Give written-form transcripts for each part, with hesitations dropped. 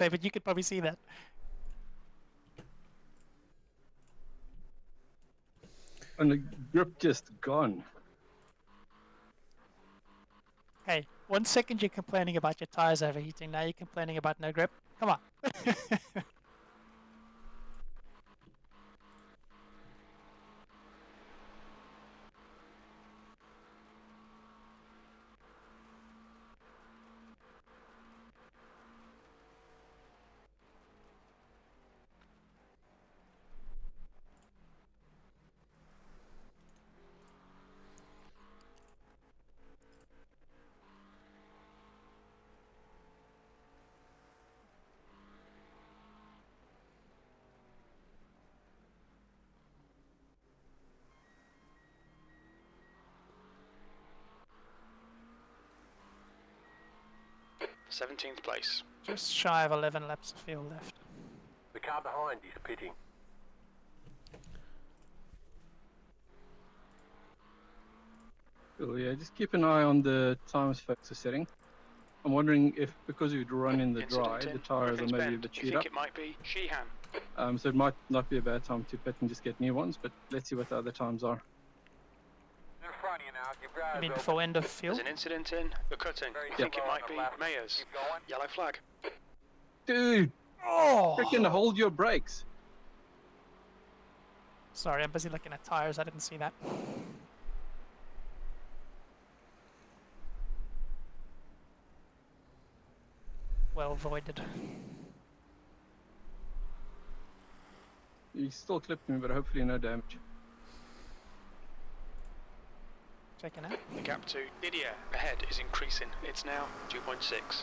David, you could probably see that. And the grip just gone. Hey, 1 second you're complaining about your tires overheating, now you're complaining about no grip. Come on. th place. Just shy of 11 laps of fuel left. The car behind is pitting. Cool, yeah, just keep an eye on the times factor setting. I'm wondering if, because you'd run in the dry, the tires are maybe a bit chewed up. It might be Sheehan. So it might not be a bad time to pit and just get new ones, but let's see what the other times are. In front of you now. Keep your eyes You mean open. before end of fuel? There's an incident in the cutting. I think it might be Mayers. Keep going. Yellow flag. Dude, Oh! freaking hold your brakes. Sorry, I'm busy looking at tires, I didn't see that. Well avoided. You still clipped me, but hopefully no damage. Checking out. The gap to Didier ahead is increasing. It's now 2.6.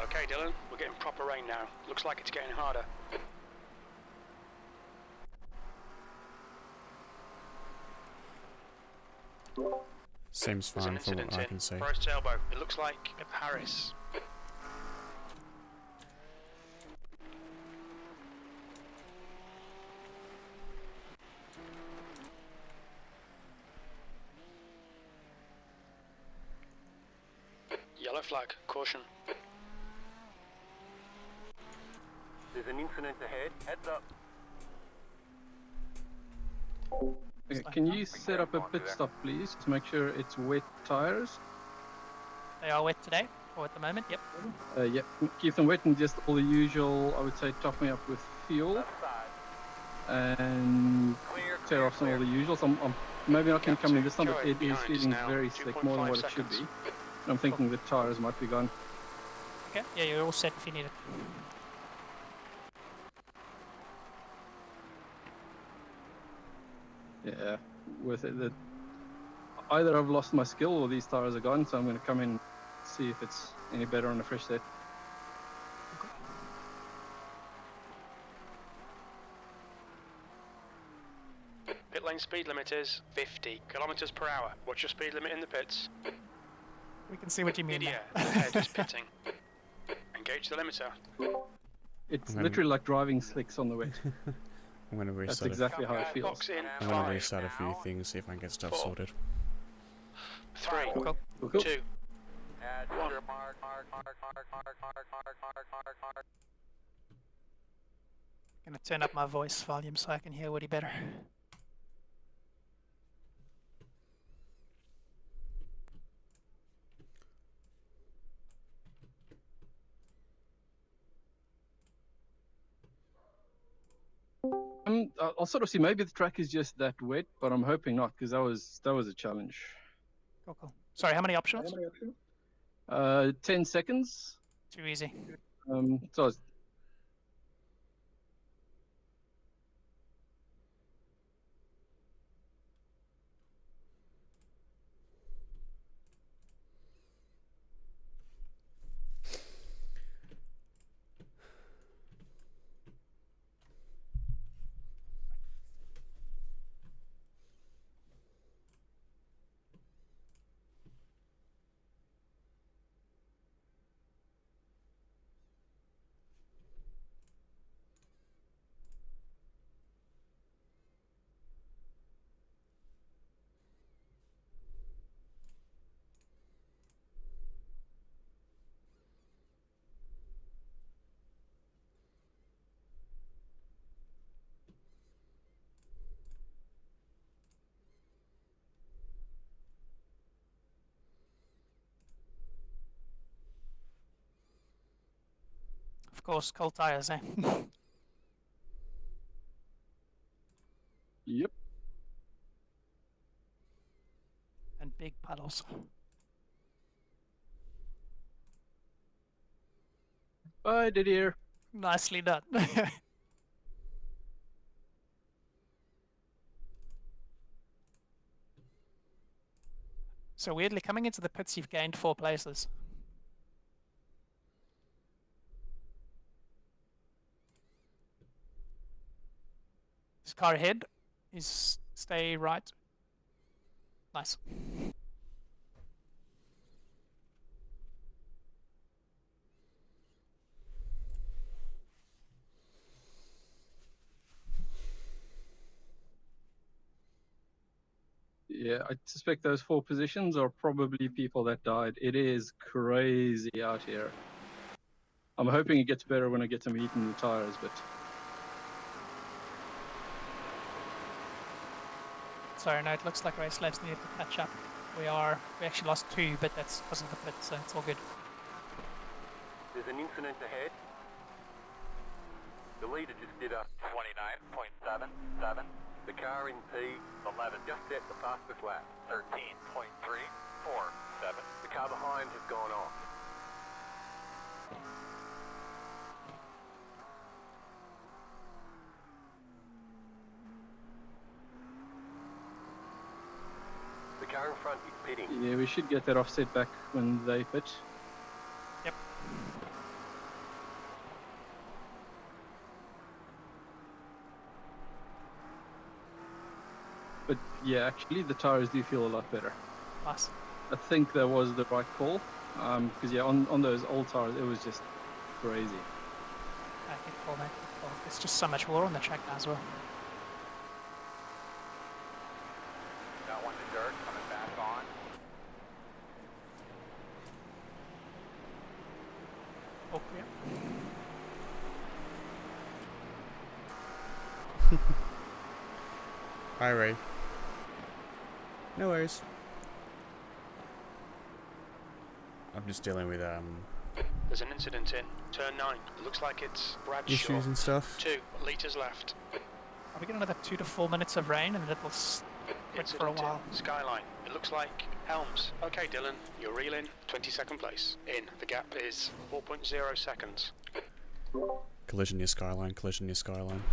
Okay, Dylan, we're getting proper rain now. Looks like it's getting harder. Seems There's an fine from incident what I in can see. Forest Elbow. It looks like Harris. Yellow flag. Caution. There's an incident ahead. Heads up. Okay, can you set up a pit stop, please, to make sure it's wet tires? They are wet today, or at the moment, yep. Yeah, keep them wet and just all the usual, I would say, top me up with fuel Left side. and Clear, tear clear, off some clear. of the usuals. I'm maybe not going to come in this time, but it is Behind is feeling now very slick, more than 2.5 what it should be. seconds. And I'm thinking the tires might be gone. Okay, yeah, you're all set if you need it. Yeah, with it, either I've lost my skill or these tires are gone, so I'm going to come in and see if it's any better on a fresh set. Pit lane speed limit is 50 kilometers per hour. What's your speed limit in the pits? We can see what you mean Didier now. ahead is pitting. Engage the limiter. It's I'm literally like driving slicks on the wet. I'm going to That's restart. exactly how it feels. Box in. I'm going to 5, restart a few things, see if I can get stuff 4, sorted. 3, Cool. Cool. 2. Add One. mark, mark, mark, mark, mark, mark, mark, mark, mark, mark. Gonna turn up my voice volume so I can hear Woody better. I'll sort of see. Maybe the track is just that wet, but I'm hoping not, because that was a challenge. Cool, cool. Sorry, how many options? 10 seconds. Too easy. So it's Of course, cold tires, eh? Yep. And big puddles. Bye, Didier. Nicely done. So weirdly, coming into the pits, you've gained 4 places. This car ahead is stay right. Nice. Yeah, I suspect those 4 positions are probably people that died. It is crazy out here. I'm hoping it gets better when I get some heat in the tires, but Sorry, no, it looks like race labs needed to catch up. We actually lost 2, but that's because of the pit, so it's all good. There's an incident ahead. The leader just did a 29.77. The car in P11 just set the fastest lap. 13.347. The car behind has gone off. The car in front is pitting. yeah, we should get that offset back when they pit. Yep. But yeah, actually the tires do feel a lot better. Nice. I think that was the right call. Because yeah, on those old tires, it was just crazy. I can call that. Well, it's just so much water on the track now as well. Got one in the dirt, coming back on. Oh, yeah. Hi, Ray. No worries. I'm just dealing with There's an incident in turn 9. It looks like it's Bradshaw. issues and stuff. 2 litres left. Are we getting another 2 to 4 minutes of rain and it will quit for a Incident while? in Skyline. It looks like Helms. Okay, Dylan, you're reeling. 22nd place. In. The gap is 4.0 seconds. Collision near Skyline. Collision near Skyline.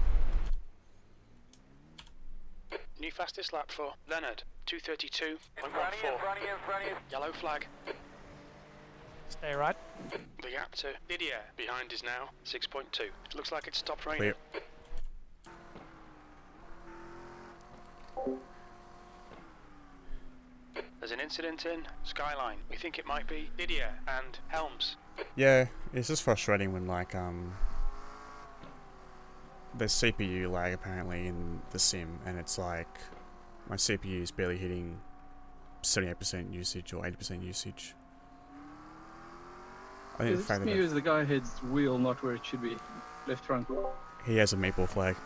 New fastest lap for Leonard. 2:32.14. In front of you, in front of you, in front of you. Yellow flag. Stay right. The gap to Didier behind is now 6.2. It looks like it's stopped raining. Clear. There's an incident in Skyline. We think it might be Didier and Helms. Yeah, it's just frustrating when like there's CPU lag apparently in the sim, and it's like my CPU is barely hitting 78% usage or 80% usage. I think the This fact me that is the guy head's wheel not where it should be. Left front. he has a maple flag.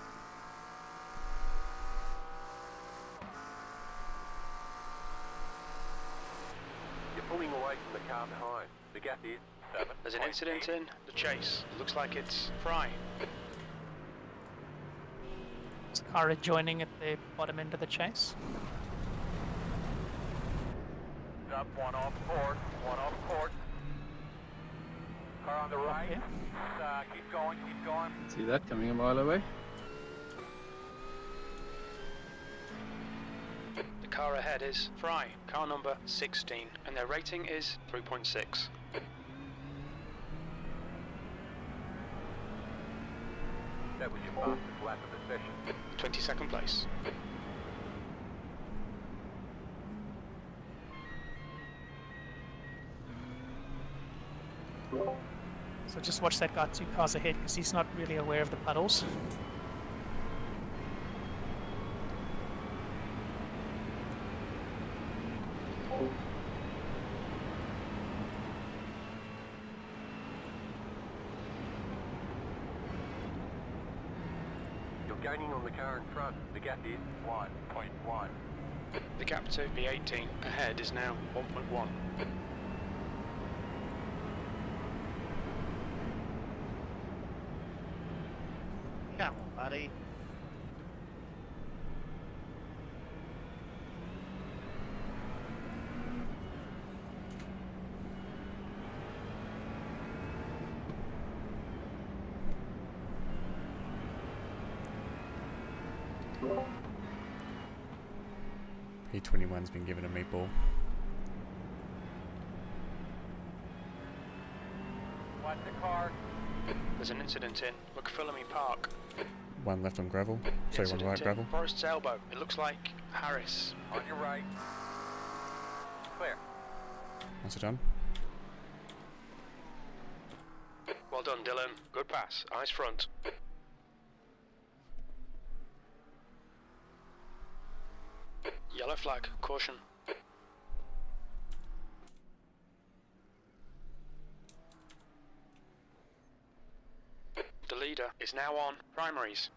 You're pulling away from the car behind. The gap is 7. There's an incident in the chase. It looks like it's Fry. Is the car joining at the bottom end of the chase? Up, one off course, one off course. Car on the right. Yeah. Keep going, keep going. See that coming a mile away. The car ahead is Fry, car number 16, and their rating is 3.6. That was your fastest lap of the session. 22nd place. So just watch that guy 2 cars ahead because he's not really aware of the puddles. You're gaining on the car in front. The gap is 1.1. The gap to B18 ahead is now 1.1. Come on, buddy. P21's been given a meatball. Watch the car. There's an incident in McPhillamy Park. One left on gravel. Sorry, one Incident right in gravel. Forest's Elbow. It looks like Harris. On your right. Clear. Once done. Well done, Dylan. Good pass. Eyes front. Yellow flag. Caution. The leader is now on primaries.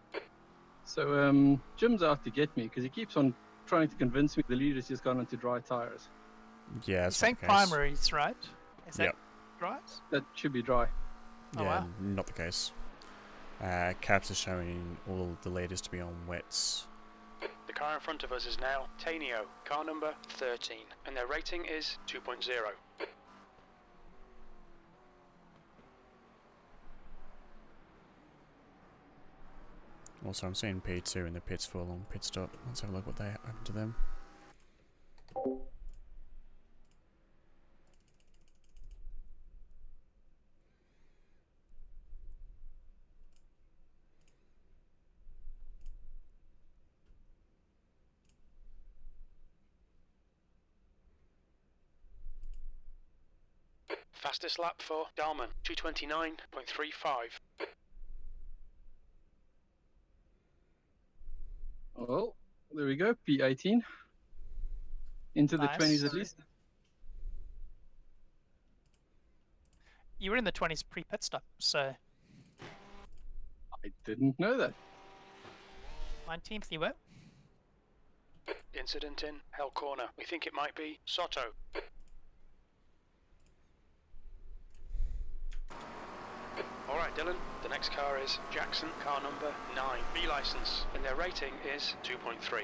So Jim's out to get me because he keeps on trying to convince me the leader's just gone onto dry tires. Yeah, You're that's saying not the case. primaries, right? Is that Yep. right? That should be dry. Oh, Yeah, wow. not the case. Caps are showing all the leaders to be on wets. The car in front of us is now Tanio, car number 13, and their rating is 2.0. Also, I'm seeing P2 in the pits for a long pit stop. Let's have a look what they happened to them. Fastest lap for Dalman, 229.35. Well, there we go. P18. Into the Nice. 20s at least. You were in the 20s pre-pit stop, so I didn't know that. 19th you were. Incident in Hell Corner. We think it might be Soto. Alright, Dylan. The next car is Jackson, car number 9, B license, and their rating is 2.3.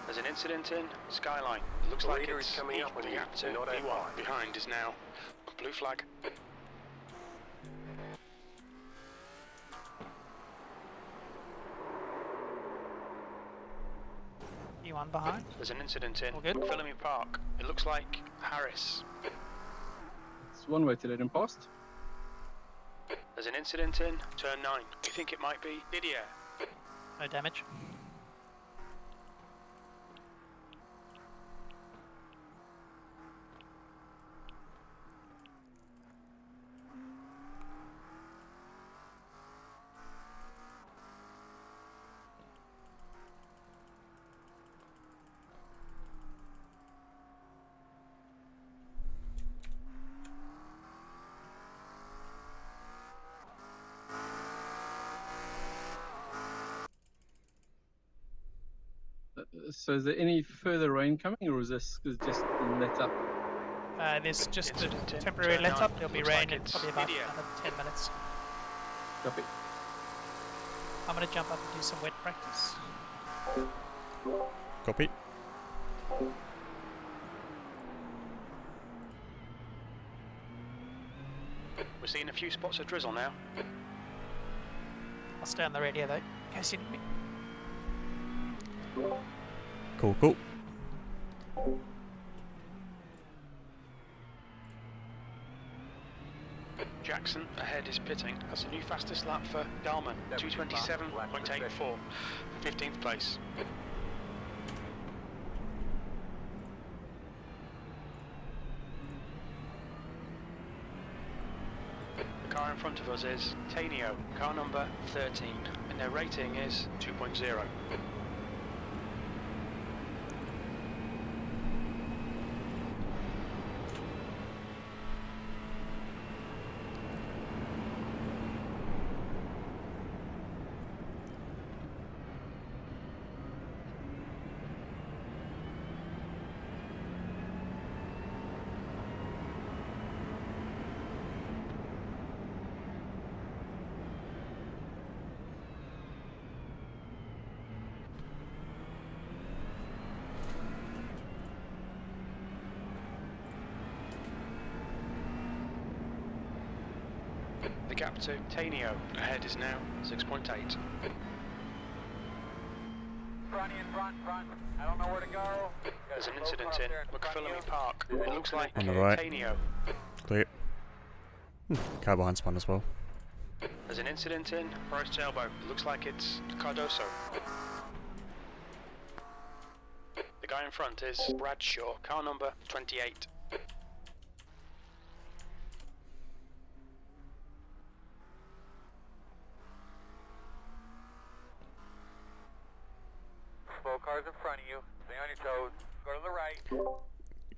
There's an incident in Skyline. It looks The like leader is it's coming up on the you. gap to You're not B1 outside. behind is now blue flag. You one behind. There's an incident in All good. McPhillamy Park. It looks like Harris. It's one way to let him past. There's an incident in turn 9. We think it might be Didier. No damage. So is there any further rain coming, or is this just let up? There's just a Incident in temporary turn let 9. up. There'll be Looks rain like in it's probably about Didier. another 10 minutes. Copy. I'm going to jump up and do some wet practice. Copy. We're seeing a few spots of drizzle now. I'll stay on the radio though, in case you need me. Cool, cool. Jackson ahead is pitting. That's a new fastest lap for Dalman, 227.84, 15th place. The car in front of us is Tanio, car number 13, and their rating is 2.0. The gap to Tanio ahead is now 6.8. Front in front. I don't know where to go. There's an incident in McPhillamy Park. It looks like On the right. Tanio. Clear. Car behind spun as well. There's an incident in Forest Elbow. It looks like it's Cardoso. The guy in front is Bradshaw, car number 28. Slow cars in front of you. Stay on your toes. Go to the right.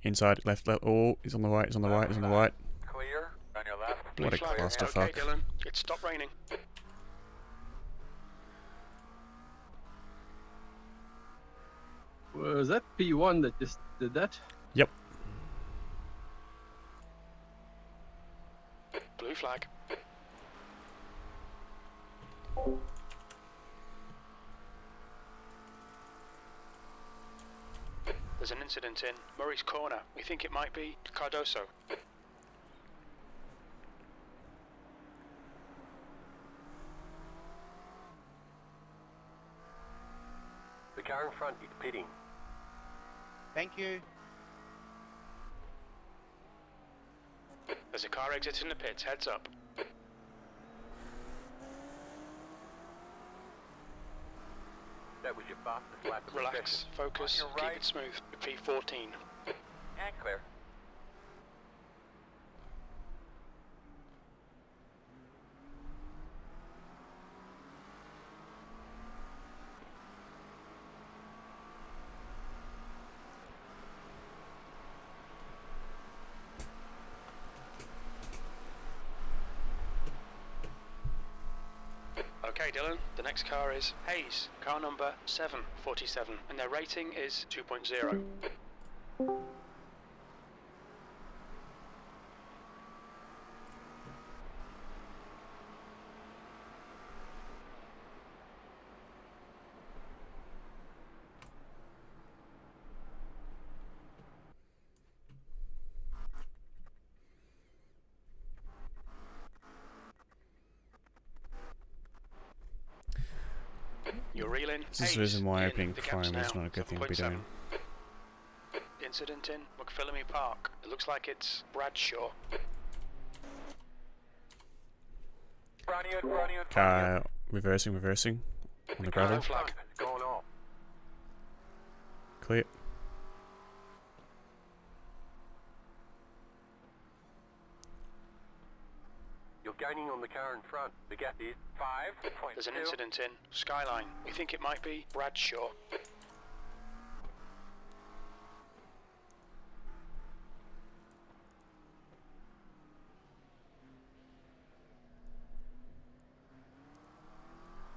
Inside, left. Oh, he's on the right. He's on the right. He's on the right. Clear. On your left. What a Blue flag. clusterfuck. Okay, Dylan, it's stopped raining. Was that P1 that just did that? Yep. Blue flag. There's an incident in Murray's Corner. We think it might be Cardoso. The car in front is pitting. Thank you. There's a car exiting the pits, heads up. That was your fastest lap of the Relax, session. focus, On your keep right. it smooth. P14. And clear. Okay, Dylan, the next car is Hayes, car number 747, and their rating is 2.0. You're reeling. This is the Hayes reason why in. opening The Chrome gap's is now not a good thing to be 7.7. doing. Incident in McPhillamy Park. It looks like it's Bradshaw. Front of you. Car reversing on the gravel. Flag. It's going off. Clear. You're gaining on the car in front. The gap is 5.2. There's an incident in Skyline. We think it might be Bradshaw.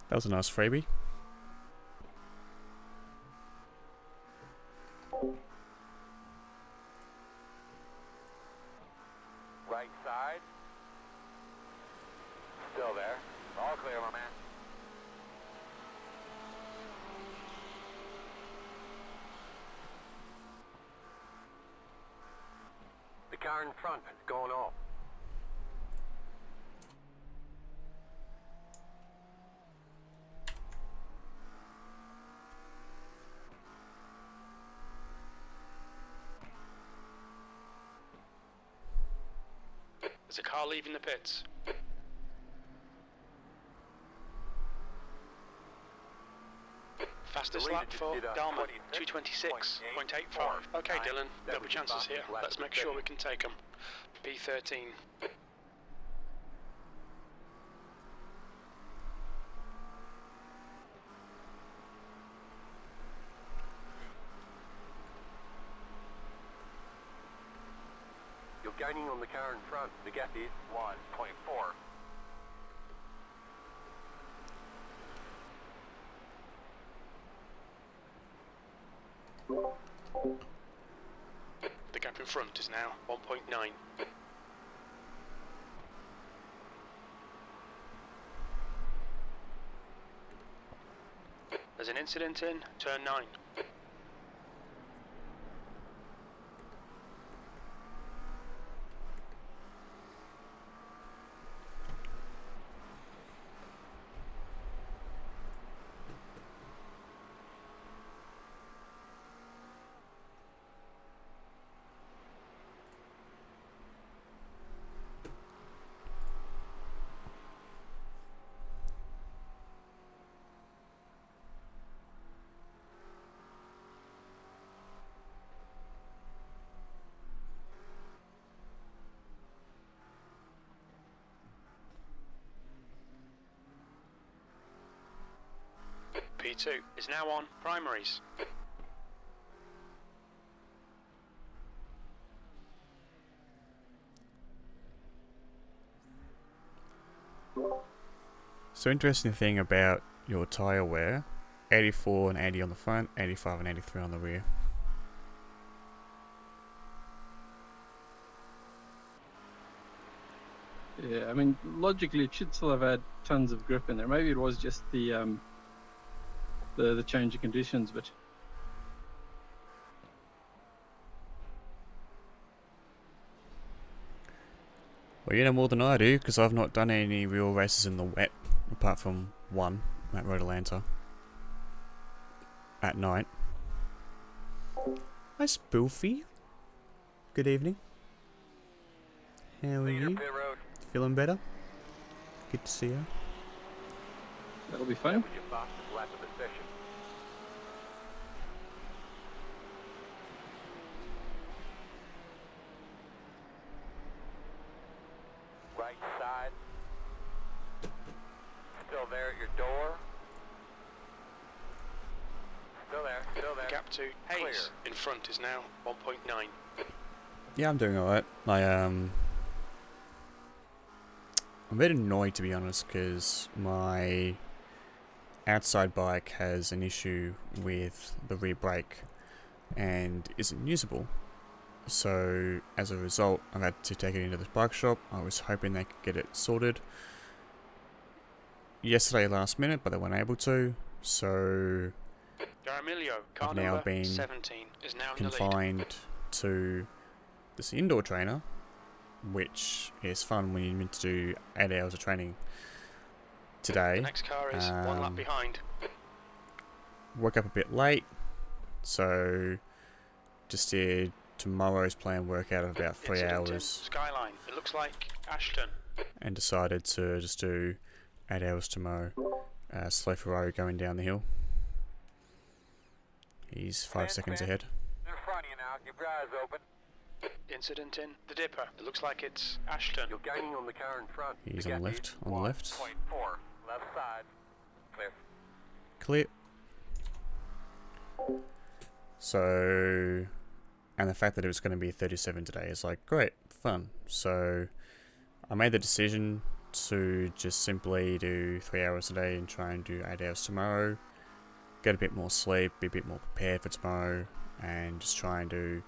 That was a nice freebie. Right side. Still there. All clear, my man. The car in front has gone off. There's a car leaving the pits. Fastest The leader lap just for did a Dalman, 26.85. 226.85. Okay, Dylan, That there'll be was chances fastest here. lap Let's of the make sure session. we can take them. P13. You're gaining on the car in front. The gap is 1.4. The gap in front is now 1.9. There's an incident in turn 9. P2 is now on primaries. So interesting thing about your tyre wear, 84 and 80 on the front, 85 and 83 on the rear. Yeah, I mean, logically, it should still have had tons of grip in there. Maybe it was just the change of conditions, but Well, you know more than I do, because I've not done any real races in the wet, apart from one at Road Atlanta at night. Hi, Spoofy. Good evening. How are Leader you? pit road. Feeling better? Good to see you. that'll be That fine. was your fastest lap of the session. Right side. Still there at your door. Still there, still there. Gap to Hayes Clear. in front is now 1.9. Yeah, I'm doing alright. I'm a bit annoyed, to be honest, because my outside bike has an issue with the rear brake and isn't usable. So as a result, I've had to take it into the bike shop. I was hoping they could get it sorted yesterday last minute, but they weren't able to. So Garamilio, car I've now number been 17, is now in the lead. confined to this indoor trainer, which is fun when you're meant to do 8 hours of training today. The next car is one lap behind. Woke up a bit late, so just did tomorrow's planned workout of about 3 Incident in hours Skyline. It looks like Ashton. and decided to just do 8 hours tomorrow. Slow Ferrari going down the hill. He's 5 seconds ahead. In front of you now, keep your eyes open. Incident in the Dipper. It looks like it's Ashton. You're gaining on the car in front. He's The on the gap left, is on the left. 1.4. Left side. Clear. Clear. So, and the fact that it was going to be 37 today is like, great, fun. So, I made the decision to just simply do 3 hours a day and try and do 8 hours tomorrow. Get a bit more sleep, be a bit more prepared for tomorrow, and just try and do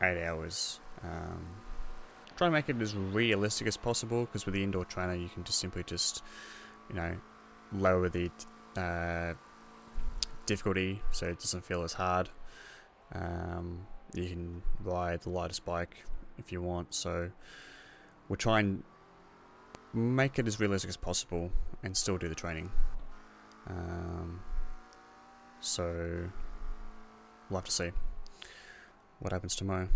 8 hours. Try and make it as realistic as possible, because with the indoor trainer you can just simply lower the difficulty so it doesn't feel as hard. You can ride the lightest bike if you want, so we'll try and make it as realistic as possible and still do the training. So we'll have to see what happens tomorrow.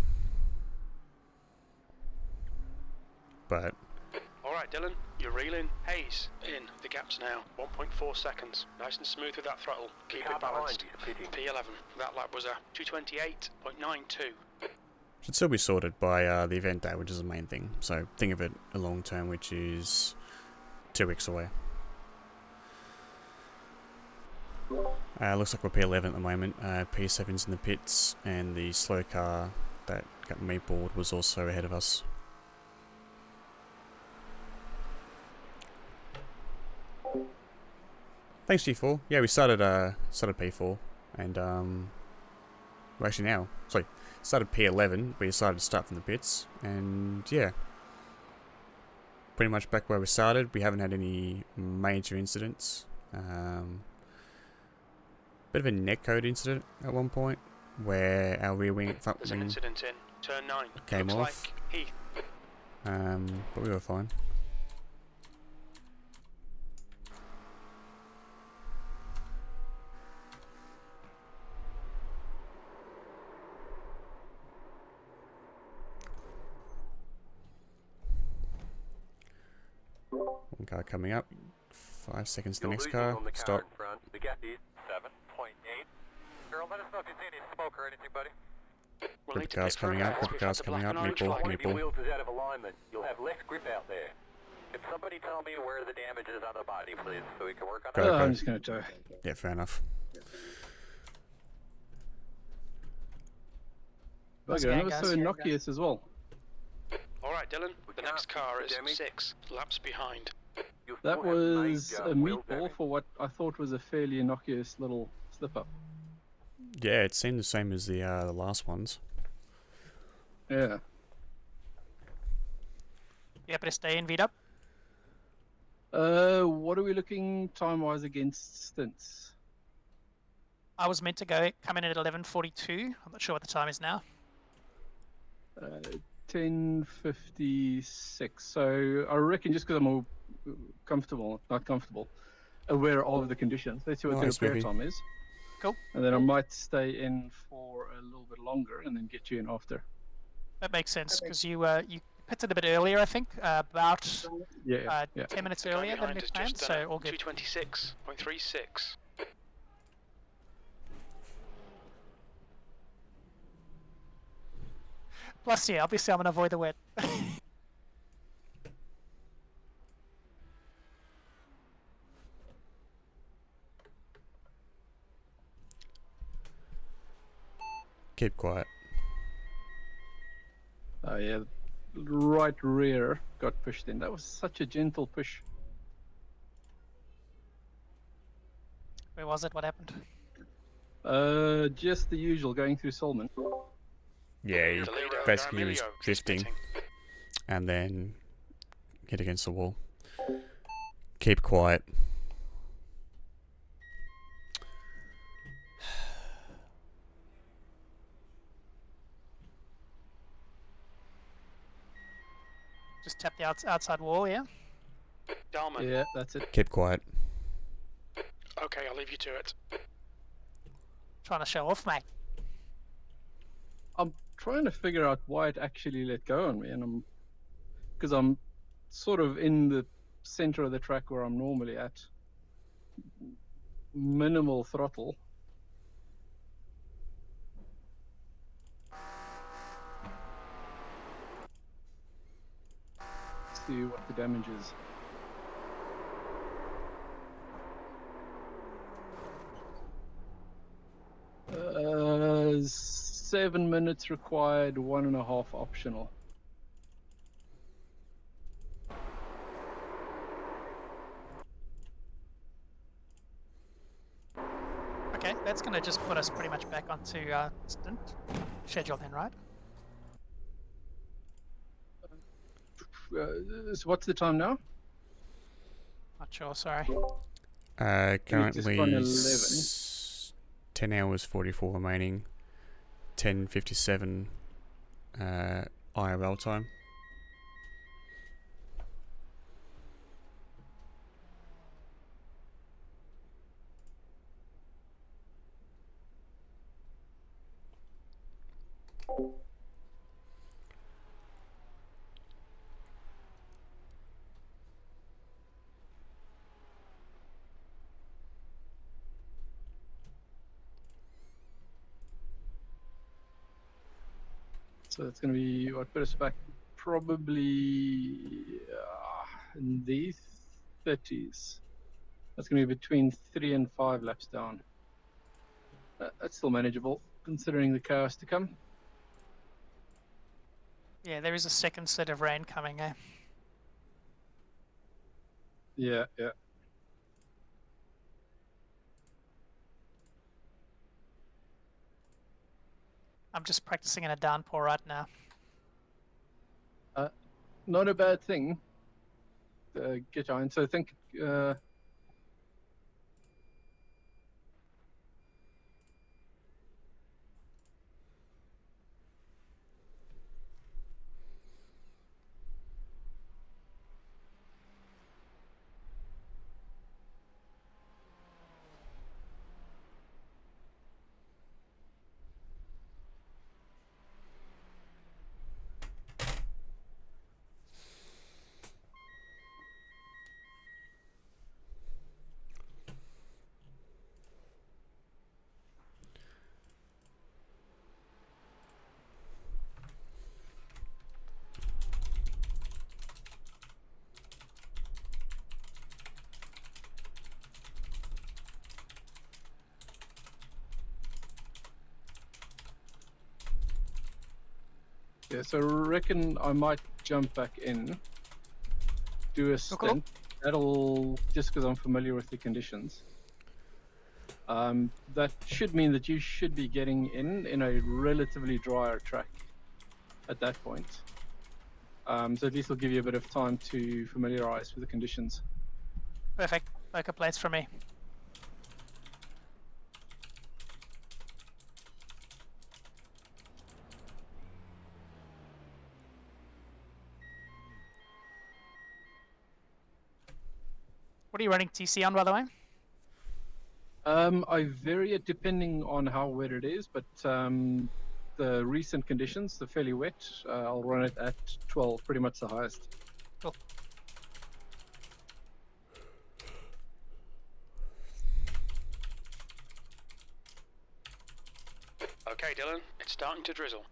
But Alright, Dylan, you're reeling. Hayes in. The gap's now 1.4 seconds. Nice and smooth with that throttle. Keep car it balanced. behind you is pitting. P11. That lap was a 228.92. should still be sorted by the event day, which is the main thing. So think of it a long term, which is 2 weeks away. Looks like we're P11 at the moment. P7's in the pits, and the slow car that got meatballed was also ahead of us. Thanks, G4. Yeah, we started P4, and well, actually now, sorry, started P11. We decided to start from the pits, and yeah, pretty much back where we started. We haven't had any major incidents. Bit of a netcode incident at one point, where our rear wing, front There's an wing incident in turn 9. came Looks off. like Heath. But we were fine. One car coming up. 5 seconds to the You're next losing car. on the car Stop. in front. The gap is 7.8. Girl, let us know if you see any smoke or anything, buddy. We'll Group need of to cars pit for a coming up. rest. Group of We've cars had the coming black up. and orange Meatball. flag. One of your Meatball. wheels is out of alignment. You'll have less grip out there. Can somebody tell me where the damage is on the body, please, so we can work on Go, it? go. I'm just going to tow. Yeah, fair enough. How's it Okay, going, that was guys? so innocuous as well. All right, Dylan. The can't next car beat the is damage. 6 laps behind. You That still have was major a wheel meatball damage. for what I thought was a fairly innocuous little slip-up. Yeah, it seemed the same as the last ones. Yeah. You happy to stay in, V-Dub? What are we looking time-wise against stints? I was meant to come in at 11:42. I'm not sure what the time is now. 10:56. So I reckon just because I'm all not comfortable, aware of the conditions. Let's see what Nice, the repair maybe. time is. Cool. And then I might stay in for a little bit longer and then get you in after. That makes sense because you pitted a bit earlier, I think, about Yeah. 10 minutes The guy earlier than behind we has planned, just done so all good. 226.36. Plus, yeah, obviously I'm gonna avoid the wet. Keep quiet. Oh yeah, right rear got pushed in. That was such a gentle push. Where was it? What happened? Just the usual going through Solman. Yeah, he Toledo, basically was Garmilio is drifting pitting. and then hit against the wall. Keep quiet. Just tap the outside wall, yeah? Dalman. Yeah, that's it. Keep quiet. Okay, I'll leave you to it. Trying to show off, mate. I'm trying to figure out why it actually let go on me, and because I'm sort of in the center of the track where I'm normally at. Minimal throttle. See what the damage is. Uh, 7 minutes required, 1.5 optional. Okay, that's gonna just put us pretty much back onto stint schedule then, right? So what's the time now? Not sure, sorry. Currently gone 11. 10 hours 44 remaining. 10:57 IRL time. So it's going to be, what, put us back probably in the 30s. That's going to be between 3 and 5 laps down. That's still manageable, considering the chaos to come. Yeah, there is a second set of rain coming, eh? Yeah. I'm just practicing in a downpour right now. Not a bad thing. Get on. So I think Yeah, so I reckon I might jump back in, do a Cool. stint. That'll, just because I'm familiar with the conditions. That should mean that you should be getting in a relatively drier track at that point. So at least it'll give you a bit of time to familiarize with the conditions. Perfect. No complaints from me. What are you running TC on, by the way? I vary it depending on how wet it is, but the recent conditions, the fairly wet, I'll run it at 12, pretty much the highest. Cool. Okay, Dylan, it's starting to drizzle.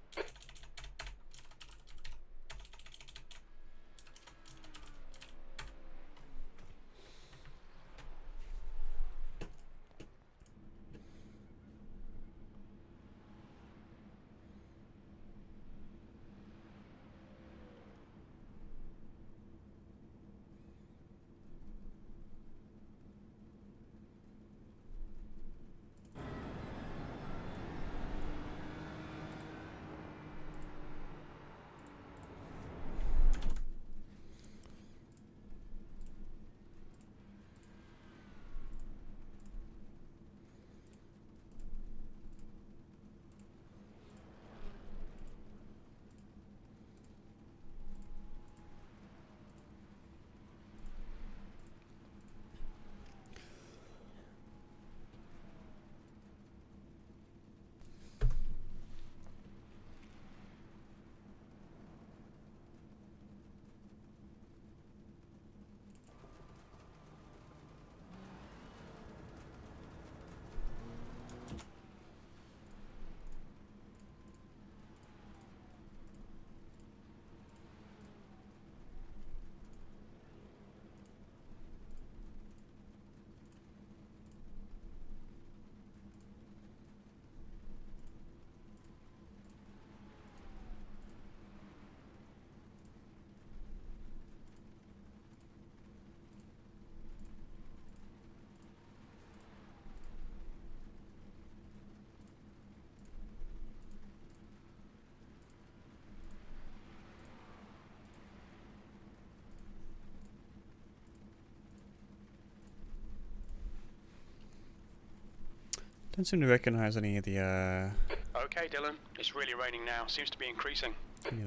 Don't seem to recognise any of the Okay, Dylan, it's really raining now. Seems to be increasing.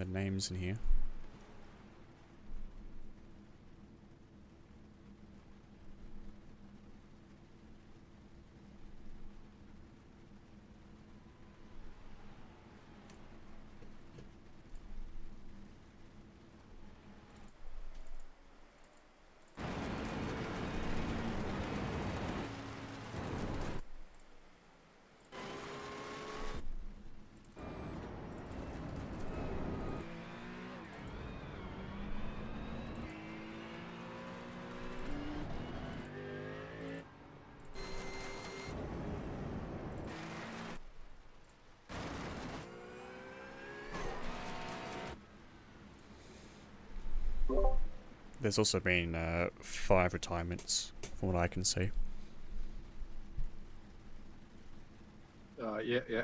names in here. There's also been 5 retirements, from what I can see. Yeah.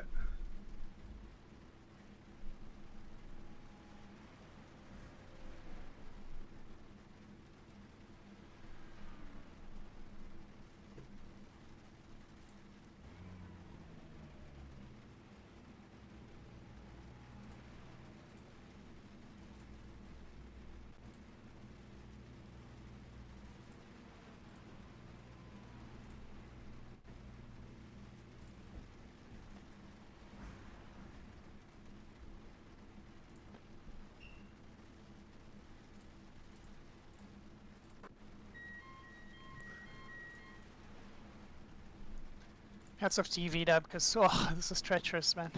Hats off to you, VW, because this is treacherous, man.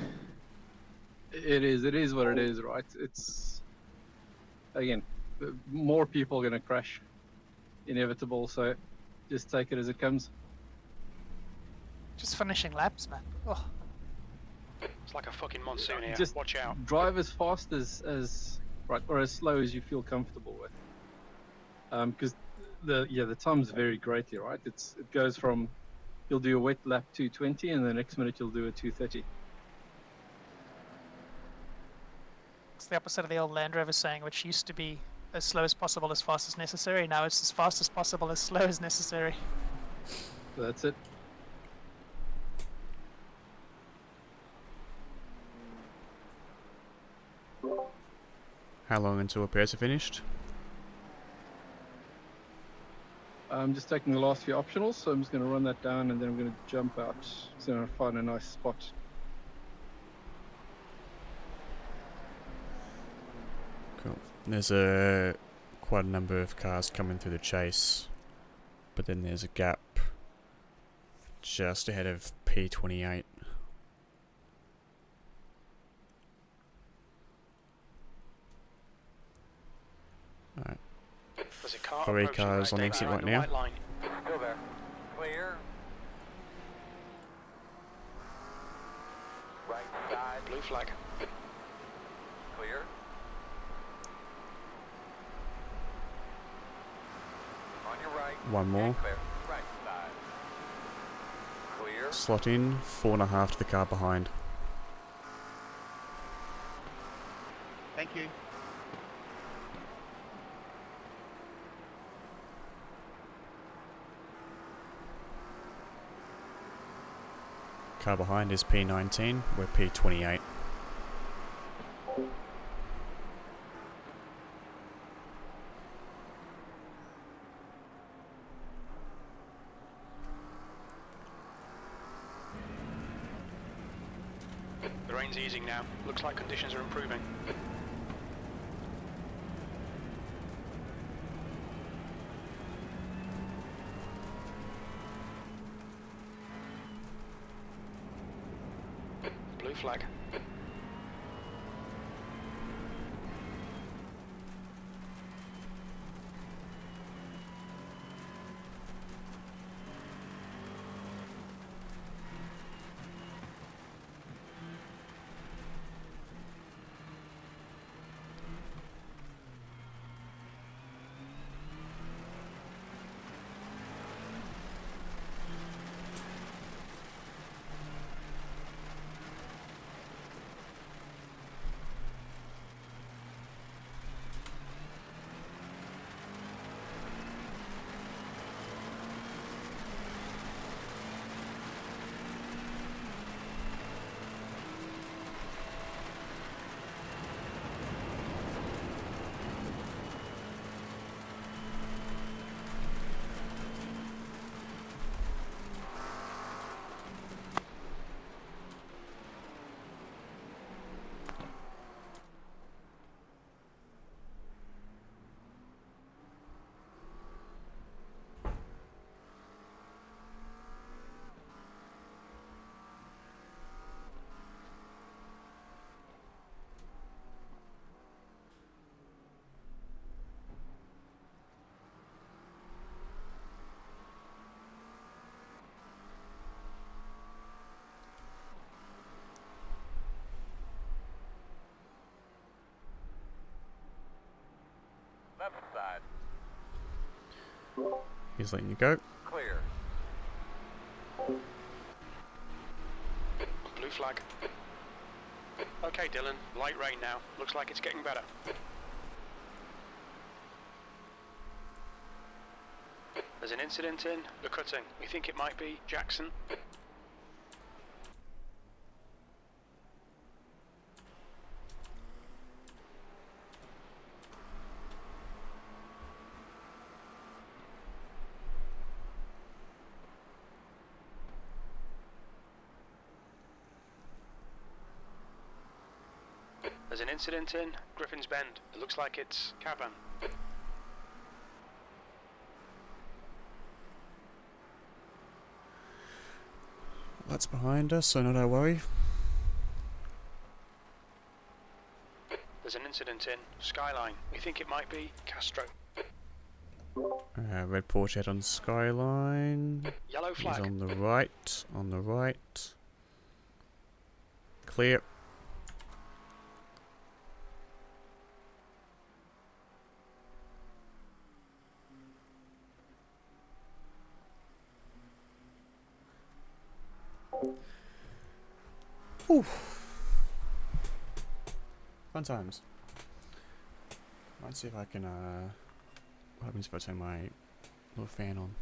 It is what it is, right? It's, again, more people are going to crash, inevitable, so just take it as it comes. Just finishing laps, man. Oh, It's like a fucking monsoon here. Just Watch out. drive as fast as right, or as slow as you feel comfortable with. Because the times vary greatly, right? It goes from you'll do a wet lap 220, and the next minute you'll do a 230. It's the opposite of the old Land Rover saying, which used to be as slow as possible, as fast as necessary. Now it's as fast as possible, as slow as necessary. So that's it. How long until repairs are finished? I'm just taking the last few optionals, so I'm just going to run that down, and then I'm going to jump out. Just going to find a nice spot. Cool. There's quite a number of cars coming through the chase, but then there's a gap just ahead of P28. Alright. There's a car 3 approaching cars on David, exit on right the now. white line. Still there. Clear. Right side. Blue flag. Clear. On your right. One more. Clear. Right side. Clear. Slot in, 4.5 to the car behind. Thank you. Car behind is P19, we're P28. The rain's easing now. Looks like conditions are improving. Blue flag. Left side. He's letting you go. Clear. Blue flag. Okay, Dylan. Light rain now. Looks like it's getting better. There's an incident in the cutting. We think it might be Jackson. There's an incident in Griffin's Bend. It looks like it's Cavan. That's behind us, so not our worry. There's an incident in Skyline. We think it might be Castro. Red Porsche head on Skyline. Yellow He's flag. on the right, on the right. Clear. Whew. Fun times. Might see if I can, what happens if I turn my little fan on?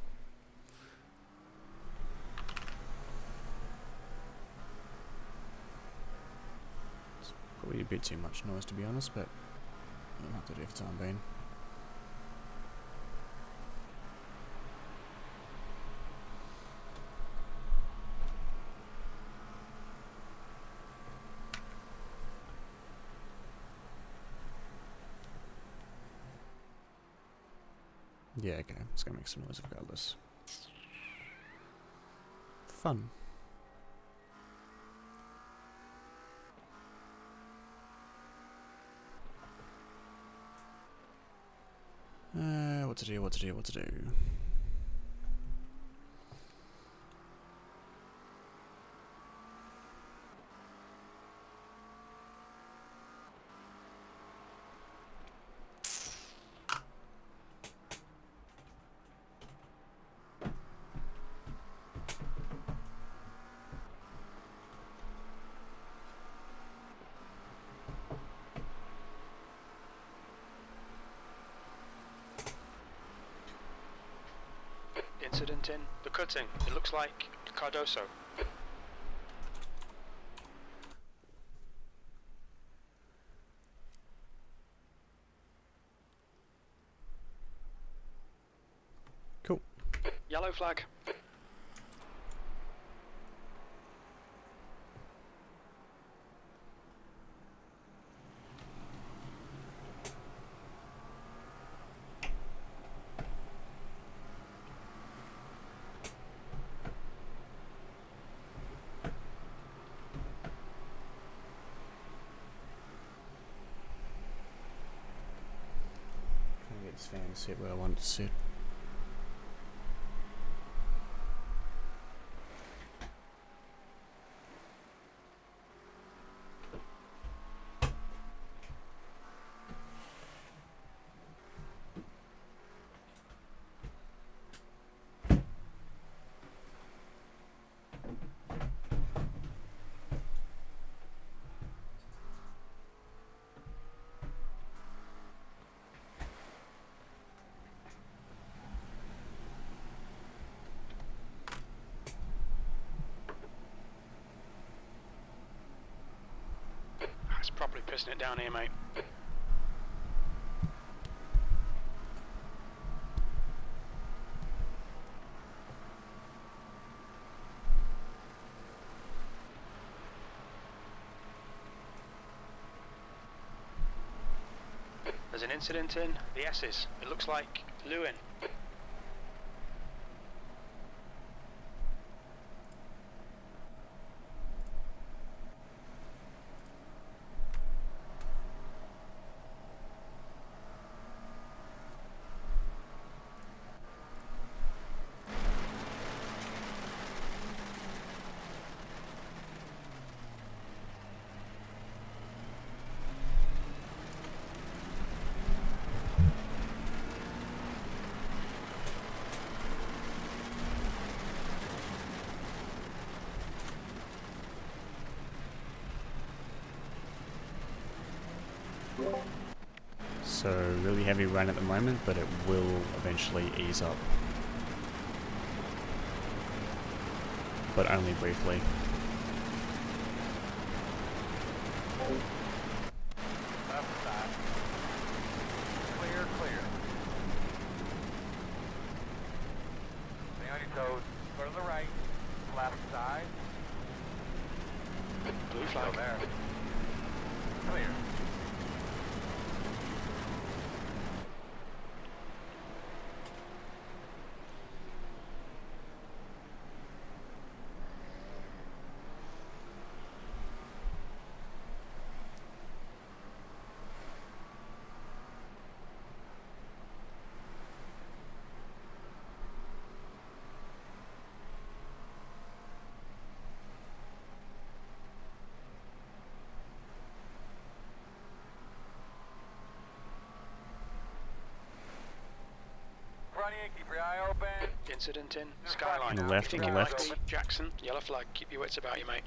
It's probably a bit too much noise to be honest, but I'll have to do it for the time being. Yeah, okay, it's gonna make some noise regardless. Fun. What to do, what to do, what to do. Incident in the cutting. It looks like Cardoso. Cool. Yellow flag. Trying to get this fan to sit where I want it to sit. It's properly pissing it down here, mate. There's an incident in the S's. It looks like Lewin. So really heavy rain at the moment, but it will eventually ease up. But only briefly. Left side. Clear, clear. Stay on your toes. Go to the right. Left side. Blue Go flag. there. Clear. Every eye open. Incident in Skyline. On the You left, think on it the might left. be Jackson, yellow flag. Keep your wits about you, mate.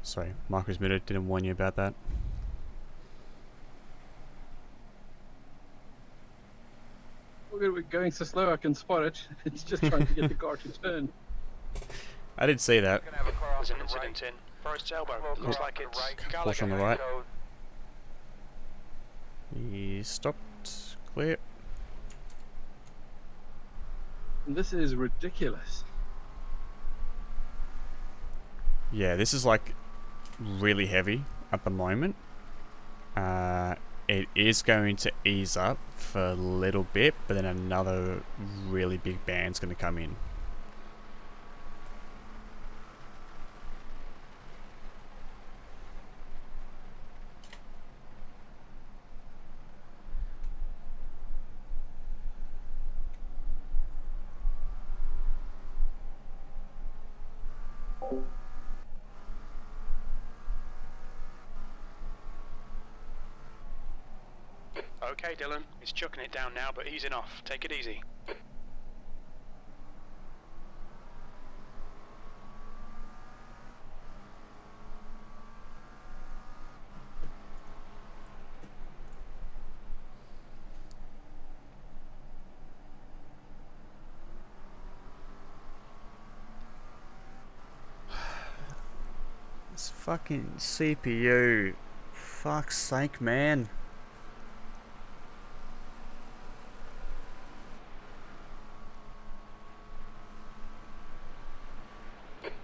Sorry, Mark was muted. Didn't warn you about that. We're going so slow I can spot it. It's just trying to get the car to turn. I did see that. Gonna have a car off There's to an the right. incident in Forest's Elbow. Slow Looks car like off to it's the right. Caution on Gallagher. the right. He stopped. Clear. This is ridiculous. Yeah, this is like really heavy at the moment. It is going to ease up for a little bit, but then another really big band's going to come in. Okay, Dylan. He's chucking it down now, but easing off. Take it easy. This fucking CPU. Fuck's sake, man.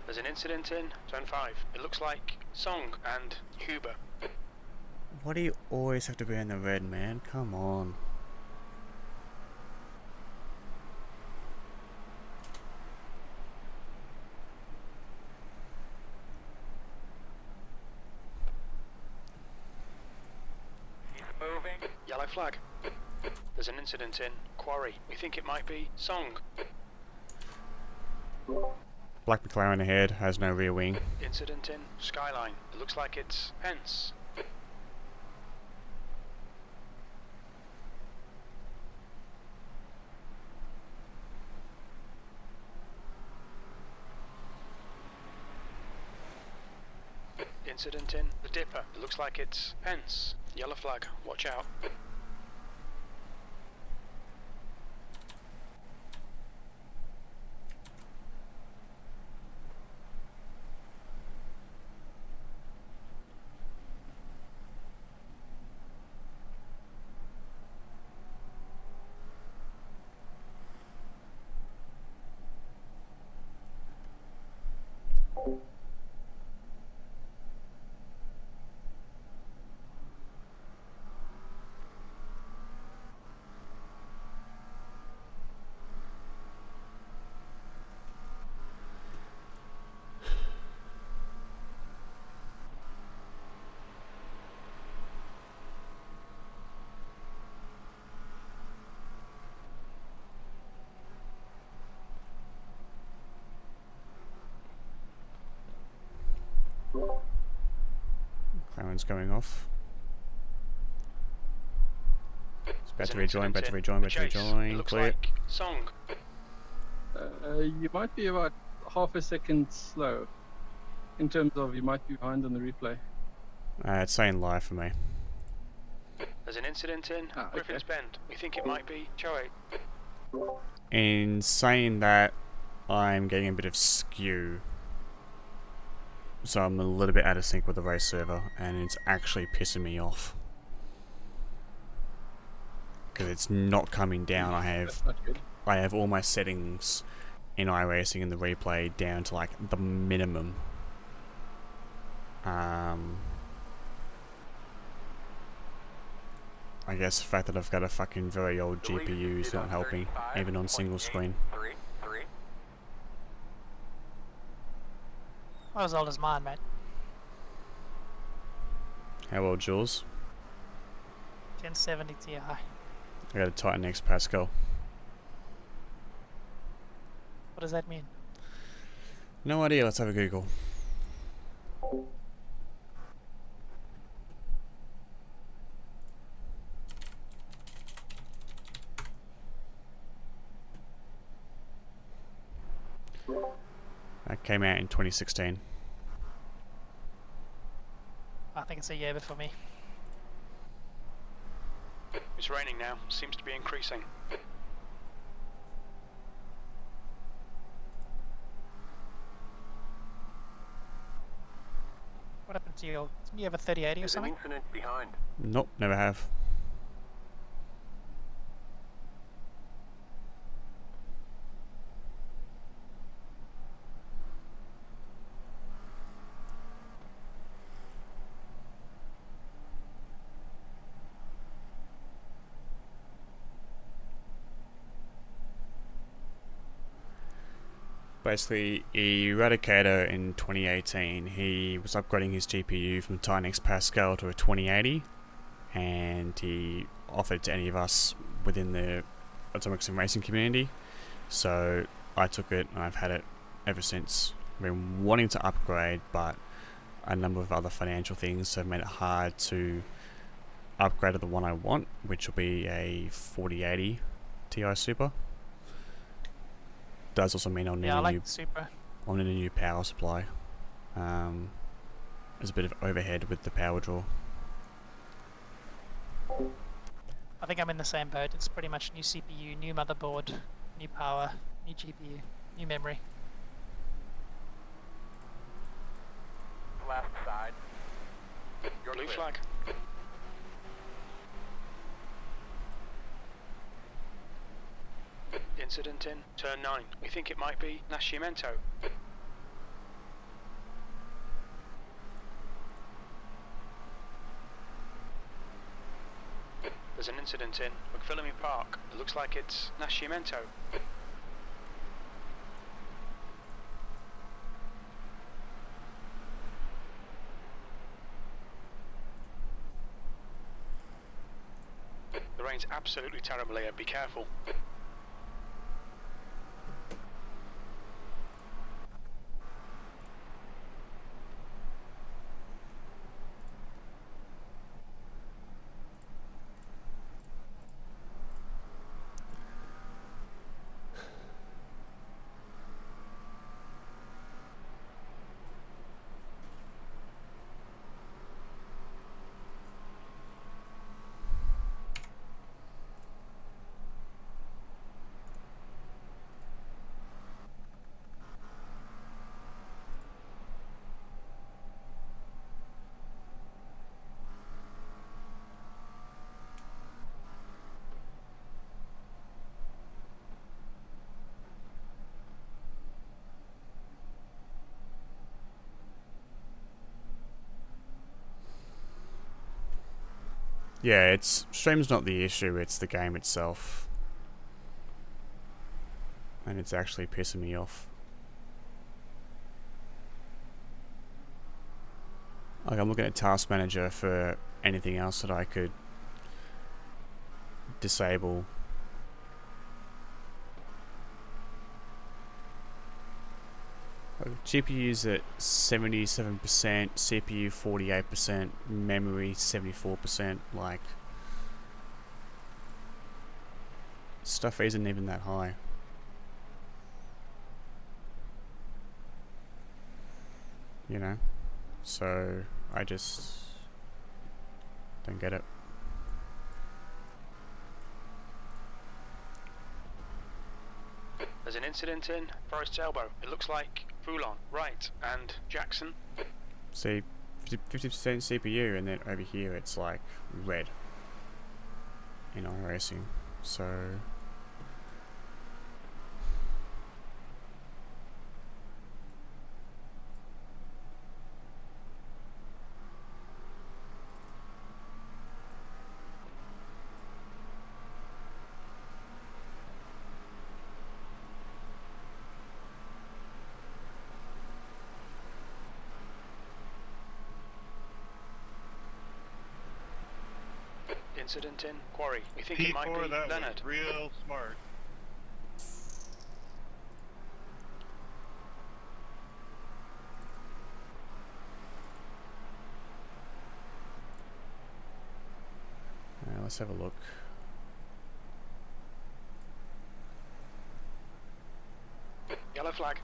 There's an incident in Zone 5. It looks like Song and Huber. Why do you always have to be in the red, man? Come on. He's moving. Yellow flag. There's an incident in Quarry. We think it might be Song. Black McLaren ahead, has no rear wing. Incident in Skyline. It looks like it's Pence. Incident in the Dipper. It looks like it's Pence. Yellow flag. Watch out. McLaren's going off. It's about There's to an rejoin, incident about to in rejoin, the about to Chase. It rejoin. looks Clear. like Song. You might be about half a second slow. In terms of you might be behind on the replay. It's saying live for me. There's an incident in Ah, okay. Griffin's Bend. We think it might be Choate. In saying that, I'm getting a bit of skew. So I'm a little bit out of sync with the race server, and it's actually pissing me off. Because it's not coming down. That's not good. I have all my settings in iRacing and the replay down to like the minimum. I guess the fact that I've got a fucking very old The lead GPU is is not on helping, even on single 35.83. screen. Not as old as mine, mate. How old, Jules? 1070 Ti. I got a Titan X Pascal. What does that mean? No idea, let's have a Google. came out in 2016. I think it's a year before me. It's raining now. Seems to be increasing. What happened to you? Didn't you have a 3080 or There's an something? incident behind. Nope, never have. Basically, Eradicator in 2018, he was upgrading his GPU from a Titan Pascal to a 2080, and he offered to any of us within the Atomic Sim Racing community. So I took it, and I've had it ever since. I've been wanting to upgrade, but a number of other financial things have made it hard to upgrade to the one I want, which will be a 4080 Ti Super. Does also mean I'll need Yeah, I a like new the Super. I'll need a new power supply. There's a bit of overhead with the power draw. I think I'm in the same boat. It's pretty much new CPU, new motherboard, new power, new GPU, new memory. Left side. Your blue clear. flag. Incident in turn 9. We think it might be Nascimento. There's an incident in McPhillamy Park. It looks like it's Nascimento. The rain's absolutely terrible here. Be careful. Yeah, it's stream's not the issue, it's the game itself. And it's actually pissing me off. Like, I'm looking at Task Manager for anything else that I could disable. GPU's at 77%, CPU 48%, memory 74%, like... Stuff isn't even that high. You know? So, I just... don't get it. There's an incident in Forest's Elbow. It looks like Foulon, right, and Jackson. See, 50% CPU, and then over here it's like red in iRacing. So Incident in Quarry. We think it might be P4, that Leonard. was real smart. let's have a look. Yellow flag.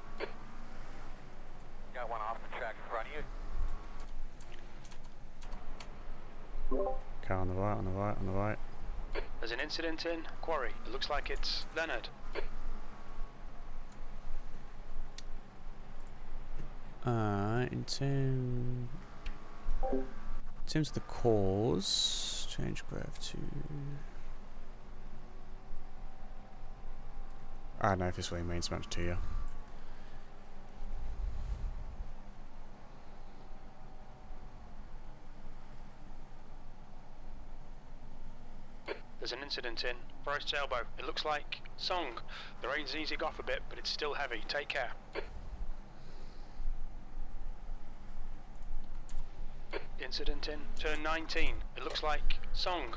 Got one off the track in front of you. Car on the right, on the right, on the right. There's an incident in quarry. It looks like it's Leonard. In terms of the cause, change graph to. I don't know if this really means much to you. There's an incident in Forest Elbow. It looks like Song. The rain's easing off a bit, but it's still heavy. Take care. Incident in turn 19. It looks like Song.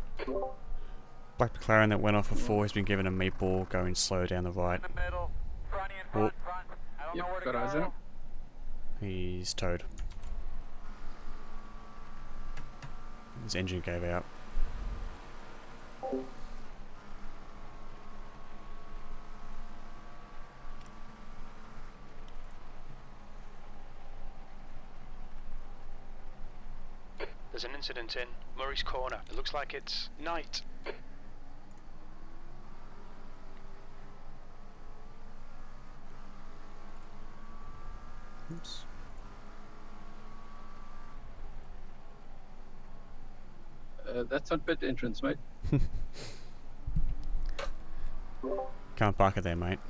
Black McLaren that went off before has been given a meatball going slow down the right. In the middle. Front in front, front. I don't know where to Got eyes go. on it. He's towed. His engine gave out. There's an incident in Murray's Corner. It looks like it's Knight. Oops. That's not pit entrance, mate. Can't park it there, mate.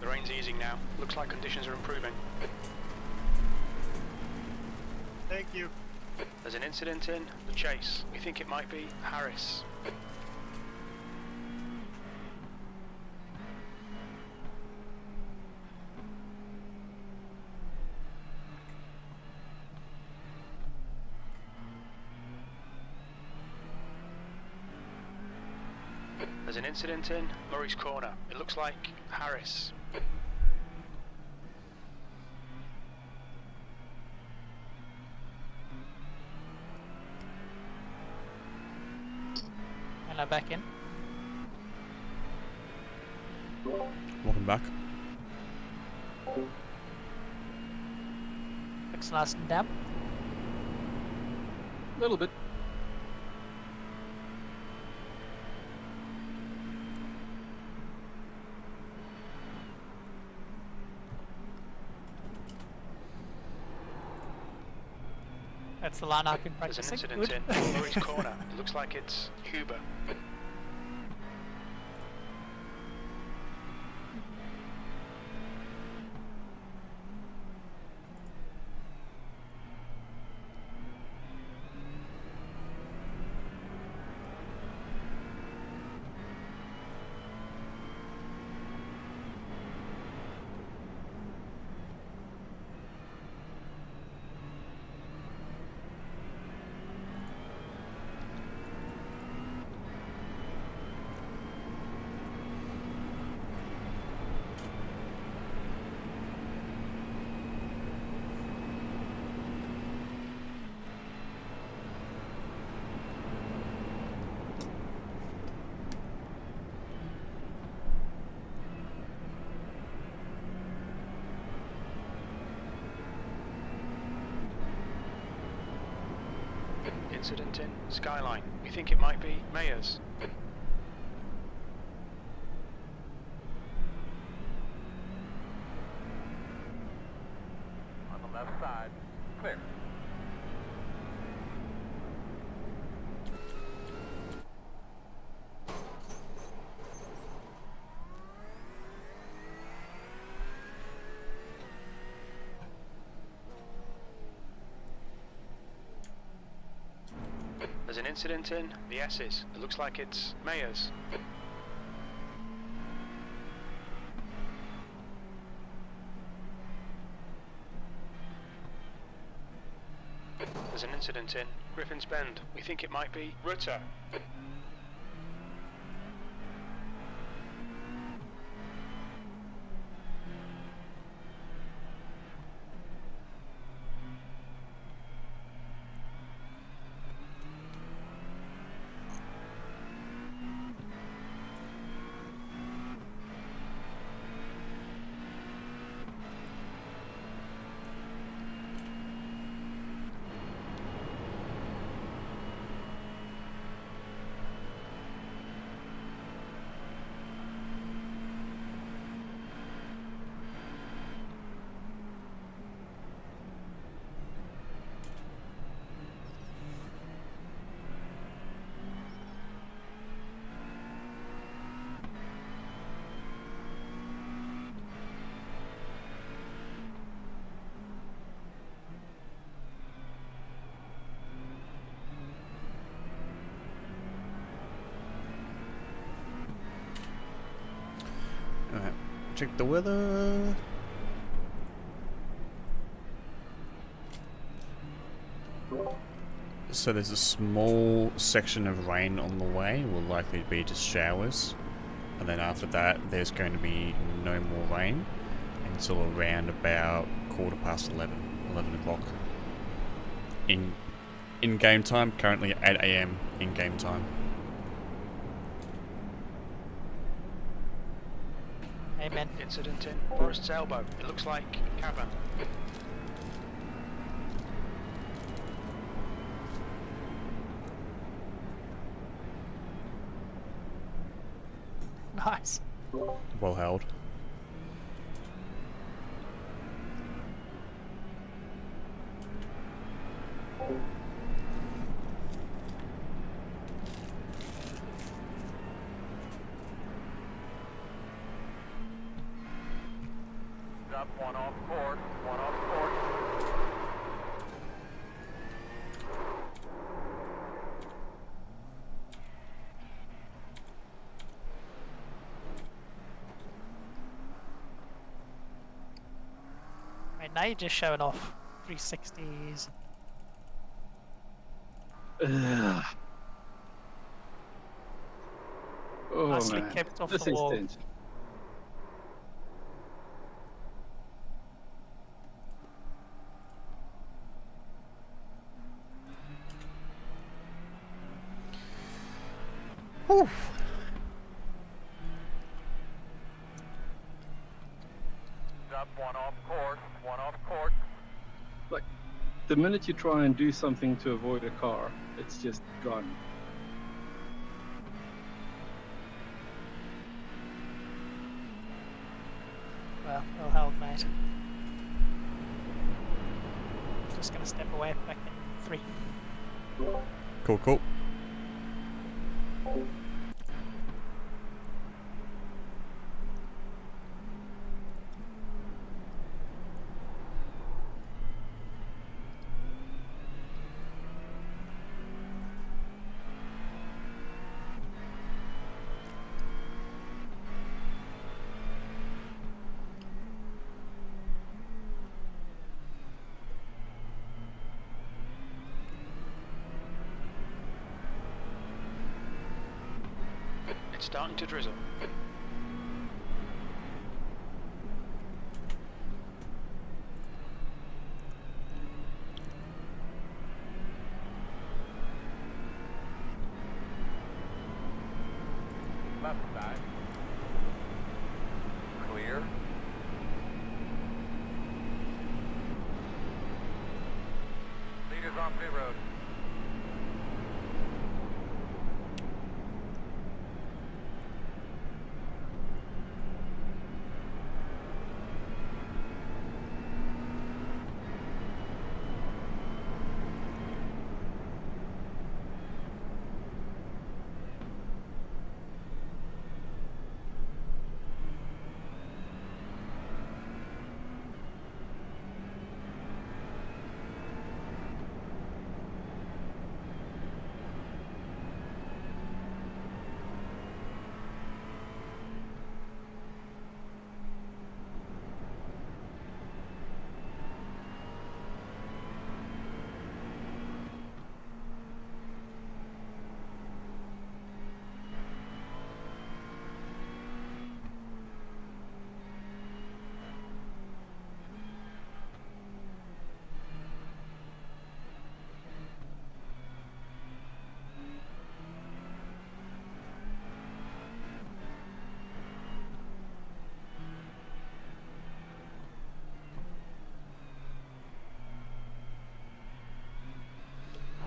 The rain's easing now. Looks like conditions are improving. Thank you. There's an incident in the chase. We think it might be Harris. There's an incident in Murray's Corner. It looks like Harris. Hello, back in. Welcome back. Looks nice and damp. A little bit. That's the line I've been There's an practicing. incident Good. in Murray's Corner. It looks like it's Huber. Incident in Skyline. We think it might be Mayers. There's an incident in the S's. It looks like it's Mayer's. There's an incident in Griffin's Bend. We think it might be Rutter. Alright, check the weather. So there's a small section of rain on the way, will likely be just showers. And then after that, there's going to be no more rain until around about 11 o'clock. In game time, currently 8 AM in game time. Amen. Incident in Forest's Elbow. It looks like Cavern. Nice. Well held. Up, one off course, one off course. Right, now you're just showing off 360s. Ugh. Oh Nicely man, kept off this the is wall. tense. Whew. Up, one off course, one off course. Like, the minute you try and do something to avoid a car, it's just gone. Well held, mate. Just gonna step away back in 3. Cool, cool. It's starting to drizzle. Left side. Clear. Leaders on pit road.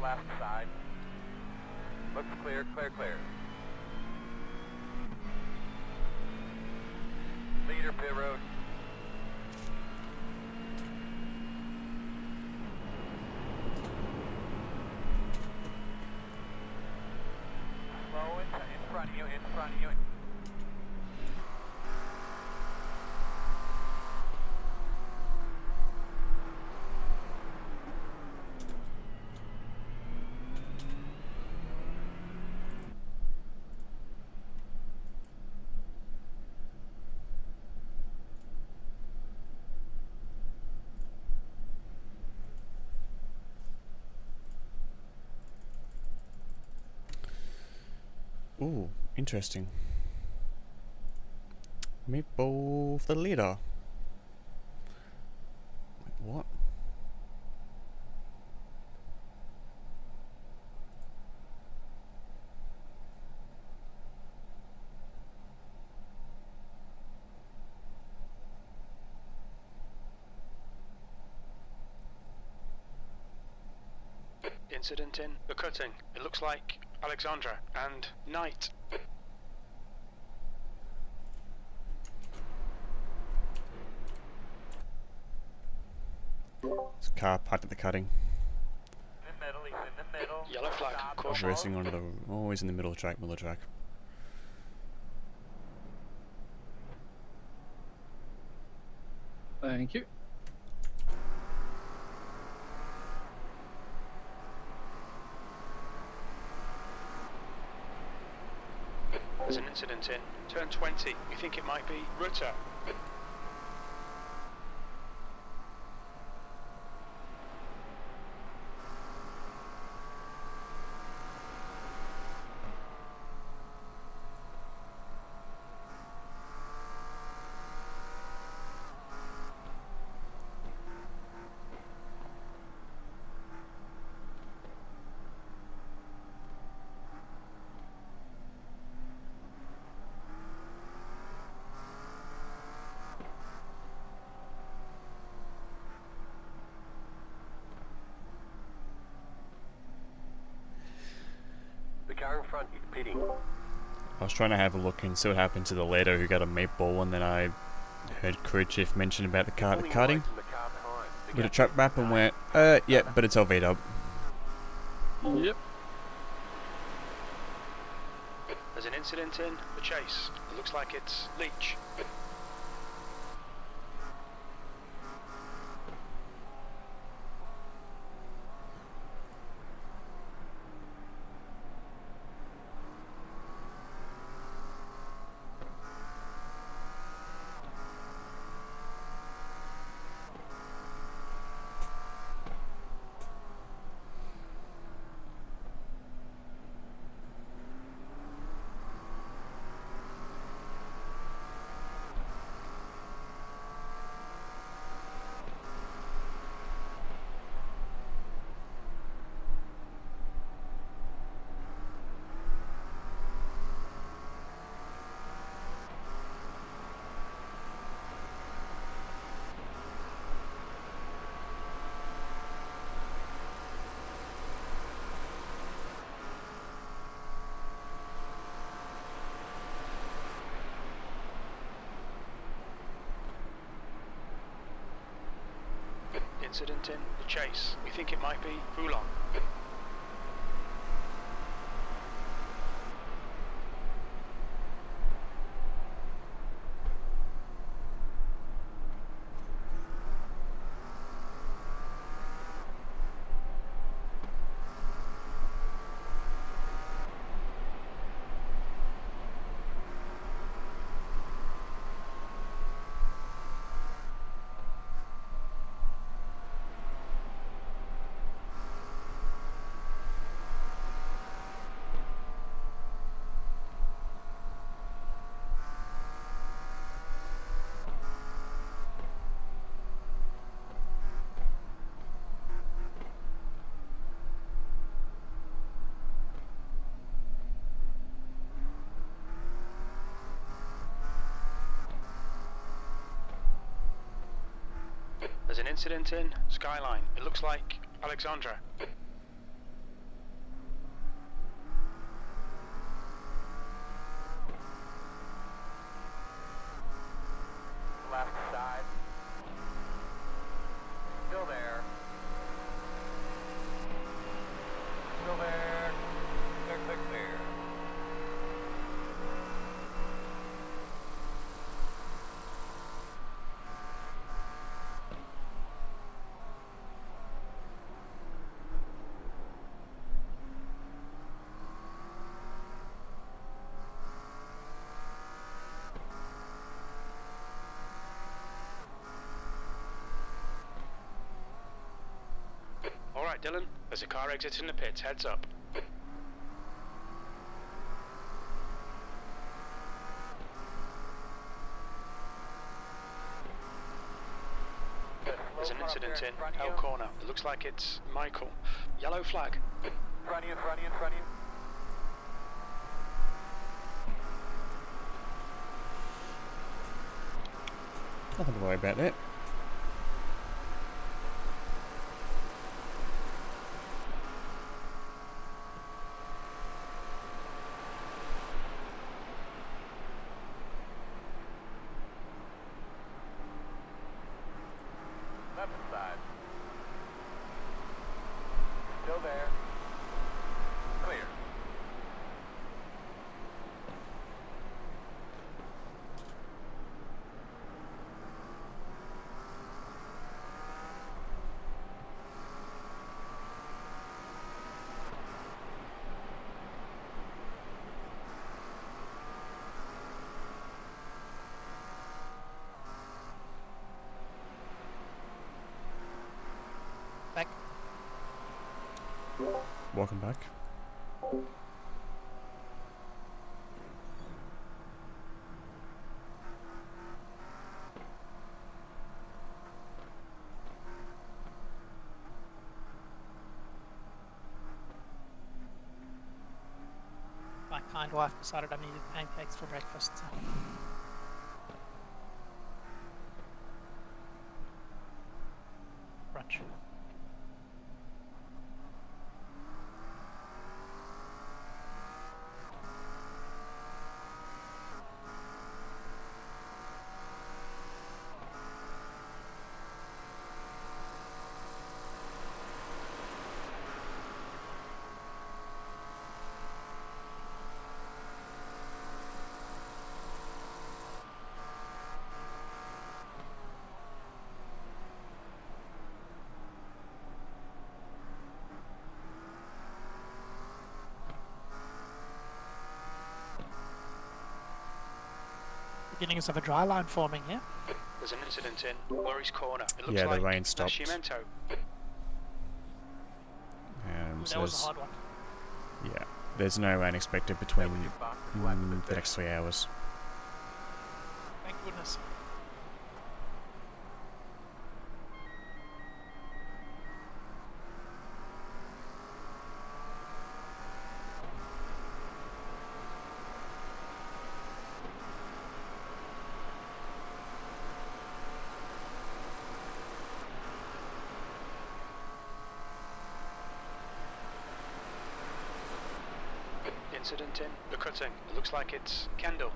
left side. Looks clear, clear, clear. Leader pit road. Slow in front of you, in front of you. Ooh, interesting. Meatball for the leader. Wait, what? Incident in the cutting. It looks like Alexandra and Knight. This car parked at the cutting. In the middle, he's in the middle. Yellow flag, Stop. caution. Racing onto the... always in the middle of the track, middle of the track. Thank you. There's an incident in turn 20. We think it might be Rutter. The car in front is pitting. I was trying to have a look and see what happened to the leader who got a meatball, and then I heard crew chief mention about the car at the Pulling cutting. away from the car behind. The With a gap track is map and inside. went, yeah, but it's LV dub. Yep. There's an incident in the chase. It looks like it's Leach. Incident in the chase. We think it might be Foulon. There's an incident in Skyline. It looks like Alexandra. Alright, Dylan, there's a car exiting the pits, heads up. There's an incident in L corner. It looks like it's Michael. Yellow flag. Front of you, front of you, front of you. Nothing to worry about that. Left side. Still there. Clear. Back. Welcome back. My kind wife decided I needed pancakes for breakfast. So. Brunch. Beginnings of a dry line forming here. There's an incident in Murray's corner. It looks Yeah, the like rain stopped. Nascimento. Ooh, So that was a there's, hard one. yeah, there's no rain expected between the next 3 hours. Thank goodness. Incident in the cutting. It looks like it's Kendall.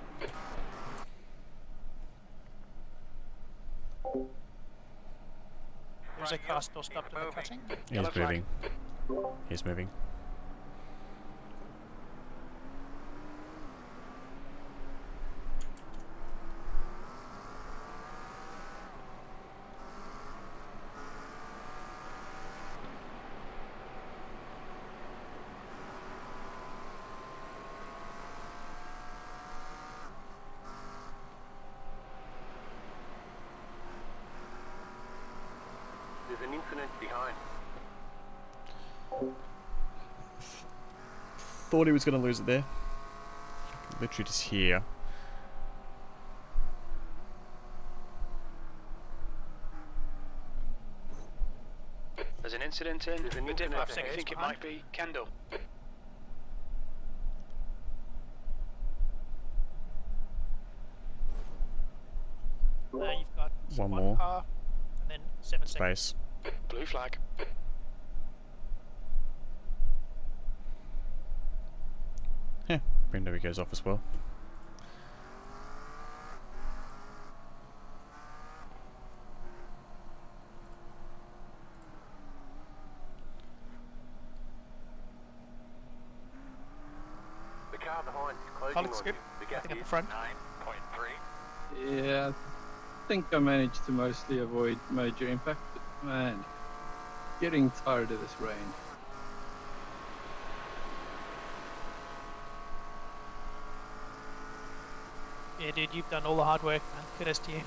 There's a car still stopped in the cutting. Yellow He's flag. moving. He's moving. There's an incident behind. Thought he was going to lose it there. Literally just here. There's an incident in There's an the dip. incident I ahead. think it might be Kendall. You've got One more. car, and then 7 seconds. Space. Blue flag. Yeah, window goes off as well. The car behind is closing Alex, on good. you. The gap Looking at the is front. 9.3. Yeah, I think I managed to mostly avoid major impact, but man, getting tired of this rain. Yeah, dude, you've done all the hard work, man. Kudos to you.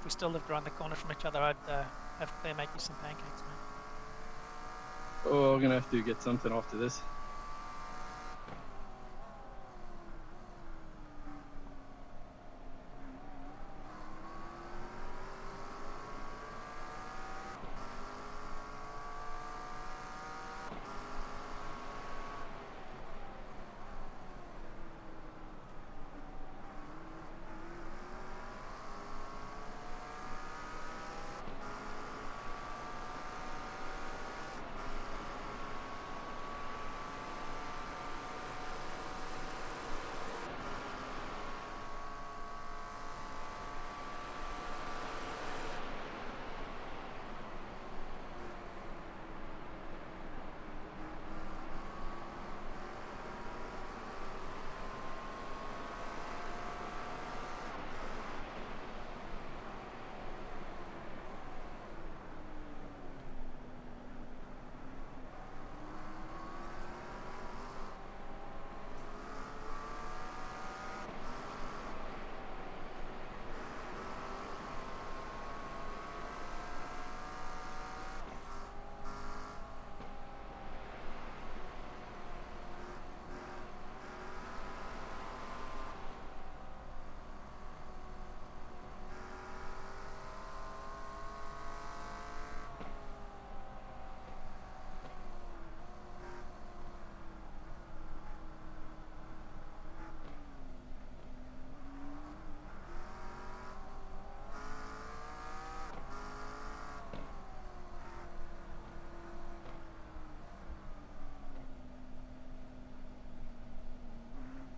we still lived around the corner from each other, I'd have Claire make you some pancakes, man. Oh, we're gonna have to get something after this.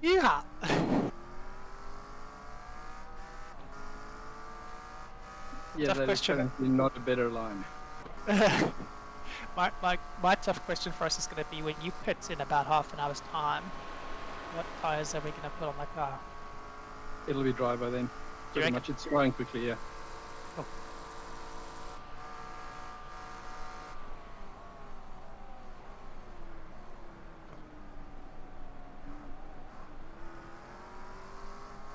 Yeah. Yeah, Tough that is question. currently not a better line. my tough question for us is going to be when you pit in about half an hour's time, what tyres are we going to put on the car? It'll be dry by then. You Pretty reckon? much, it's drying quickly, yeah. Oh.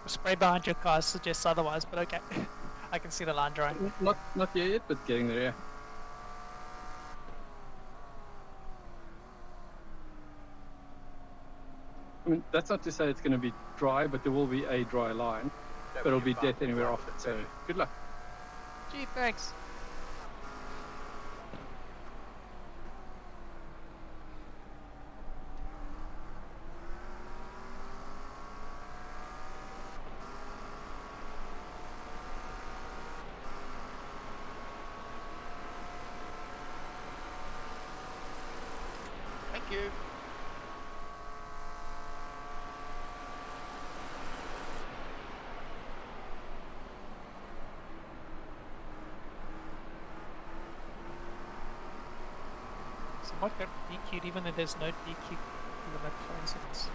The spray behind your car suggests otherwise, but okay. I can see the line drying. Not here yet, but getting there, yeah. I mean, that's not to say it's going to be dry, but there will be a dry line. But it'll be death anywhere off it, so good luck. Gee, thanks. Thank you. So what got DQ'd even though there's no DQ limit for incidents?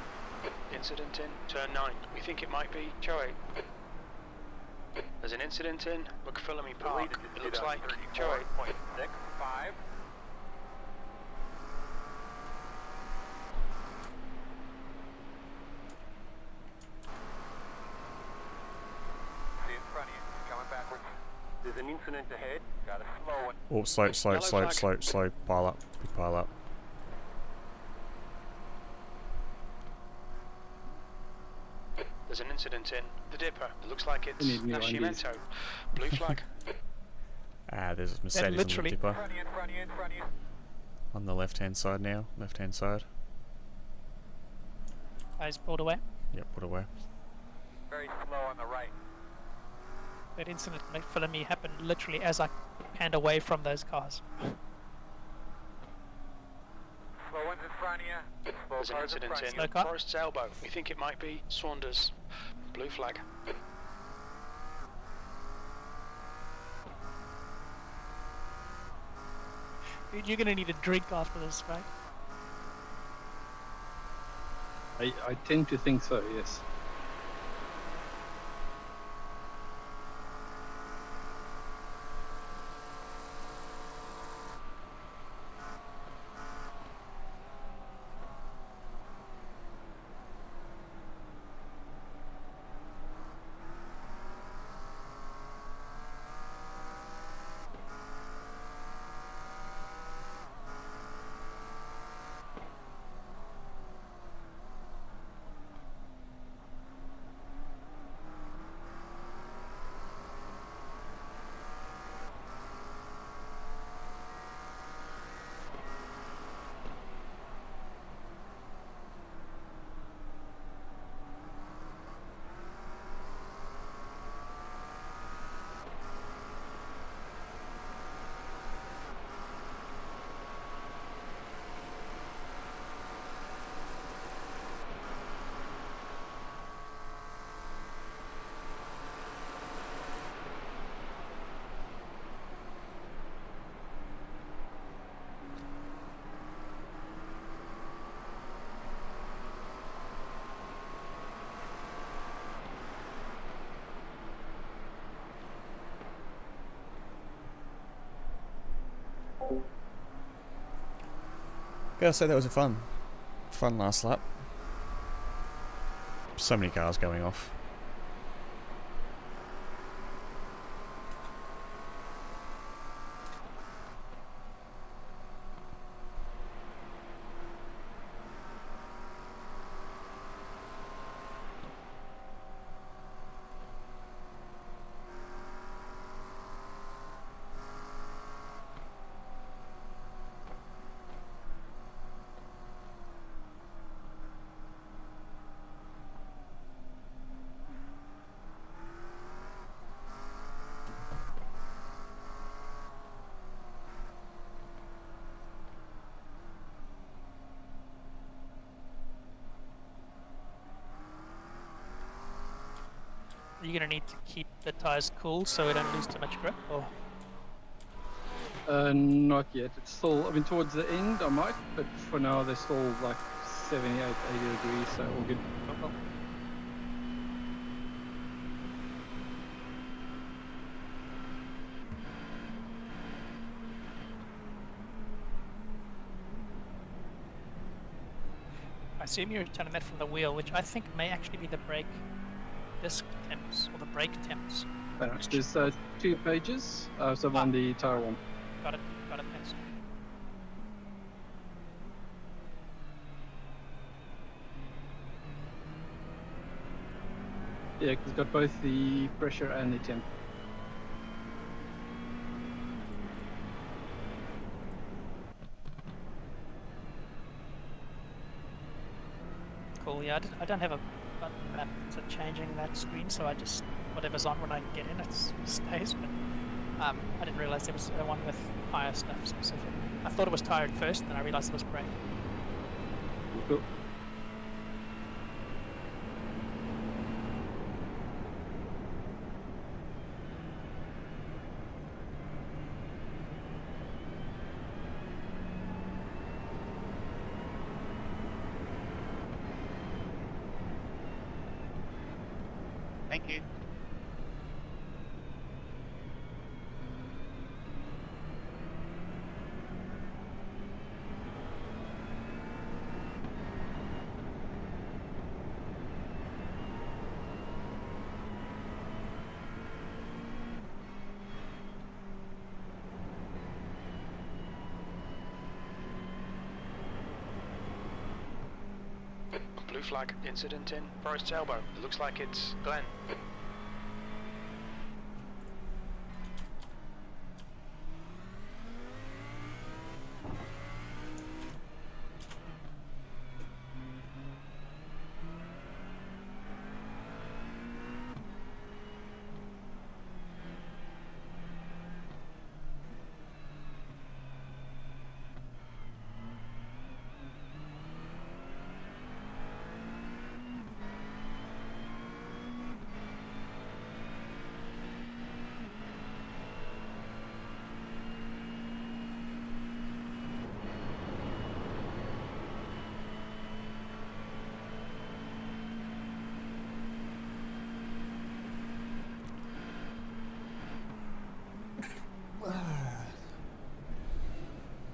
Incident in turn 9. We think it might be Choate. There's an incident in McPhillamy Park. It looks like Choate. 34.65. See in front of you, coming backwards. There's an incident ahead. Got a slow one. Oh, slow, Yellow flag. pile up, big pile up. There's an incident in the Dipper. It looks like it's We need new undies. Nascimento. Blue flag. Ah, there's a Mercedes on the literally- dipper. In front of you, in front of you, in front of you. On the left-hand side now, left-hand side. Eyes pulled away. Yep, put away. Very slow on the right. That incident for me happened literally as I panned away from those cars. Slow ones in front of you. Slow There's an cars in incident front of in you. Slow car. Forest's Elbow. We think it might be Saunders. Blue flag. Dude, you're gonna need a drink after this, right? I tend to think so, yes. Gotta say that was a fun last lap. So many cars going off. Are you going to need to keep the tyres cool so we don't lose too much grip? Or Not yet. It's still, I mean, towards the end I might, but for now they're still like 78, 80 degrees, so all good. cool. I assume you're telling that from the wheel, which I think may actually be the brake disc temps or the brake temps. There's 2 pages, so I'm on the tire one. Got it, thanks. Yeah, 'cause it's got both the pressure and the temp. Cool, yeah, I don't have a button map to changing that screen, so I just, whatever's on when I get in, it stays, but I didn't realise there was one with tyre stuff specific. I thought it was tyre at first, then I realised it was brake. Cool. Thank you. Blue flag incident in Forest Elbow. It looks like it's Glenn.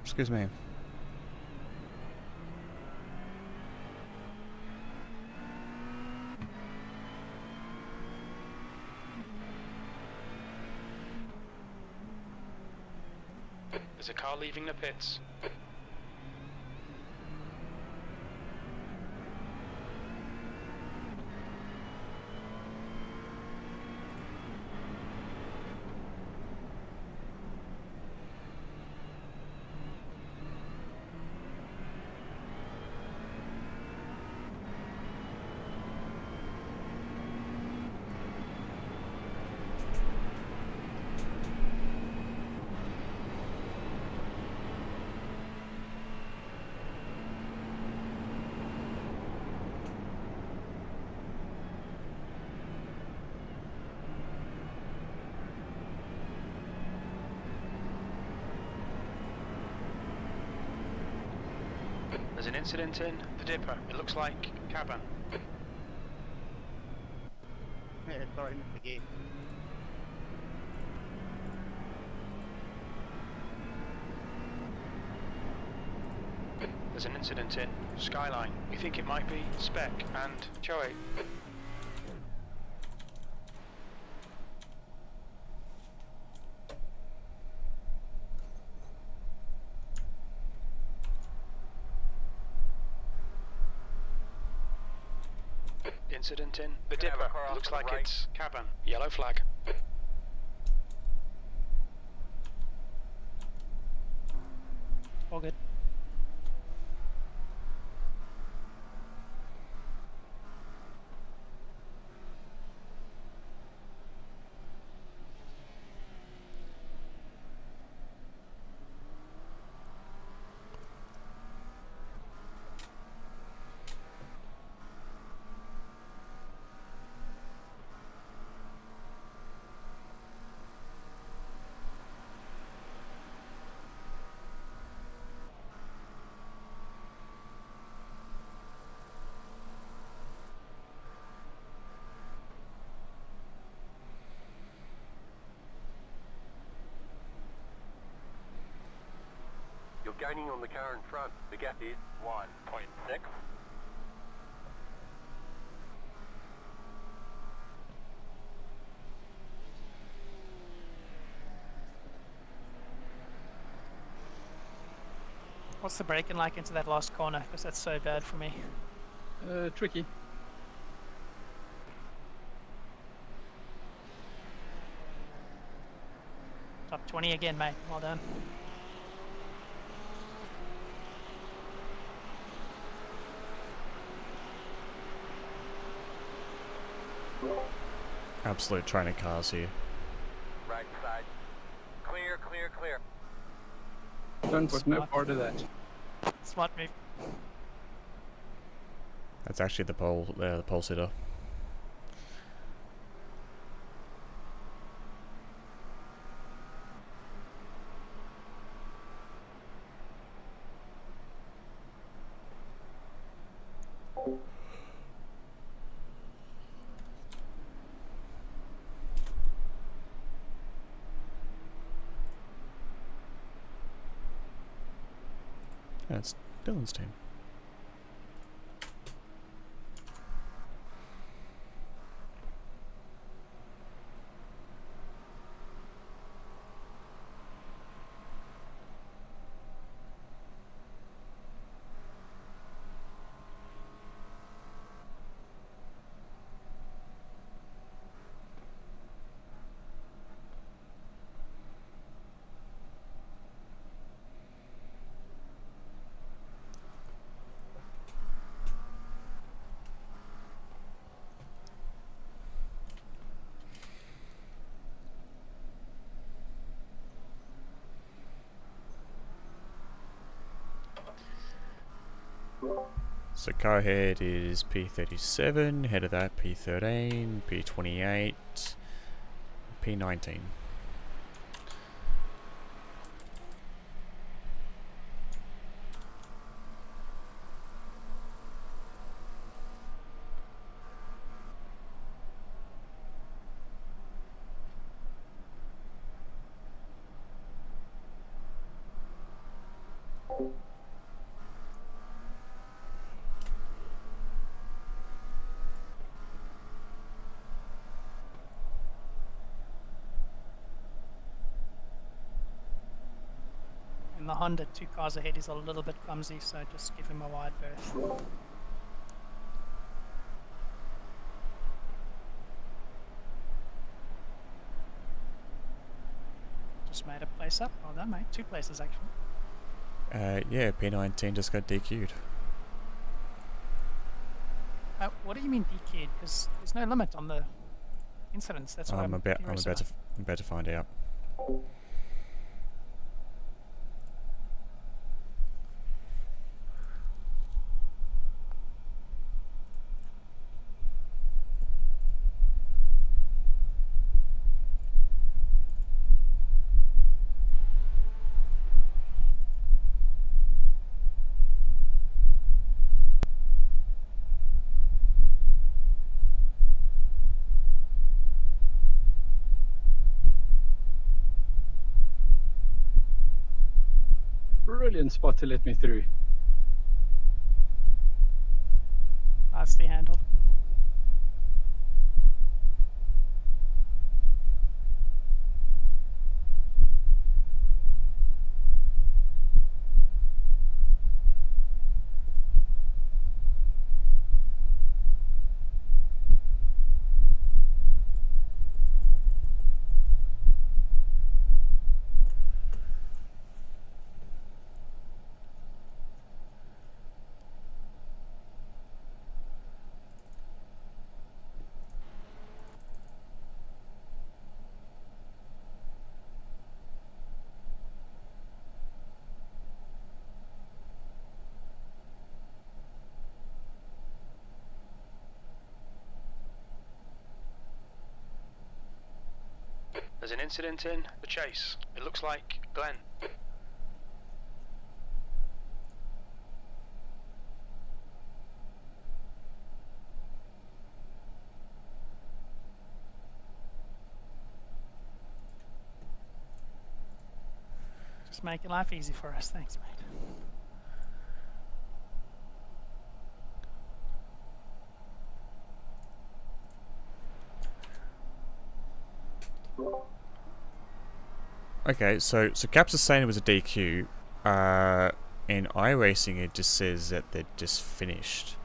Excuse me. There's a car leaving the pits. There's an incident in the dipper. It looks like cabin. Sorry, not the gate. There's an incident in Skyline. We think it might be Spec and Joey. Incident in the Gonna have a Dipper. car off Looks to the like right. it's cabin. Yellow flag. All good. You're gaining on the car in front. The gap is 1.6. What's the braking like into that last corner? Because that's so bad for me. Tricky. Top 20 again, mate. Well done. Absolute training cars here. Right side. Clear, clear, clear. Don't put no Smart. part of that. Smart move. That's actually the pole sitter. That's Dylan's team. So car ahead is P37, head of that P13, P28, P19. In the Honda, 2 cars ahead is a little bit clumsy, so just give him a wide berth. Just made a place up. Well done, mate. 2 places, actually. Yeah, P19 just got DQ'd. What do you mean DQ'd? Because there's no limit on the incidents. That's what I'm about curious to find out. Brilliant spot to let me through. nicely handled. There's an incident in the chase. It looks like Glenn. Just making life easy for us. Thanks, mate. Okay, so Caps is saying it was a DQ. In iRacing, it just says that they're just finished.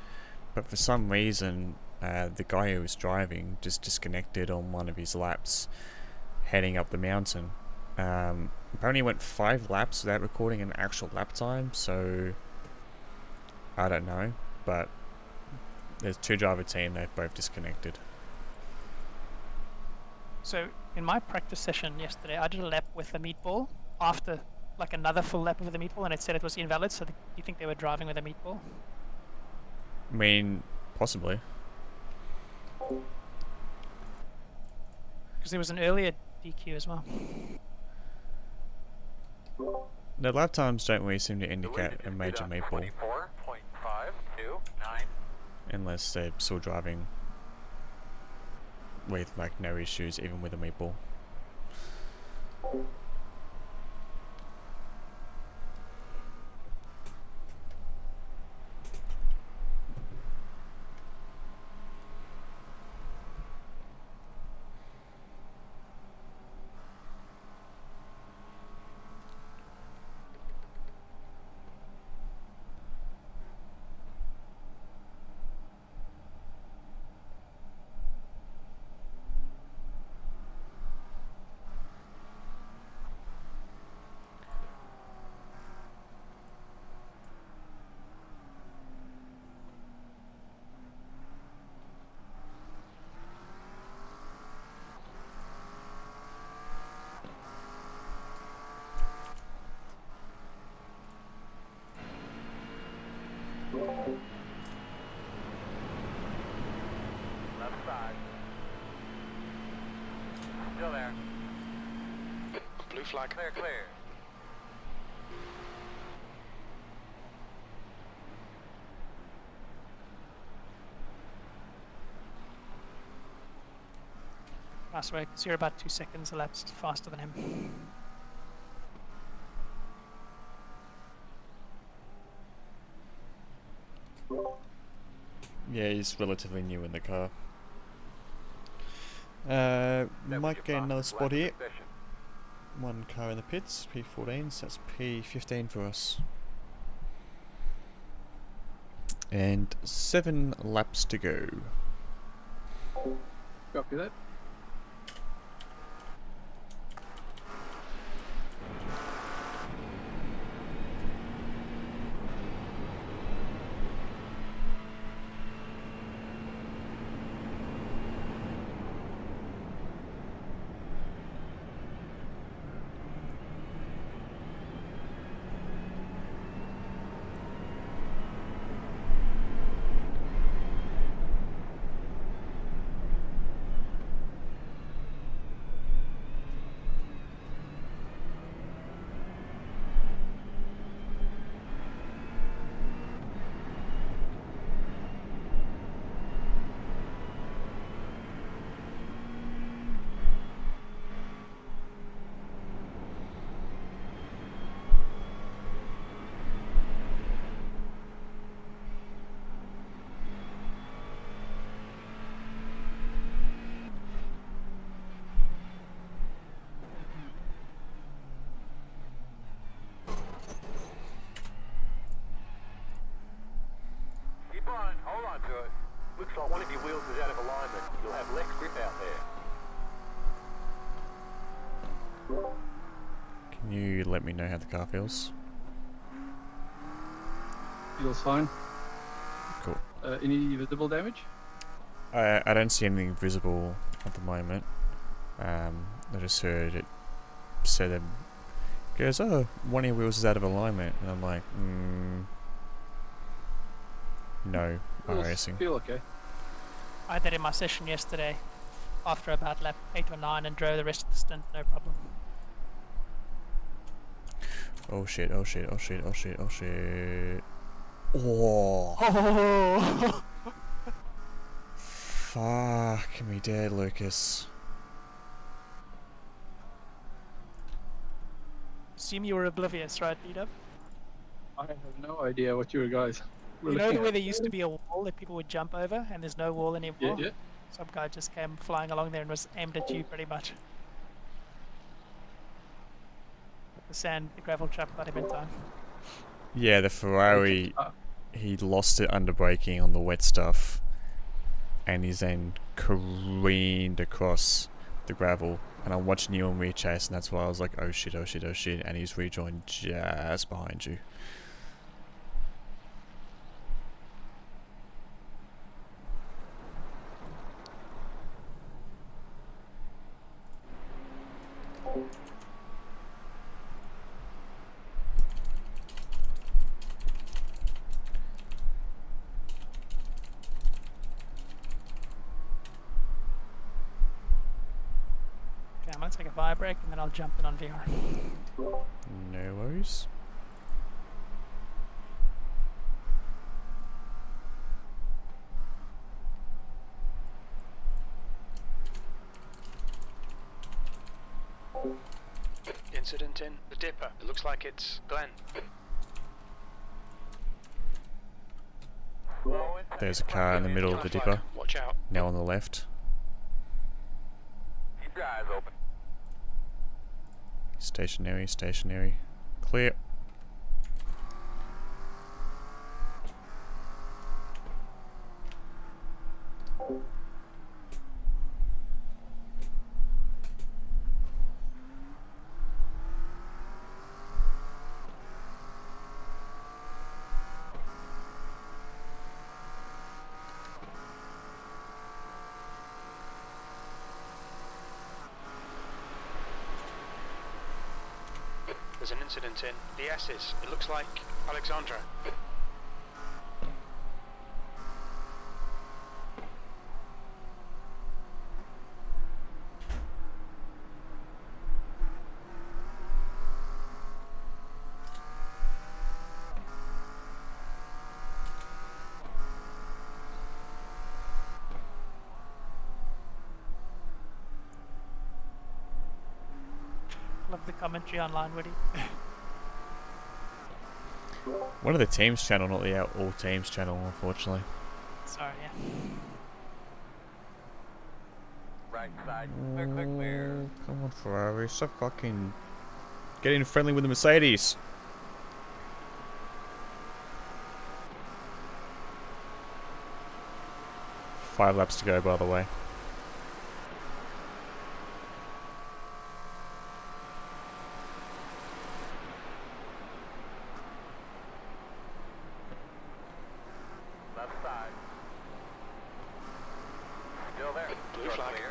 But for some reason, the guy who was driving just disconnected on one of his laps, heading up the mountain. Apparently, went 5 laps without recording an actual lap time. So I don't know, but there's 2 driver team. They've both disconnected. So in my practice session yesterday, I did a lap with the meatball after like another full lap with the meatball, and it said it was invalid. So do you think they were driving with a meatball? I mean, possibly. Because there was an earlier DQ as well. The lap times don't really seem to indicate a major Speed meatball, 24.529. unless they're still driving with like no issues, even with a meatball. Left side. Still there. Blue flag. Clear, clear. Last way, because you're about 2 seconds elapsed faster than him. Yeah, he's relatively new in the car. That was Might your get another fastest spot lap of here. the session. 1 car in the pits, P14, so that's P15 for us. And 7 laps to go. Copy that. like one of your wheels is out of alignment. You'll have less grip out there. Can you let me know how the car feels? Feels fine. Cool. Any visible damage? I don't see anything visible at the moment. I just heard it said it goes, oh, one of your wheels is out of alignment, and I'm like, no, iRacing. Feel okay. I had that in my session yesterday after about lap 8 or 9 and drove the rest of the stint, no problem. Oh shit, oh shit, oh shit, oh shit, oh shit. Oh, Oh! fuck me dead, Lucas. Assume you were oblivious, right, Peter? I have no idea what you guys were You know looking the way at. there used to be a wall that people would jump over, and there's no wall anymore? Yeah, yeah. Some guy just came flying along there and was aimed at you pretty much. The gravel trap got him in time. Yeah, the Ferrari, he lost it under braking on the wet stuff, and he's then careened across the gravel. And I'm watching you on rechase, and that's why I was like, oh shit, oh shit, oh shit, and he's rejoined just behind you. Okay, I'm gonna take a fire break and then I'll jump in on VR. No worries. Incident in the dipper. It looks like it's Glenn. There's a car in the middle of the dipper, Watch out. now on the left. Keep your eyes open. Stationary, stationary. Clear. There's an incident in the S's. It looks like Alexandra. Love the commentary online, Woody. One of the teams channel, not the all teams channel, unfortunately. Sorry, yeah. Right side, clear. Come on, Ferrari, stop fucking getting friendly with the Mercedes. Five laps to go, by the way. Left side. Still there. Blue You're flag. clear.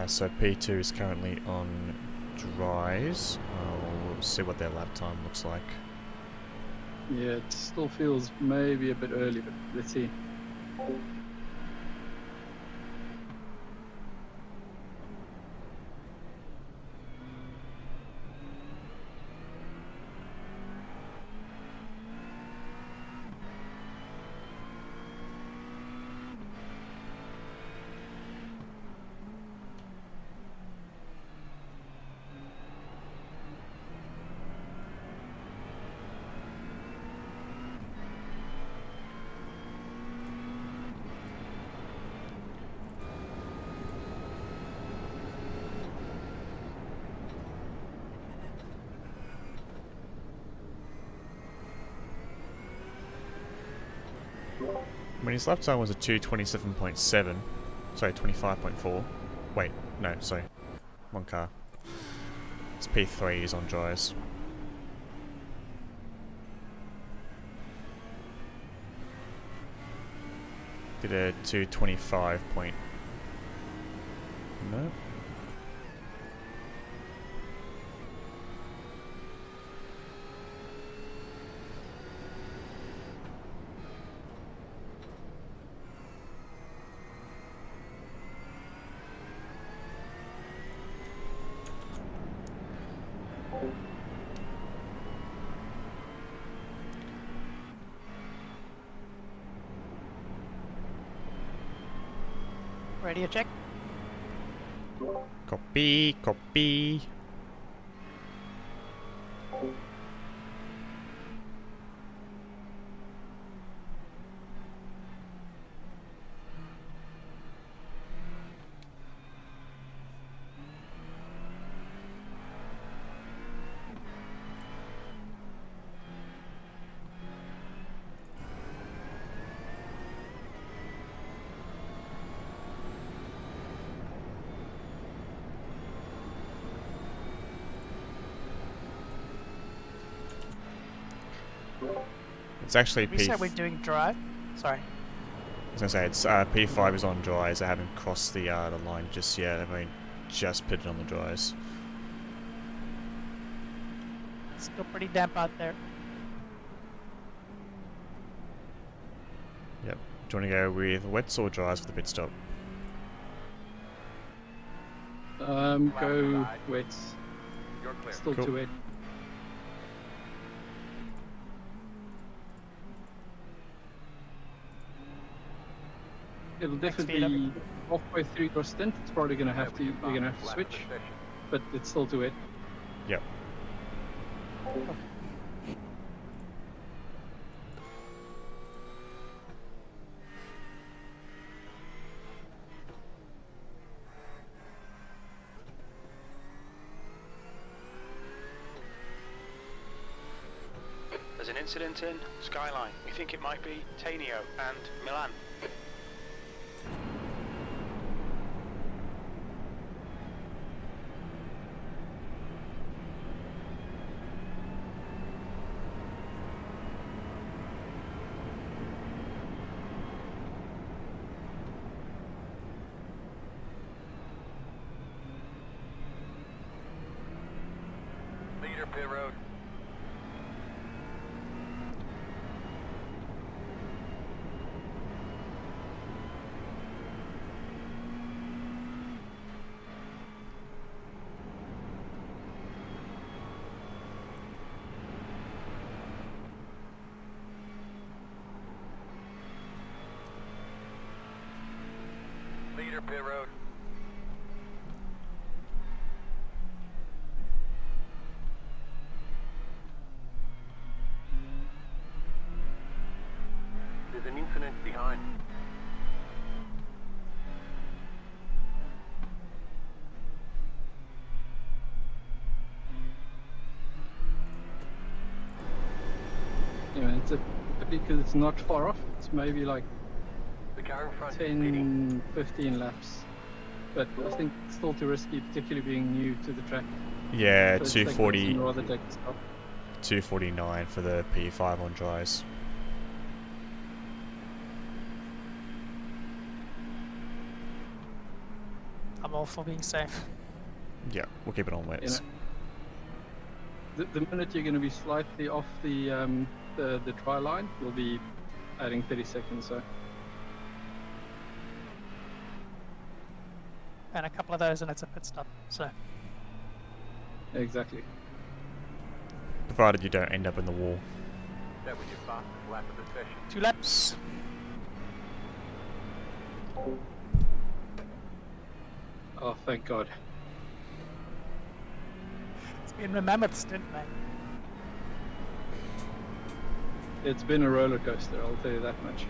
So P2 is currently on dries. We'll see what their lap time looks like. Yeah, it still feels maybe a bit early, but let's see. I mean, his lap time was a 2:27.7. Sorry, 25.4. Wait, no, sorry. One car. It's P3 is on dries. Did a 2:25 point. No. Radio check. Copy, copy. It's actually We said we're doing dry. Sorry. I was gonna say it's P5 is on dries. They haven't crossed the line just yet. They've only just put it on the dries. Still pretty damp out there. Yep. Do you want to go with wets or dries for the pit stop? Go wet. You're clear. Still Cool. too wet. It'll definitely be halfway through your stint. It's probably gonna have to. You're gonna have to switch, but it's still too wet. Yep. There's an incident in Skyline. We think it might be Tanio and Milan. Leader pit road. Leader pit road. There's an incident behind. Yeah, it's a because it's not far off. It's maybe like The car in front is speeding. 10, 15 laps. But I think it's still too risky, particularly being new to the track. Yeah, So it's like 240, I'd rather take a stop. 249 for the P5 on dries. I'm all for being safe. Yeah, we'll keep it on You wets. know, the minute you're going to be slightly off the try line, we'll be adding 30 seconds. So And a couple of those, and it's a pit stop. So exactly. Provided you don't end up in the wall. That was your fastest lap of the session. 2 laps. Oh, thank God. It's been a mammoth stint, mate. It's been a roller coaster, I'll tell you that much.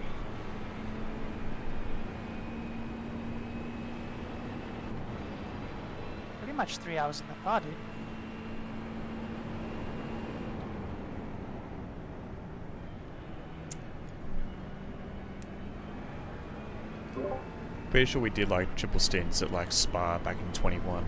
Pretty much 3 hours in the car, dude. Pretty sure we did like triple stints at like Spa back in 21.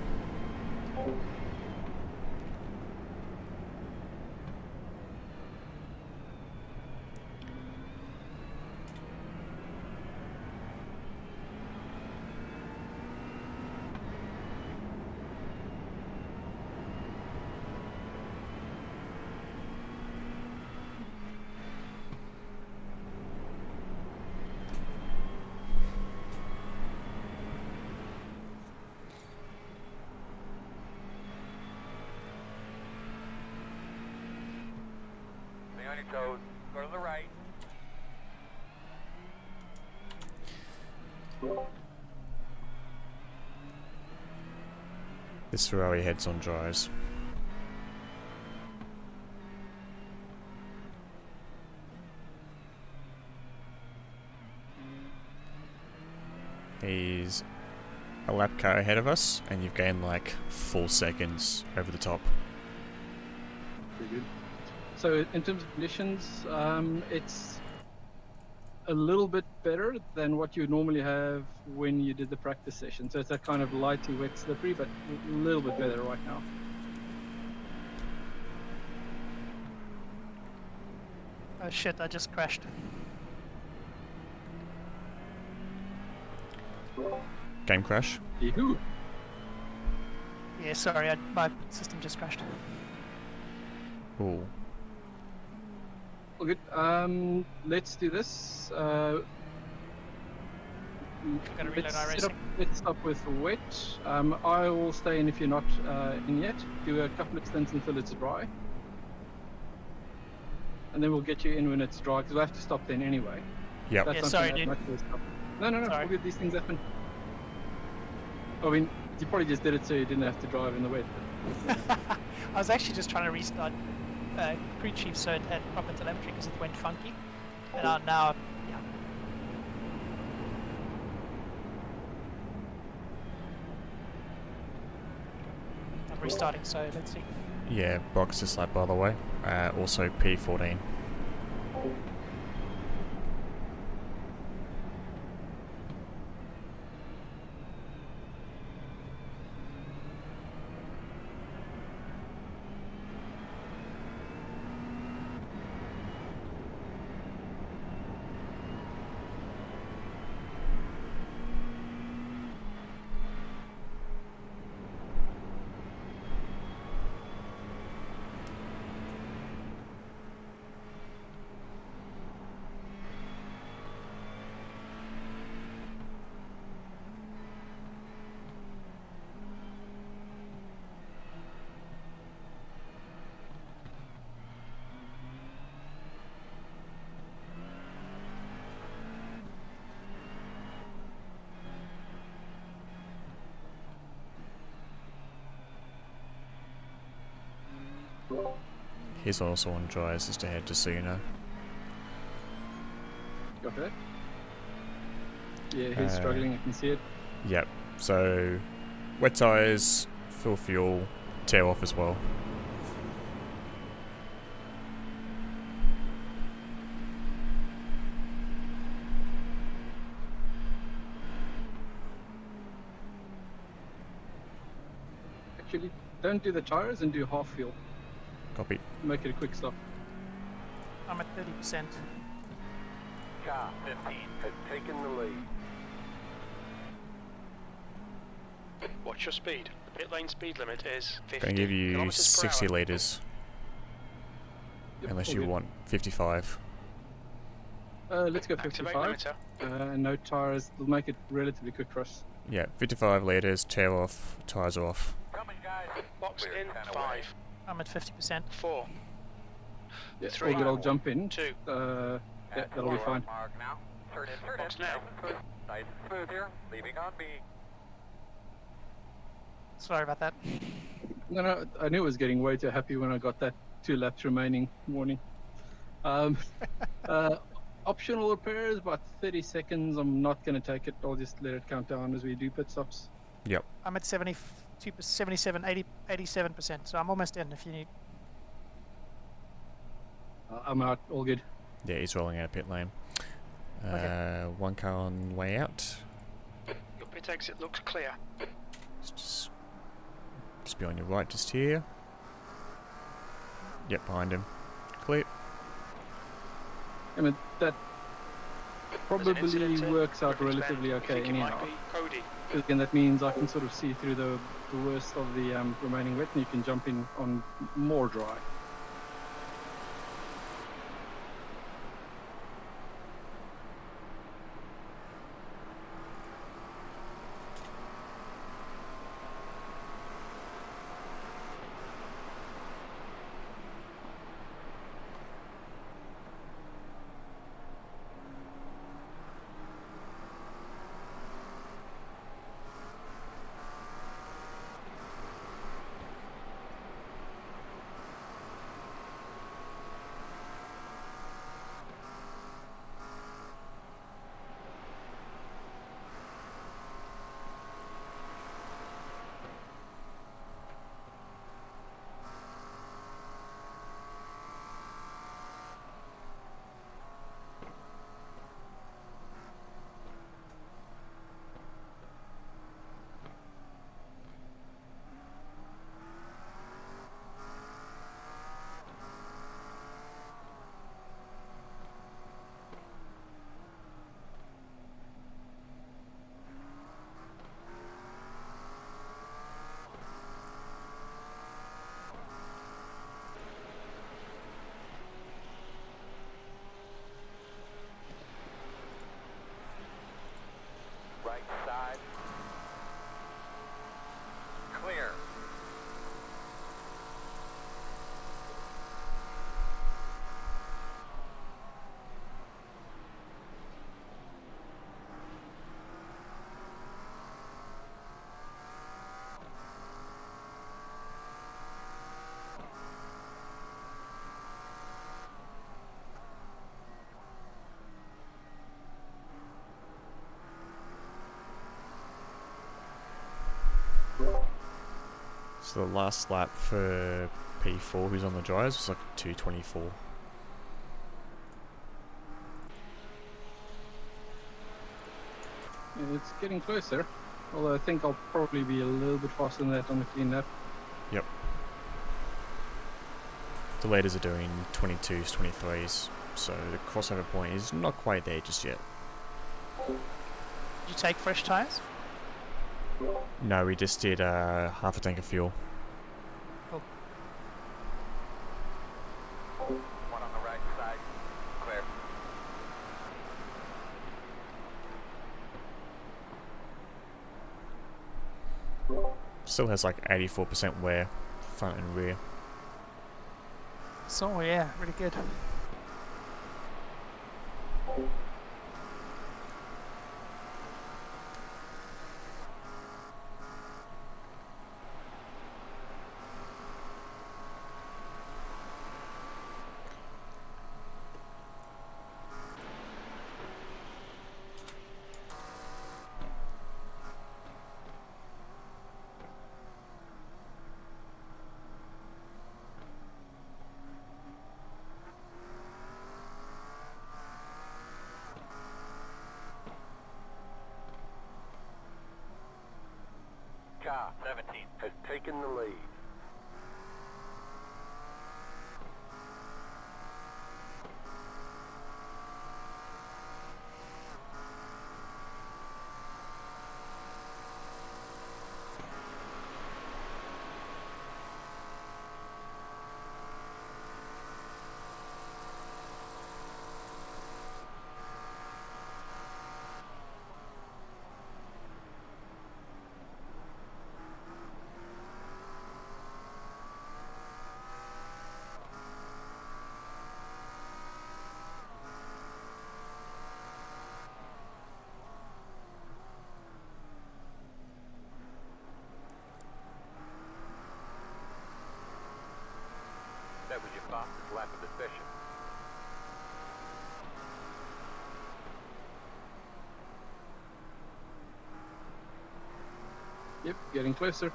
Stay on your toes. Go to the right. This Ferrari heads on dries. He's a lap car ahead of us, and you've gained like 4 seconds over the top. Pretty good. So in terms of conditions, it's a little bit better than what you would normally have when you did the practice session. So it's that kind of lighty, wet, slippery, but a little bit better right now. Oh shit, I just crashed. Game crash. Yahoo! Yeah, sorry, my system just crashed. Ooh. All good. Let's do this. Gotta reload iRacing. Let's stop with wet. I will stay in if you're not in yet. Do a couple of stints until it's dry. And then we'll get you in when it's dry, because we'll have to stop then anyway. Yep. That's Yeah, not sorry, gonna dude. have much of a stop. No, Sorry. all good, these things happen. I mean, you probably just did it so you didn't have to drive in the wet. I was actually just trying to restart crew chief so it had proper telemetry because it went funky. And now, yeah. I'm restarting, so let's see. Yeah, box this lap by the way. Also P14. He's also on dries just ahead, just so you know. Copy that? Yeah, he's struggling, I can see it. Yep. So, wet tyres, fill fuel, tail off as well. Actually, don't do the tires and do half fuel. Copy. Make it a quick stop. I'm at 30%. Car 15 has taken the lead. Watch your speed. The pit lane speed limit is 50 Gonna give you kilometers per 60 hour. litres, Yep, unless all you good. want 55. Let's go Activate 55. limiter. No tyres. It'll make it relatively quick for us. Yeah, 55 litres, tail off, tyres are off. Coming, guys. Box Clear in 10 away. 5, I'm at 50%. 4, Yeah, 3, all good. I'll jump in. 2. Yeah, And that'll be forward fine. Mark now. Turn in. Box now. Nice and smooth here. Leaving on me. Sorry about that. No, I knew I was getting way too happy when I got that 2 laps remaining warning. Optional repairs, about 30 seconds. I'm not going to take it. I'll just let it count down as we do pit stops. Yep. I'm at 72, 77, 80, 87%. So I'm almost in if you need. I'm out. All good. Yeah, he's rolling out of pit lane. Okay. One car on the way out. Your pit exit looks clear. Just be on your right, just here. Yep, behind him. Clear. I mean, that There's an incident probably in works out Ribbons relatively Bend. We okay think it anyhow. might be Cody. Because again, that means I can sort of see through the worst of the remaining wet, and you can jump in on more dry. Right side. Clear. So the last lap for P4, who's on the dryers, was like 2:24. Yeah, it's getting closer. Although I think I'll probably be a little bit faster than that on the clean lap. Yep. The leaders are doing 22s, 23s, so the crossover point is not quite there just yet. Did you take fresh tyres? No, we just did half a tank of fuel. Cool. One on the right side. Clear. Still has like 84% wear, front and rear. So yeah, really good. Car 17 has taken the lead. Yep, getting closer.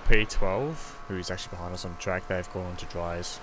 P12, who's actually behind us on track, they've gone on to dries.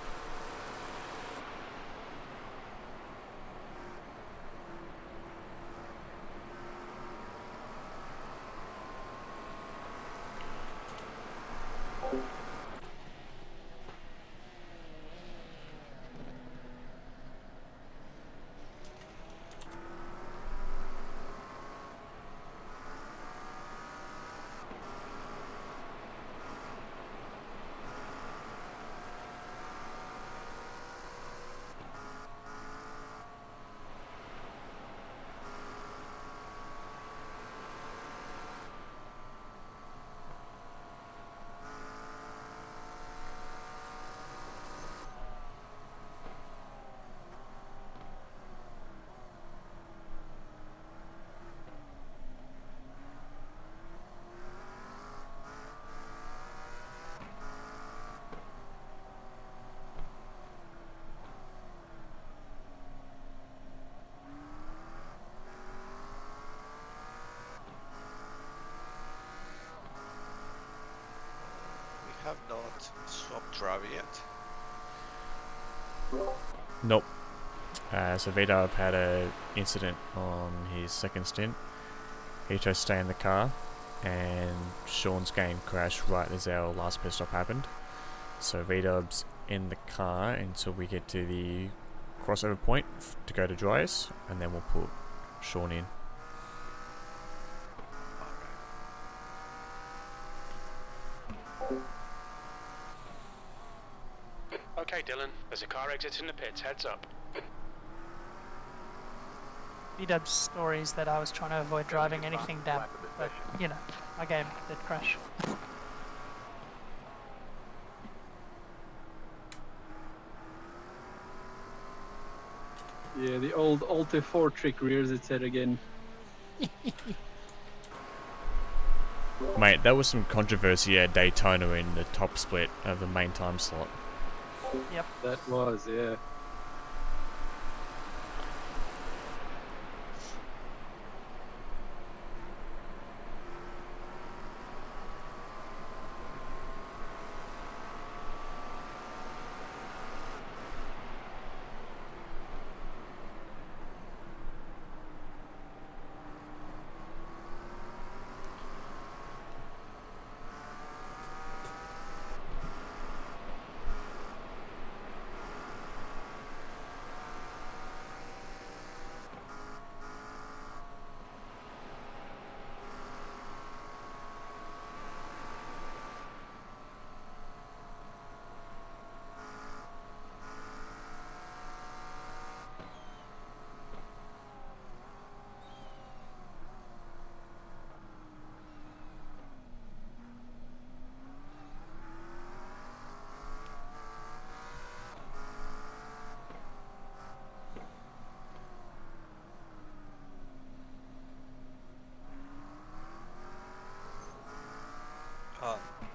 Have not swapped driver yet. Nope. So VW had an incident on his second stint. He chose to stay in the car, and Sean's game crashed right as our last pit stop happened. So VW's in the car until we get to the crossover point to go to dries, and then we'll put Sean in. Okay, Dylan, there's a car exiting the pits, heads up. B-Dub's story is that I was trying to avoid driving anything damp, but, you know, my game did crash. Yeah, the old Alta 4 trick rears its head again. Mate, there was some controversy at Daytona in the top split of the main time slot. Yep. That was, yeah.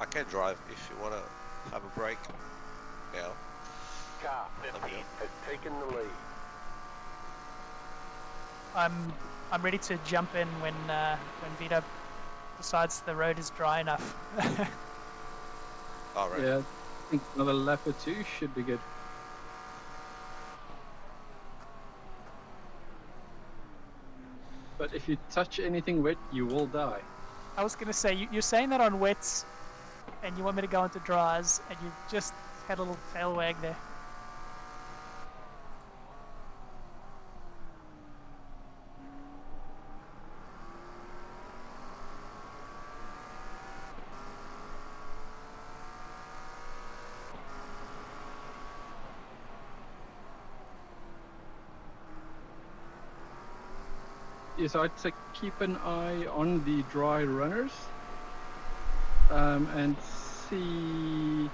I can drive if you want to have a break. Yeah. Car 15 has taken the lead. I'm ready to jump in when V-Dub decides the road is dry enough. All right. Yeah, I think another lap or two should be good. But if you touch anything wet, you will die. I was gonna say, you're saying that on wets, and you want me to go into dries, and you've just had a little tail wag there. Yes, I'd say keep an eye on the dry runners and see.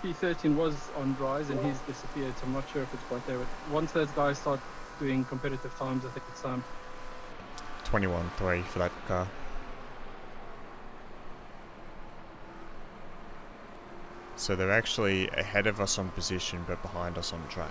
P13 was on dries and he's disappeared, so I'm not sure if it's quite there. But once those guys start doing competitive times, I think it's time. 21.3 for that car. So they're actually ahead of us on position, but behind us on track.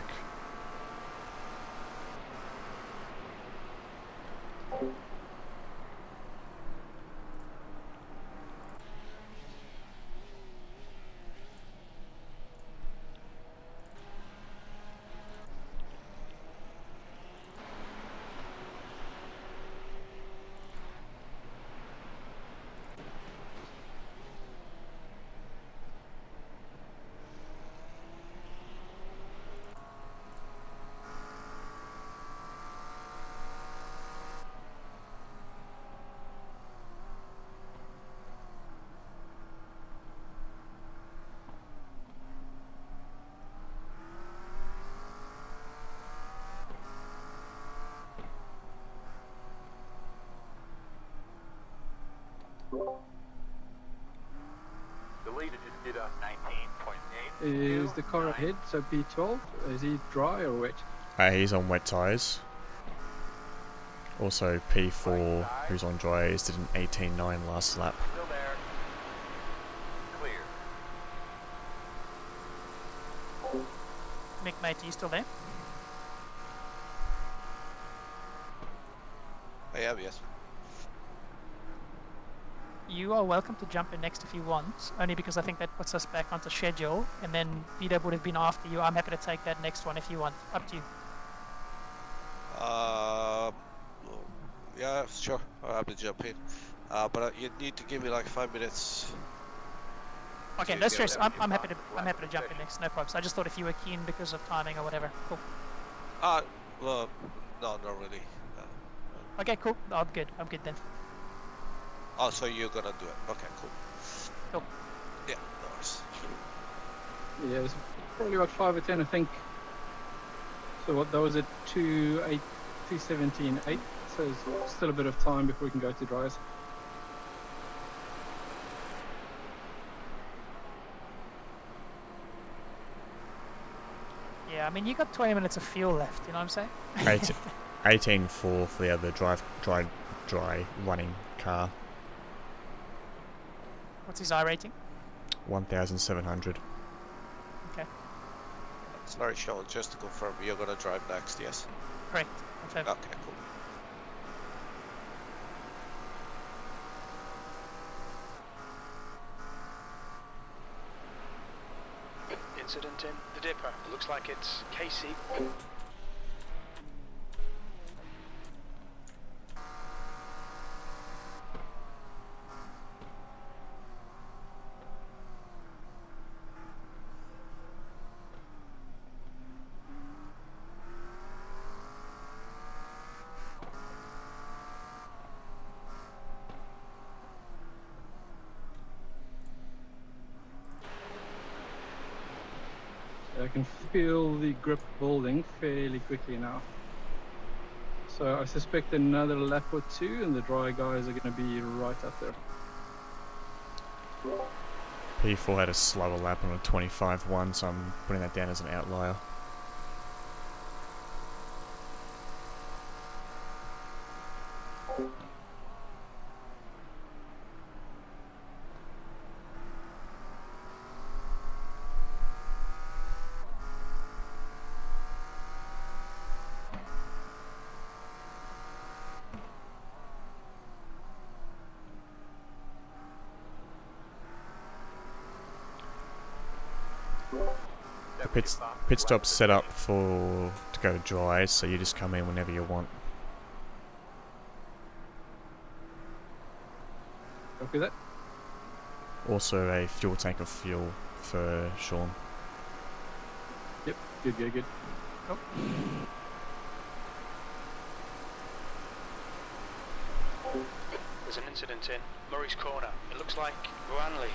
The leader just did a 19.8. Is the car ahead, so P12? Is he dry or wet? He's on wet tyres. Also P4, who's on dries, did an 18.9 last lap. Still there. Clear. Mick, mate, are you still there? I am, yes. You are welcome to jump in next if you want, only because I think that puts us back onto schedule, and then VW would have been after you. I'm happy to take that next one if you want. Up to you. Yeah, sure. I'll have to jump in. But you need to give me like 5 minutes. Okay, So no you stress. get I'm happy to jump in next. No problems. I just thought if you were keen because of timing or whatever. Cool. Well, no, not really. Okay, cool. I'm good. I'm good then. Oh, so you're gonna do it. Okay, cool. Cool. Yeah, no worries. Yeah, it's probably about 5 or 10, I think. So what, that was at 2:17.8. So there's still a bit of time before we can go to dries. Yeah, I mean, you got 20 minutes of fuel left, you know what I'm saying? 18.4 for the other dry running car. What's his I rating? 1,700. Okay, Sorry, Sean, just to confirm, you're gonna drive next, yes? correct. Confirmed. Okay, cool. Incident in the dipper. It looks like it's Casey. I can feel the grip building fairly quickly now. So I suspect another lap or two and the dry guys are going to be right up there. P4 had a slower lap on a 25.1, so I'm putting that down as an outlier. The pit stop's set up to go dry, so you just come in whenever you want. Copy that. Also a fuel tank of fuel for Sean. Yep, good. Cool. There's an incident in Murray's Corner. It looks like Wanley.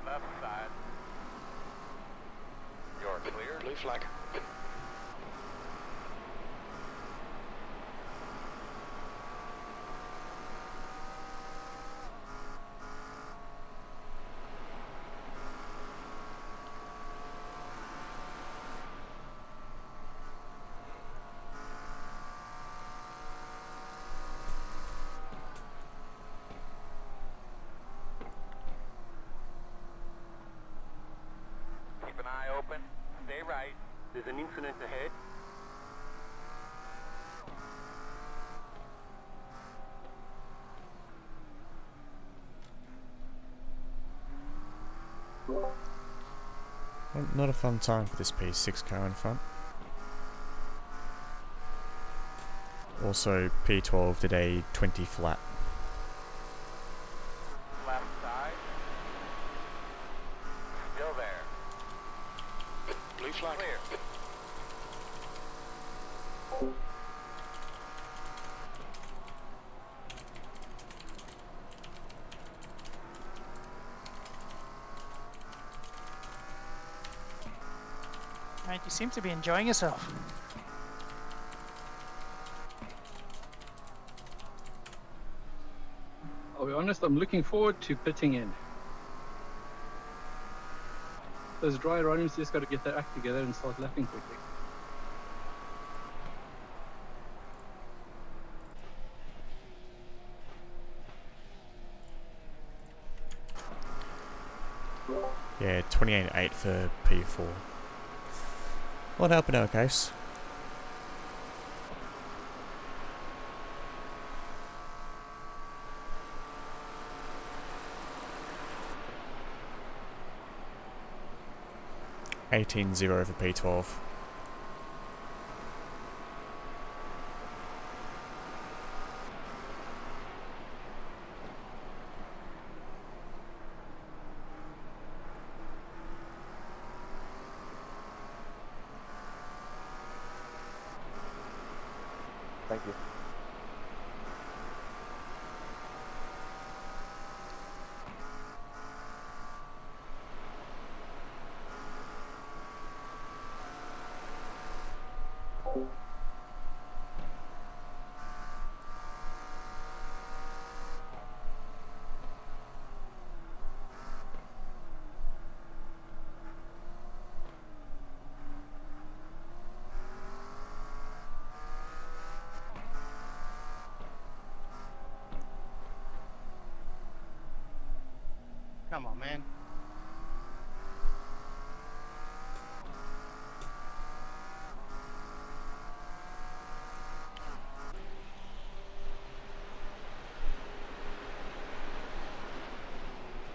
Left side. You're clear. Blue flag. There's an incident ahead. Well, not a fun time for this P6 car in front. Also, P12 did a 20 flat. Left side. Still there. Blue flag. Clear. Right, you seem to be enjoying yourself. I'll be honest, I'm looking forward to pitting in. Those dry runners just got to get their act together and start lapping quickly. Yeah, 28.8 for P4. Won't help in our case. $18.0 for P12. Thank you. Come on, man.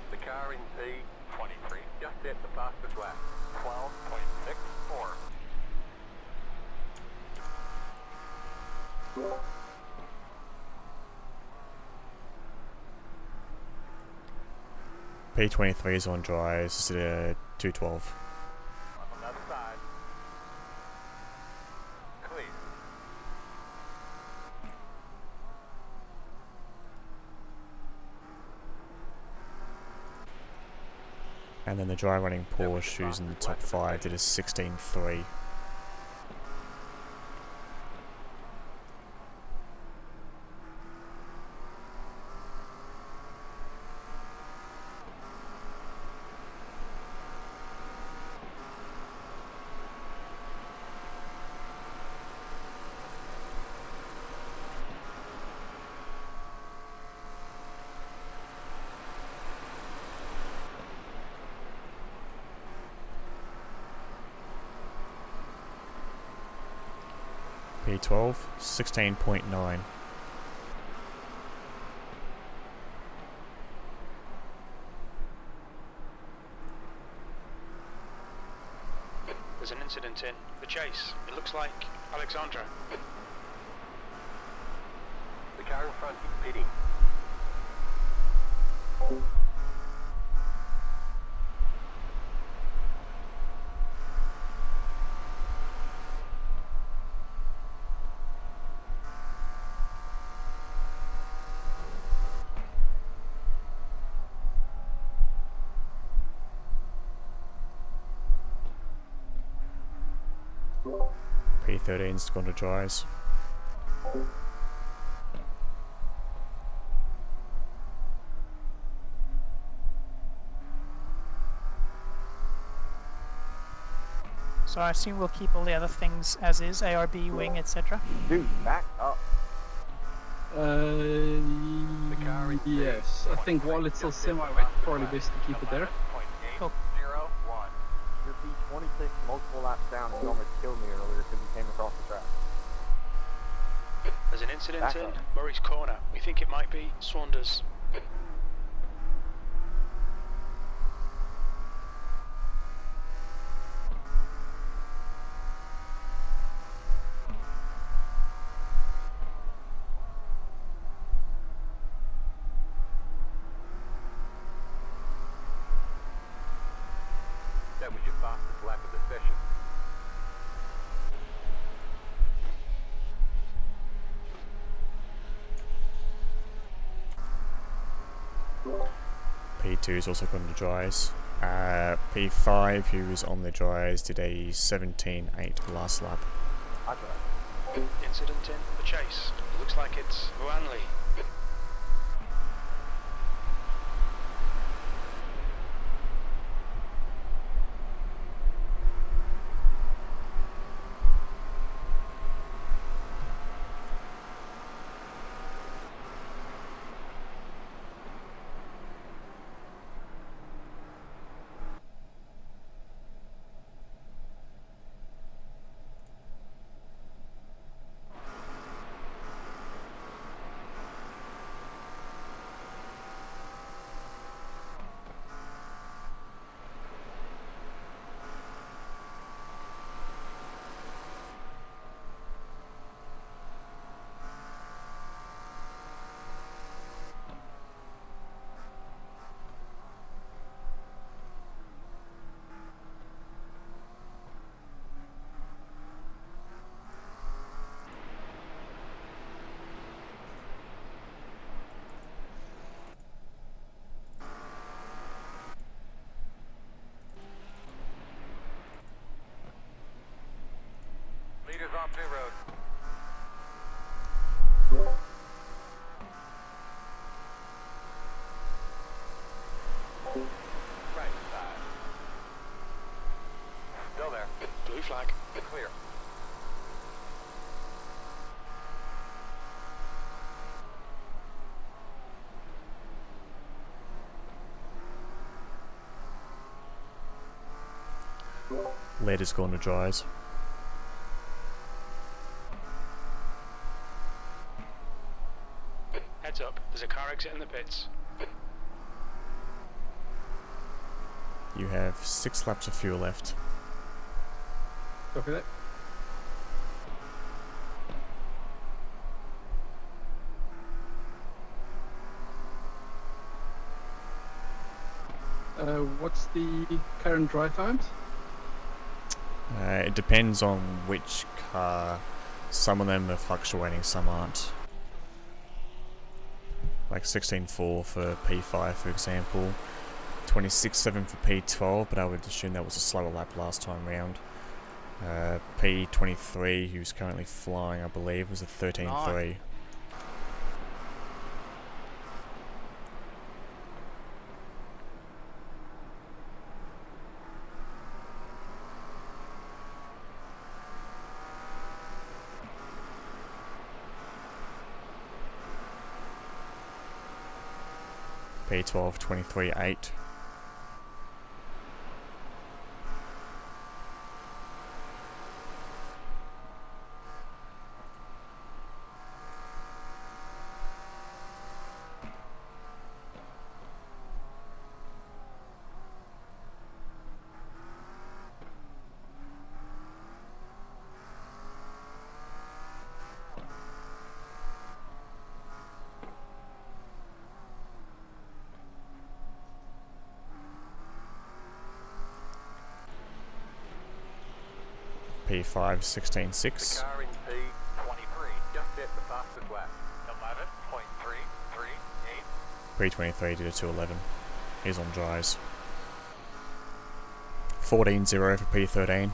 The car in P23 just set the fastest lap. 12.64. P23 is on dry, it's at a 212. On the other side. Clear. And then the dry running Porsche, who's in the top 5, did a 16.3. P12, 16.9. There's an incident in the chase. It looks like Alexandra. The car in front is pitting. P13's gone to dries. So I assume we'll keep all the other things as is, ARB, wing, etc. Dude, back up. Yes. I think while it's still semi-wet, probably best to keep it there. Cool. 0.801. Your P20 6 multiple laps down and you almost killed me earlier because you came across the track. There's an incident Back in up. Murray's Corner. We think it might be Saunders. That was your fastest lap of the session. P2 is also going to dries. P5, who was on the dries, did a 17.8 last lap. I tried. Incident in the chase. It looks like it's Wanley. Leaders off pit road. Right side. Still there. Blue flag. Clear. Lead is going to dries. Heads up. There's a car exit in the pits. You have 6 laps of fuel left. Copy that. What's the current dry times? It depends on which car. Some of them are fluctuating, some aren't. Like 16.4 for P5 for example, 26.7 for P12, but I would assume that was a slower lap last time round. P23, who's currently flying, I believe, was a 13.3. P12, 23.8. P5, 16.6. The car in P23 just hit the fastest lap. 11.338. P23 did a 2.11. He's on dries. 14.0 for P13.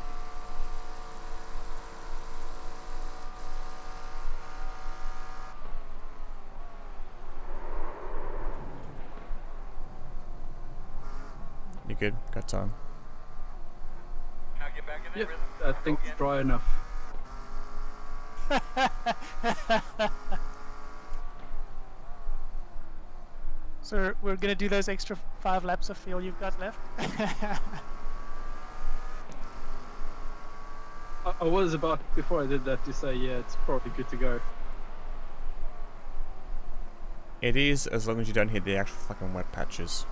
You good? Got time? Now get back in Yep, that rhythm. I think it's dry enough. So we're gonna do those extra 5 laps of fuel you've got left. I was about, before I did that, to say, yeah, it's probably good to go. It is, as long as you don't hit the actual fucking wet patches.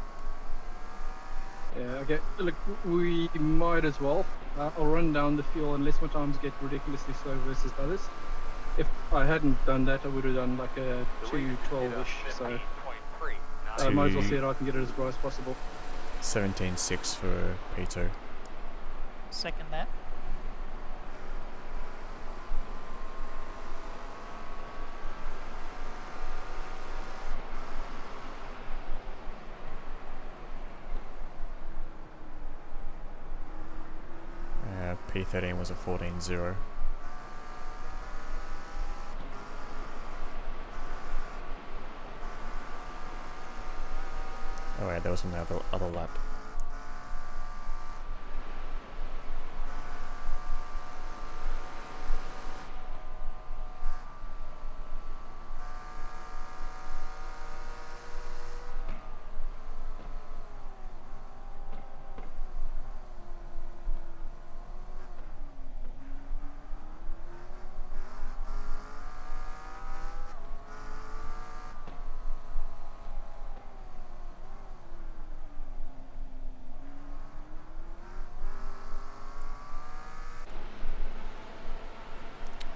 Yeah, okay. Look, we might as well. I'll run down the fuel unless my times get ridiculously slow versus others. If I hadn't done that, I would have done like a 2:12-ish, so I might as well see it out and get it as dry as possible. 17.6 for P2. Second that. P13 was a 14.0. Oh wait, that was on the other lap.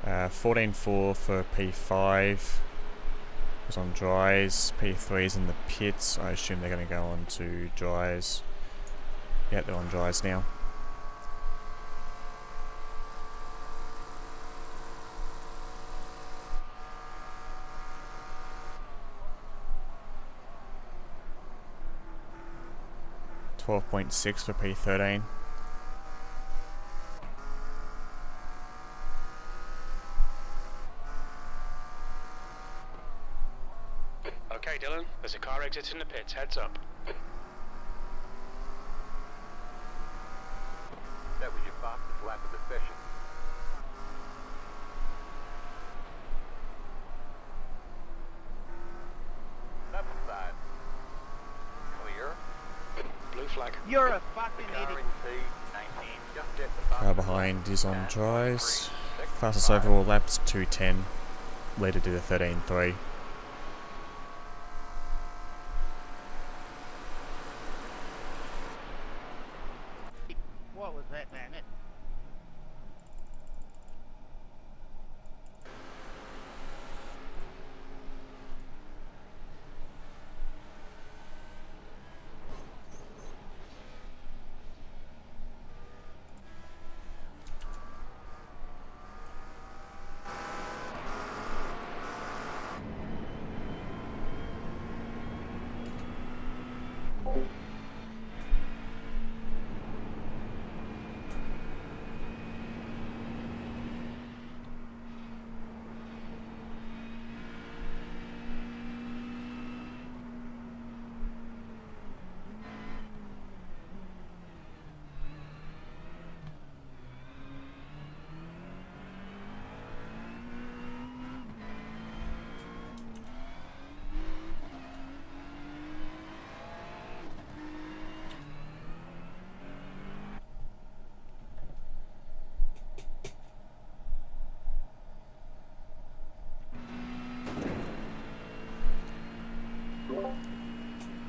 Uh, 14.4 for P5 was on dries. P3's in the pits. I assume they're going to go on to dries. Yeah, they're on dries now. .6 for P13. Okay, Dylan, there's a car exiting the pits. Heads up. That was your fastest lap of the session. Left side. Clear. Blue flag. You're a fucking Car idiot. in P19. Just hit the Car fastest behind is on lap. dries. 3, 6, Fastest 5. overall laps 2:10. Leader did a 13.3. What was that, man?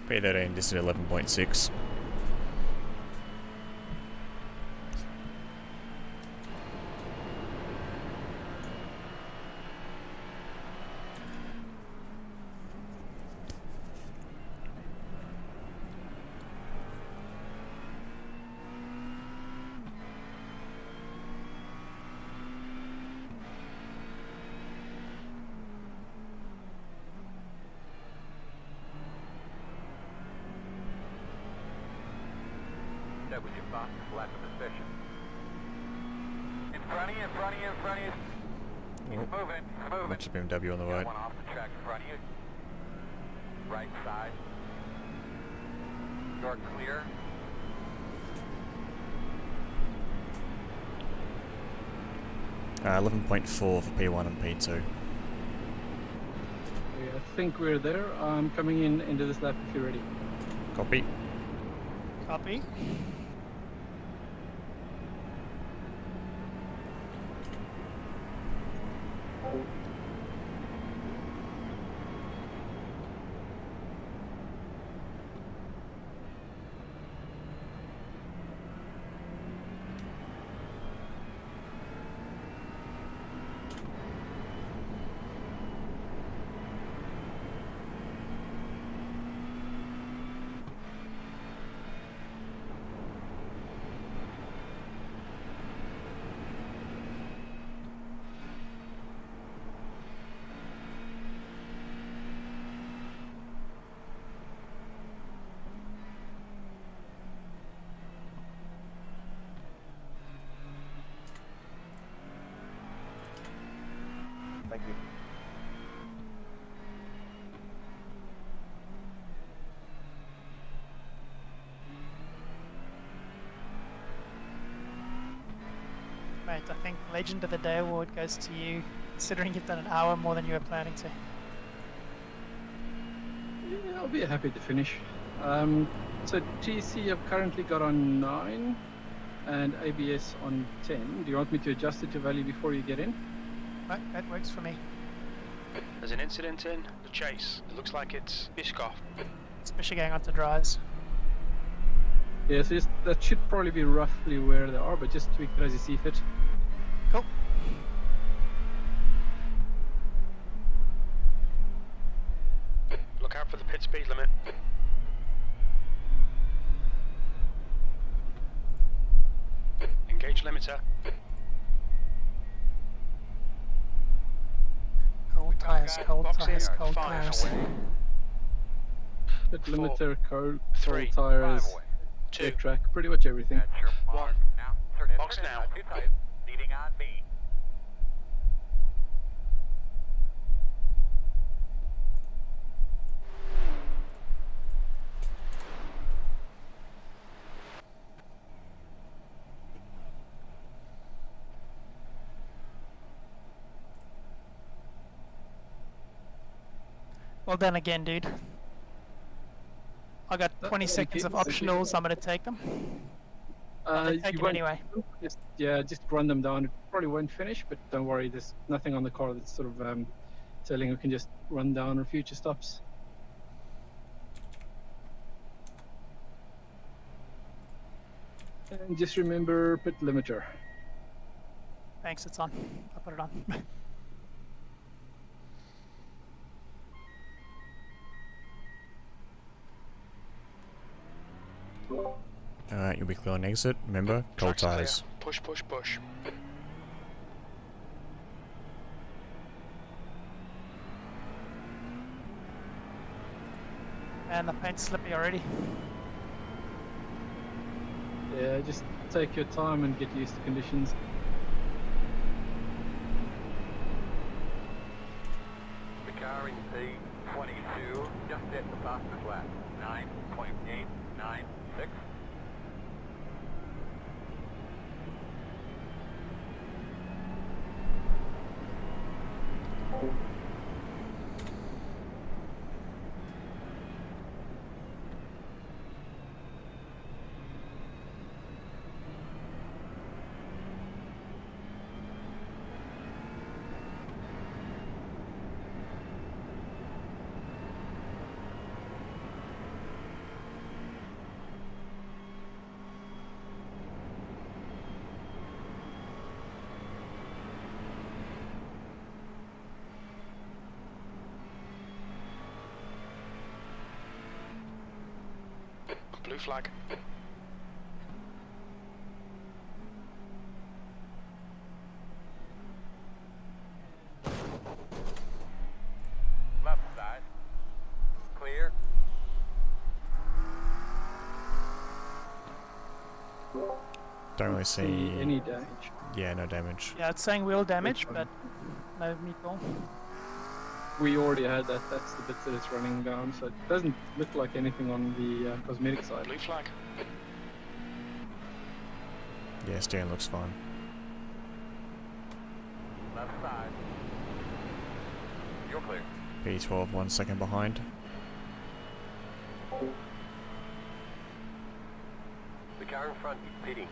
P13 just did 11.6. That was your fastest lap of the session. In front of you, in front of you, in front of you. He's Oh, moving, he's moving. bunch of BMW on the Got right. one off the track in front of you. Right side. You're clear. Uh, 11.4 for P1 and P2. Okay, I think we're there. I'm coming in into this lap if you're ready. Copy. Copy. I think Legend of the Day award goes to you, considering you've done an hour more than you were planning to. Yeah, I'll be happy to finish. So TC I've currently got on 9 and ABS on 10. Do you want me to adjust it to value before you get in? No, that works for me. There's an incident in the chase. It looks like it's Bishkov. Especially going onto dries. Yeah, so that should probably be roughly where they are, but just tweak it as you see fit. Cool. Look out for the pit speed limit. Engage limiter. Cold tires, cold Box tires, in, cold 5 tires. away. Pit limiter, cold 3, tires, 5 away. Two. air track, pretty much everything. That's your mark. Now, turn in, Box turn in, now. not too tight. Leading on me. Well done again, dude. I got 20 Thank seconds you, of thank you. optionals. I'm going to take them. I'll take You them won't- anyway. just run them down. It probably won't finish, but don't worry. There's nothing on the car that's sort of telling we can just run down on future stops. And just remember pit limiter. Thanks, it's on. I'll put it on. Alright, you'll be clear on exit. Remember, cold Track's clear. tires. Push, push, push. And the paint's slippy already. Yeah, just take your time and get used to conditions. The car in P22 just hit the fastest lap. 9.896. Blue flag. Left side. Clear. Don't really see... any damage. Yeah, no damage. Yeah, it's saying wheel damage, but no meatball. We already had that. That's the bit that it's running down, so it doesn't look like anything on the cosmetic side. Blue flag. Yeah, steering looks fine. Left side. You're clear. P12 1 second behind. The car in front is pitting.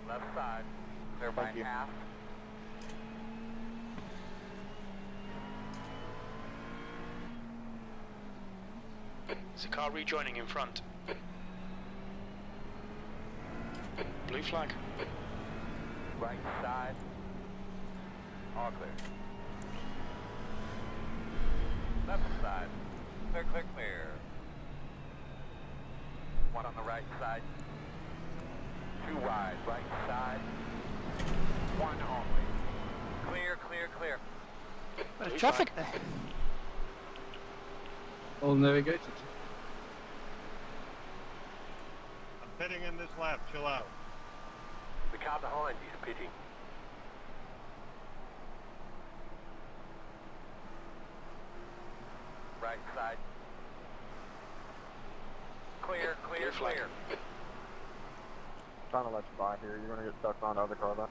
Left side. Clear by half. There's a car rejoining in front. Blue flag. Right side. All clear. Left side. Clear, clear, clear. One on the right side. Two wide. Right side. One only. Clear, clear, clear. Bit of traffic there. All navigated. I'm pitting in this lap. Chill out. The car behind is pitting. Right side. clear, clear, flag. clear. Trying to let you by here. You're gonna get stuck on the other car though.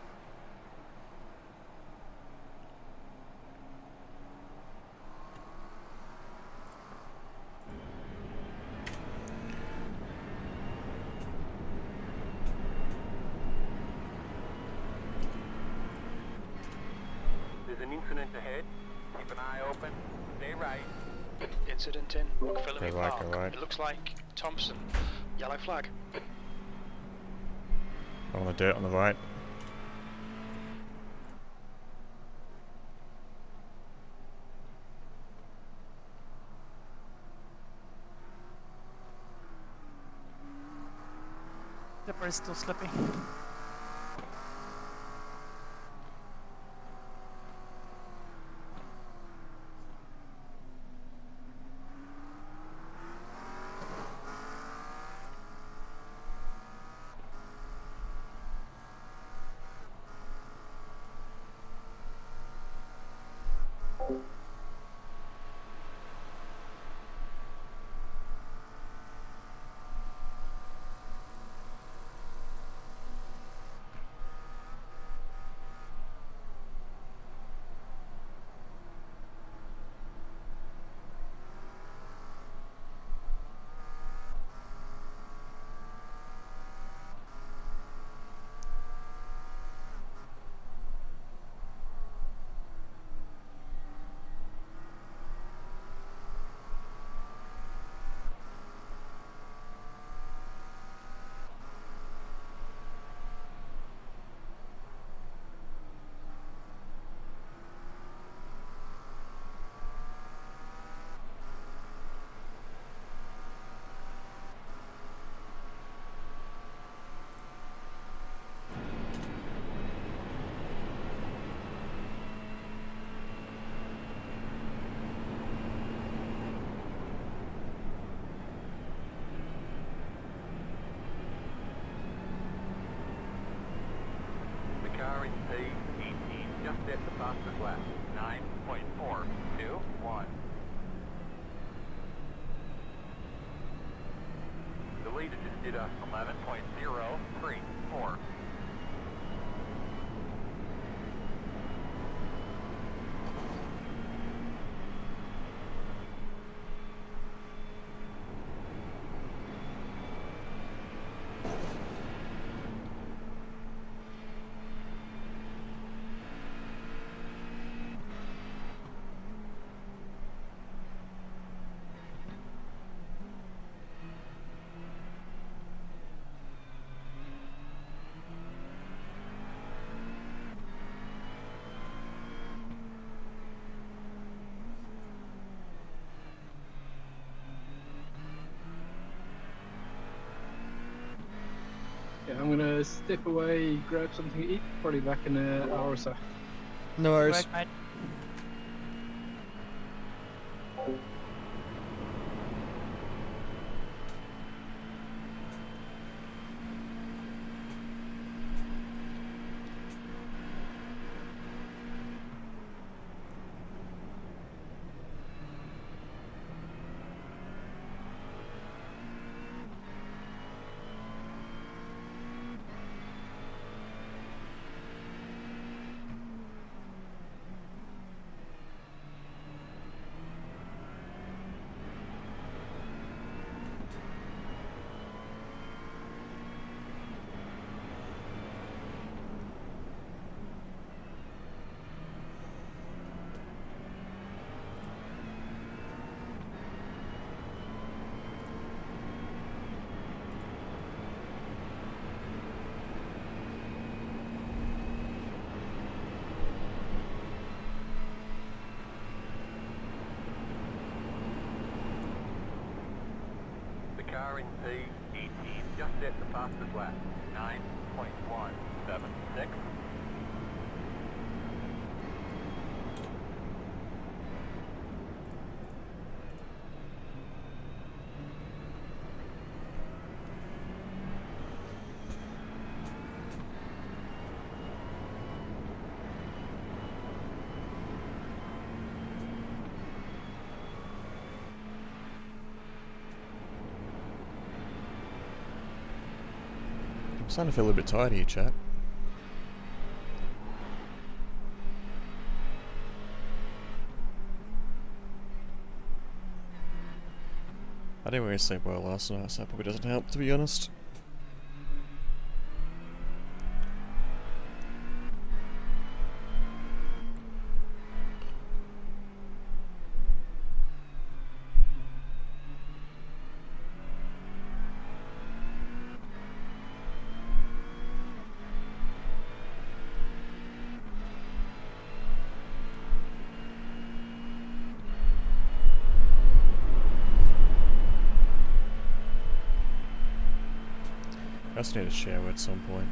There's an incident ahead. Keep an eye open. Stay right. Incident in McPhillamy Go right, Park. go right. It looks like Thompson. Yellow flag. On the dirt on the right. Dipper is still slippy. The car in P18 just hit the fastest lap. 9.421. The leader just did a 11.034. Yeah, I'm gonna step away, grab something to eat. Probably back in an hour or so. No worries. Work, mate. The car in P18 just hit the fastest lap. 9.176. Starting to feel a bit tired here, chat. I didn't really sleep well last night, so that probably doesn't help, to be honest. I just need a shower at some point.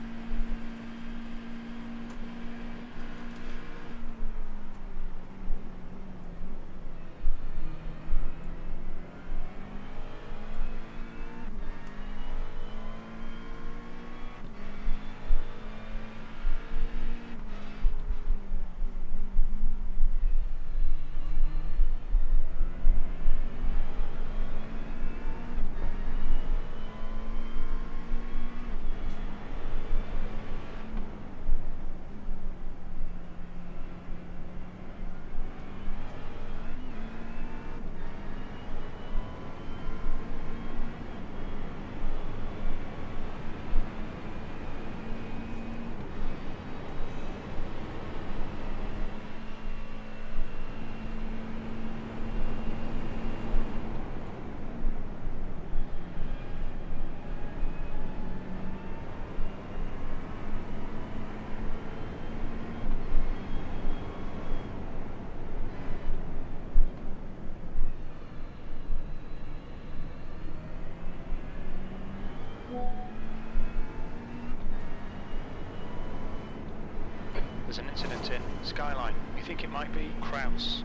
There's an incident in Skyline. We think it might be Kraus.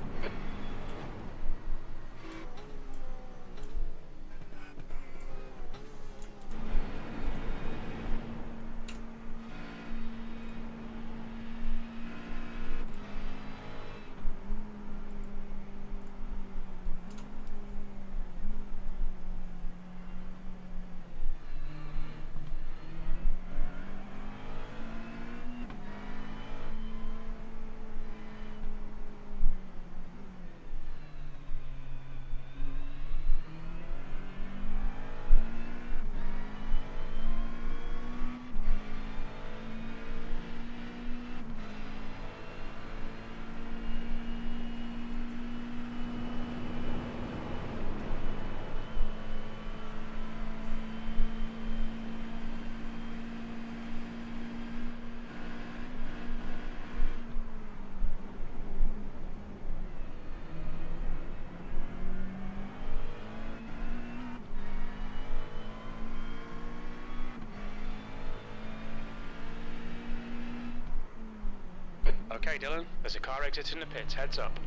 Okay, Dylan, there's a car exiting the pits. Heads up.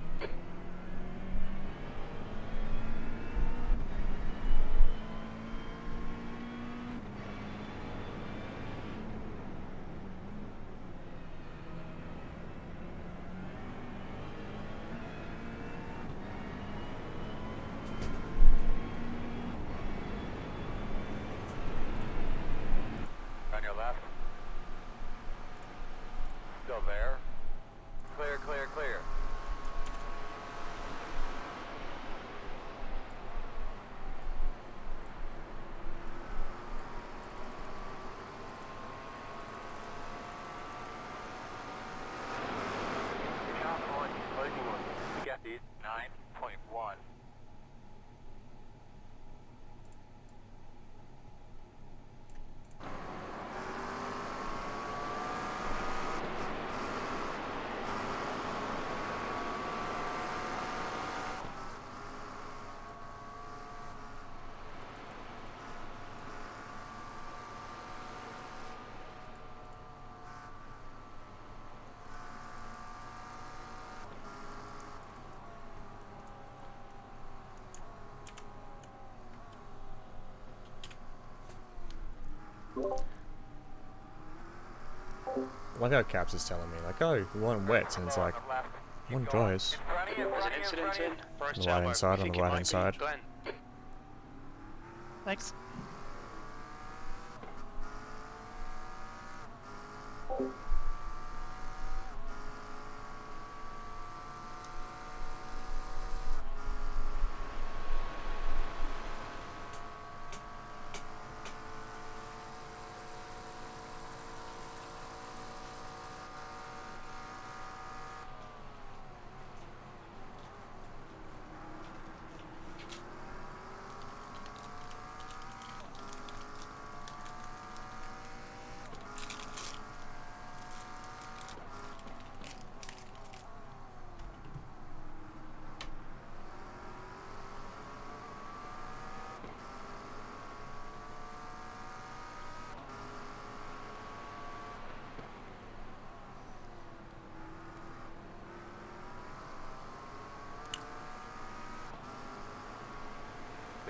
On your left. Still there. Clear, clear, clear. The car behind you, closing on you. The gap is 9.1. I like how Caps is telling me, like, oh, we want wets, and it's like, I want dries. There's an incident in On the right hand side, on the right hand side. Glenn. Thanks. The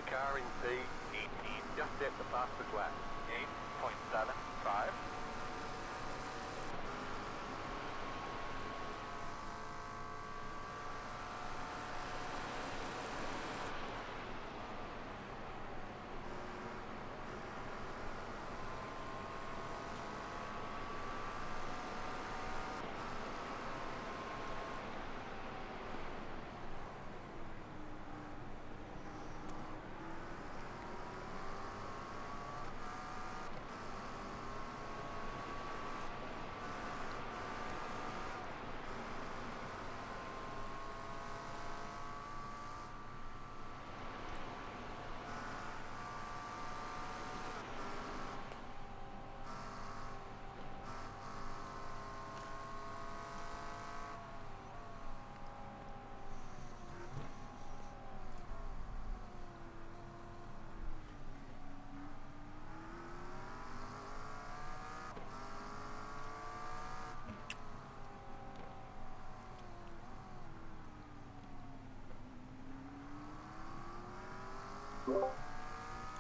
car in P18 just set the fastest lap. 8.75.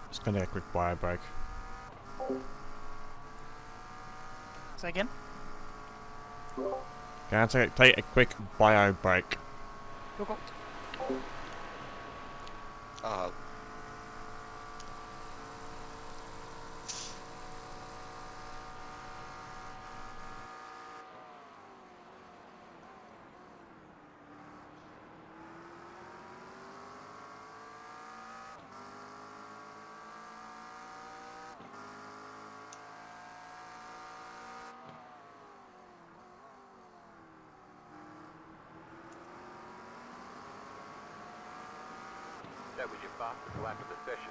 Just gonna take a quick bio break. Say again? Gonna take a quick bio break. Go, go. Uh, That was your fastest lap of the session.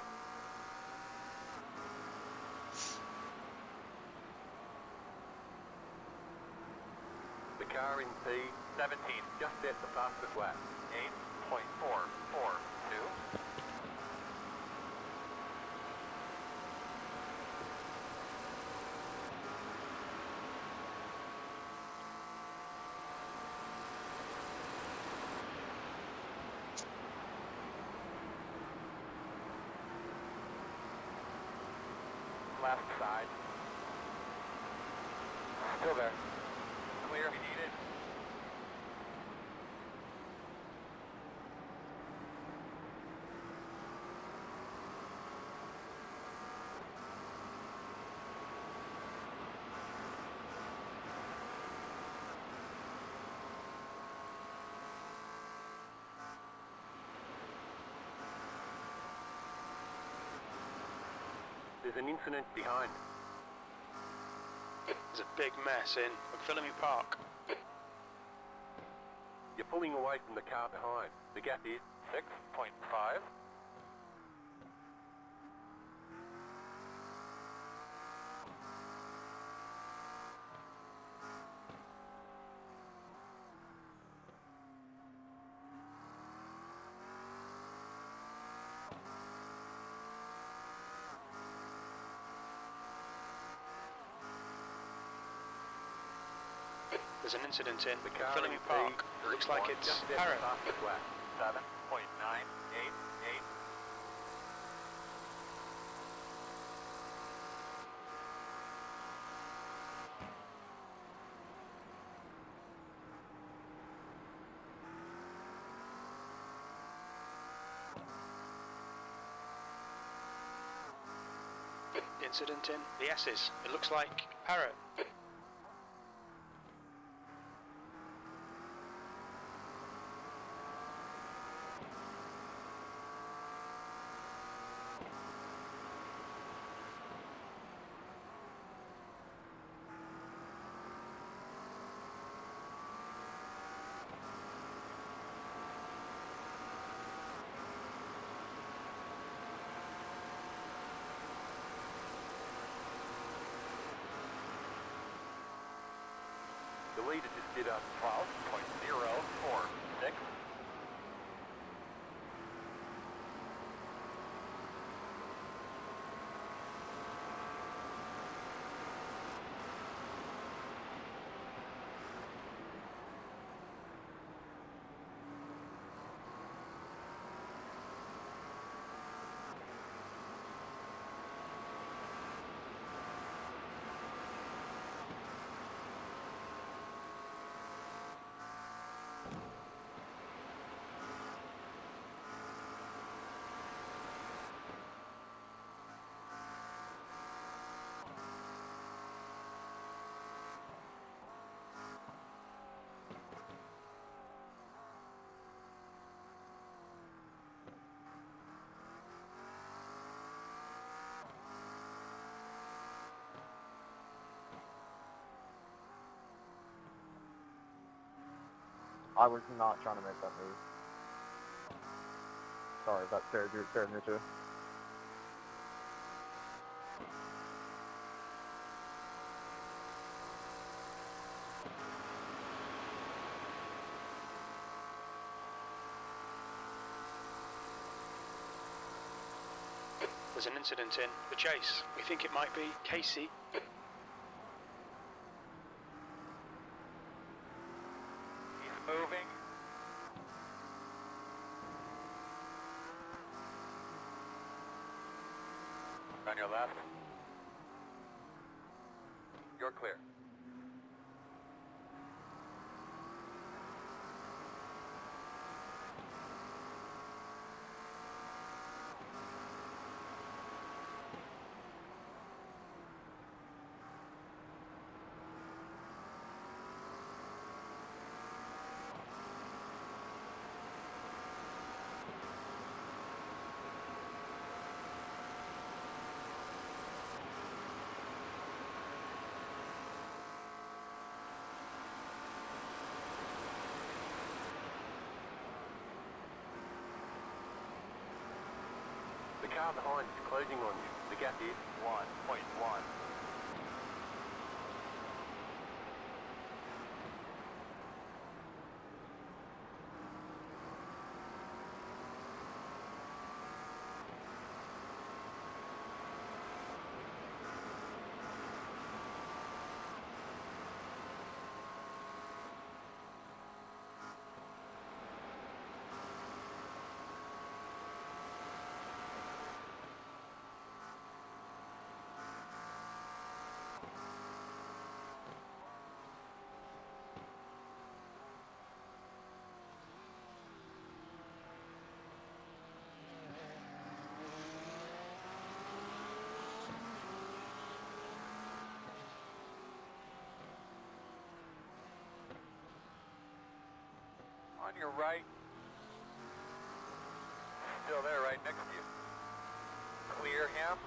The car in P17 just set the fastest lap. 8.442. Left side. Still there. Clear if you need it. There's an incident behind. There's a big mess in McPhillamy Park. You're pulling away from the car behind. The gap is 6.5. There's an incident in The car McPhillamy in Park. Looks like it's just set the Parrot. fastest lap. 7.988. Incident in the S's. It looks like Parrot. Your leader just did a 12.046. I was not trying to make that move. Sorry, that scared me too. There's an incident in the chase. We think it might be Casey. He's moving. On your left. You're clear. The car behind is closing on you. The gap is 1.1. On your right. Still there, right next to you. Clear him.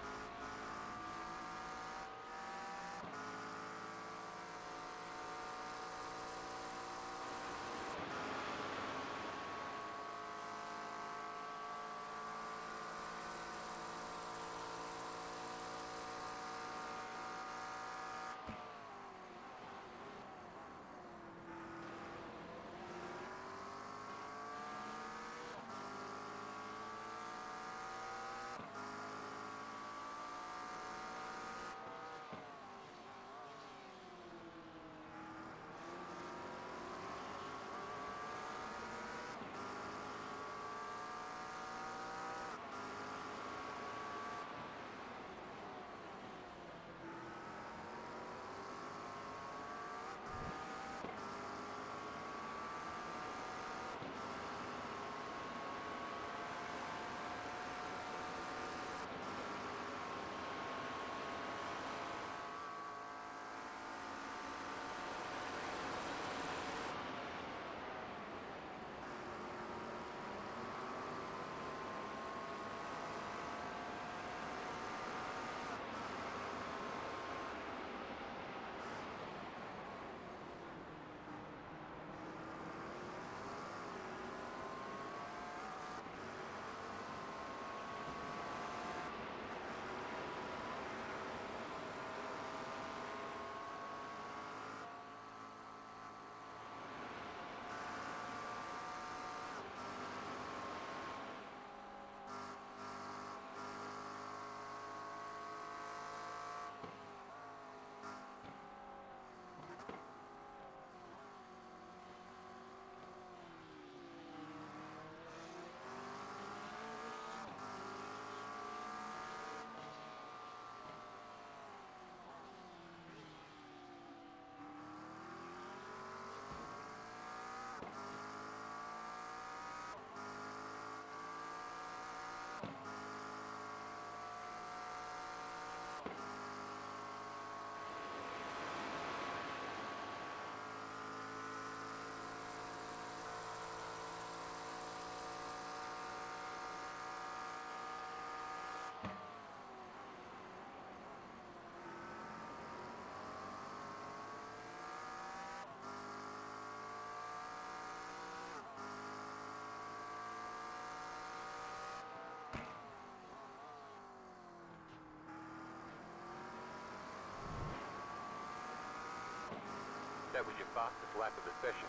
That was your fastest lap of the session.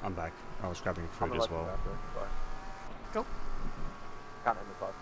I'm back. I was grabbing I'm food gonna as let you well. back there. Sorry. Cool. Kind of indecisive.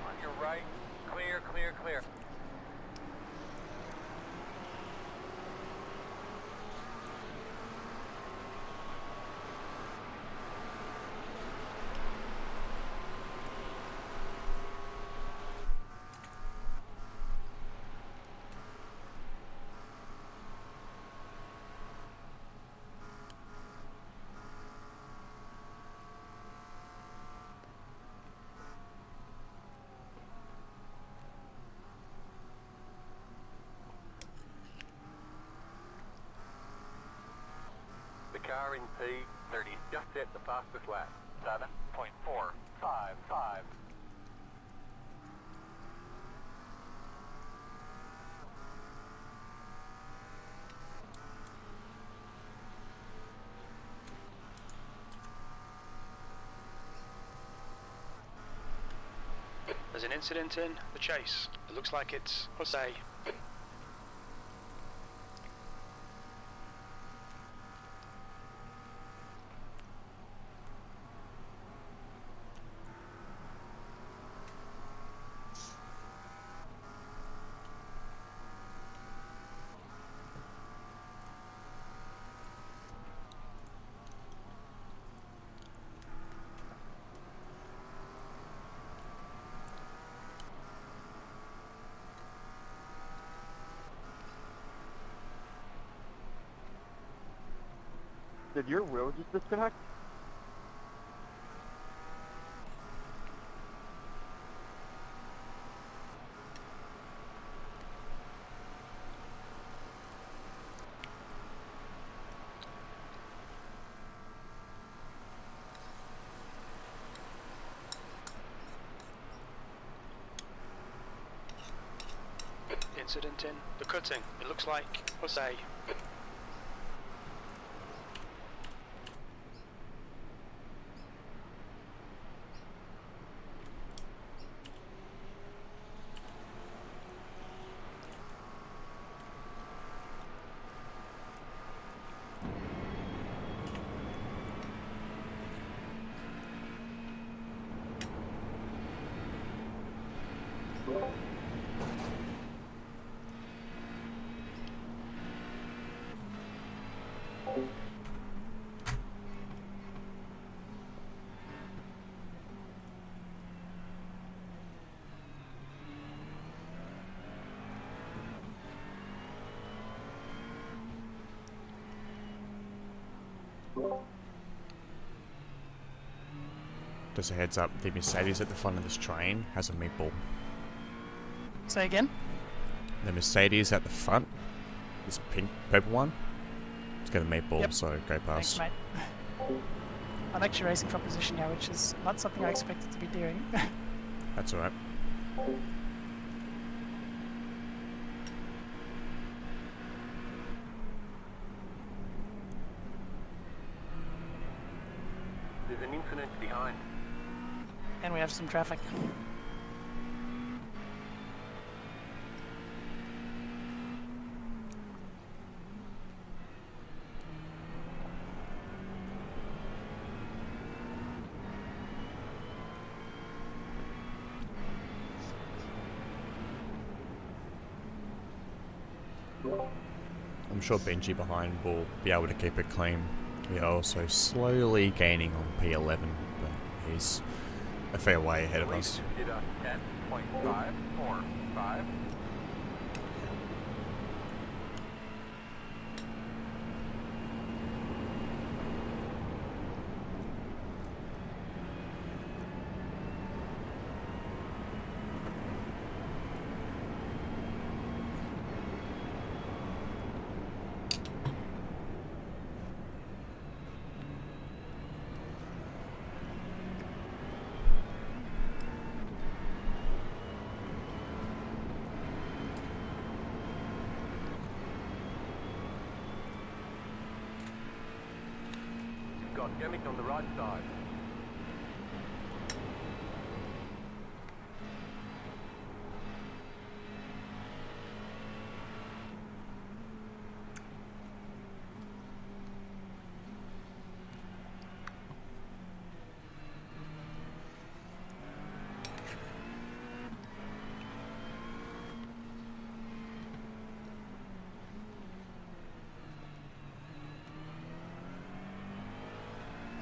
On your right, clear, clear, clear. The car in P30 just set the fastest lap. 7.455. There's an incident in the chase. It looks like it's Jose. Did your wheel just disconnect? Incident in the cutting. It looks like Jose. Just a heads up, the Mercedes at the front of this train has a meatball. Say again? The Mercedes at the front, this pink, purple one, it's got a meatball, Yep. so go Thanks, past. mate. I'm actually racing from position now, which is not something I expected to be doing. That's alright. There's an incident behind. And we have some traffic. I'm sure Benji behind will be able to keep it clean. We are also slowly gaining on P11, but he's a fair way ahead of us. Did a 10.545. Got damage on the right side.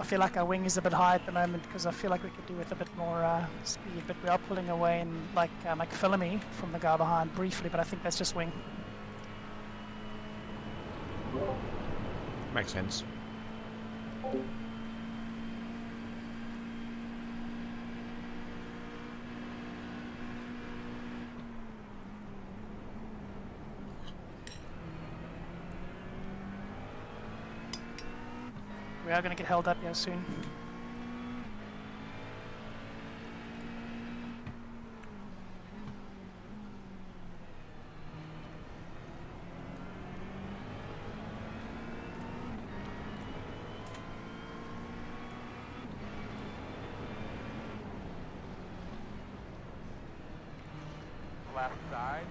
I feel like our wing is a bit high at the moment because I feel like we could do with a bit more speed, but we are pulling away in like McPhillamy from the guy behind briefly, but I think that's just wing. Makes sense. We are going to get held up here soon. Left side.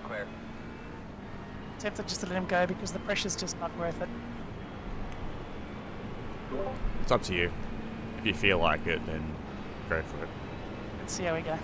Clear. Tempted just to let him go because the pressure's just not worth it. It's up to you. If you feel like it, then go for it. Let's see how we go.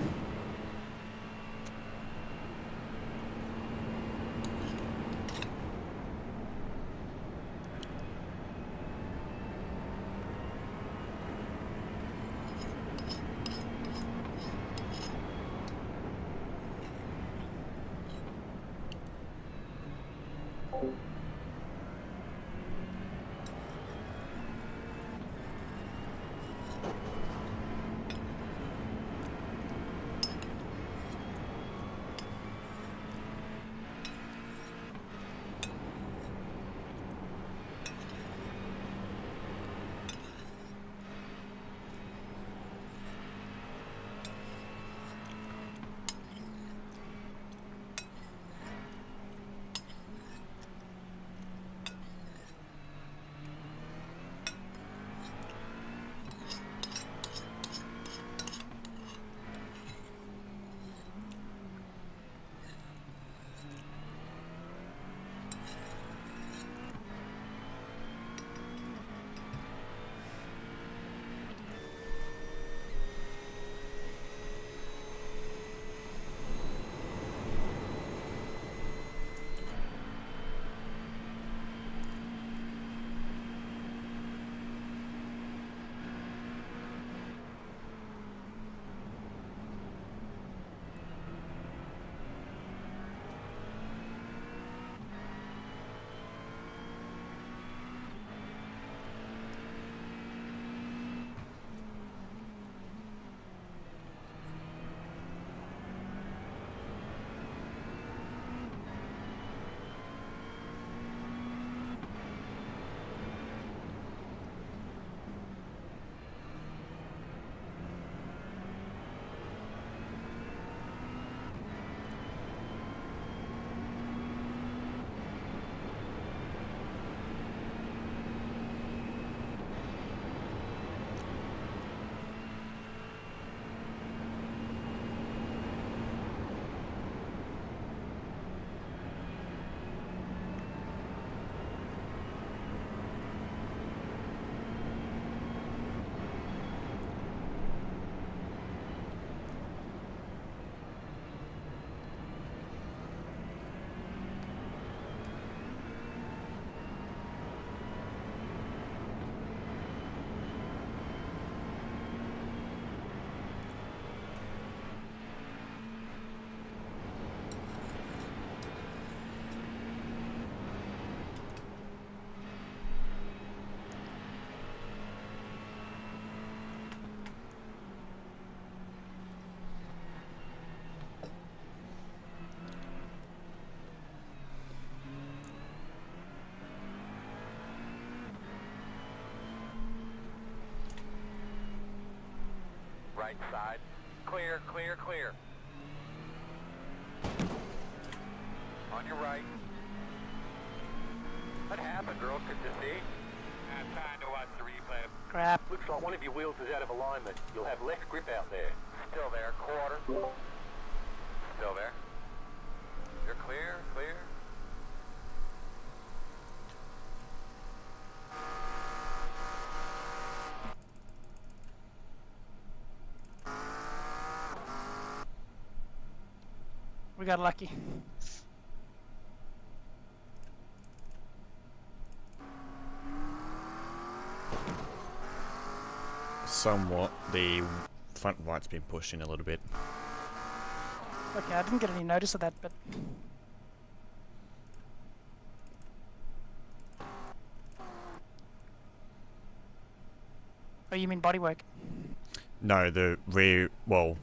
Right side. Clear, clear, clear. On your right. What happened, girls? Could you see? I'm trying to watch the replay. Crap. Looks like one of your wheels is out of alignment. You'll have less grip out there. Still there, quarter. Still there. You're clear, clear. We got lucky. Somewhat. The front right's been pushed in a little bit. Okay, I didn't get any notice of that, but oh, you mean bodywork? No, the rear, well,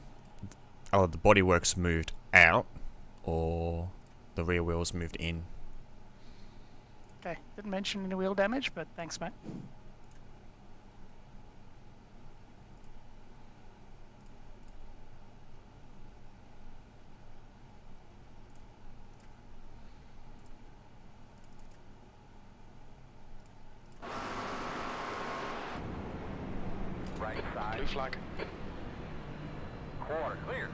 oh, the bodywork's moved out, or the rear wheel's moved in. Okay, didn't mention any wheel damage, but thanks, mate. Right side. Blue flag. Quarter, clear.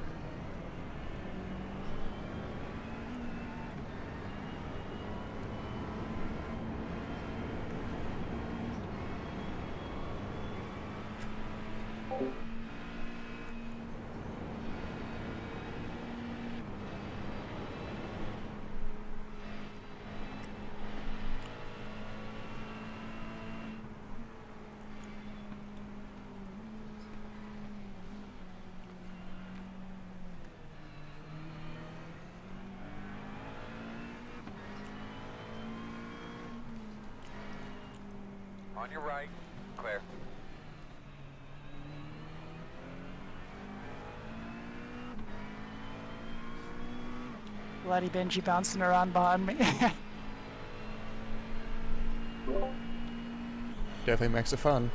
On your right, clear. Bloody Benji bouncing around behind me. Definitely makes it fun.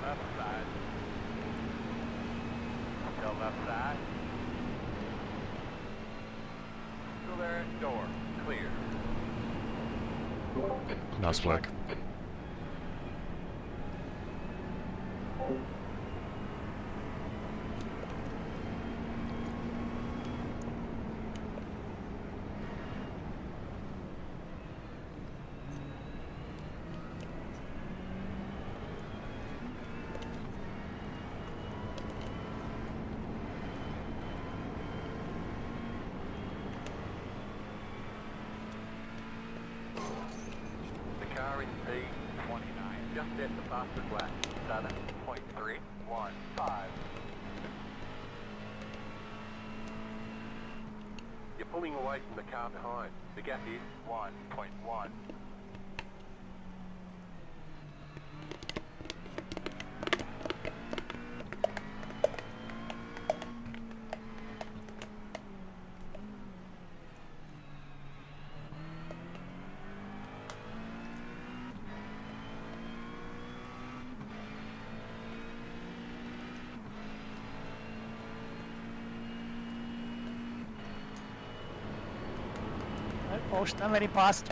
Left side. Still left side. Still there, door. Clear. Nice work. The car in P29 just hit the fastest lap. 7.315. You're pulling away from the car behind. The gap is 1.1. Post, I'm very fast.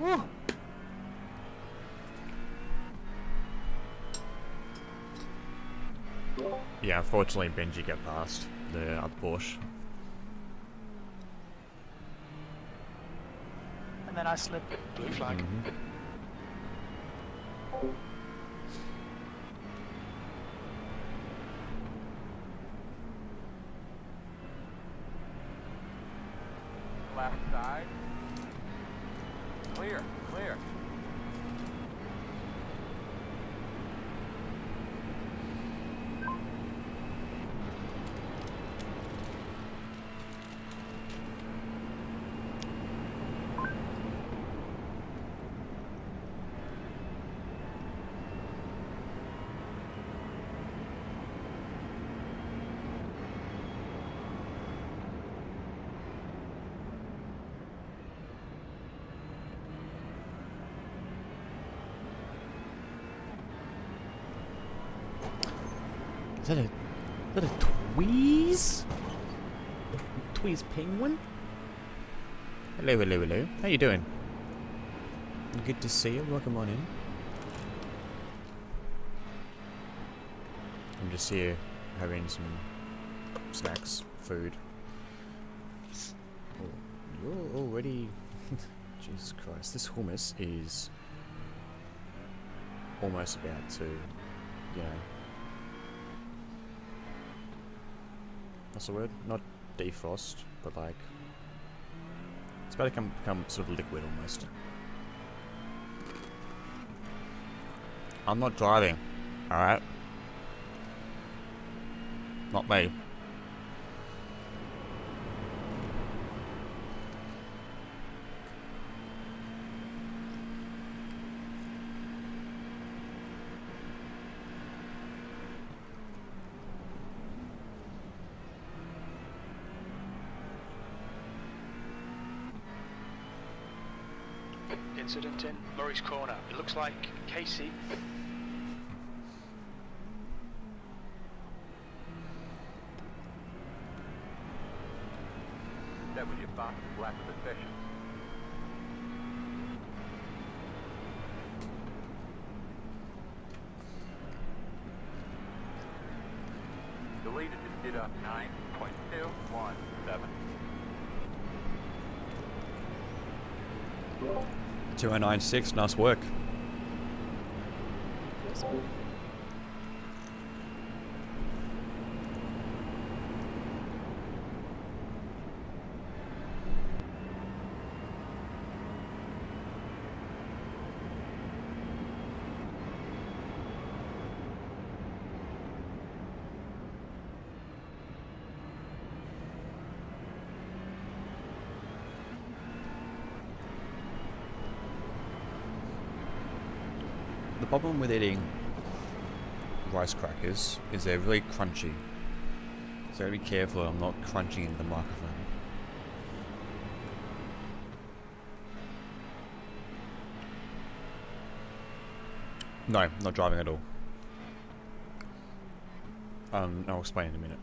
Woo! Yeah, unfortunately Benji got past the other Porsche. And then I slid. Blue flag. Left side. Clear, clear. Is that a Tweez? Tweez penguin? Hello, hello, hello. How you doing? Good to see you. Welcome on in. I'm just here having some snacks, food. Oh, you're already... Jesus Christ. This hummus is almost about to, you know... What's the word? Not defrost, but like... It's about to become sort of liquid almost. I'm not driving, alright? Not me. Incident in Murray's Corner. It looks like Casey. That was your fastest lap of the session. The leader just did a 9.217. 2096, nice work. The problem with eating rice crackers is they're really crunchy. So I gotta be careful I'm not crunching into the microphone. No, not driving at all. I'll explain in a minute.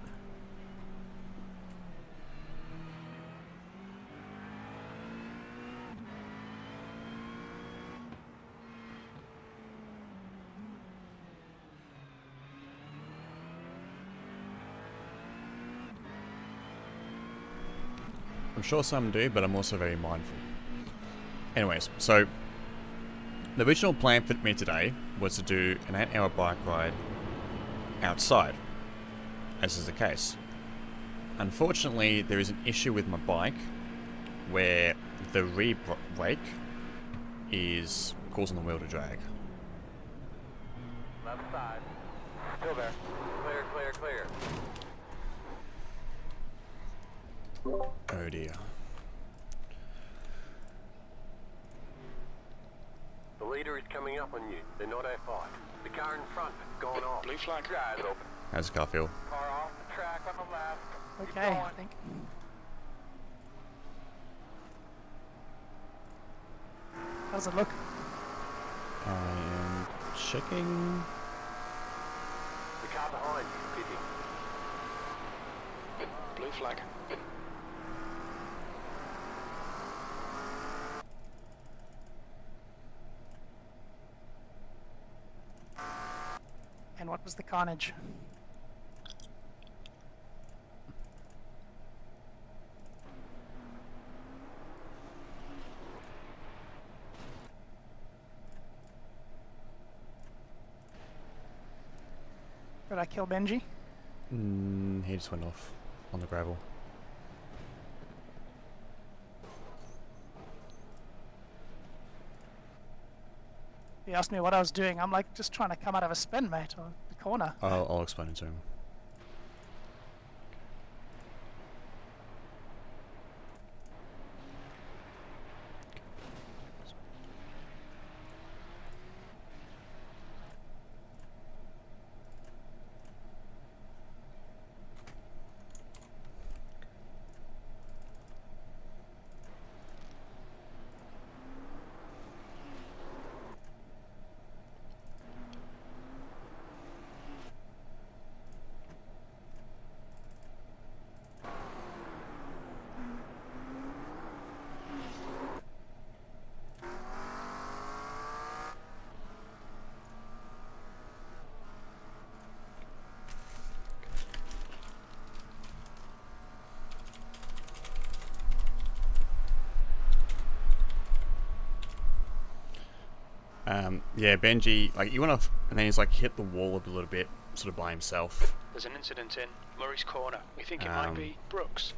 I'm sure some do, but I'm also very mindful. Anyways, so the original plan for me today was to do an 8-hour bike ride outside, as is the case. Unfortunately, there is an issue with my bike where the rear brake is causing the wheel to drag. Left side. Still there. Clear, clear, clear. Oh dear. The leader is coming up on you. They're not F5. The car in front has gone off. Blue flag. Eyes open. How's the car feel? Car off the track on the left. Keep Okay, going. I think. How's it look? I am checking. The car behind is pitting. Blue flag. And what was the carnage? Did I kill Benji? He just went off on the gravel. He asked me what I was doing. I'm like, just trying to come out of a spin, mate, or the corner. I'll explain it to him. Yeah, Benji, like, he went off, and then he's like hit the wall a little bit, sort of by himself. There's an incident in Murray's corner. We think it might be Brooks.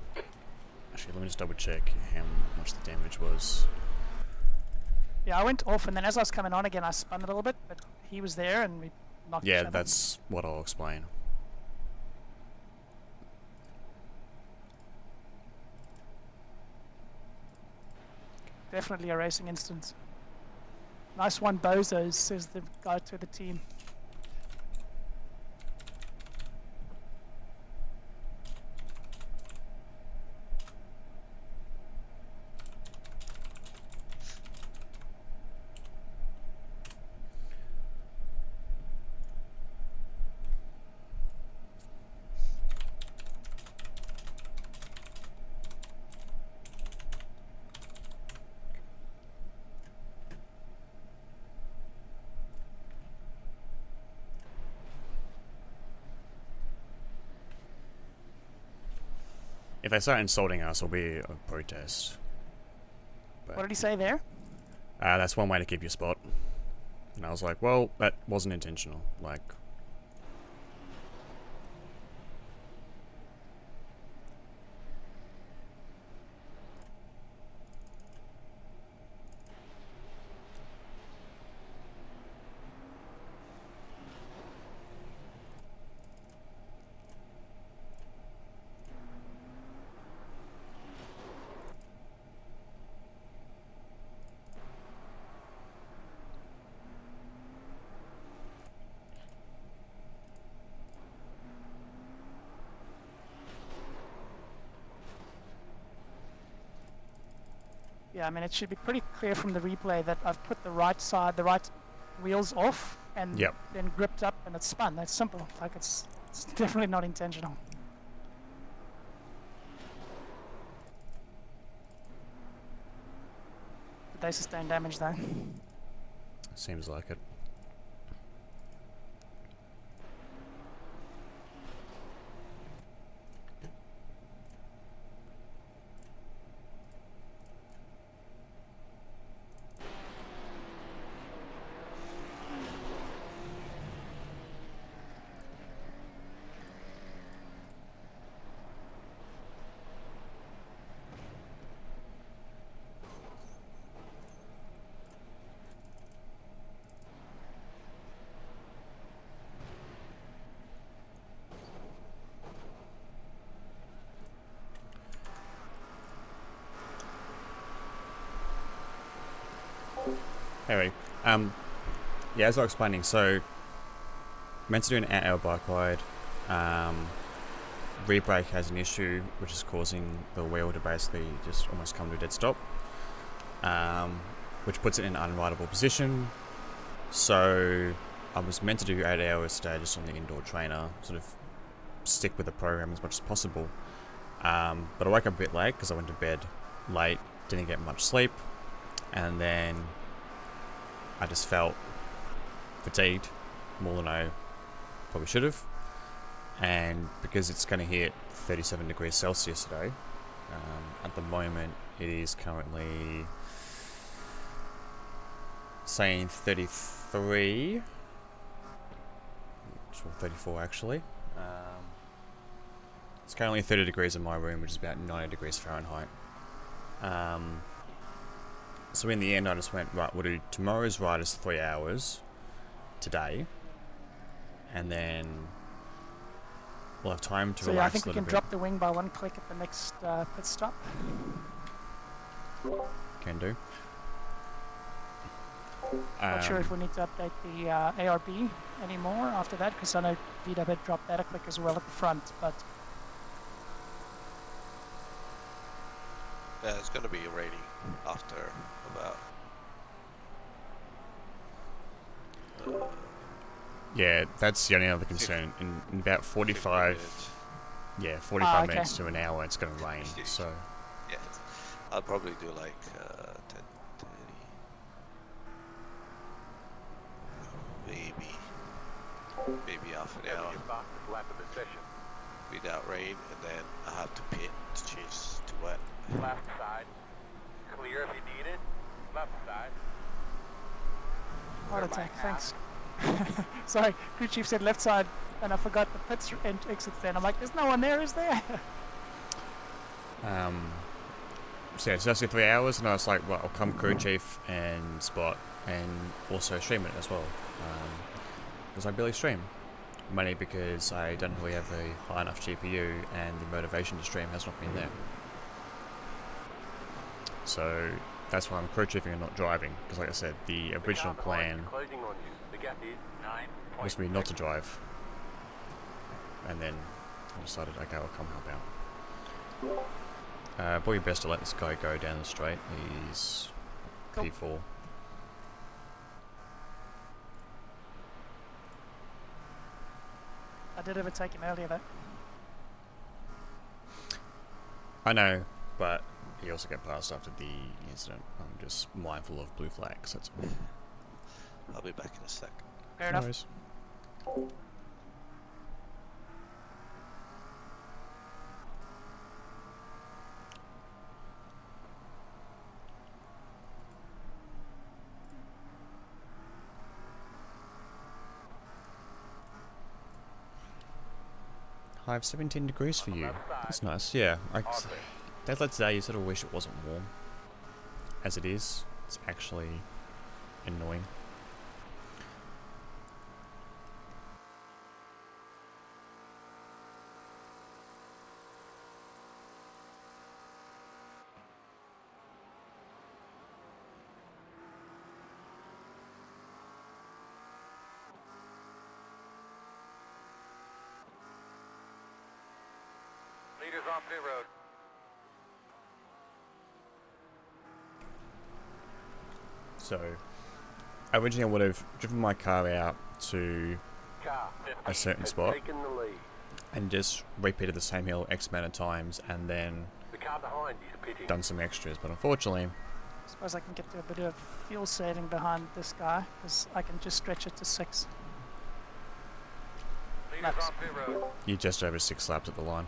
Actually, let me just double check how much the damage was. Yeah, I went off, and then as I was coming on again, I spun a little bit, but he was there, and we knocked each Yeah, other. that's what I'll explain. Definitely a racing instance. Nice one, Bozos, says the guy to the team. If they start insulting us, it'll be a protest. But, What did he say there? that's one way to keep your spot. And I was like, well, that wasn't intentional. Like, Yeah, I mean, it should be pretty clear from the replay that I've put the right wheels off and Yep. then gripped up and it's spun. That's simple. Like, it's definitely not intentional. Did they sustain damage though? seems like it. Anyway, yeah, as I was explaining, so meant to do an 8-hour bike ride. Re-brake has an issue, which is causing the wheel to basically just almost come to a dead stop, which puts it in an unrideable position. So I was meant to do 8 hours today just on the indoor trainer, sort of stick with the program as much as possible. But I woke up a bit late because I went to bed late, didn't get much sleep, and then I just felt fatigued more than I probably should have. And because it's going to hit 37 degrees Celsius today, at the moment it is currently saying 33, which Well, 34 actually. It's currently 30 degrees in my room, which is about 90 degrees Fahrenheit. So in the end, I just went, right, we'll do tomorrow's ride is 3 hours today, and then we'll have time to So yeah, I relax think a we little can bit. drop the wing by 1 click at the next pit stop. Can do. Not sure if we need to update the ARB anymore after that, because I know VW had dropped that a click as well at the front, but Yeah, it's gonna be raining after about. Yeah, that's the only other concern. In about 45, yeah, 45 okay. minutes to an hour, it's going to rain. So Yeah, I'll probably do like 10, 30, maybe half an hour Your fastest lap of the session. without rain, and then I have to pit to change to wet. Left side. Clear if you need it. Left side. heart attack, thanks. Sorry, crew chief said left side, and I forgot the pits and exits there. And I'm like, there's no one there, is there? so yeah, so that's the 3 hours, and I was like, well, I'll come crew chief and spot, and also stream it as well. Because I barely stream. Mainly because I don't really have a high enough GPU, and the motivation to stream has not been there. So that's why I'm crew chiefing and not driving, because like I said, the original plan Closing on you. The gap is 9. was for me not to drive, and then I decided, okay, I'll come help out. Probably best to let this guy go down the straight. He's Cool. P4. I did overtake him earlier though. I know, but he also got passed after the incident. I'm just mindful of blue flags, that's all. I'll be back in a sec. Fair No enough. worries. 17 degrees for you. That's nice. Yeah, that today you sort of wish it wasn't warm. As it is, it's actually annoying. Leaders on pit road. So, originally I would have driven my car out to Car a certain has spot taken the lead. and just repeated the same hill X amount of times and then The car behind is pitting. done some extras. But unfortunately, I suppose I can get to a bit of fuel saving behind this guy, because I can just stretch it to 6. Leaders laps. on pit road. you're just over 6 laps at the line.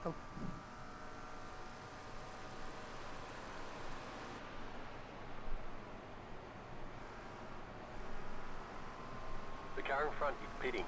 Cool. The car in front is pitting.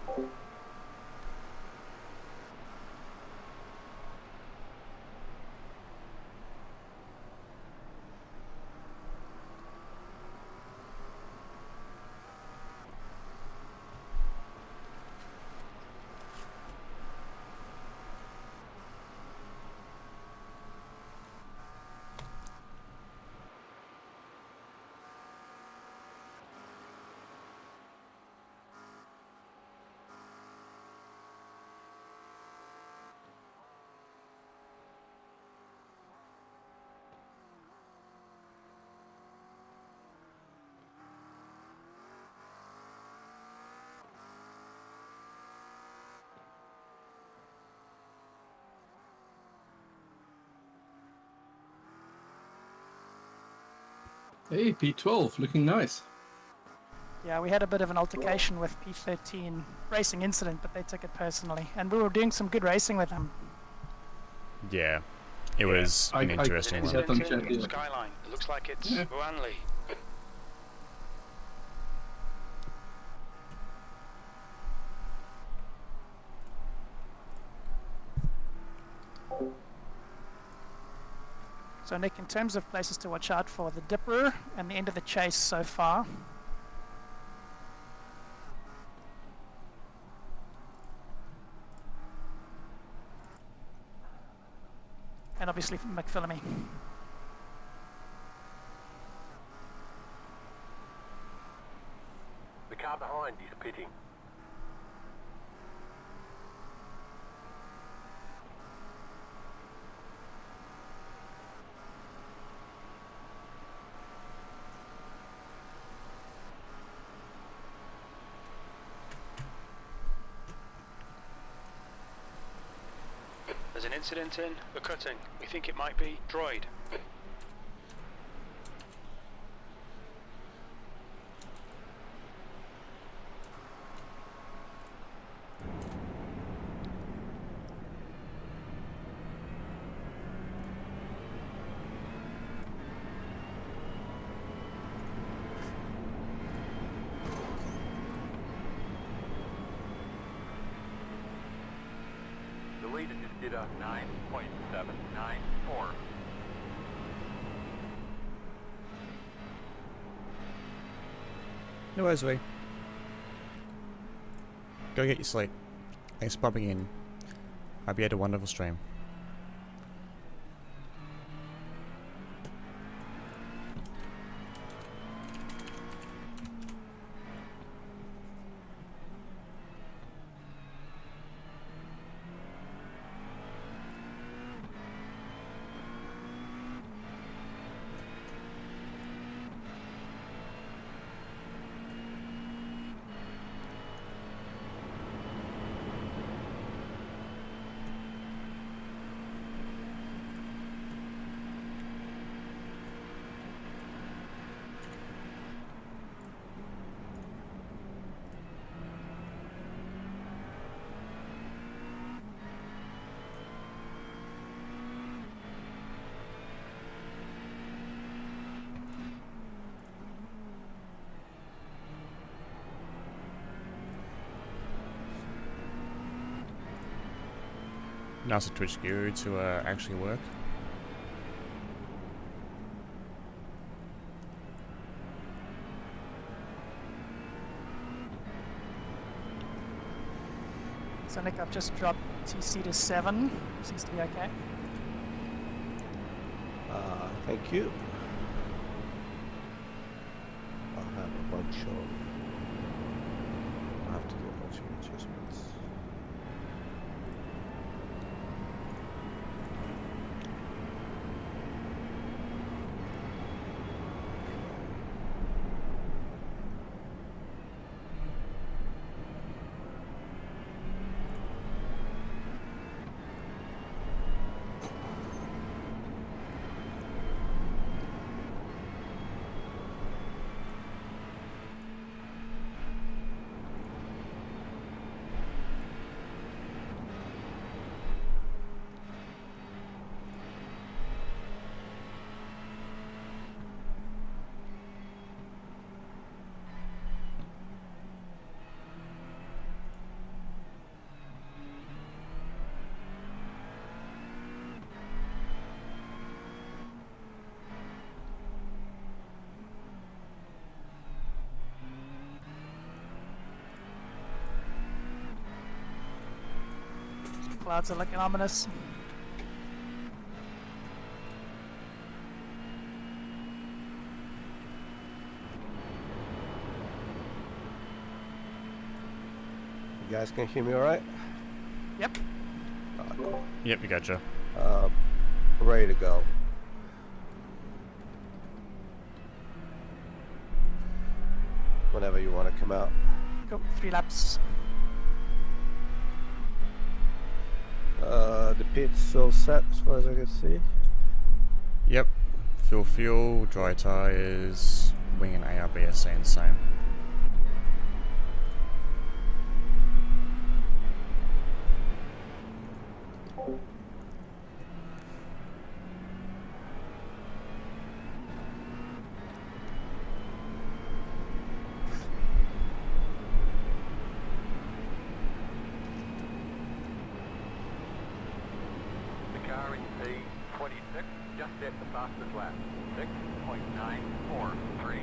Hey, P12, looking nice. Yeah, we had a bit of an altercation with P13 racing incident, but they took it personally, and we were doing some good racing with them. Yeah, it was an I interesting see one. that on chat, yeah. Skyline. It looks like it's Yeah. Wanley. So Nick, in terms of places to watch out for, the Dipper and the end of the chase so far. And obviously McPhillamy. The car behind is pitting. There's an incident in. We're cutting. We think it might be droid. The leader just did a 9.794. No worries, Lee. Go get your sleep. Thanks for popping in. Hope you had a wonderful stream. Nice of Twitch Guru to actually work. So Nick, I've just dropped TC to 7. Seems to be okay. Thank you. I'll have a bunch of... I have to do a bunch of adjustments. Clouds are looking ominous. You guys can hear me alright? Yep. Cool. Yep, we gotcha. Ready to go. Whenever you want to come out. Go 3 laps. The pit's all set as far as I can see. Yep. Fill fuel, dry tyres, wing and ARBS staying the same. just hit the fastest lap. 6.943.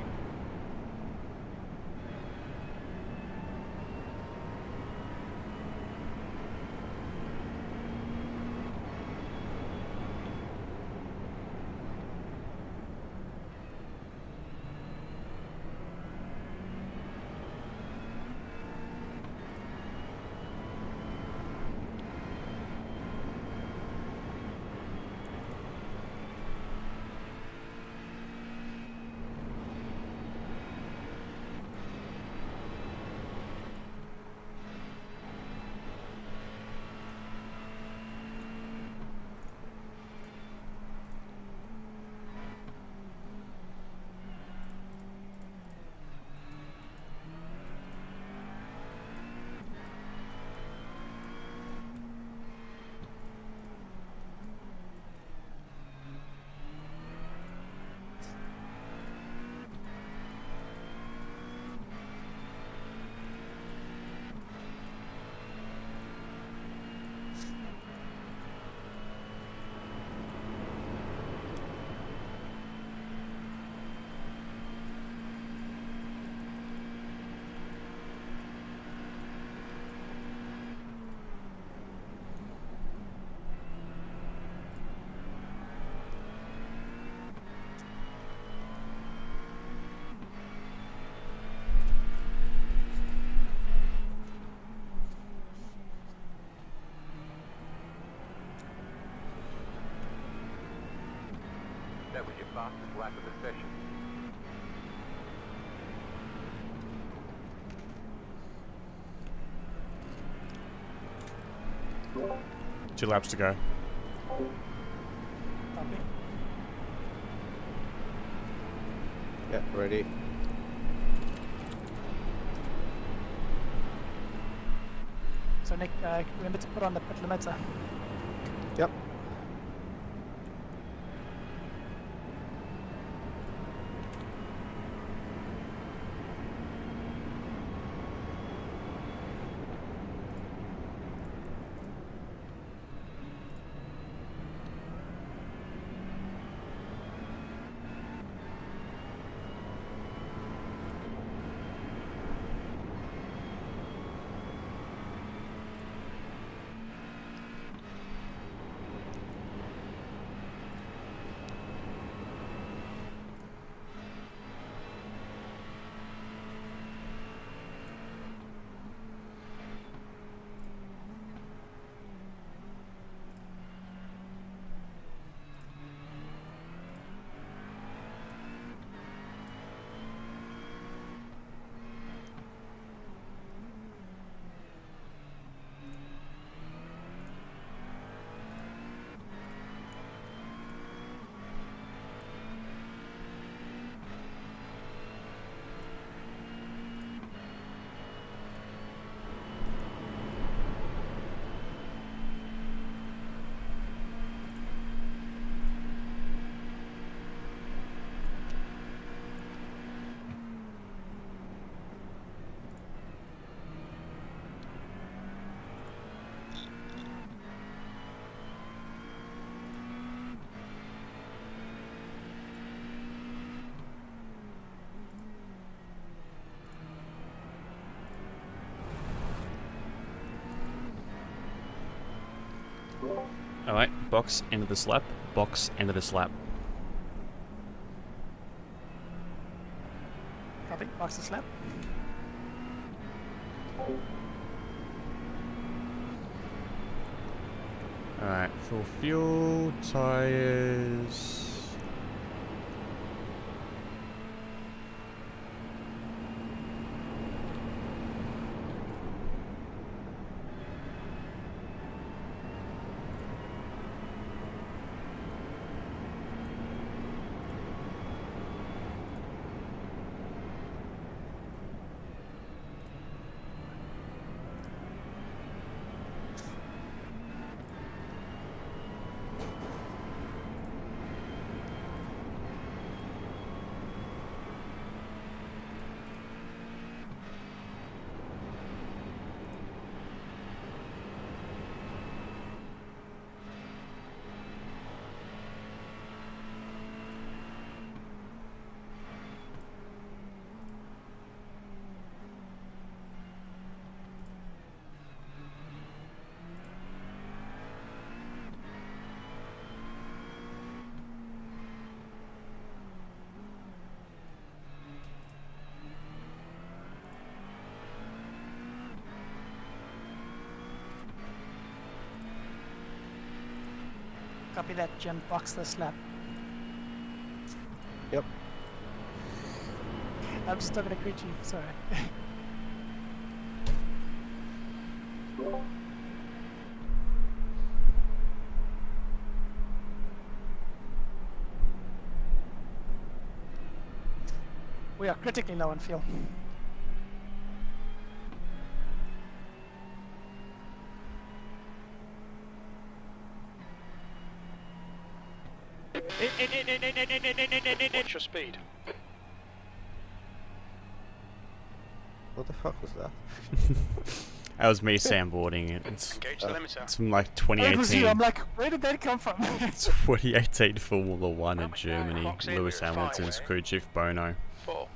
That was your fastest lap of the session. Two laps to go. Copy. Yeah, ready. So Nick, remember to put on the pit limiter. Yep. Alright, box, end of this lap. Box, end of this lap. Copy. Box the slap. Alright, full fuel, tires. Copy that, Jim. Box this lap. Yep. I'm just talking to crew chief, sorry. We are critically low on fuel. What's your speed? What the fuck was that? That was me sandboarding it. Engage the limiter. It's from like It was you. 2018. I'm like, where did that come from? 2018 Formula 1 in Germany. Fox Lewis India is Hamilton's fine. crew chief Bono. 4,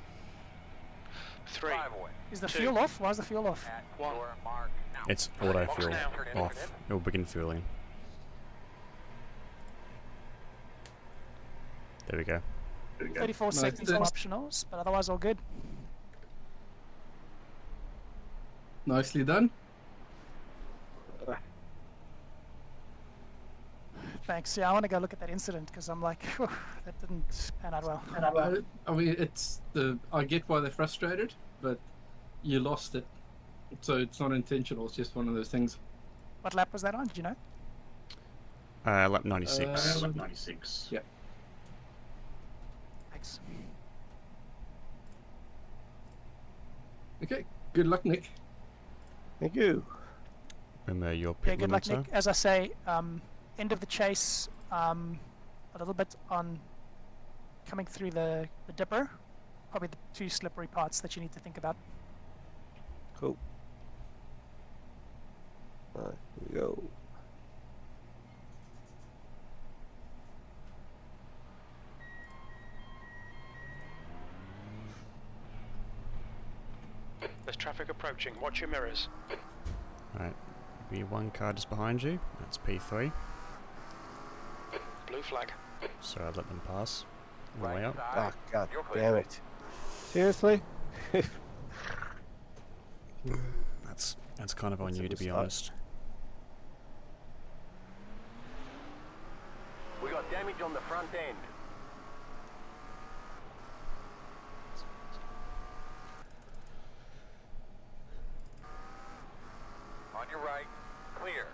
3, 5 away. Is the Two. fuel off? Why is the fuel off? At 1. your mark now. It's auto Box fuel now. off. It will begin fueling. There we go. 34 No, seconds it's- for optionals, but otherwise all good. Nicely done. Thanks. Yeah, I want to go look at that incident because I'm like, whew, that didn't pan out well. I mean, it's the. I get why they're frustrated, but you lost it, so it's not intentional. It's just one of those things. What lap was that on? Do you know? Lap 96. 96. Yeah. Thanks. Okay. Good luck, Nick. Thank you. Remember your Yeah, pit good luck, limiter. Nick. As I say, end of the chase, a little bit on coming through the dipper. Probably the two slippery parts that you need to think about. Cool. Alright, here we go. There's traffic approaching. Watch your mirrors. Alright. Be one car just behind you. That's P3. Blue flag. So I let them pass. On the way Right up. side. Ah, god You're clear. damn it. Seriously? That's kind of on That's a you, to good be start. honest. We got damage on the front end. On your right, clear.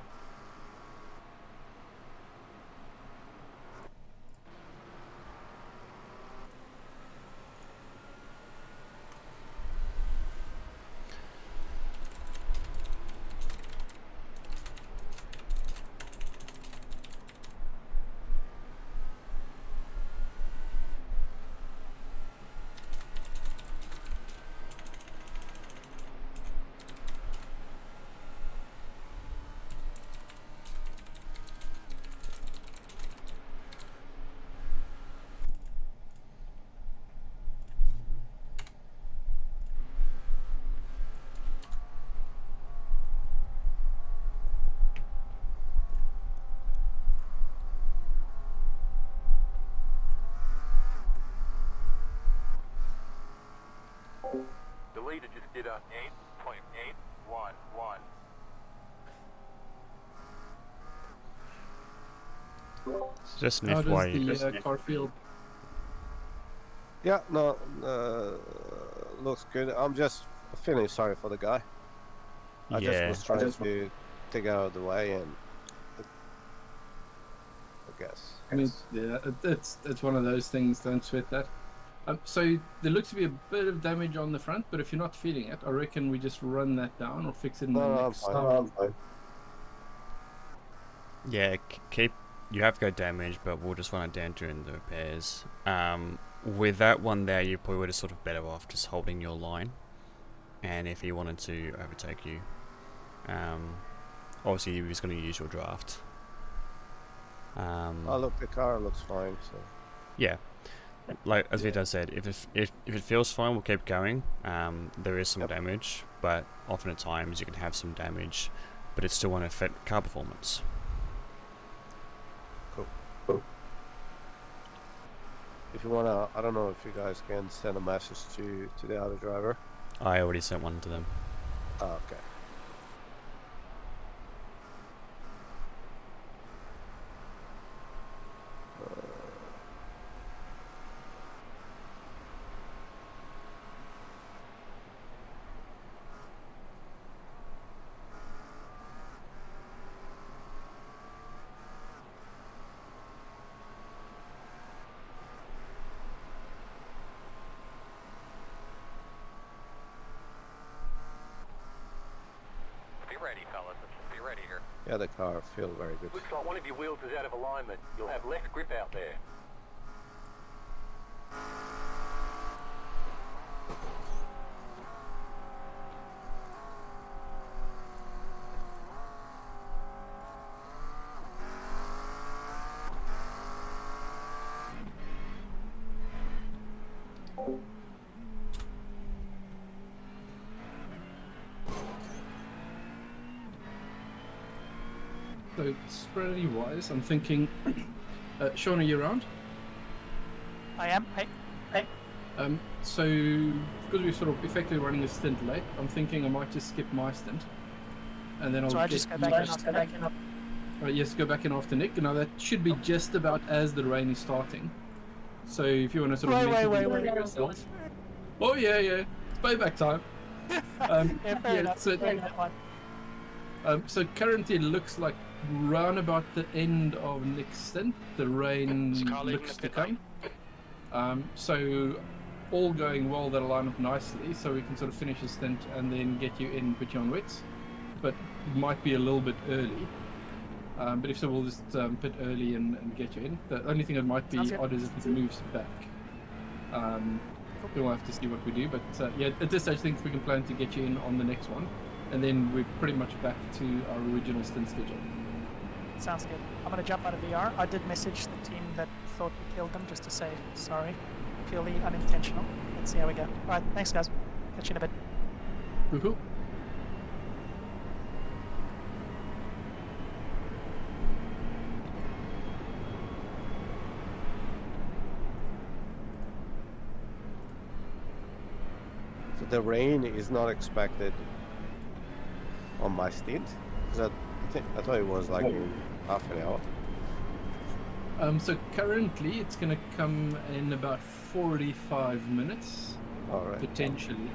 The leader just did a 8.811. Just an How FYI. does the car feel? Yeah, no, looks good. I'm just feeling sorry for the guy. I just Yeah. was trying to take it out of the way, and I guess. I mean, yeah, it's one of those things. Don't sweat that. So there looks to be a bit of damage on the front, but if you're not feeling it, I reckon we just run that down or fix it in the No, I'm next. fine. I'm fine. Yeah, keep. You have got damage, but we'll just run it down during the repairs. With that one there, you probably would have sort of better off just holding your line. And if he wanted to overtake you, obviously he was going to use your draft. Oh, look, the car looks fine. So Yeah, like as Vito said, if it feels fine, we'll keep going. There is some Yep. damage, but often at times you can have some damage, but it still won't affect car performance. if you wanna, I don't know if you guys can send a message to the other driver. I already sent one to them. Oh, okay. ready, fellas. It should be ready here. Yeah, the car feels very good. Looks like one of your wheels is out of alignment. You'll have less grip out there. So strategy wise, I'm thinking. Sean, are you around? I am. Hey. So because we're sort of effectively running a stint late, I'm thinking I might just skip my stint, and then I'll So I just go back in after Nick. Yes, go back in after Nick. Now that should be just about as the rain is starting. So if you want to sort of Wait. yourself. Oh yeah, it's payback time. Yeah, fair enough. So currently it looks like round about the end of next stint, the rain Is the car leaving looks the to pit come. So all going well, that'll line up nicely, so we can sort of finish the stint and then get you in, put you on wets. But it might be a little bit early. But if so, we'll just pit early and get you in. The only thing that might be odd is if it moves back. We'll have to see what we do, but yeah, at this stage I think we can plan to get you in on the next one, and then we're pretty much back to our original stint schedule. Sounds good. I'm going to jump out of VR. I did message the team that thought we killed them just to say sorry. Purely unintentional. Let's see how we go. Alright, thanks guys. Catch you in a bit. Cool. So the rain is not expected on my stint, because I thought it was like in half an hour. So currently it's going to come in about 45 minutes, potentially.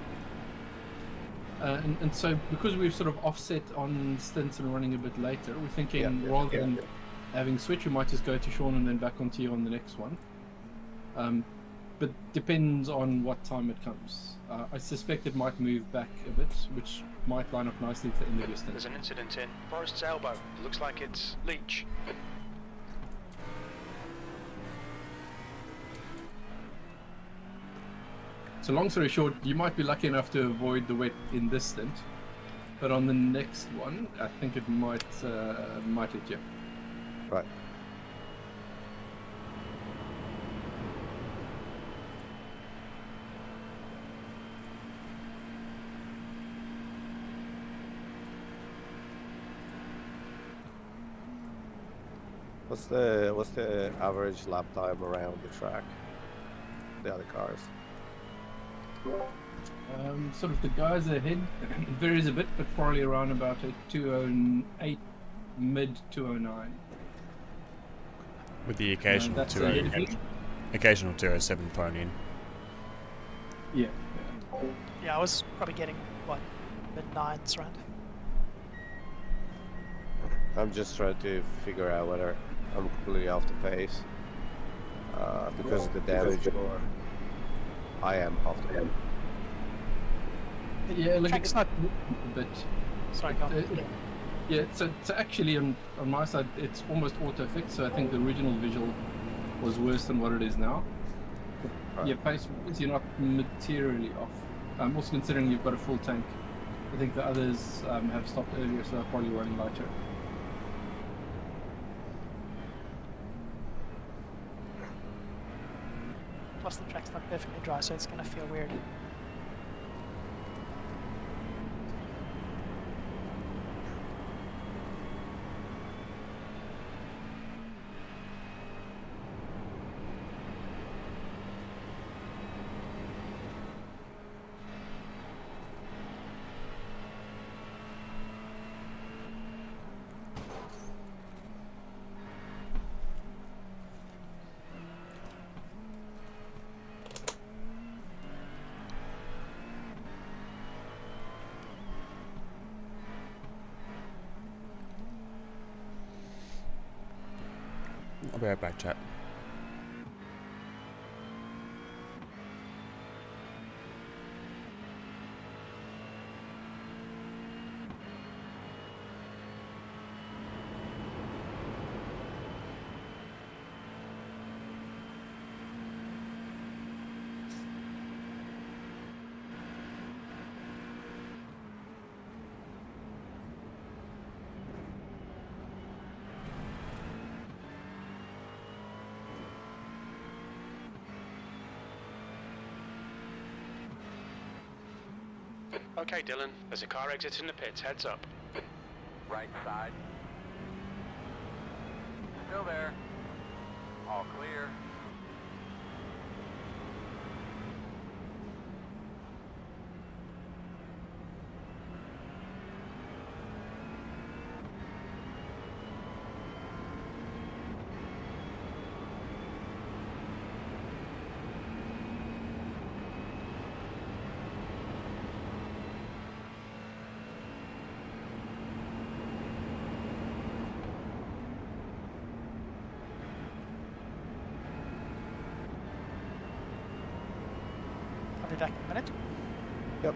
And so because we've sort of offset on stints and running a bit later, we're thinking rather than having switch, we might just go to Sean and then back onto you on the next one. But depends on what time it comes. I suspect it might move back a bit, which might line up nicely for the end of your stint. There's an incident in Forest's elbow. It looks like it's Leach. So long story short, you might be lucky enough to avoid the wet in this stint, but on the next one, I think it might hit you. Right. What's the average lap time around the track? The other cars. Sort of the guys ahead varies a bit, but probably around about a 208, mid 209. With the occasional 207 phone in. Yeah. Yeah, I was probably getting, what, mid-9s around. I'm just trying to figure out whether I'm completely off the pace because of the damage, or I am off the pace. Yeah, look, Track's not... but Sorry, go on. yeah, so actually on my side, it's almost auto-fix, so I think the original visual was worse than what it is now. Right. Yeah, pace-wise, you're not materially off. Also considering you've got a full tank. I think the others have stopped earlier, so they're probably running lighter. Plus the track's not perfectly dry, so it's going to feel weird. I'll be right back, chat. Okay, Dylan, there's a car exiting the pits, heads up. Right side. Still there. All clear. I'll be back in a minute. Yep.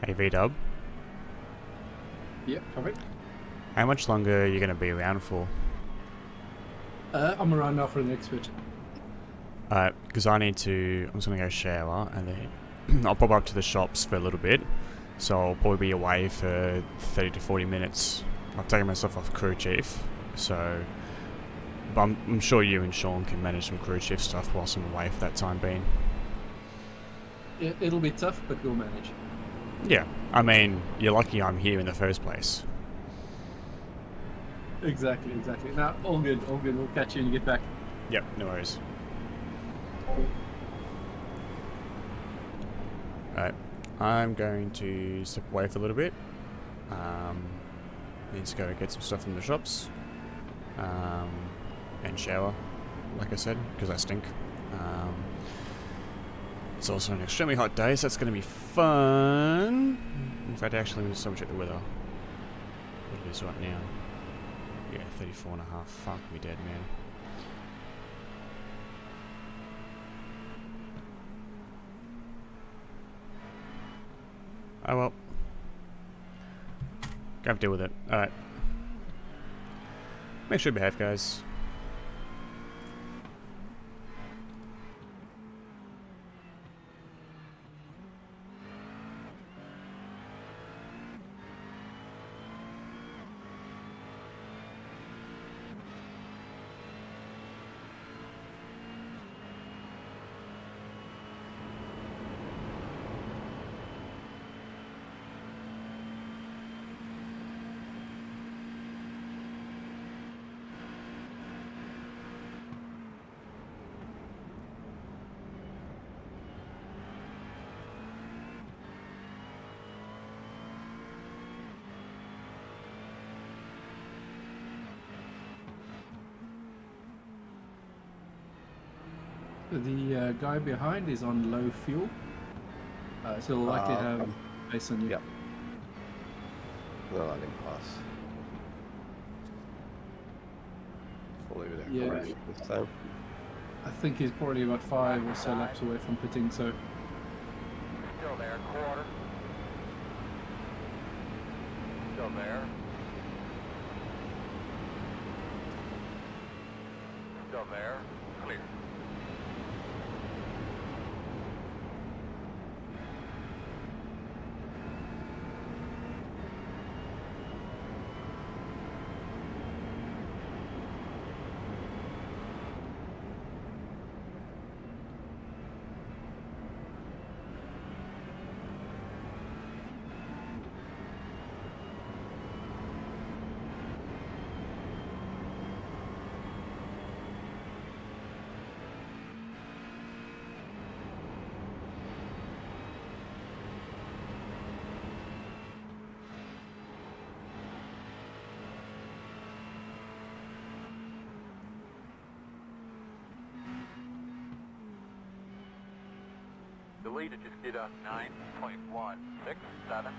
Hey V-Dub, Yep, perfect. how much longer are you going to be around for? I'm around now for the next bit. Alright, because I'm just going to go shower and then I'll pop up to the shops for a little bit. So I'll probably be away for 30 to 40 minutes. I've taken myself off crew chief, so but I'm sure you and Sean can manage some crew chief stuff whilst I'm away for that time being. It'll be tough, but we'll manage. Yeah, I mean, you're lucky I'm here in the first place. Exactly. Now, all good. We'll catch you when you get back. Yep, no worries. Alright, I'm going to step away for a little bit. Need to go get some stuff from the shops. And shower, like I said, because I stink. It's also an extremely hot day, so that's going to be fun. In fact, actually, let's double check the weather. What it is right now. Yeah, 34.5. Fuck me dead, man. Oh well. Gotta deal with it. Alright. Make sure you behave, guys. The guy behind is on low fuel, so he'll likely have base on you. Yep. We'll let him pass. Fully with Yeah. correct this time. I think he's probably about 5 or so laps away from pitting, so Still there, quarter. Still there. Still there. Clear. The leader just did a 9.167.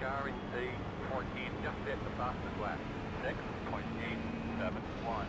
Car in P14 just hit the fastest lap, 6.871.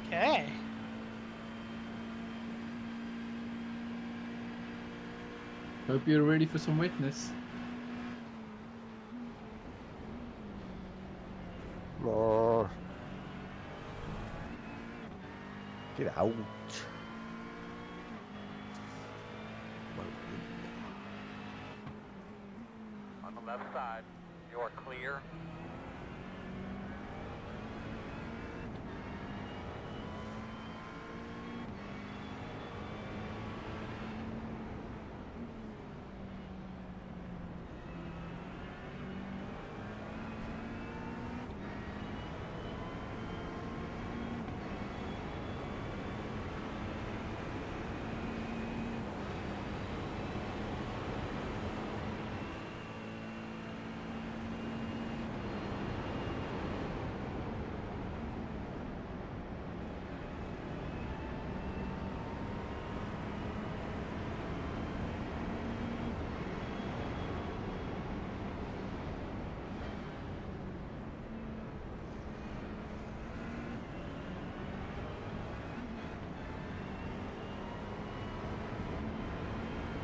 Okay. Hope you're ready for some witness. Get out. On the left side, you're clear.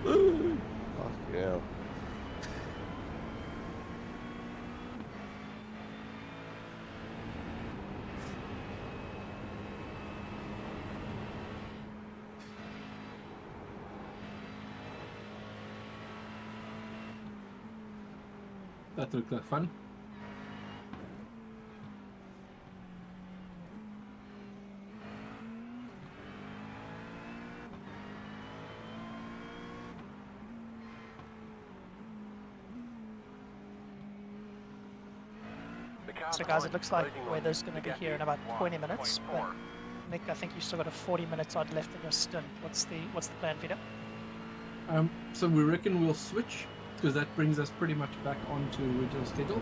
Fuck yeah. That looked like fun. So guys, it looks like weather's going to be here in about 20 minutes. But Nick, I think you've still got a 40 minutes odd left in your stint. What's the plan, Peter? So we reckon we'll switch because that brings us pretty much back onto original schedule.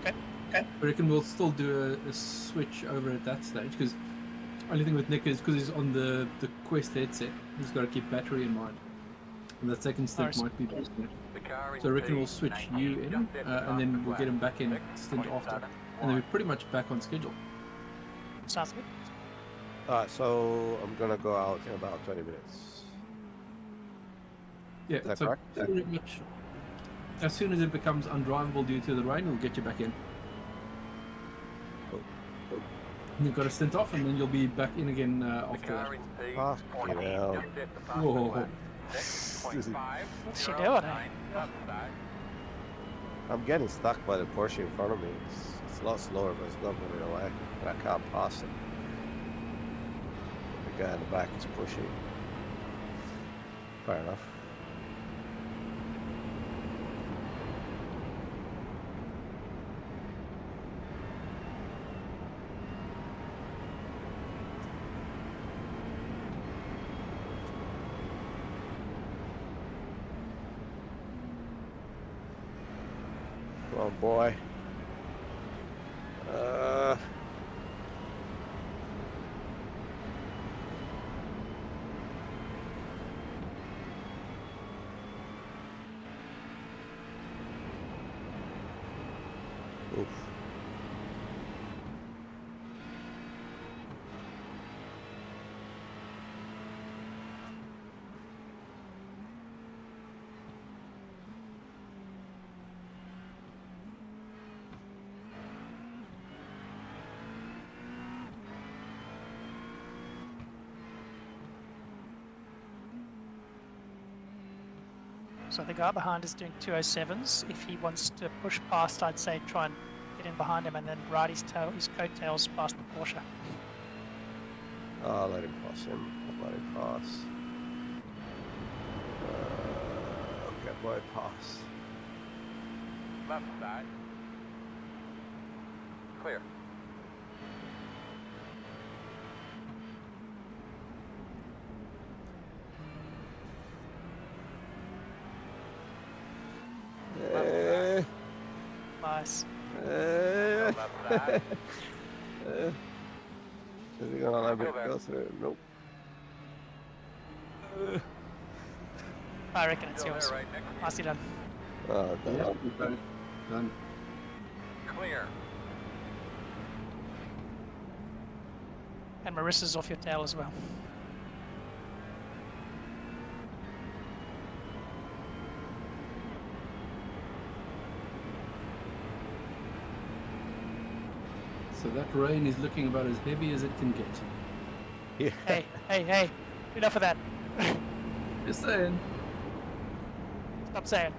Okay. We reckon we'll still do a switch over at that stage because only thing with Nick is because he's on the Quest headset, he's got to keep battery in mind. And that second stint might be best. So I reckon we'll switch you in and then we'll get him back in stint after. And then we're pretty much back on schedule. Sounds good. Alright, so I'm gonna go out in about 20 minutes. Yeah, Is that so correct? pretty much as soon as it becomes undrivable due to the rain, we'll get you back in. You've got to stint off and then you'll be back in again after that. Fucking hell. Whoa. What's she doing? I'm getting stuck by the Porsche in front of me. It's a lot slower, but it's not moving away. And I can't pass it. The guy in the back is pushing. Fair enough. Come on, boy. Oof. So the guy behind is doing 207s. If he wants to push past, I'd say try and get in behind him and then ride his coattails past the Porsche. I'll let him pass him. I'll let him pass. Okay, boy, pass. Left side. Clear. Nice. Is he gonna let me go through? Nope. I reckon it's yours. Nicely done. Oh, Yeah, done. Clear. And Marissa's off your tail as well. So that rain is looking about as heavy as it can get. Yeah. Hey, enough of that. Just saying. Stop saying.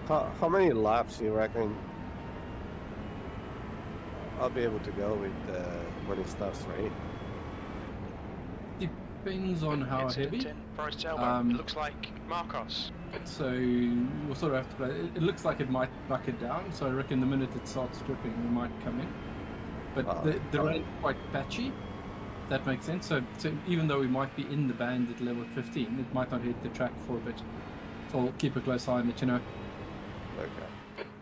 How many laps do you reckon I'll be able to go with when it starts raining? Depends on how Incident heavy. in Forest Elbow. It looks like Marcos. So we'll sort of have to play. It looks like it might bucket down. So I reckon the minute it starts dripping, we might come in. But the rain's quite patchy. That makes sense. So even though we might be in the band at level 15, it might not hit the track for a bit. So we'll keep a close eye on it, you know. Okay.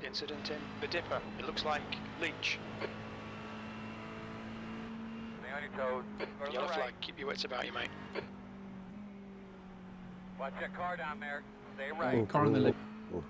Incident in the Dipper. It looks like Leech. Stay on your toes. Go to Yellow the flag. right. Keep your wits about you, mate. Watch that car down there. Stay right. Car on the left. Ooh.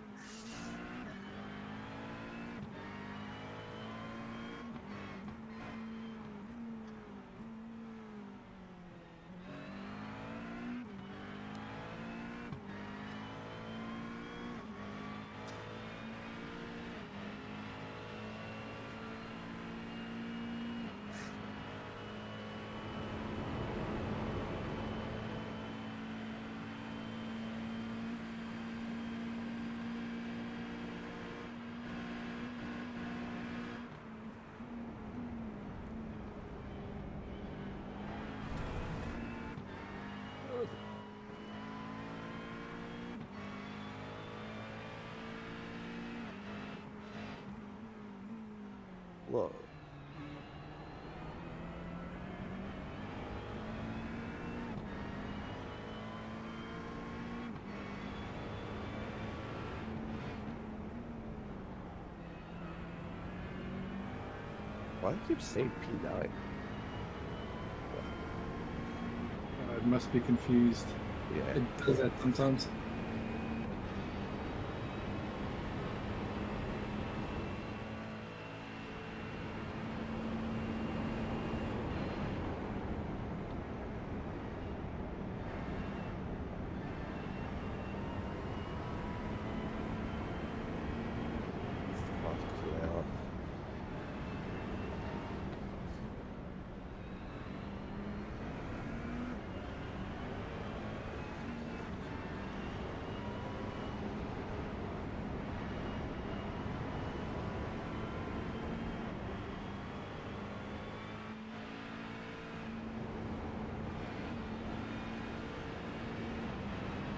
Whoa. Why do you keep saying P9? It must be confused. Yeah. It does that sometimes. Fuck yeah.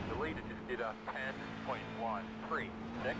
The leader just did a 10.136.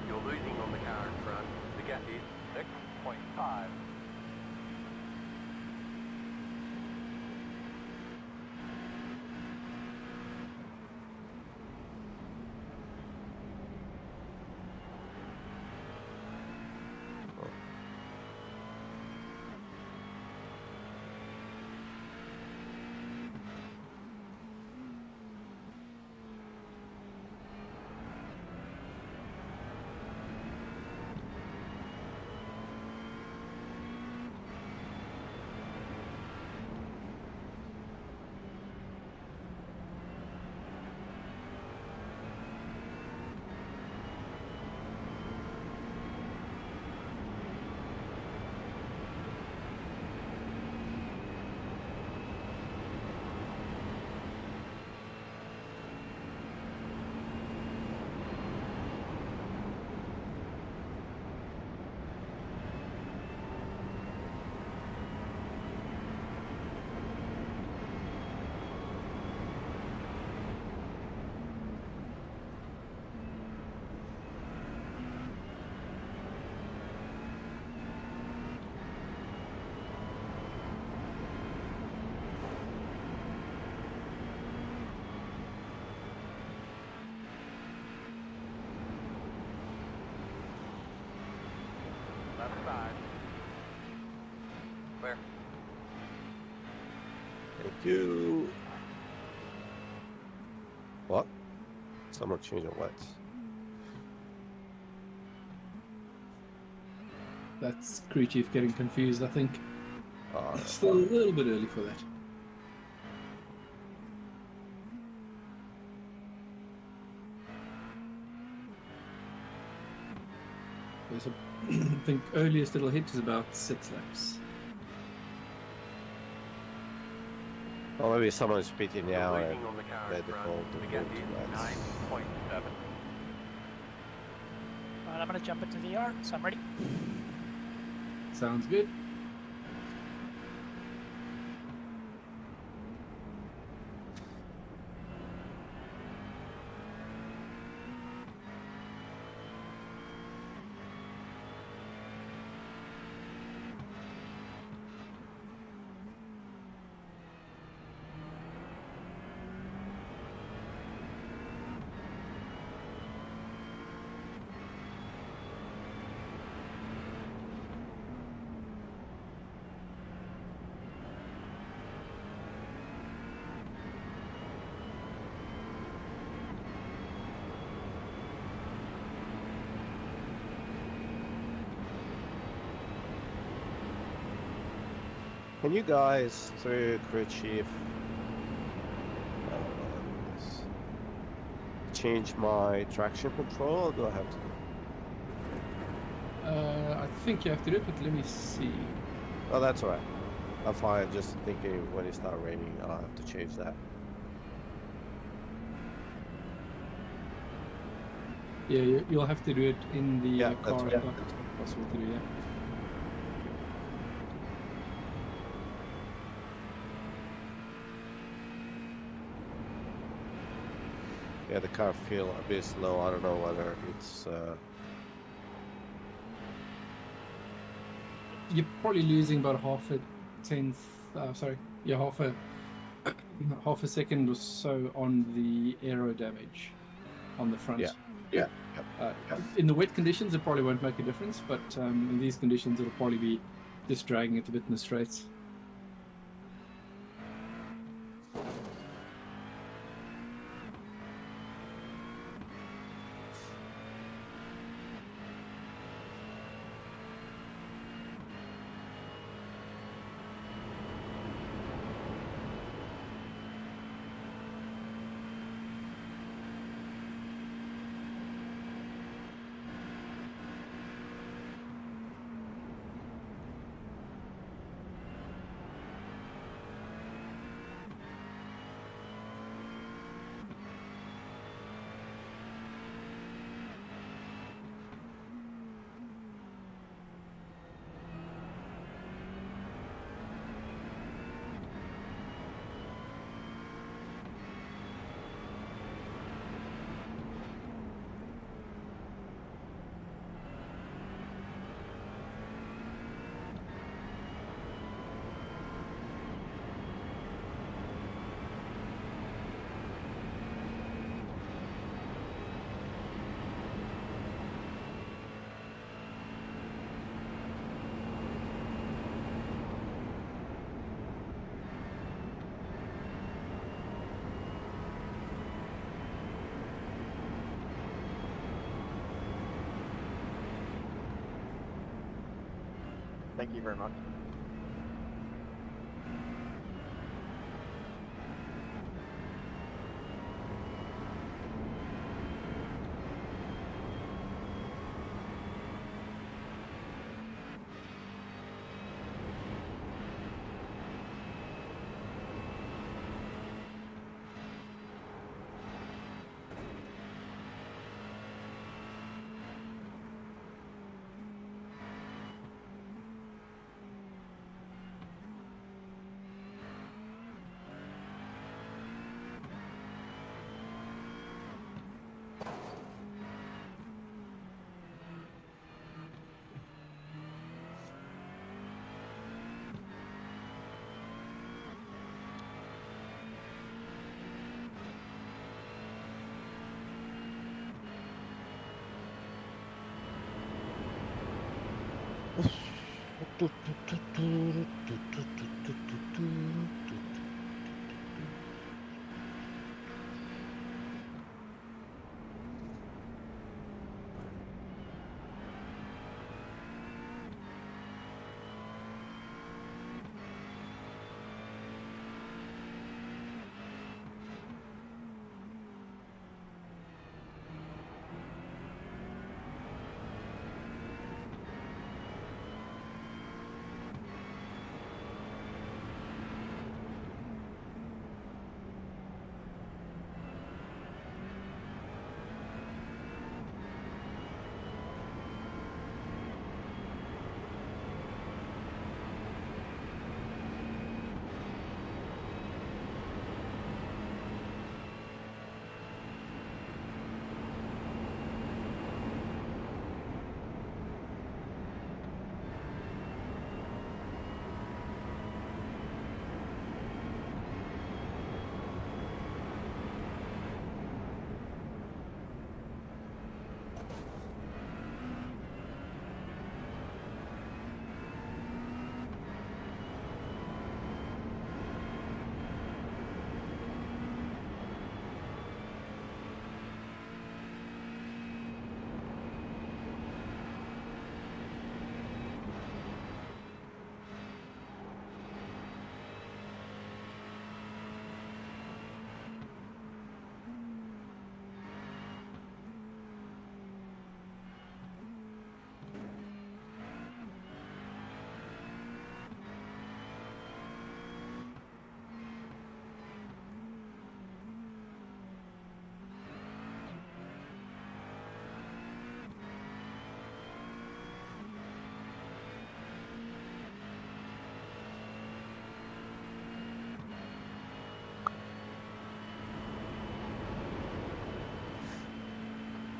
You're losing on the car in front. The gap is 6.5. left side. Clear. Thank you. What? Someone changing wets. That's crew chief getting confused, I think. Oh, Still a little bit early for that. There's I think earliest it'll hit is about 6 laps. oh, maybe someone's speaking now and Braking on the car they in front. default to Negative 9.7. Right, I'm going to jump into VR, so I'm ready. Sounds good. Can you guys, through crew chief, change my traction control, or do I have to? I think you have to do it, but let me see. Oh, that's alright. I'm fine. Just thinking when it starts raining, I'll have to change that. Yeah, you'll have to do it in the Yeah, car. that's It's right. not possible to do that. Yeah, the car feel a bit slow. I don't know whether it's. You're probably losing about half a tenth. Sorry, yeah, half a second or so on the aero damage on the front. Yeah. In the wet conditions, it probably won't make a difference, but in these conditions, it'll probably be just dragging it a bit in the straights. Thank you very much.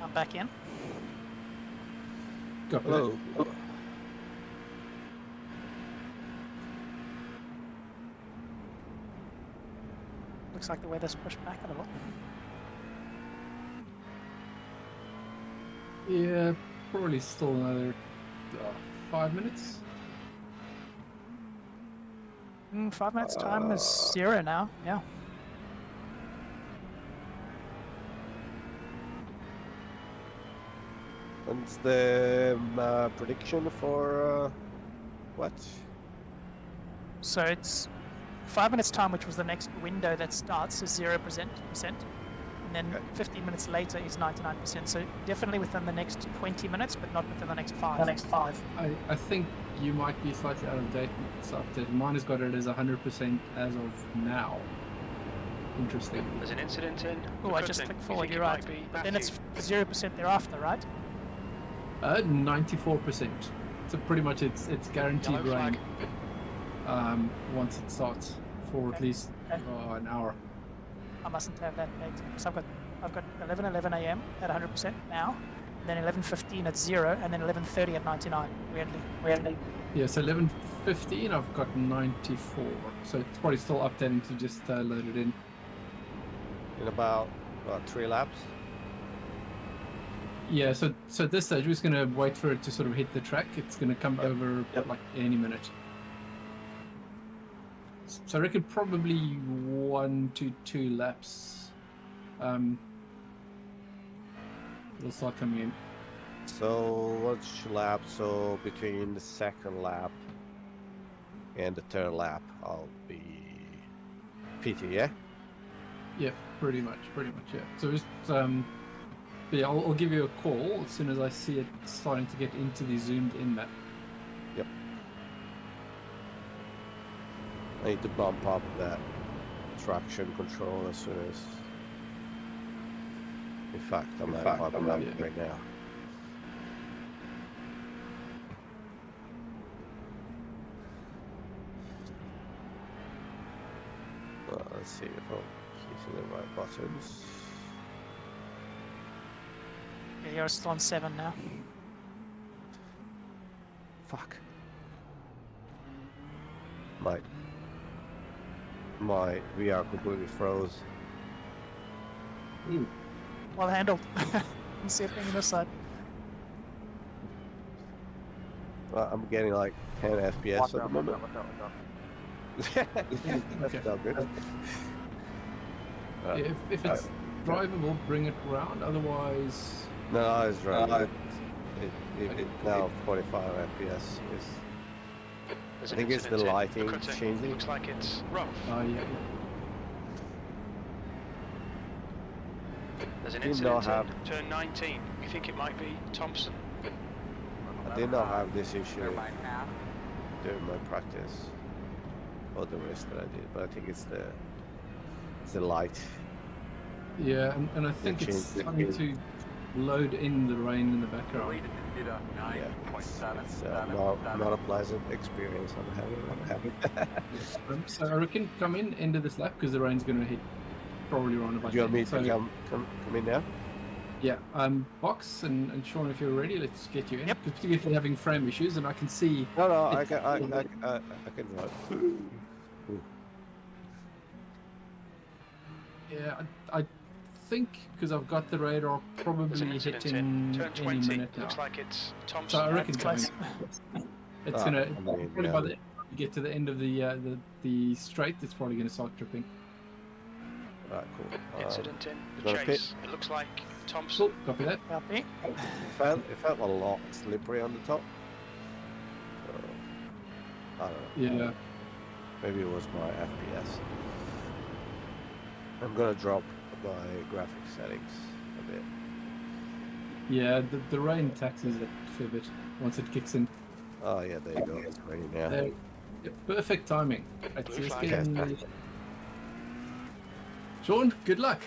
I'm back in. Copy Hello. Looks like the weather's pushed back a little. that. Yeah, probably still another 5 minutes. 5 minutes time is 0 now. Yeah. What's the prediction for what? So it's 5 minutes time, which was the next window that starts, is 0%, and then Okay. 15 minutes later is 99%. So definitely within the next 20 minutes, but not within the next 5. I think you might be slightly out of date. It's updated. Mine has got it as 100% as of now. Interesting. There's an incident in. Oh, I just McCutcheon. clicked You forward, think you're it right. might be But then Matthew? it's 0% thereafter, right? 94%. So pretty much it's guaranteed Yellow rain flag. once it starts for at Okay. least an hour. I mustn't have that date. So I've got 11:11 a.m. at 100% now, and then 11:15 at 0, and then 11:30 at 99. Weirdly. Yeah, so 11:15 I've got 94. So it's probably still updating to just load it in. In about 3 laps. Yeah, so at this stage we're just gonna wait for it to sort of hit the track. It's gonna come over like any minute. So I reckon probably 1 to 2 laps. It'll start coming in. So what's lap? So between the second lap and the third lap, I'll be PT, yeah? Yeah, pretty much, yeah. So just but yeah, I'll give you a call as soon as I see it starting to get into the zoomed in map. Yep. I need to bump up that traction control as soon as. In fact, I'm at right now. Well, let's see if I'm hitting the right buttons. Yeah, you're still on 7 now. Fuck. My VR completely froze. Well handled. You can see it being on this side. I'm getting like 10 FPS Watch at out, the moment. watch out, watch out. That's Okay. not good. If it's drivable, bring it round. Otherwise, No, it's right. Okay, cool. Now 45 FPS. There's I an think it's the incident in lighting cutting. changing. Looks like it's rough. Yeah. There's an Did incident not in turn 19. We think it might be Thompson. I did not have this issue during my practice or the race that I did, but I think it's the light. Yeah, and I think They it's changed starting to load in the rain in the background. Yeah, it's not a pleasant experience I'm having. So I reckon come in, end of this lap, because the rain's going to hit probably around about Do you want me then. to come in now? Yeah, Box and Sean, if you're ready, let's get you in. Yep. Particularly if you're having frame issues, and I can see. No, I it's- can drive. Yeah, I think because I've got the radar There's probably an incident hitting in turn any 20. minute now. Looks like it's So Thompson. I reckon That's coming. close. It's Ah, gonna I mean, probably yeah. by the time you get to the end of the straight, it's probably gonna start dripping. Right, cool. Incident in the gonna chase. It looks like Thompson. Cool, copy that. Copy. It felt a lot slippery on the top. So, I don't know. Yeah. Maybe it was my FPS. I'm gonna drop my graphic settings a bit. Yeah, the rain taxes it a fair bit once it kicks in. Oh yeah, there you go. It's raining now. Yeah, perfect timing. Right, Blue so let's flag. get in Sean, good luck.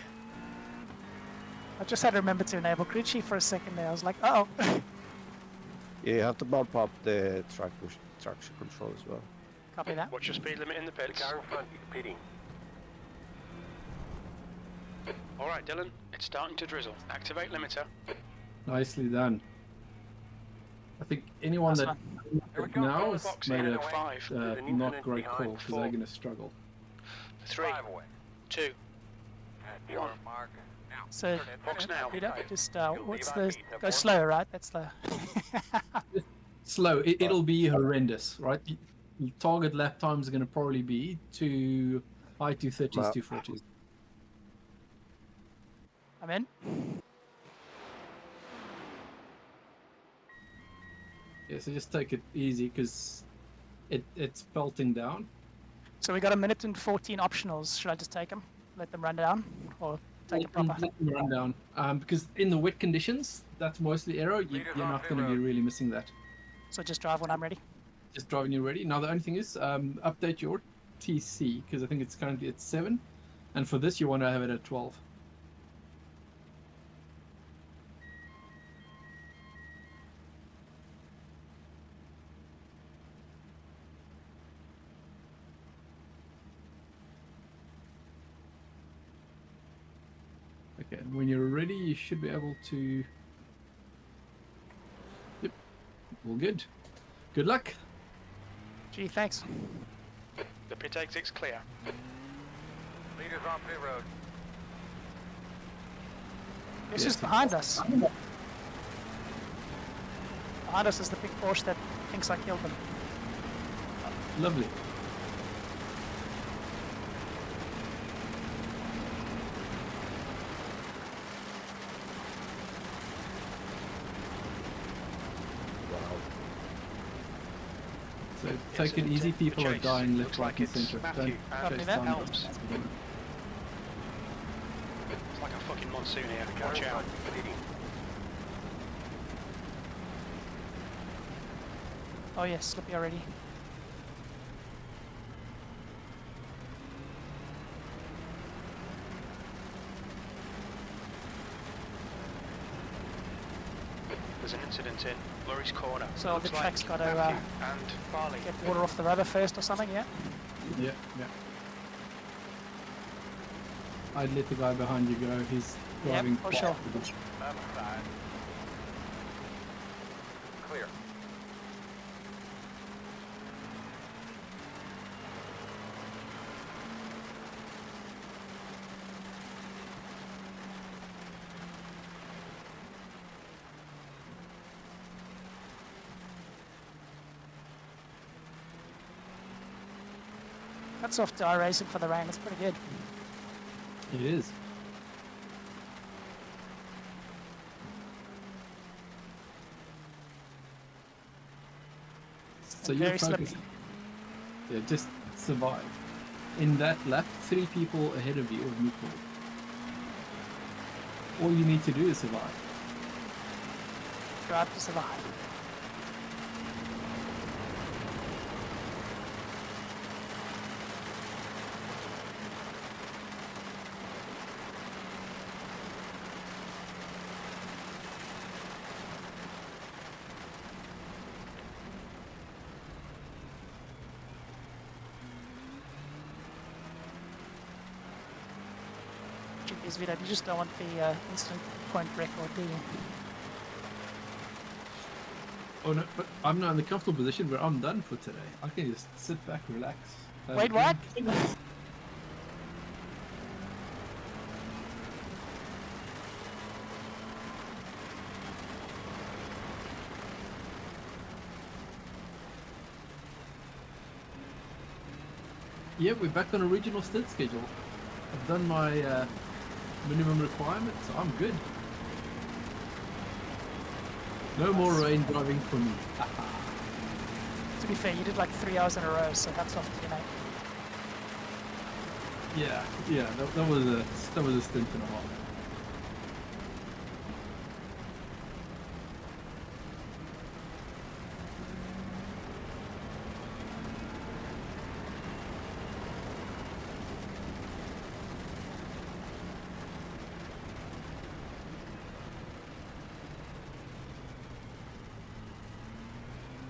I just had to remember to enable crew chief for a second there. I was like, oh. Yeah, you have to bump up the traction control as well. Copy that. What's your speed limit in the The pits? car in front is pitting. Alright, Dylan, it's starting to drizzle. Activate limiter. Nicely done. I think anyone Nice that one. Here we go, now from the has box made in a at 5. There's an not incident great behind call because they're 4. going to struggle. 3, 5 away. 2, Your One. mark. Now. So, box now. Peter, just what's the go slower, right? That's the Slow. It'll be horrendous, right? Your target lap times are going to probably be to high 230s, Wow. 240s. I'm in. Yeah, so just take it easy because it's pelting down. So we got a minute and 14 optionals. Should I just take them? Let them run down, or take it proper? Let them run down. Because in the wet conditions, that's mostly aero. You're not going to be really missing that. So just drive when I'm ready. Just driving you ready. Now the only thing is, update your TC because I think it's currently at 7, and for this you want to have it at 12. Okay, and when you're ready, you should be able to. Yep, all good. Good luck. Gee, thanks. The pit exit's clear. Leaders on pit road. This is behind us. Behind us is the big Porsche that thinks I killed them. Lovely. Wow. So take it easy. People are dying left, Looks right, like and it's centre. Matthew Don't and chase that down helps. the- It's like a fucking monsoon here. Car Watch in out. front is pitting. Oh yes, slippy already. There's an incident in Murray's corner. So Looks the like track's got to Matthew and Farley. get water off the rubber first or something, yeah? Yeah. I'd let the guy behind you go. He's driving. Yep, for sure. Left side. Clear. Hats off to iRacing for the rain. It's pretty good. It is. So you're Very slippy. focusing. Yeah, just survive. In that lap, 3 people ahead of you of Newport. All you need to do is survive. Drive to survive. Jeez, Vito, you just don't want the instant point record, do you? Oh no, but I'm now in the comfortable position where I'm done for today. I can just sit back, relax. have a Wait, what? drink. Yeah, we're back on original stint schedule. I've done my minimum requirement, so I'm good. No more rain driving for me. To be fair, you did like 3 hours in a row, so that's off to you, mate. Yeah, that was a stint and a half.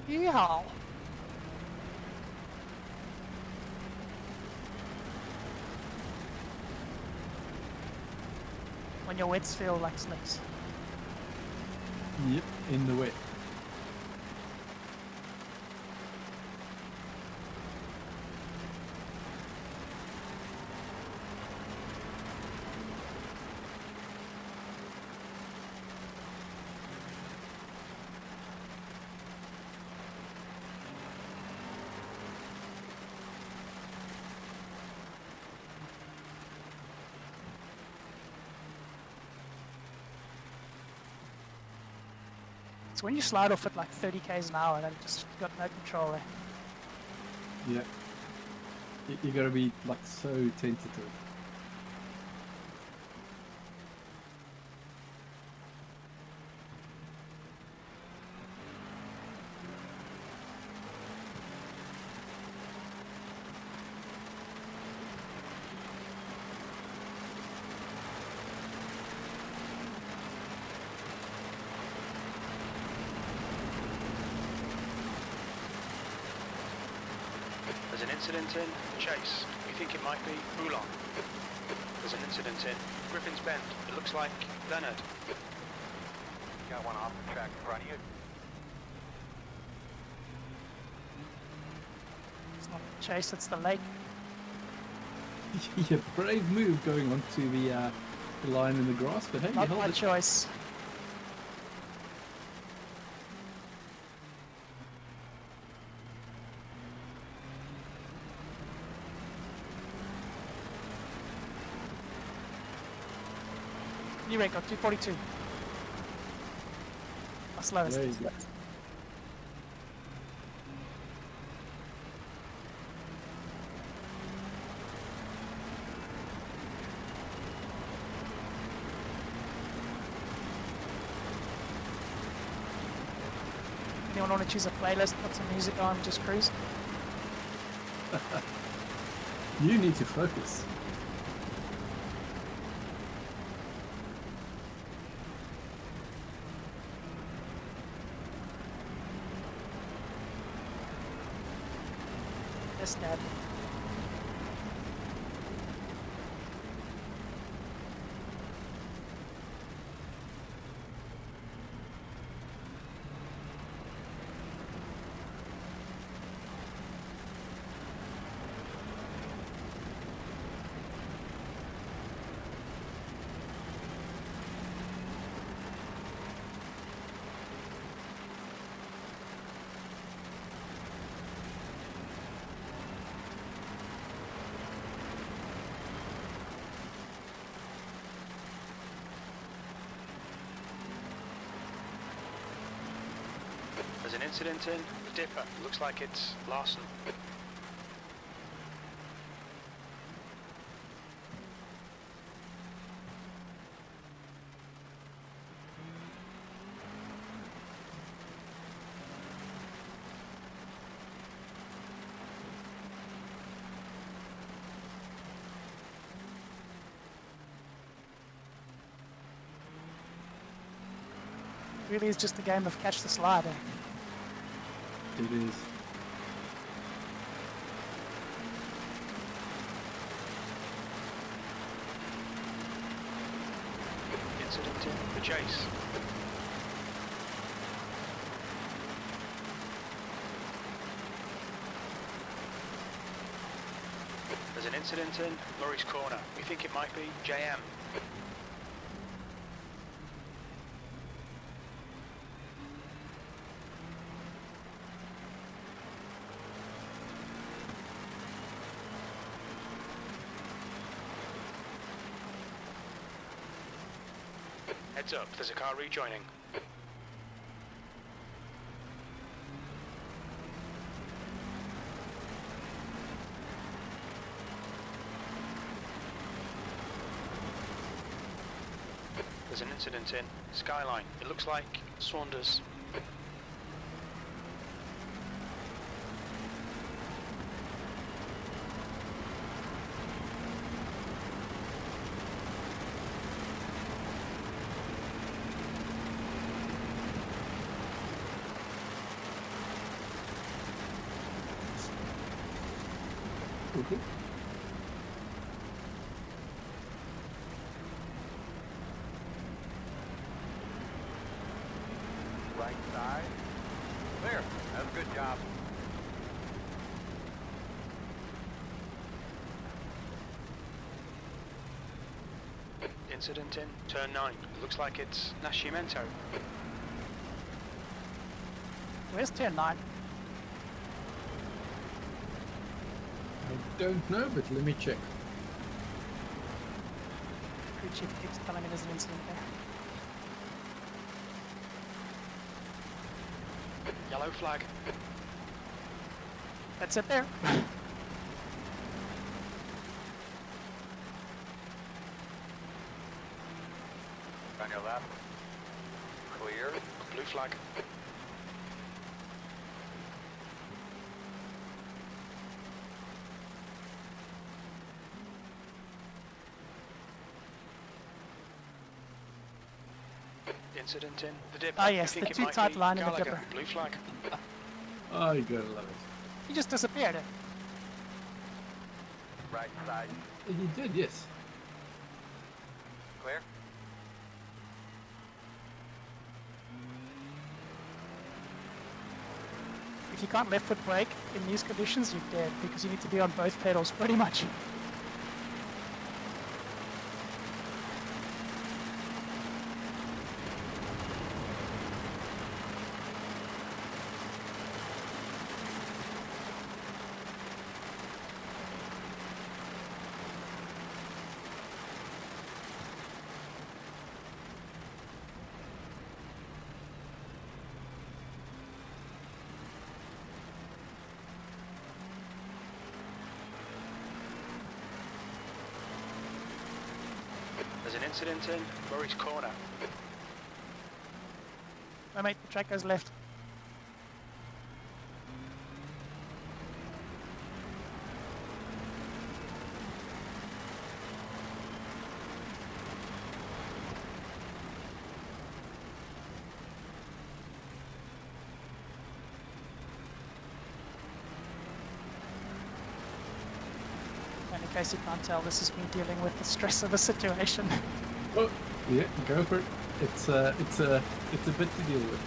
Yeehaw! When your wets feel like slicks. Yep, in the wet. It's when you slide off at like 30 k's an hour that you just got no control there. Yeah. You gotta be like so tentative. There's an incident in Chase. We think it might be Moulin. There's an incident in Griffin's Bend. It looks like Leonard. Got one off the track in front of you. It's not Chase, it's the lake. Yeah, brave move going onto the line in the grass, but hey, you Not held my it. choice. New record, 242. My slowest. There you go. Anyone want to choose a playlist, put some music on, just cruise? You need to focus. Yes, Dad. incident in the dipper. Looks like it's Larson. Really is just a game of catch the slider. It is. Incident in the chase. There's an incident in Murray's corner. We think it might be JM. Heads up, there's a car rejoining. There's an incident in Skyline. It looks like Saunders. Okay. Right side. Clear. That's a good job. Incident in turn 9. It looks like it's Nascimento. Where's turn 9? I don't know, but let me check. Crew chief keeps telling me there's an incident there. Yellow flag. That's it there. On your left. Clear. Blue flag. Incident in the dipper. Ah, yes, We think the it too might tight be line in the Gallagher. dipper. Blue flag. Oh, you gotta love it. He just disappeared. Right side. He did, yes. Clear. If you can't left foot brake in these conditions, you're dead because you need to be on both pedals pretty much. There's an incident in Murray's corner. My mate, the track goes left. And in case you can't tell, this is me dealing with the stress of a situation. Oh, yeah, go for it. It's a bit to deal with.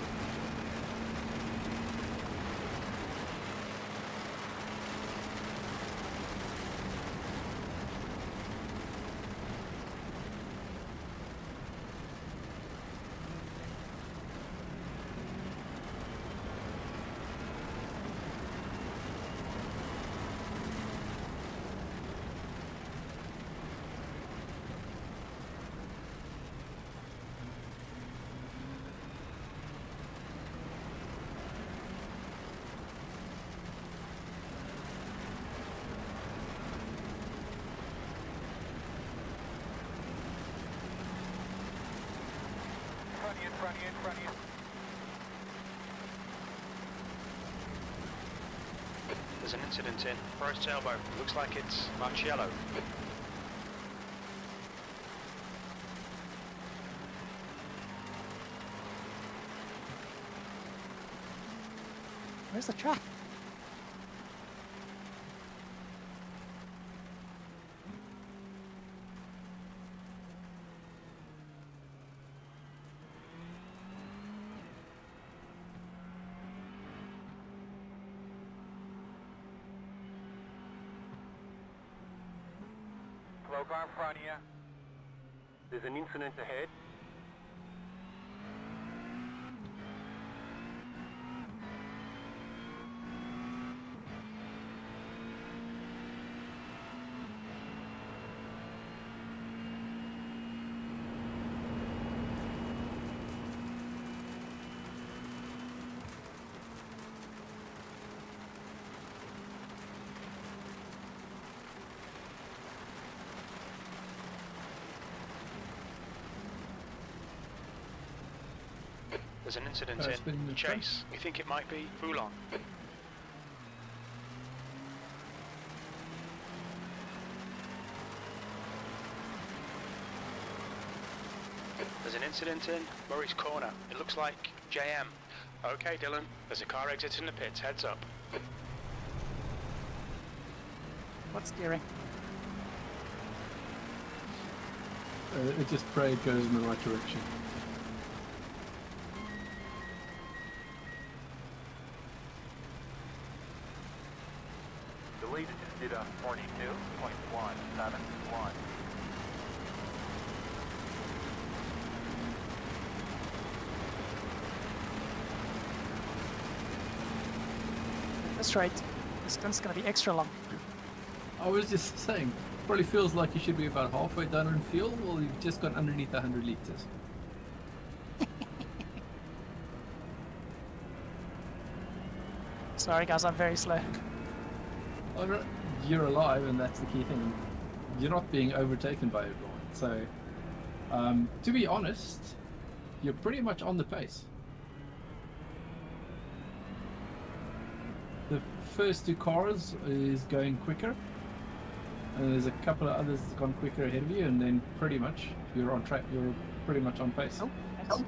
in front of you. There's an incident in right sailboat. Looks like it's marked yellow. Where's the track? Slow car in front of you. There's an incident ahead. There's an incident That's been in the chase. We think it might be Foulon. There's an incident in Murray's Corner. It looks like JM. Okay, Dylan. There's a car exiting the pits. Heads up. What's steering? It just pray it goes in the right direction. The leader just did a 42.171. That's right. This gun's gonna be extra long. I was just saying, probably feels like you should be about halfway done on fuel, or you've just got underneath 100 litres. Sorry guys, I'm very slow. You're alive, and that's the key thing. You're not being overtaken by everyone. So, to be honest, you're pretty much on the pace. The first two cars is going quicker, and there's a couple of others that's gone quicker ahead of you, and then pretty much you're on track. You're pretty much on pace. Oh, thanks.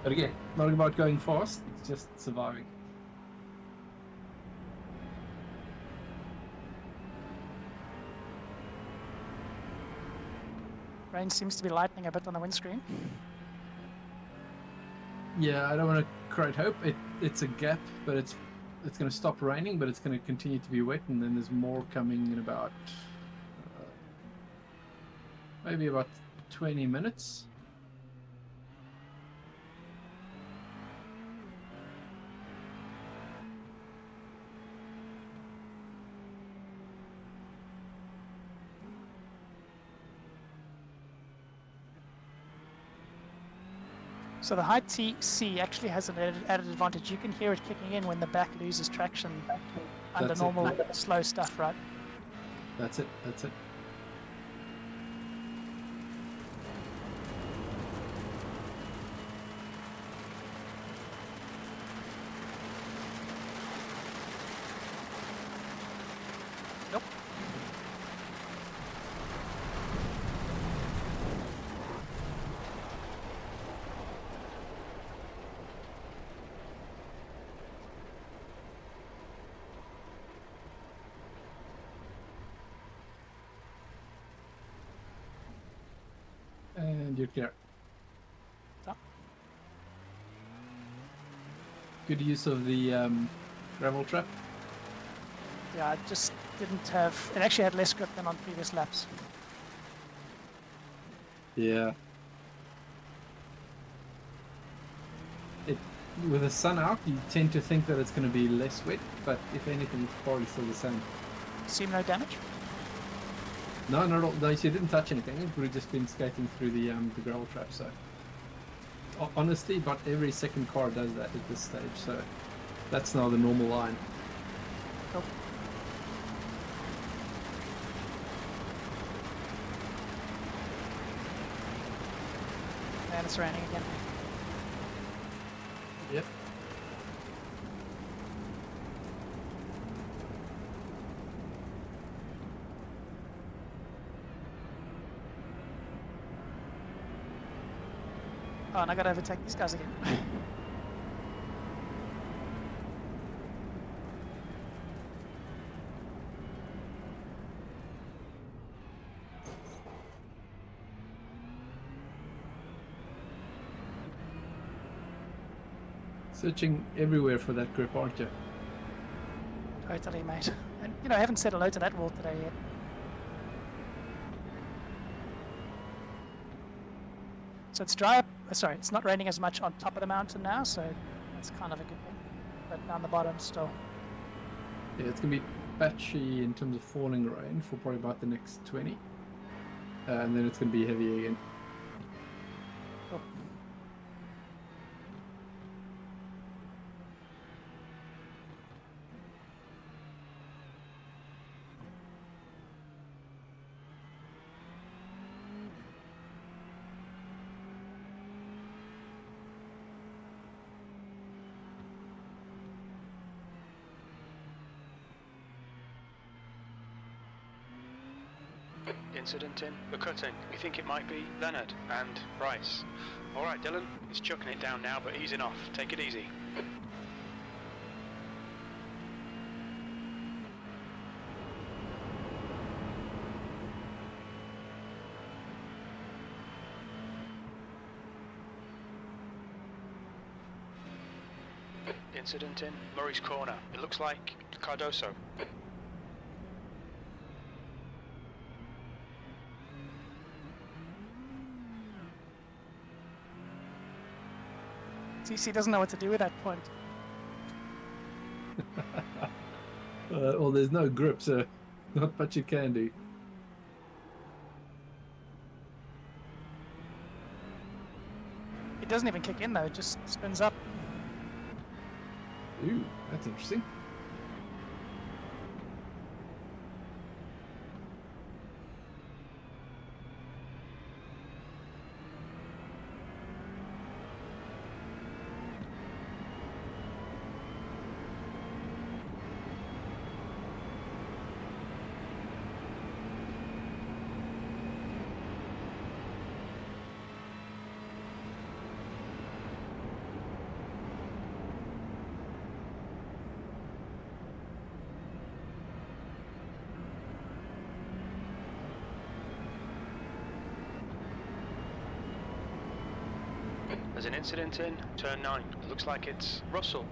But again, not about going fast. It's just surviving. Rain seems to be lightening a bit on the windscreen. Yeah, I don't want to create hope. It's a gap, but it's going to stop raining, but it's going to continue to be wet, and then there's more coming in about maybe about 20 minutes. So the high TC actually has an added advantage. You can hear it kicking in when the back loses traction under That's it. normal slow stuff, right? That's it. That's it. Nope. And you're clear. Stop. Good use of the gravel trap. Yeah, I just didn't have... It actually had less grip than on previous laps. Yeah. With the sun out, you tend to think that it's going to be less wet, but if anything, it's probably still the same. Seem no damage? No, not at all. No, you didn't touch anything. It would have just been skating through the gravel trap. So, honestly, about every second car does that at this stage. So, that's now the normal line. Cool. And it's raining again. Oh, and I gotta overtake these guys again. Searching everywhere for that grip, aren't you? Totally, mate. And, you know, I haven't said hello to that wall today yet. So it's dry, sorry, it's not raining as much on top of the mountain now, so that's kind of a good thing. But down the bottom still. Yeah, it's going to be patchy in terms of falling rain for probably about the next 20. And then it's going to be heavy again. Cool. Incident in the cutting. We think it might be Leonard and Bryce. Alright, Dylan, he's chucking it down now, but easing off. Take it easy. Incident in Murray's Corner. It looks like Cardoso. CC doesn't know what to do with that point. Well, there's no grip, so not much you can do. It doesn't even kick in though, it just spins up. Ooh, that's interesting. There's an incident in turn 9. It looks like it's Russell.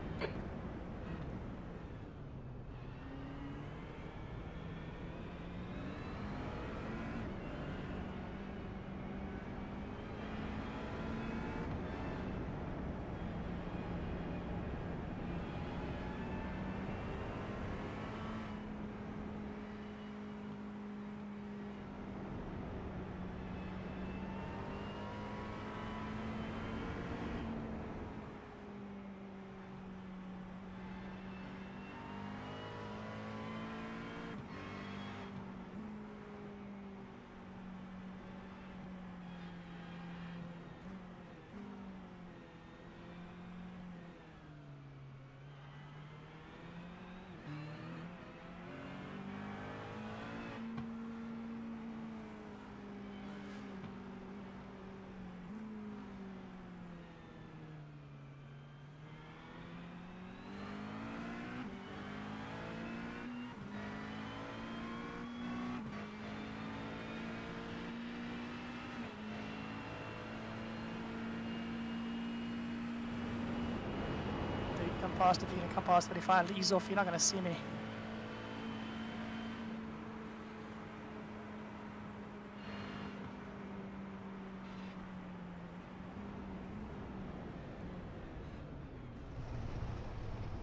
Come past if you're gonna come past, but if I ease off, you're not gonna see me.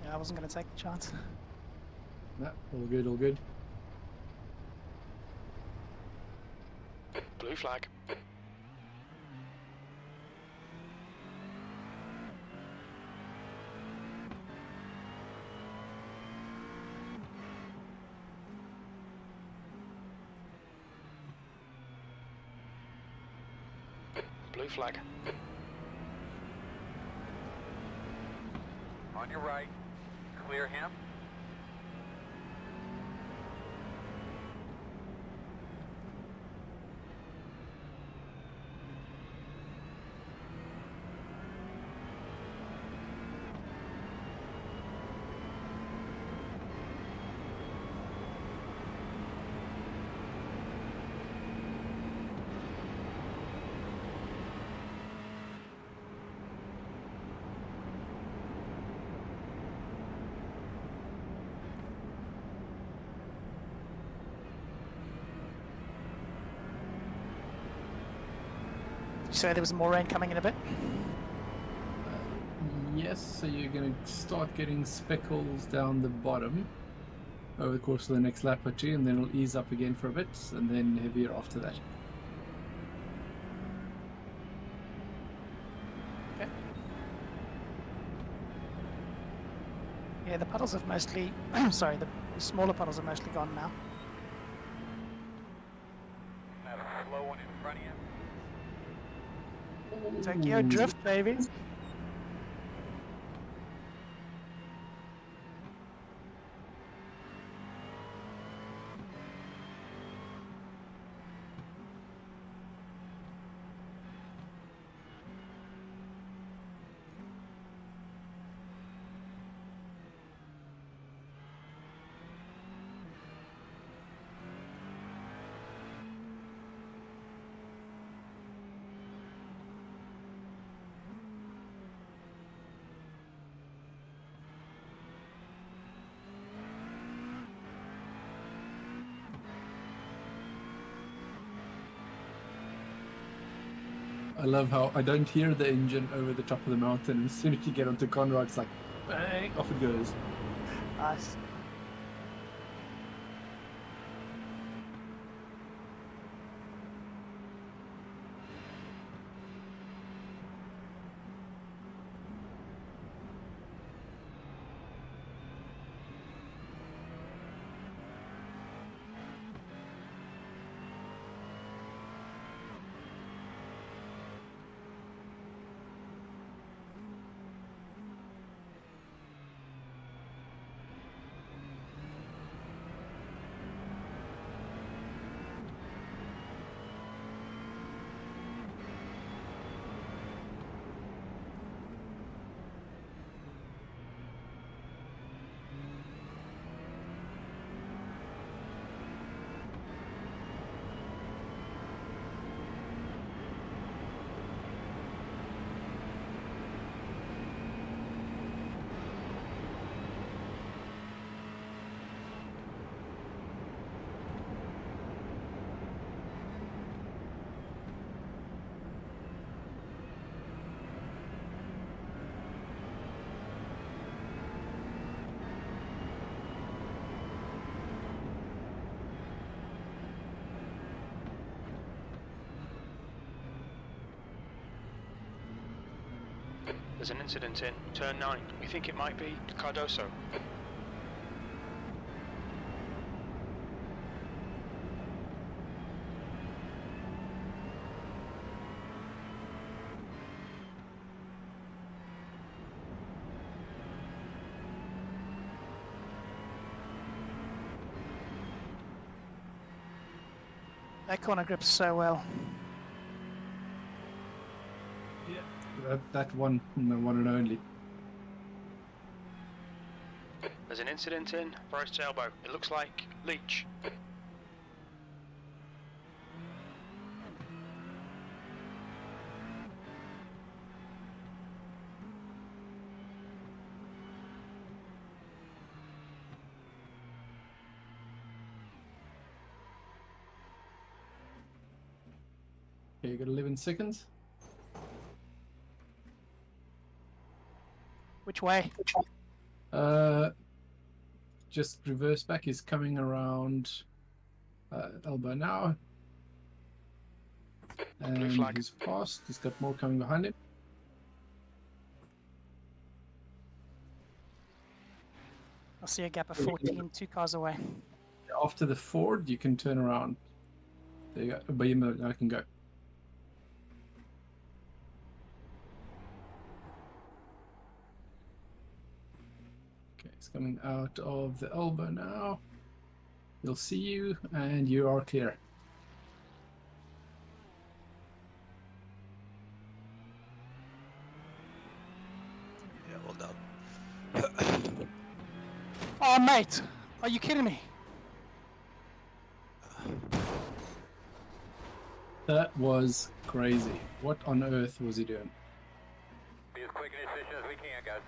Yeah, I wasn't gonna take the chance. No, all good, all good. Blue flag. Blue flag. On your right. Clear him. say there was more rain coming in a bit? Yes, so you're going to start getting speckles down the bottom over the course of the next lap or two, and then it'll ease up again for a bit, and then heavier after that. Okay. Yeah, the puddles have mostly... sorry, the smaller puddles have mostly gone now. Have a slow one in front of you. Tokyo Drift, baby. I love how I don't hear the engine over the top of the mountain. As soon as you get onto Conrad, it's like, bang, off it goes. Nice. There's an incident in turn 9. We think it might be Cardoso. That corner grips so well. That one, the one and only. There's an incident in Forest's elbow. It looks like Leach. Okay, you got 11 seconds. Which way? Just reverse back. He's coming around elbow now. And flag. he's passed. He's got more coming behind him. I see a gap of 14, 2 cars away. After the Ford, you can turn around. There you go. But I can go. Okay, it's coming out of the elbow now. He'll see you, and you are clear. Yeah, well done. Oh, mate! Are you kidding me? That was crazy. What on earth was he doing? Be as quick and efficient as we can, guys.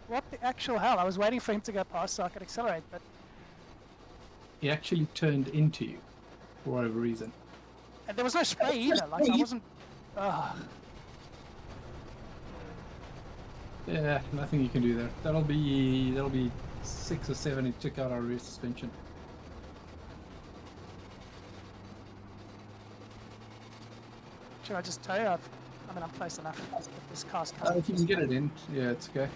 What the actual hell? I was waiting for him to go past so I could accelerate, but... He actually turned into you. for whatever reason. And there was no spray either. Like I wasn't. Yeah, nothing you can do there. That'll be 6 or 7. It took out our rear suspension. Should I just tell you? I mean, I'm close enough. This car's coming. If you can get it in, yeah, it's okay.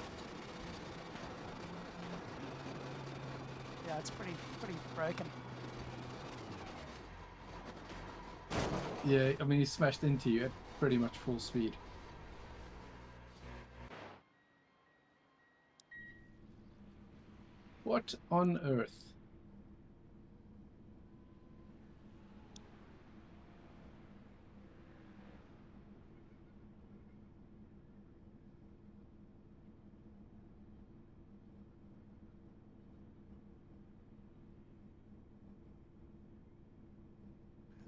Yeah, it's pretty broken. Yeah, I mean, he smashed into you at pretty much full speed. What on earth?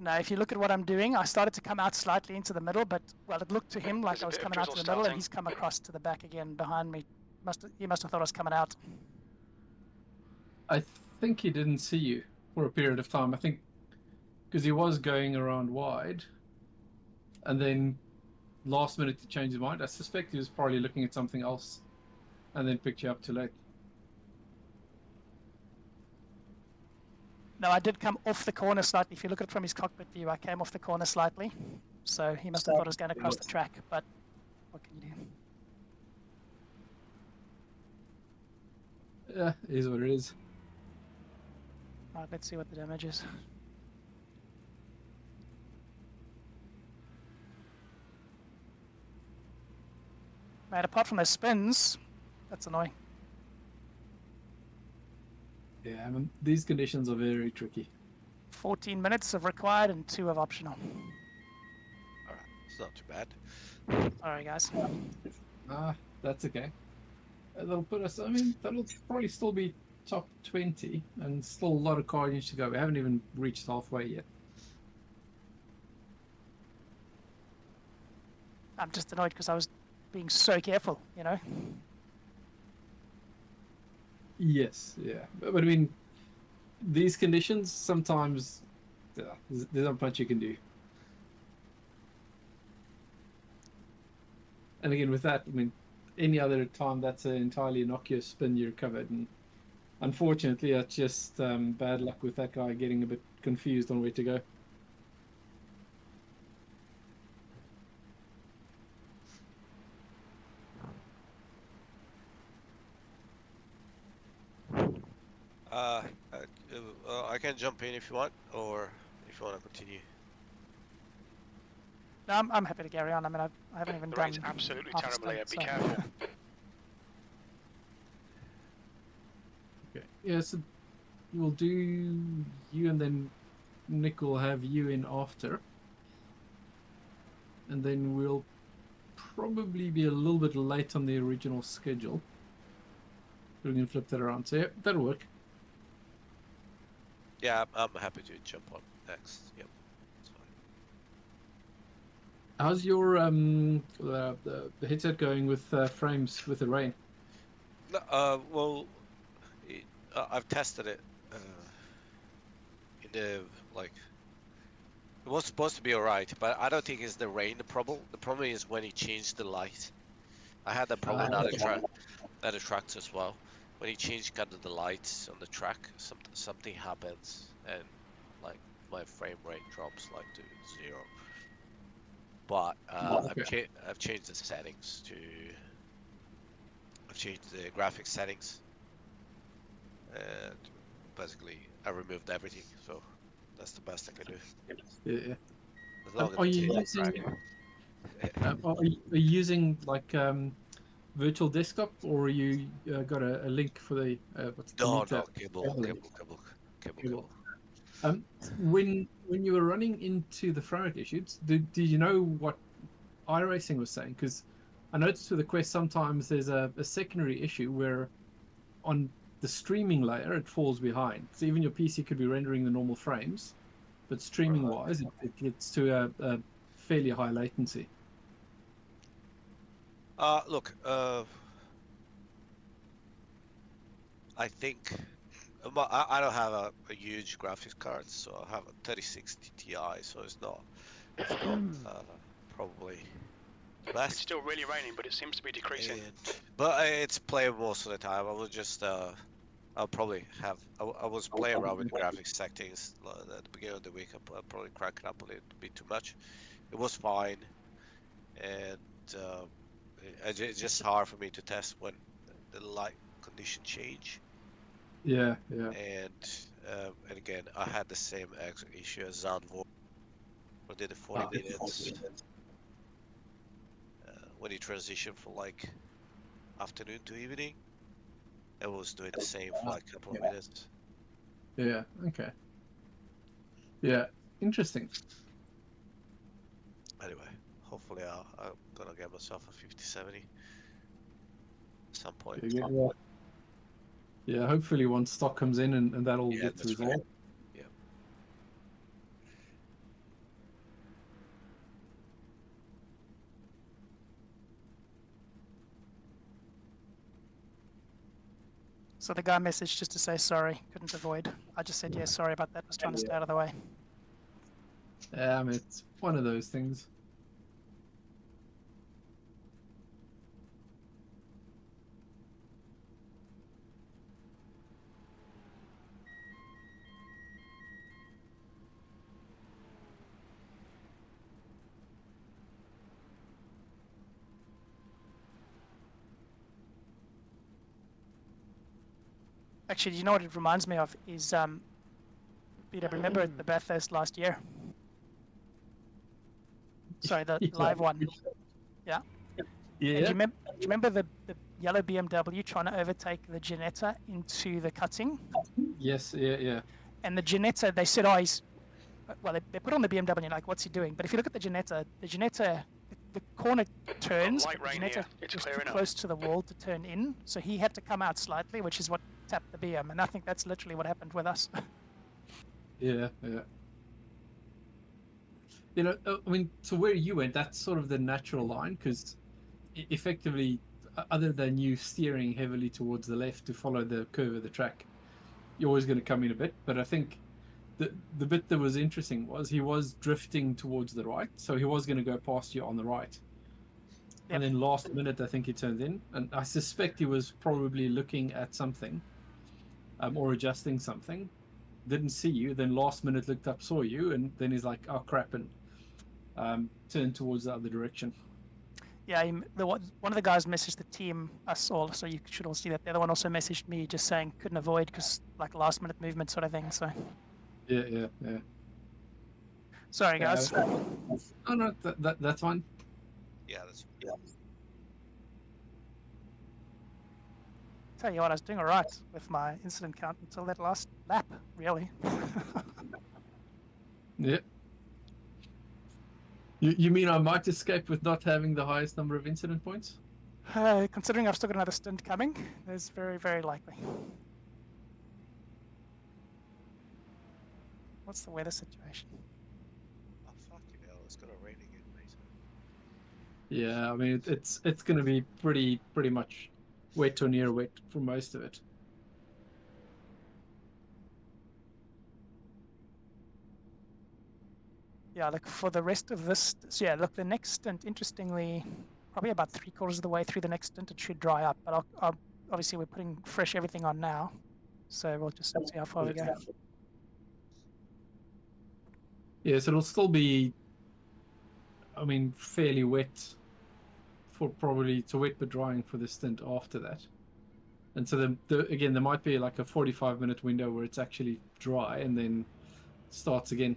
Now, if you look at what I'm doing, I started to come out slightly into the middle, but, well, it looked to him like There's a I was bit of coming out to drizzle the middle, and starting. he's come across to the back again behind me. He must have thought I was coming out. I think he didn't see you for a period of time. I think because he was going around wide, and then last minute to change his mind. I suspect he was probably looking at something else, and then picked you up too late. No, I did come off the corner slightly. If you look at it from his cockpit view, I came off the corner slightly. So he must have thought I was going across the track, but what can you do? Yeah, it is what it is. Alright, let's see what the damage is. Mate, apart from those spins, that's annoying. Yeah, I mean, these conditions are very tricky. 14 minutes of required and 2 of optional. Alright, it's not too bad. Alright, guys. That's okay. They'll put us, I mean, that'll probably still be top 20, and still a lot of carnage to go. We haven't even reached halfway yet. I'm just annoyed because I was being so careful, you know? Yes, yeah. But I mean, these conditions, sometimes there's not much you can do. And again, with that, I mean, any other time that's an entirely innocuous spin, you're covered. And unfortunately, that's just bad luck with that guy getting a bit confused on where to go. I can jump in if you want, or if you want to continue. No, I'm happy to carry on. I mean, I haven't even The done rain's absolutely half a terrible here. stint, Be so- careful. Okay. Yeah, so we'll do you, and then Nick will have you in after. And then we'll probably be a little bit late on the original schedule. We can flip that around. So yeah, that'll work. Yeah, I'm happy to jump on next. Yep, that's fine. How's your the headset going with frames with the rain? No, well, I've tested it in the like. It was supposed to be alright, but I don't think it's the rain the problem. The problem is when he changed the light. I had that problem on other tracks as well. When he changed kind of the lights on the track, something happens, and like my frame rate drops like to 0. But I've changed the settings to. I've changed the graphics settings, and basically I removed everything. So that's the best I can do. Yeah. As long Are as you it's in the using? track. Are you using like virtual desktop, or you got a link for the what's the No, meter? Cable. When you were running into the frame rate issues, did you know what iRacing was saying? Because I noticed with the Quest sometimes there's a secondary issue where on the streaming layer it falls behind. So even your PC could be rendering the normal frames, but streaming wise it gets to a fairly high latency. Look, I think But I don't have a huge graphics card, so I have a 3060 Ti, so it's not probably the It's best. still really raining, but it seems to be decreasing. But it's playable most of the time. I will just I'll probably I was playing around with the graphics settings at the beginning of the week. I'll probably crank it up a little bit too much. It was fine, and it's just hard for me to test when the light condition change. Yeah, yeah. And again, I had the same issue as Zandvoort. I did the 40 minutes when you transition from like afternoon to evening. I was doing the same for like a couple of minutes. Yeah, okay. Yeah, interesting. Anyway, hopefully I'm gonna get myself a 5070 at some point. Yeah, hopefully once stock comes in and that all Yeah, gets that's right. resolved. Yeah. So the guy messaged just to say sorry, couldn't avoid. I just said, yeah, sorry about that, was trying to stay out of the way. Yeah, I mean, it's one of those things. Actually, you know what it reminds me of is, Peter, remember the Bathurst last year? Sorry, the live one. Yeah. Yeah. And do you remember the yellow BMW trying to overtake the Ginetta into the cutting? Yes, yeah. And the Ginetta, they said, oh, he's... Well, they put on the BMW, like, what's he doing? But if you look at the Ginetta, the corner turns, light but the rain Ginetta here. It's was too clearing up. close to the wall to turn in, so he had to come out slightly, which is what tapped the BM, and I think that's literally what happened with us. Yeah. You know, I mean, to where you went, that's sort of the natural line, because effectively, other than you steering heavily towards the left to follow the curve of the track, you're always going to come in a bit. But I think the bit that was interesting was he was drifting towards the right, so he was going to go past you on the right. Yep. And then last minute, I think he turned in, and I suspect he was probably looking at something, or adjusting something. Didn't see you, then last minute looked up, saw you, and then he's like, "Oh crap!" and turned towards the other direction. Yeah, one of the guys messaged the team, us all, so you should all see that. The other one also messaged me just saying couldn't avoid because like last minute movement sort of thing. So Yeah. sorry guys. Oh no, that's fine. Yeah, that's Tell you what, I was doing all right with my incident count until that last lap, really. Yeah. You mean I might escape with not having the highest number of incident points? Considering I've still got another stint coming, it's very, very likely. What's the weather situation? Oh fucking hell! It's gonna rain again, mate. Yeah, I mean it's going to be pretty much wet or near wet for most of it. Yeah, look, for the rest of this, so yeah, look, the next stint, interestingly, probably about 3/4 of the way through the next stint, it should dry up. But obviously, we're putting fresh everything on now, so we'll just see how far we go. Yes, it'll still be, I mean, fairly wet for probably to wet but drying for the stint after that. And so again, there might be like a 45-minute window where it's actually dry and then starts again.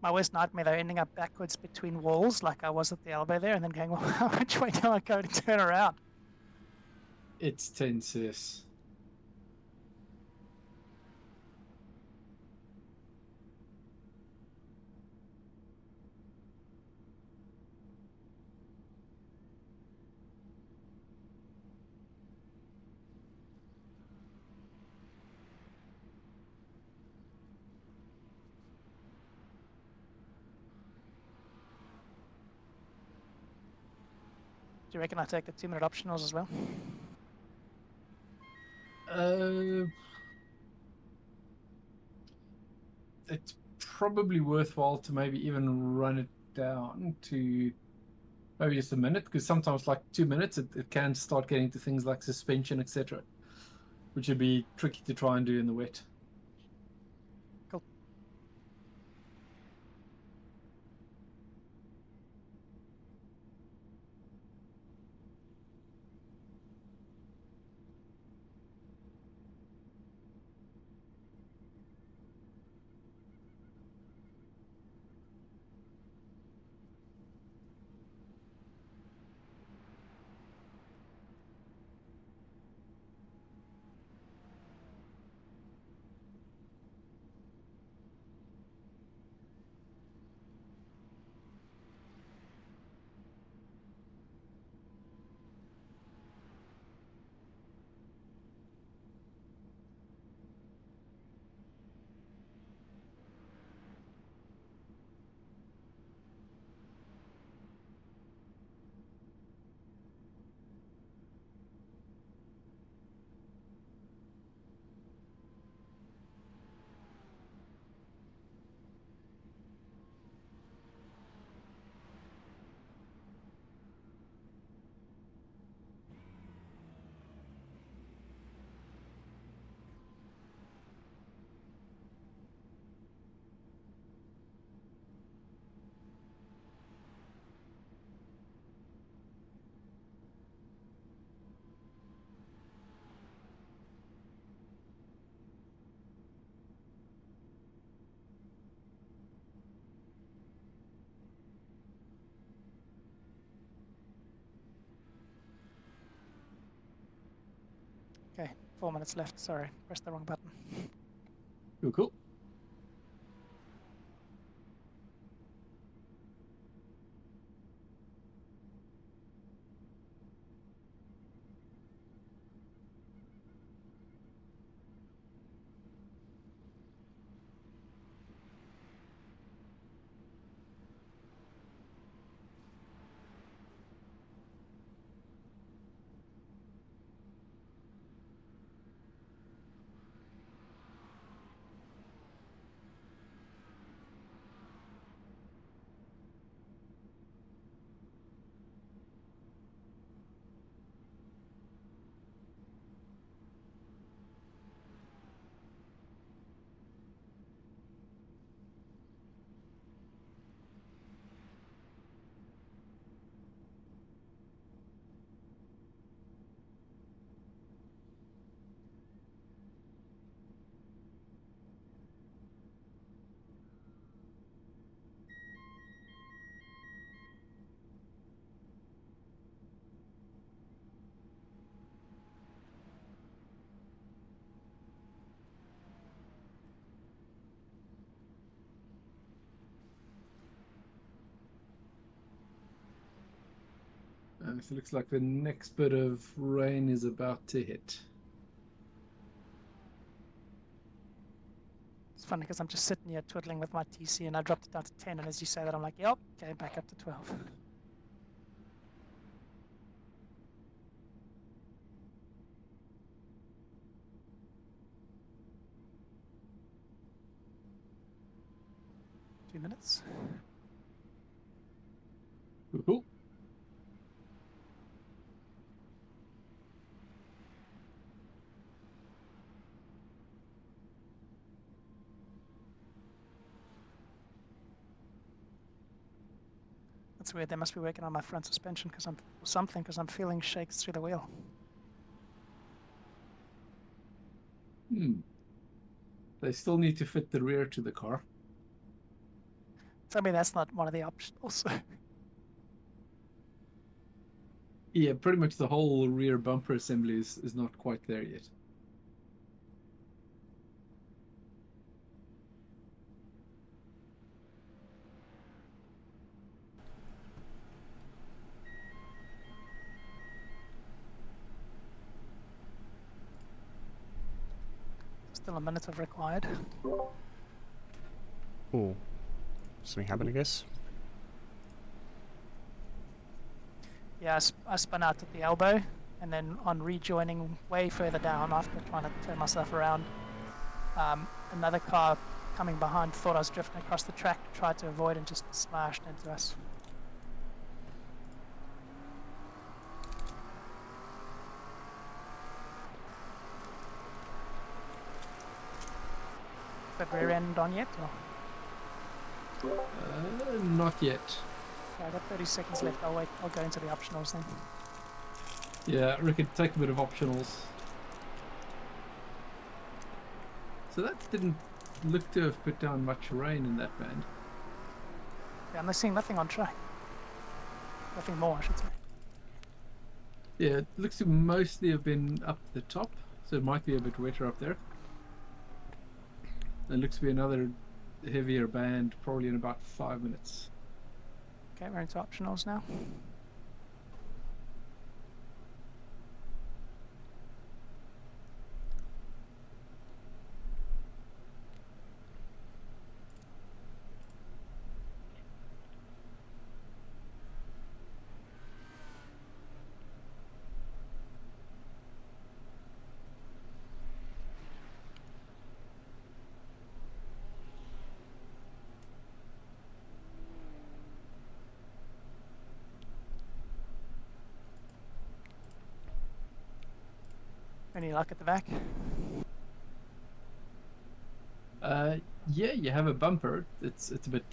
My worst nightmare, though, ending up backwards between walls like I was at the elbow there and then going, well, which way do I go to turn around? It's tense, yes. you reckon I take the 2-minute optionals as well? It's probably worthwhile to maybe even run it down to maybe just a minute, because sometimes like 2 minutes it can start getting to things like suspension, etc., which would be tricky to try and do in the wet. Cool. Okay, 4 minutes left. Sorry, pressed the wrong button. Cool. So it looks like the next bit of rain is about to hit. It's funny because I'm just sitting here twiddling with my TC and I dropped it down to 10, and as you say that, I'm like, yep, okay, back up to 12. Two minutes. Cool. That's weird. They must be working on my front suspension because I'm feeling shakes through the wheel. They still need to fit the rear to the car. Tell me that's not one of the options also. Yeah, pretty much the whole rear bumper assembly is not quite there yet. Still a minute of required. Ooh. Something happened, I guess. Yeah, I spun out at the elbow, and then on rejoining way further down after trying to turn myself around, another car coming behind thought I was drifting across the track, tried to avoid and just smashed into us. The rear end on yet? Or? Not yet. Okay, I got 30 seconds left. I'll wait. I'll go into the optionals then. Yeah, we could take a bit of optionals. So that didn't look to have put down much rain in that band. Yeah, I'm seeing nothing on track. Nothing more, I should say. Yeah, it looks to mostly have been up the top, so it might be a bit wetter up there. It looks to be another heavier band, probably in about 5 minutes. Okay, we're into optionals now. Any luck at the back? Yeah, you have a bumper. It's a bit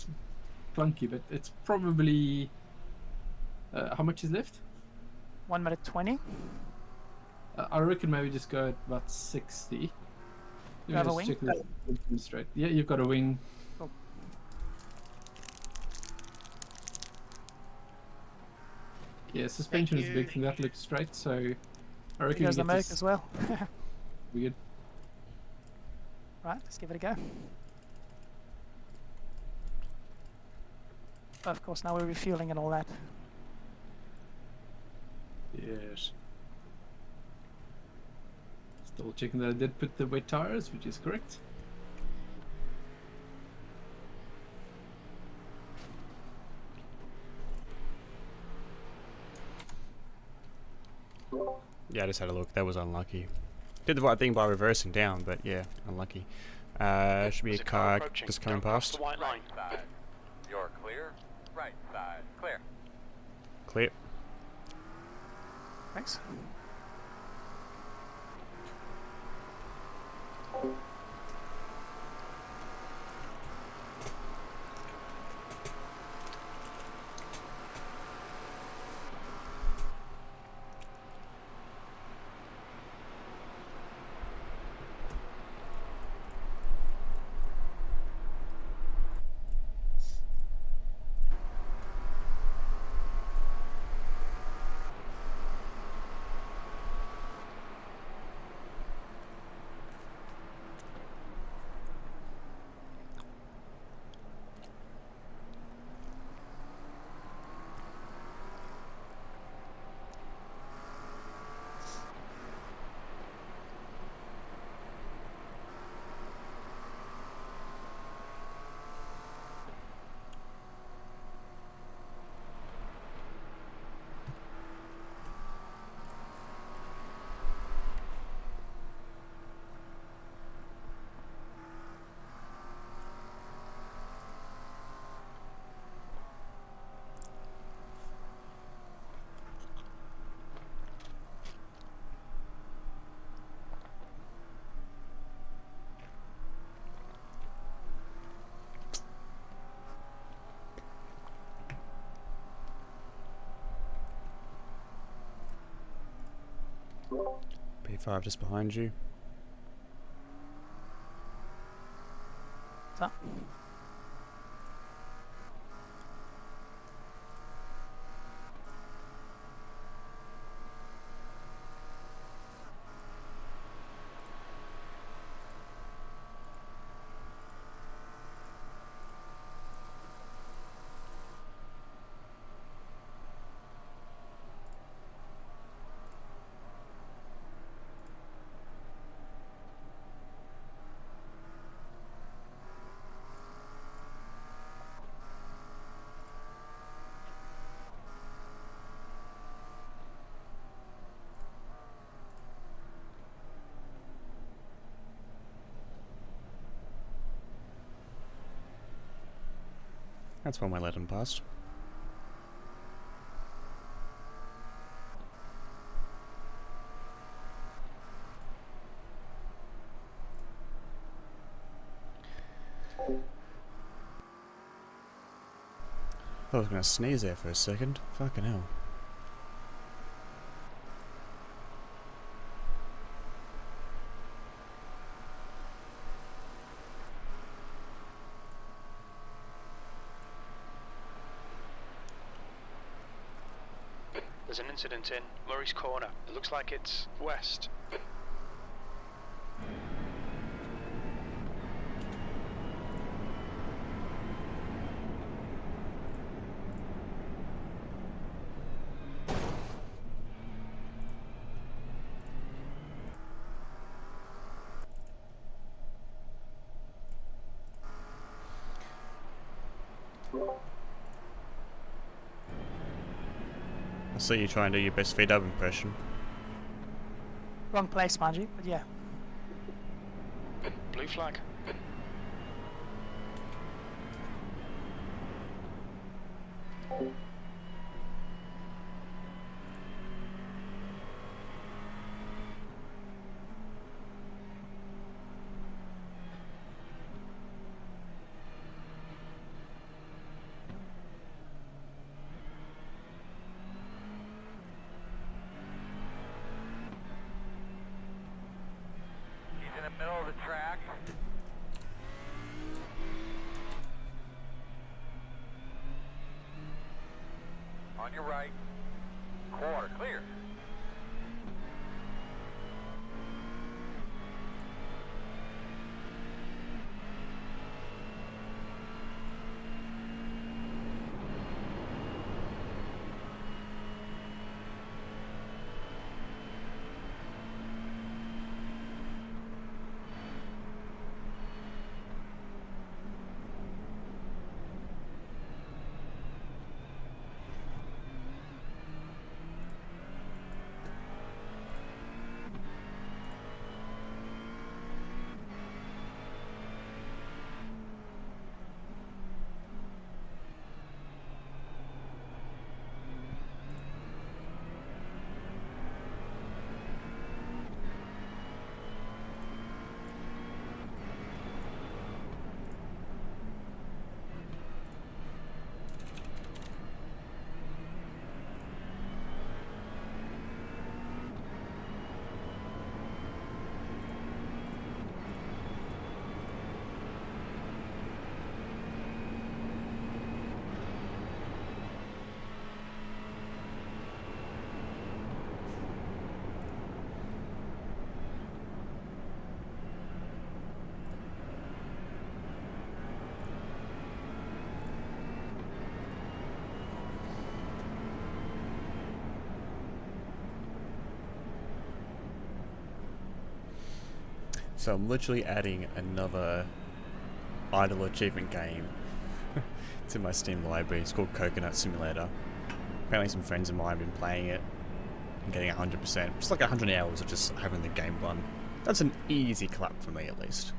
clunky, but it's probably... how much is left? 1 minute 20. I reckon maybe just go at about 60. You have a wing? Check this straight. Yeah, you've got a wing. Cool. Yeah, suspension is a big thing. That looks straight, so I reckon Here's we the get Merc this as well. weird. Right, let's give it a go. Of course, now we're refueling and all that. Yes. Still checking that I did put the wet tires, which is correct. Yeah, I just had a look. That was unlucky. Did the right thing by reversing down, but yeah, unlucky. Should be a There's car approaching. just coming Don't cross past. the white line. Side. You're clear. Right side. Clear. Clear. Thanks. P5 just behind you. So, That's one way I let him past. I was gonna sneeze there for a second. Fucking hell. There's an incident in Murray's Corner. It looks like it's west. I see you try and do your best VW impression. Wrong place, mind you, but yeah. Blue flag. He's in the middle of the track. On your right. Quarter, clear. So I'm literally adding another idle achievement game to my Steam library. It's called Coconut Simulator. Apparently some friends of mine have been playing it and getting 100%. It's like 100 hours of just having the game run. That's an easy clap for me at least.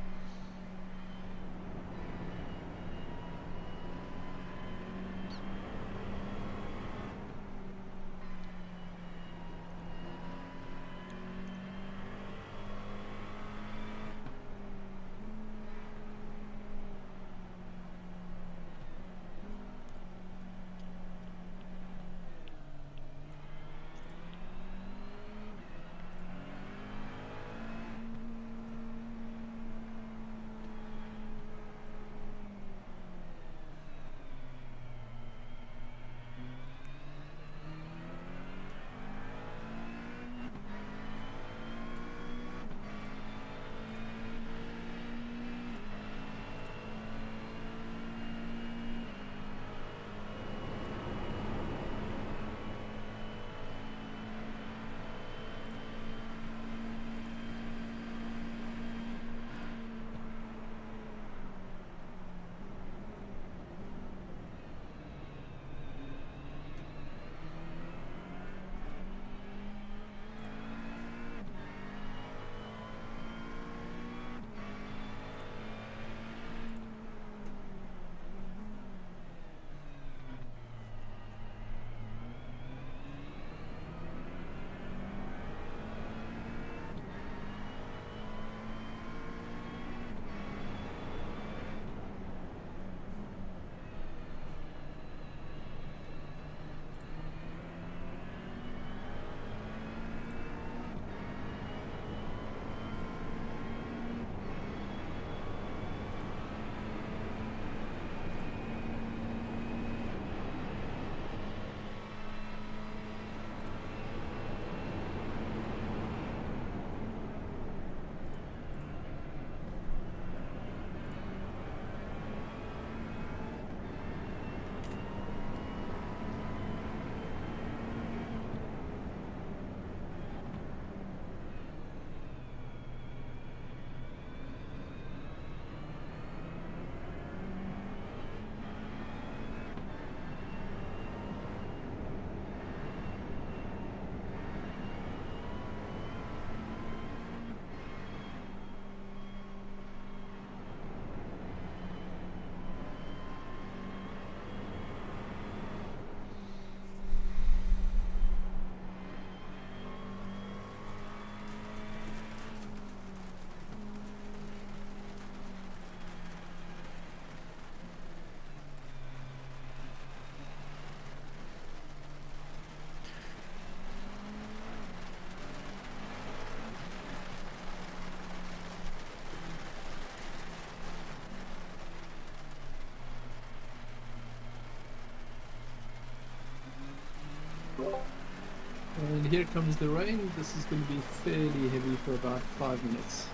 And here comes the rain. This is going to be fairly heavy for about 5 minutes.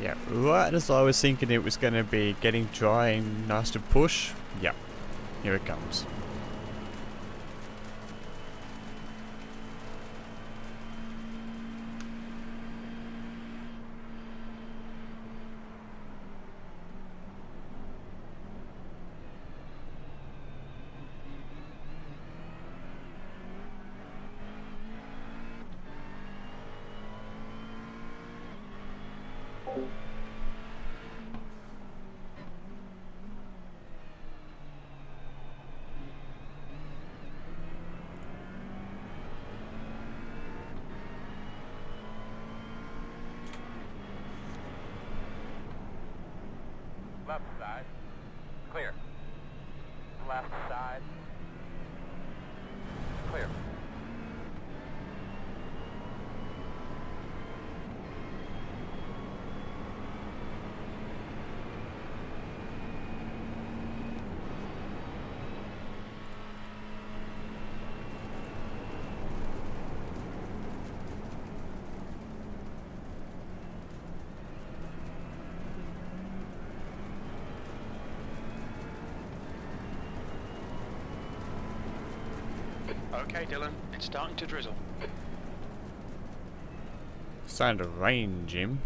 Yeah, right as I was thinking it was going to be getting dry and nice to push. Yep, here it comes. Left side. Clear. Left side. Clear. Okay, Dylan, it's starting to drizzle. Starting to rain, Jim.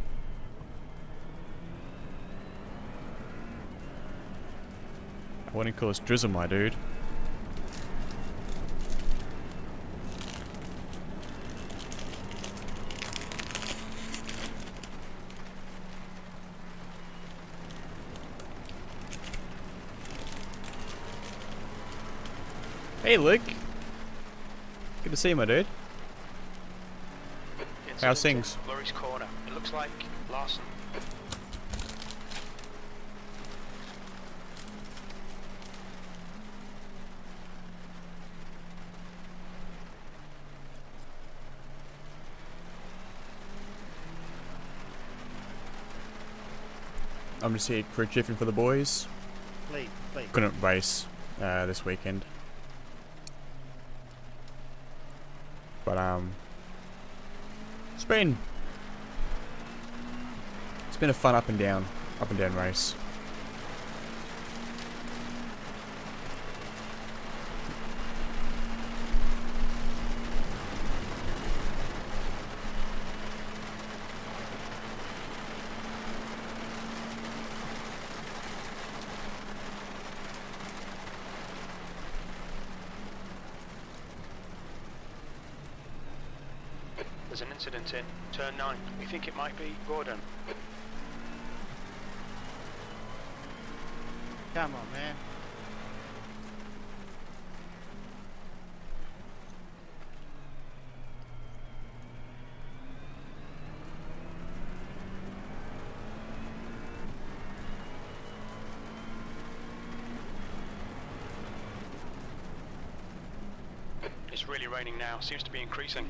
I wouldn't call this drizzle, my dude. Hey, Luke. Good to see you, my dude. How's things? Lorry's corner. It looks like Larson. I'm just here crew chiefing for the boys. Please. Couldn't race this weekend. But it's been a fun up and down race. There's an incident in turn 9. We think it might be Gordon. Come on, man. It's really raining now. Seems to be increasing.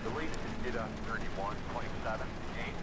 The lead is 31.78.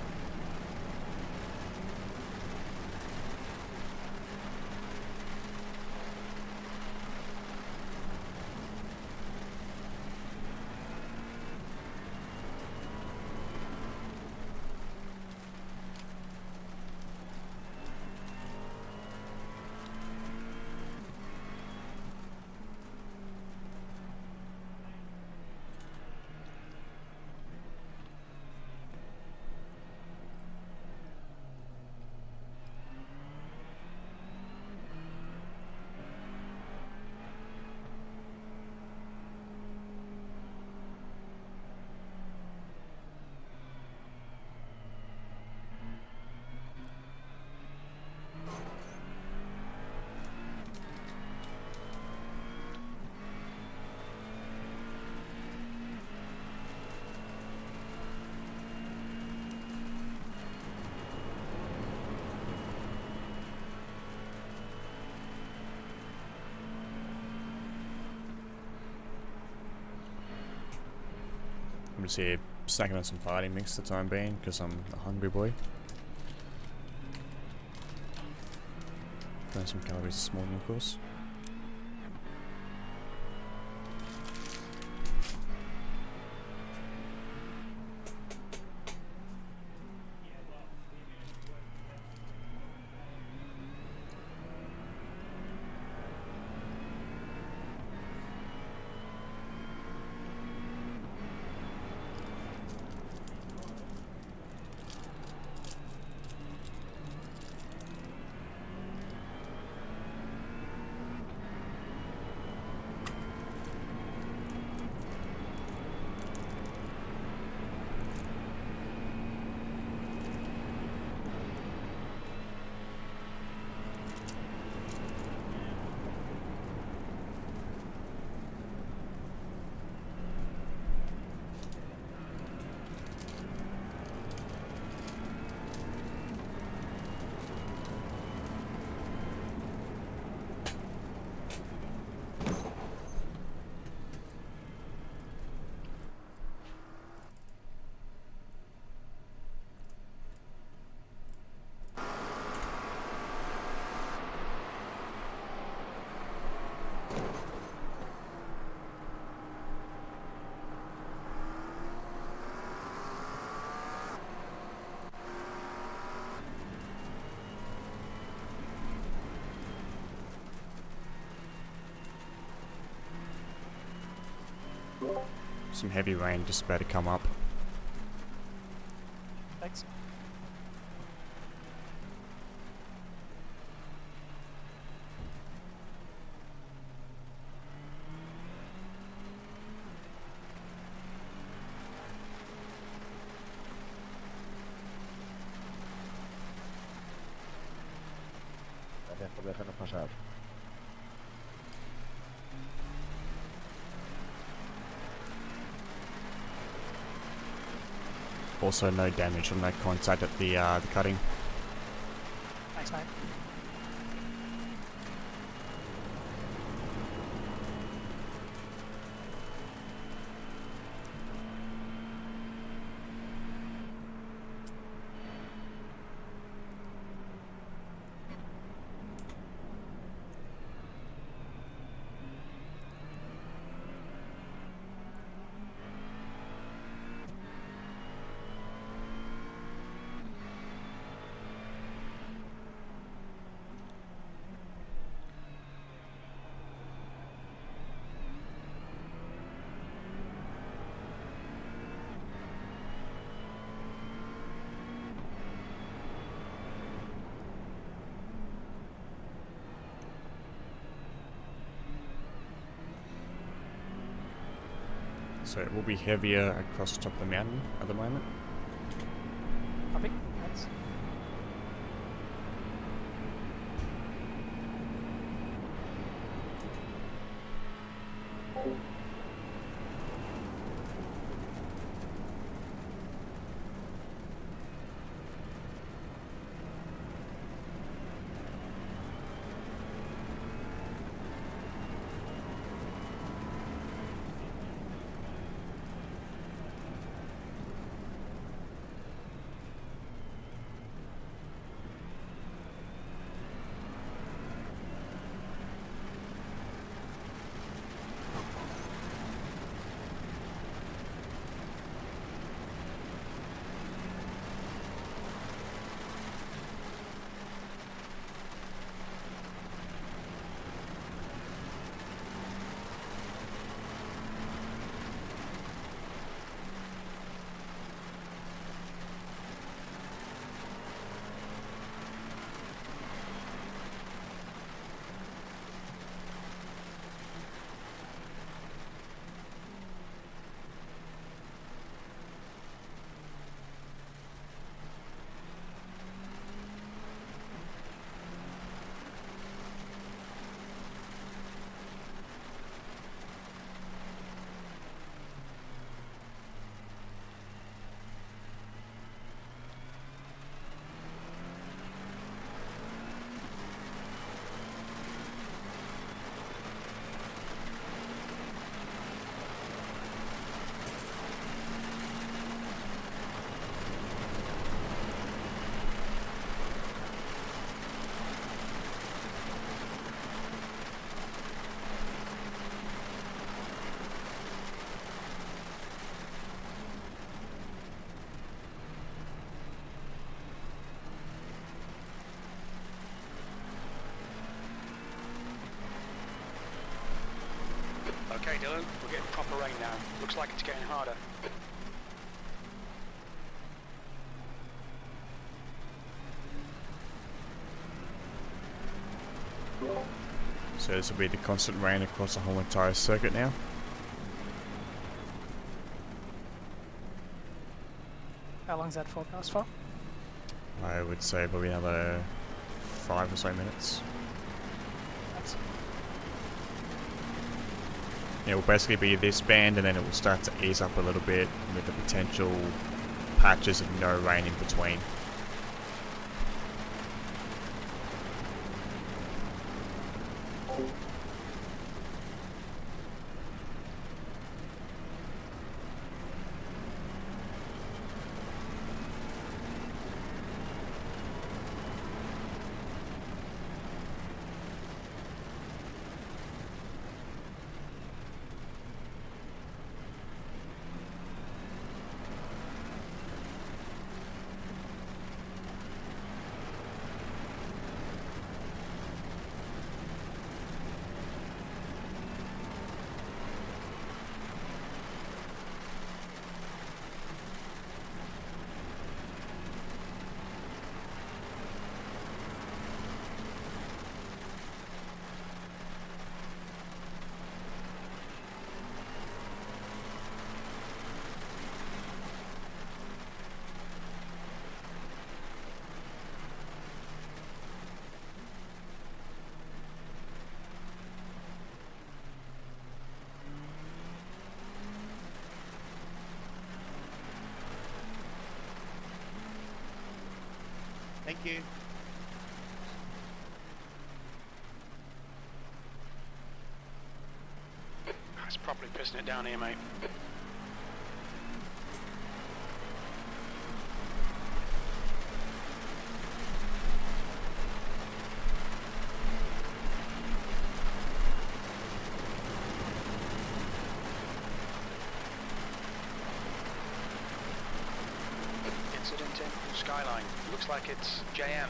I'm just here snacking on some party mix for the time being because I'm a hungry boy. Burn some calories this morning, of course. Some heavy rain just about to come up. Thanks. Gracias por dejarnos pasar. Also, no damage or no contact at the cutting. Thanks, mate. So it will be heavier across the top of the mountain at the moment. Copy. Thanks. Okay, Dylan, we're getting proper rain now. Looks like it's getting harder. So this will be the constant rain across the whole entire circuit now. How long's that forecast for? I would say probably another 5 or so minutes. Thanks. It will basically be this band, and then it will start to ease up a little bit with the potential patches of no rain in between. Thank you. It's properly pissing it down here, mate. Incident in Skyline. Looks like it's JM.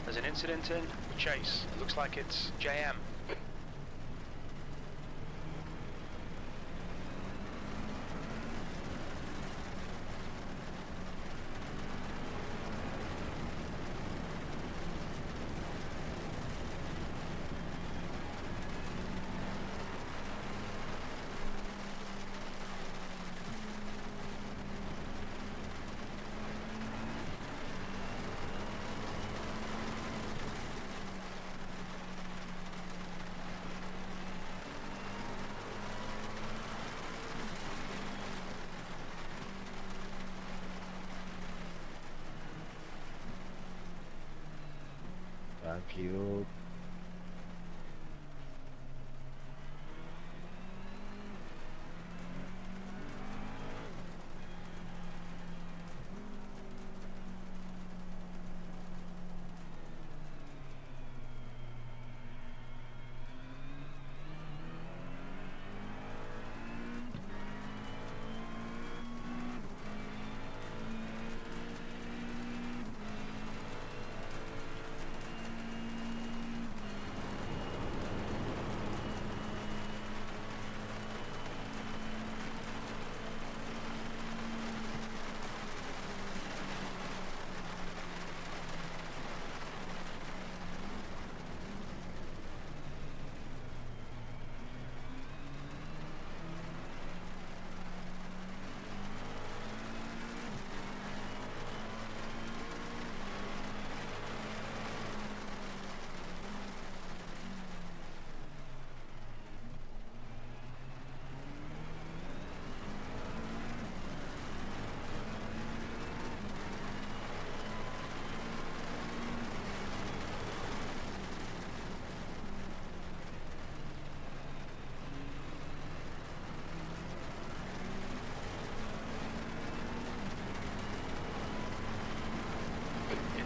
There's an incident in Chase. It looks like it's JM. Thank you.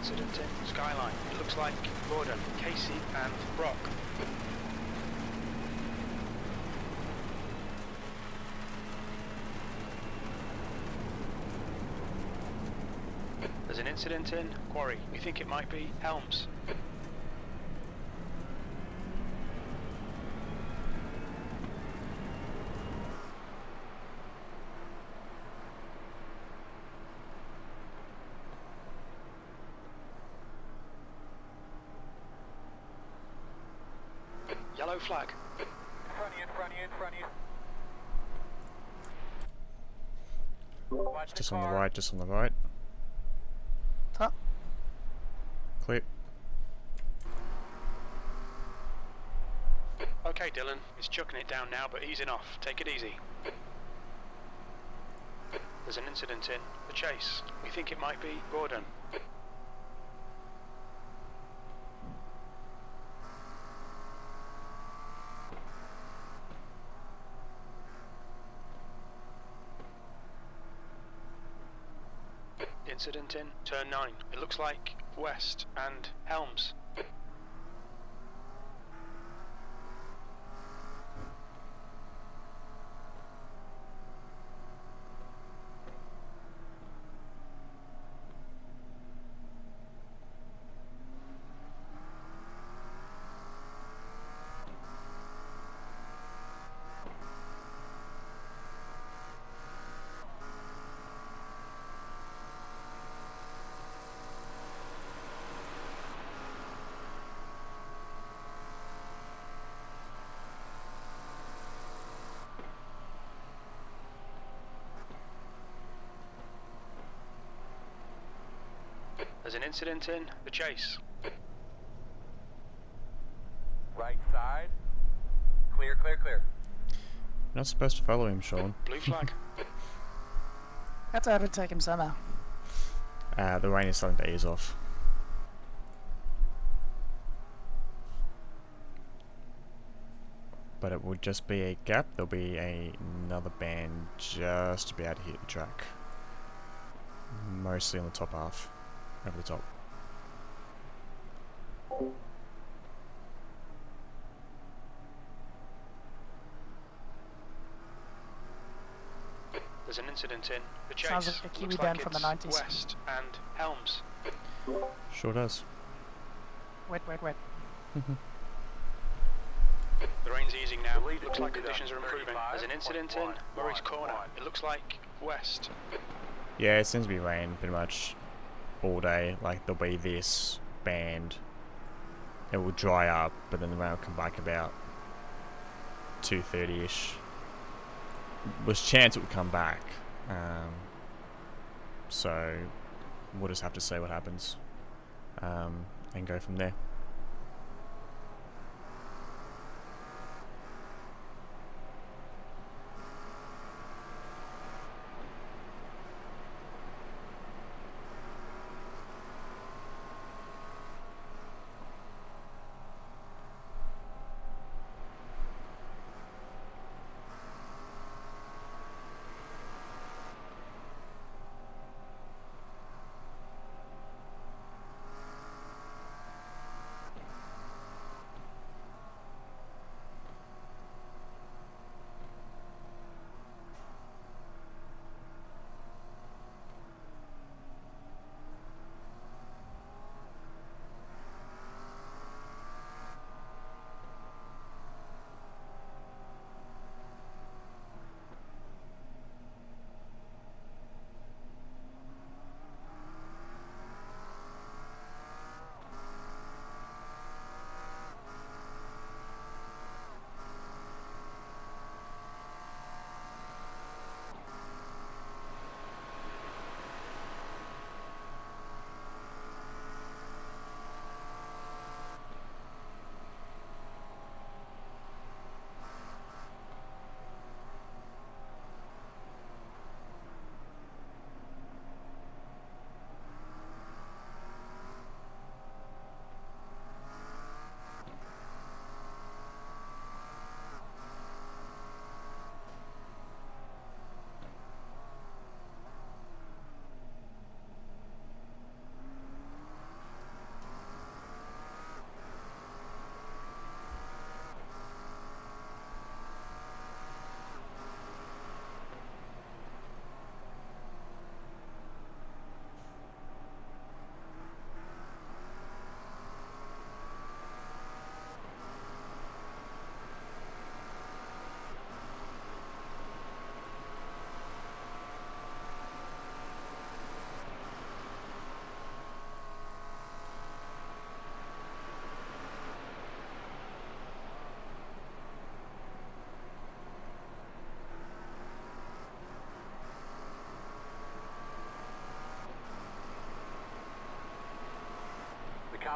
incident in Skyline. It looks like Gordon, Casey and Brock. There's an incident in Quarry. We think it might be Helms. Yellow flag. In front of you, in front of you, in front of you. Watch Just the on the car. right, just on the right. Huh? Clear. Okay, Dylan, it's chucking it down now, but easing off. Take it easy. There's an incident in the chase. We think it might be Gordon. Incident in turn 9. It looks like West and Helms. There's an incident in the chase. Right side. Clear, clear, clear. You're not supposed to follow him, Sean. Blue flag. Had to overtake him somehow. The rain is starting to ease off. But it would just be a gap. There'll be another band just about to hit the track. Mostly on the top half. Over the top. There's an incident in the chase. Sounds like a Kiwi Looks band like from the it's 90s. West and Helms. Sure does. Wait, wait, wait. The rain's easing now. The lead Looks will like be conditions are improving. There's an incident in 35.1. Murray's Corner. It looks like West. Yeah, it seems to be rain pretty much all day. Like, there'll be this band. It will dry up, but then the rain will come back about 2:30ish. Was chance it would come back. So we'll just have to see what happens. And go from there.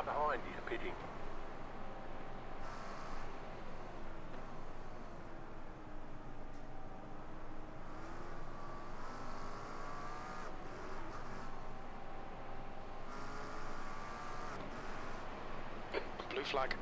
car behind is pitting. Blue flag.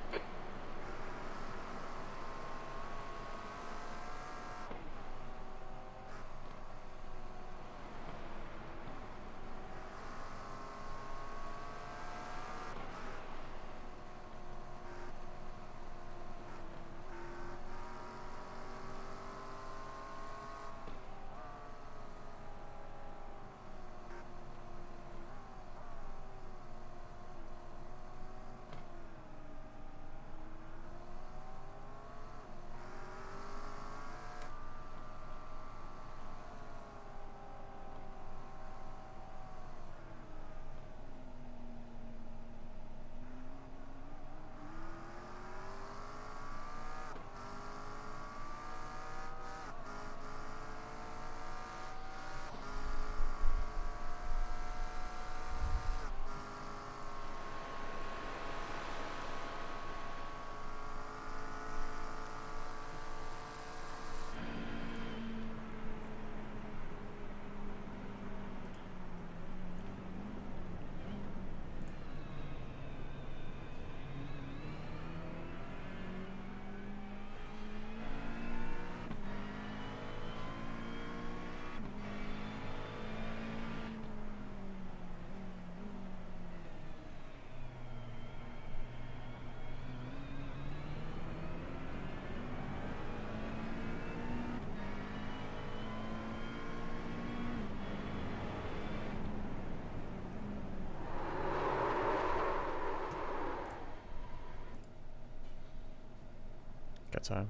Get time.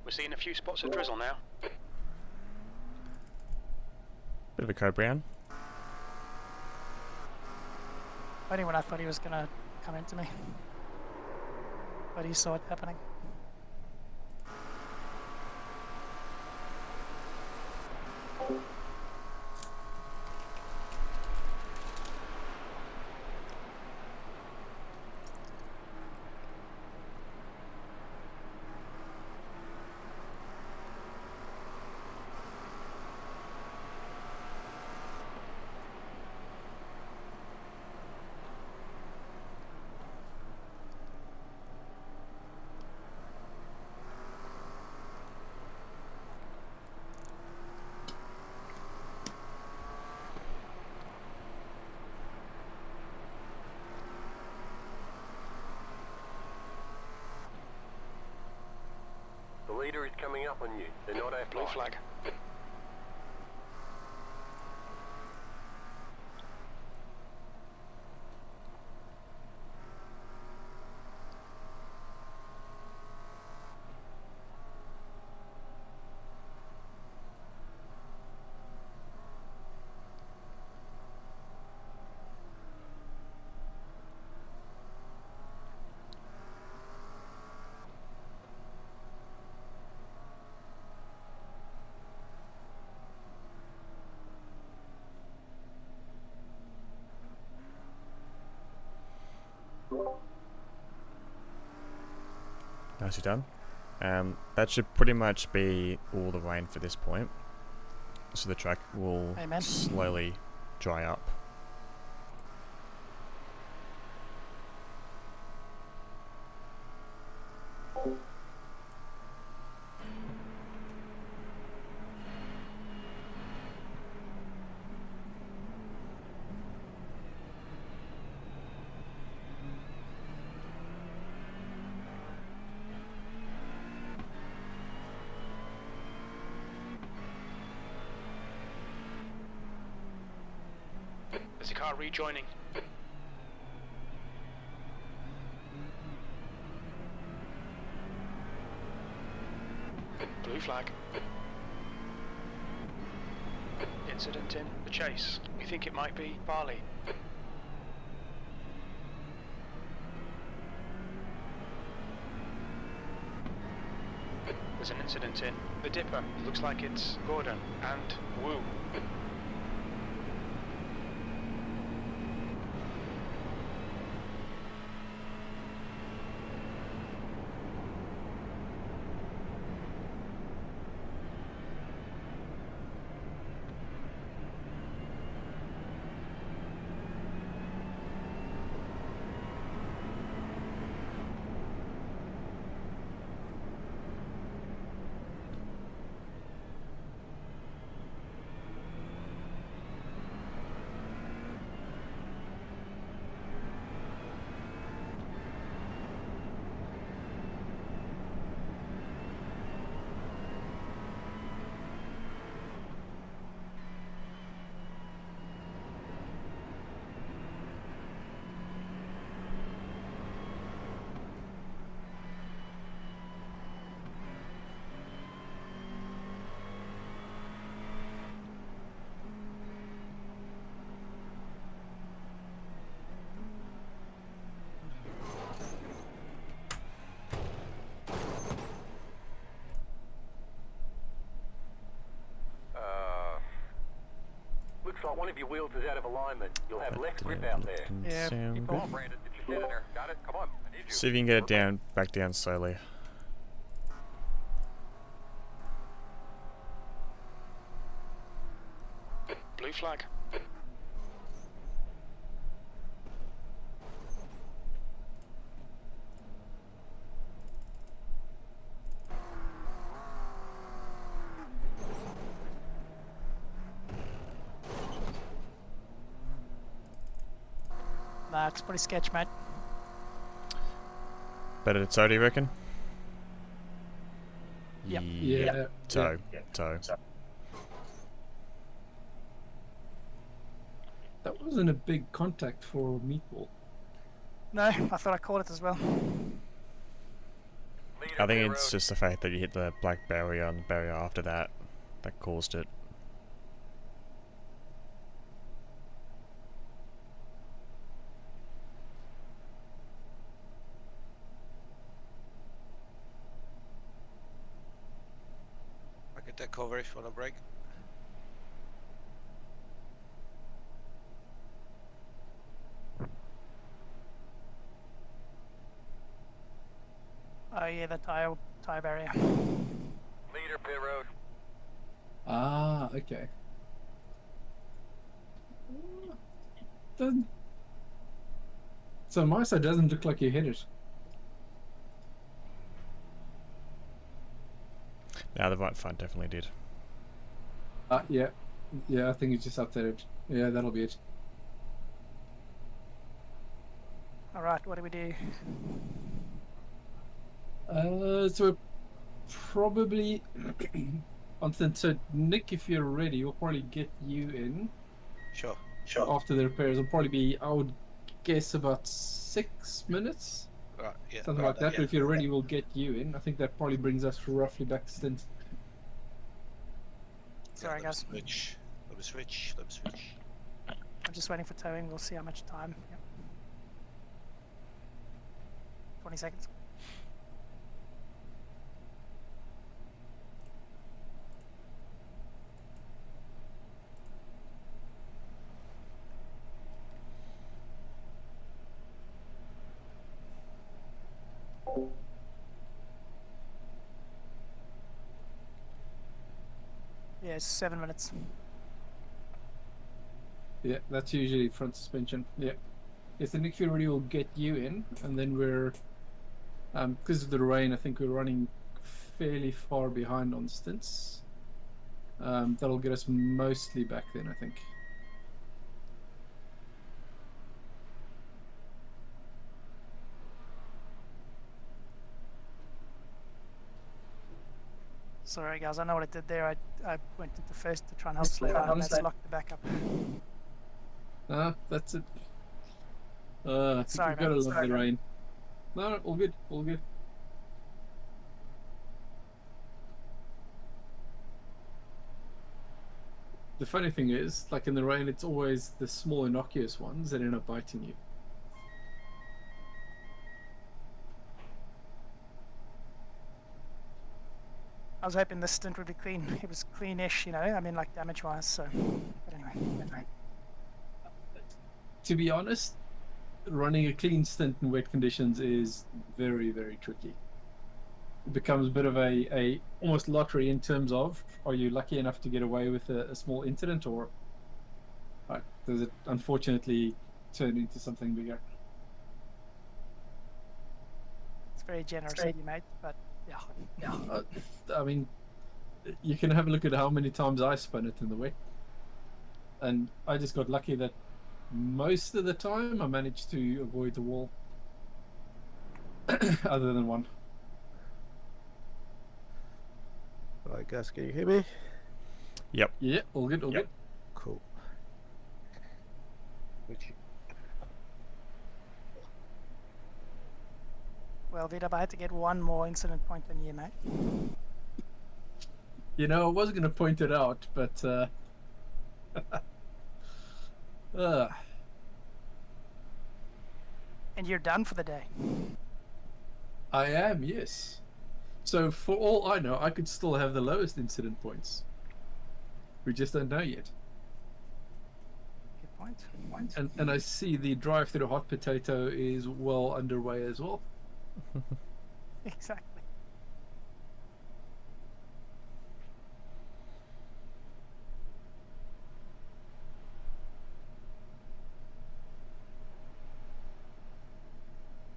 We're seeing a few spots of drizzle now. Bit of a code brown. Only when I thought he was gonna come into me. But he saw it happening. The leader is coming up on you. They're not our Blue flag. Nicely done. That should pretty much be all the rain for this point. So the track will Amen. slowly dry up. There's a car rejoining. Blue flag. Incident in the chase. We think it might be Barley. There's an incident in the Dipper. Looks like it's Gordon and Wu. like one of your wheels is out of alignment. You'll have less grip That out there. didn't Yeah, sound keep good. on. Come on, Brandon. Get your shit in there. Got it? Come on. I need you. See if you can get it down, back down slowly. Blue flag. Nah, it's pretty sketch, mate. Better to tow, do you reckon? Yep. Yeah. Tow. Tow. That wasn't a big contact for Meatball. No, I thought I caught it as well. I think it's just the fact that you hit the black barrier and the barrier after that caused it. I can take cover if you want to break. Oh yeah, the tire barrier. Leader, pit road. Ah, okay. Doesn't. So on my side doesn't look like you hit it. Now the right front definitely did. Yeah. Yeah, I think it's just updated. Yeah, that'll be it. Alright, what do we do? So we're probably so Nick, if you're ready, we'll probably get you in Sure. after the repairs. It'll probably be, I would guess, about 6 minutes, Right, yeah. something like that. But if you're ready, we'll get you in. I think that probably brings us roughly back to stint. Sorry, guys. Let me switch. I'm just waiting for towing. We'll see how much time. Yep. 20 seconds. Yeah, it's 7 minutes. Yeah, that's usually front suspension. Yeah. Yes, the Nick Fury will get you in, and then we're because of the rain, I think we're running fairly far behind on stints. That'll get us mostly back then, I think. Sorry, guys. I know what I did there. I went into first to try and help slow down, and that's locked the back up. Ah, that's it. I think Sorry, we've got to man. love Sorry, the man. rain. No, all good, all good. The funny thing is, like in the rain, it's always the small innocuous ones that end up biting you. I was hoping this stint would be clean. It was cleanish, you know. I mean, like damage-wise. So, but anyway. To be honest, running a clean stint in wet conditions is very, very tricky. It becomes a bit of a almost lottery in terms of, are you lucky enough to get away with a small incident, or does it unfortunately turn into something bigger? It's very generous of you, mate. But yeah. I mean, you can have a look at how many times I spun it in the wet, and I just got lucky that most of the time I managed to avoid the wall, other than one. Alright guys, can you hear me? Yep. Yeah, all good, all good. Cool. Well, Vidab, I had to get one more incident point than you, mate. You know, I was going to point it out, but And you're done for the day. I am, yes. So for all I know, I could still have the lowest incident points. We just don't know yet. point. And I see the drive-through hot potato is well underway as well. Exactly.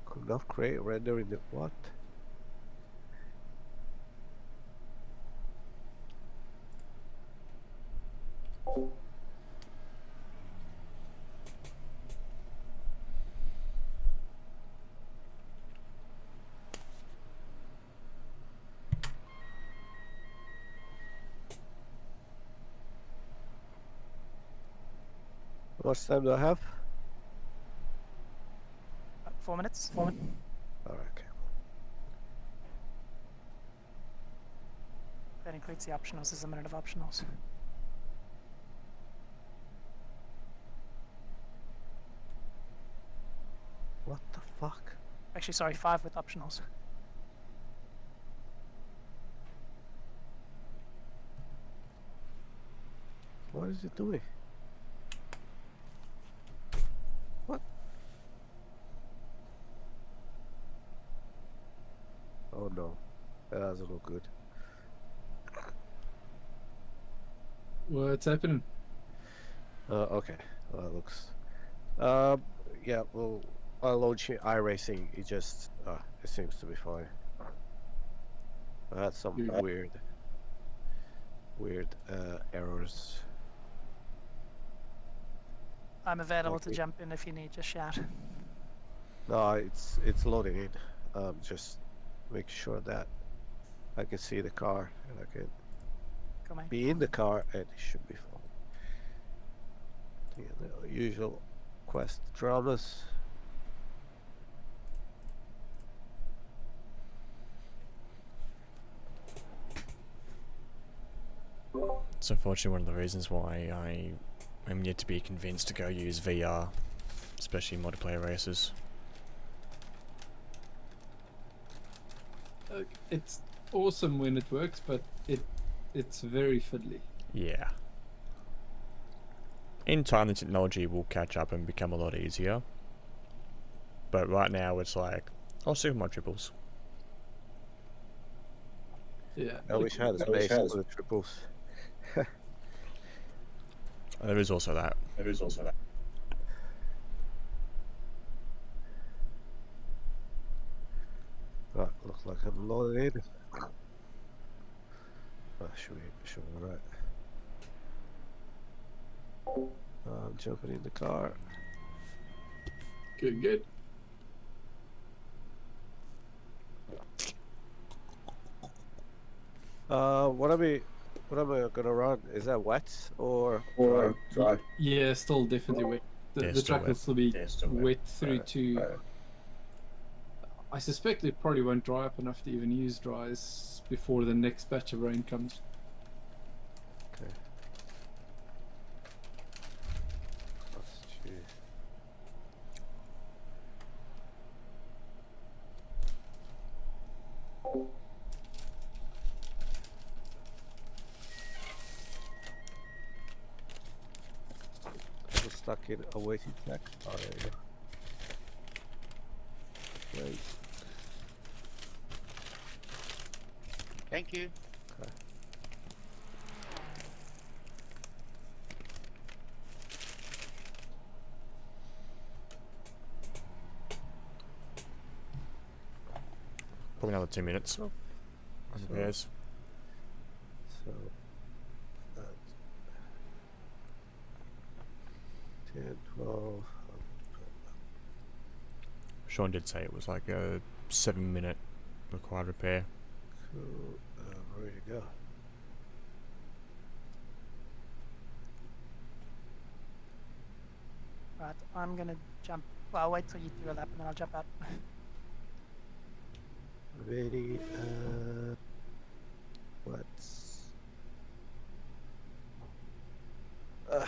Could not create render in the what? How much time do I have? 4 minutes. Alright, okay. That includes the optionals. There's a minute of optionals. What the fuck? Actually, sorry, 5 with optionals. What is it doing? What? Oh no, that doesn't look good. What's happening? Okay, well, that looks. Yeah, well, while launching iRacing, it just it seems to be fine. I had some weird errors. I'm available to Okay. jump in if you need. Just shout. No, it's loading in. Just make sure that I can see the car and I can Come on. be in the car, and it should be fine. The usual quest dramas. It's unfortunately one of the reasons why I am yet to be convinced to go use VR, especially in multiplayer races. It's awesome when it works, but it's very fiddly. Yeah. In time, the technology will catch up and become a lot easier. But right now, it's like, I'll see with my triples. Yeah. I wish I had a space for the triples. There is also that. Right, looks like I'm loaded in. Should be alright. I'm jumping in the car. Good. What am I gonna run? Is that wet or dry? Yeah, still definitely wet. Yeah, The still track will wet. still be wet through to. I suspect it probably won't dry up enough to even use dries before the next batch of rain comes. Okay. I'm stuck in a waiting track. Oh, there you go. Great. Thank you. Okay. Probably another 2 minutes. So, Repairs. so that's 10, 12. Sean did say it was like a 7-minute required repair. Cool. Ready to go. Right, I'm gonna jump. Well, I'll wait till you do a lap and then I'll jump out. Ready. Let's. Okay.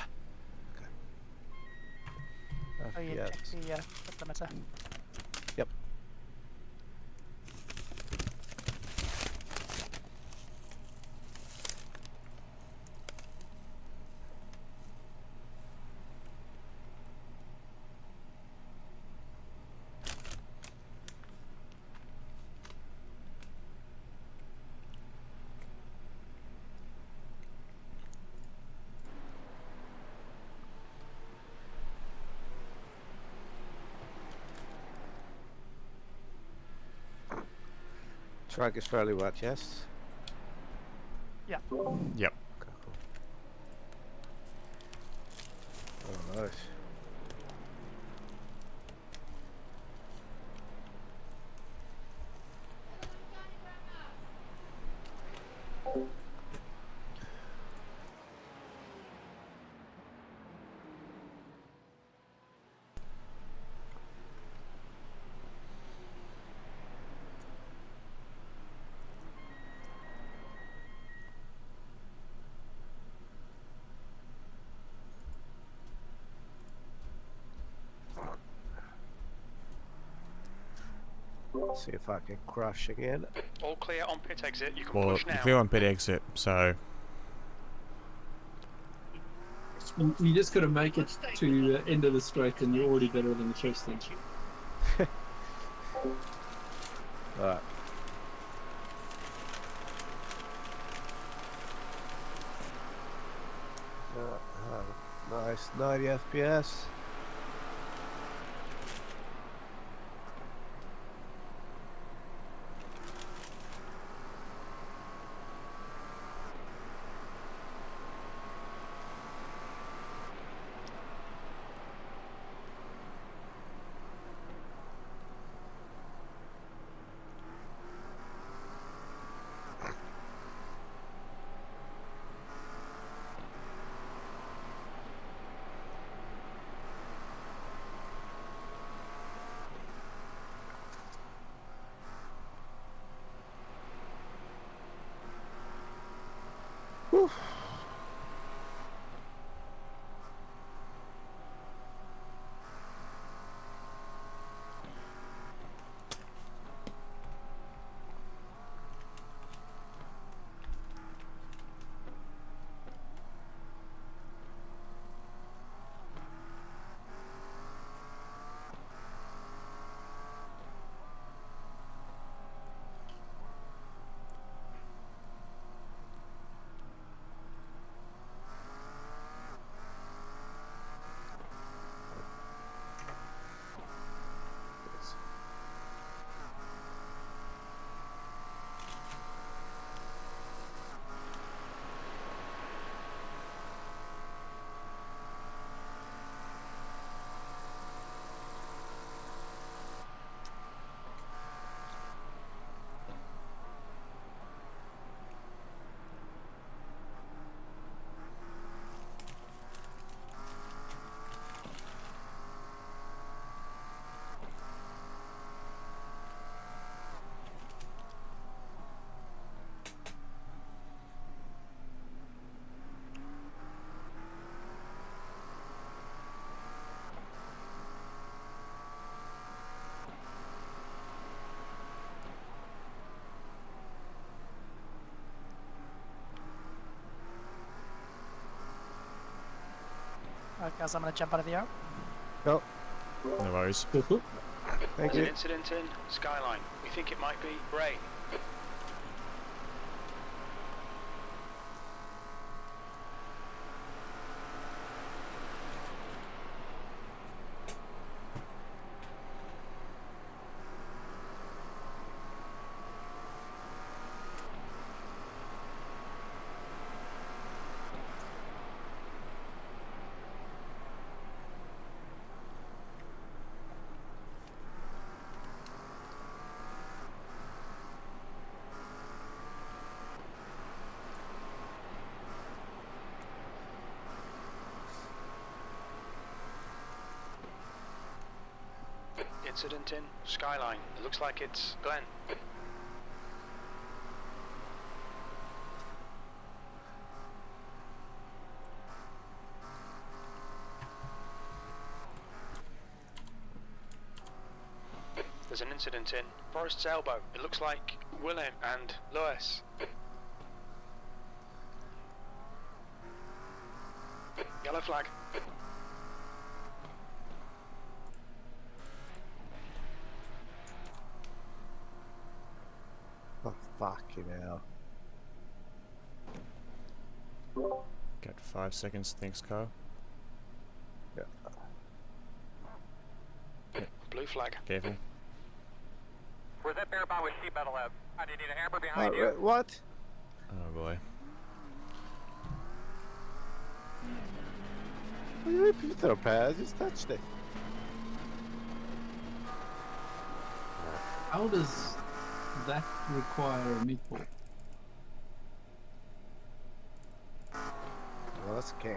Oh, yeah, Yes. check the limiter. Yep. Track is fairly wet, yes? Yeah. Yep. Okay, cool. Oh, nice. See if I can crash again. All clear on pit exit. You can Well, push now. clear on pit exit, so You just got to make it to the end of the straight, and you're already better than the first thing. Alright. Nice, 90 FPS. Whew. Alright guys, I'm gonna jump out of the air. Go. no worries. Thank There's you. an incident in Skyline. We think it might be rain. Incident in Skyline. It looks like it's Glenn. There's an incident in Forest's Elbow. It looks like Willem and Lewis. Yellow flag. Oh, fucking hell. Got 5 seconds, thanks, Carl. Blue flag. Careful. We're zip airbound with sheet metal out. Do you need a hammer behind you? What? Oh boy. What do you repeat the repair? I just touched it. How does that require a meatball? Well, that's can.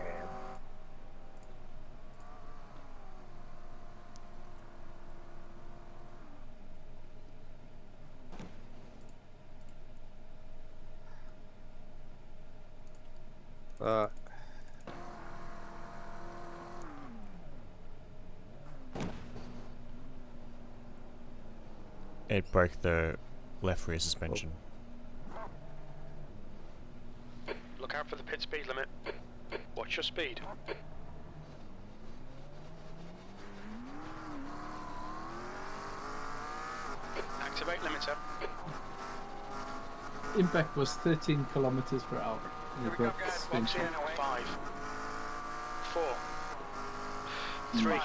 It broke the left rear suspension. Look out for the pit speed limit. Watch your speed. Activate limiter. Impact was 13 kilometers per hour. Here we go, guys. Box in away. 5, 4, 3,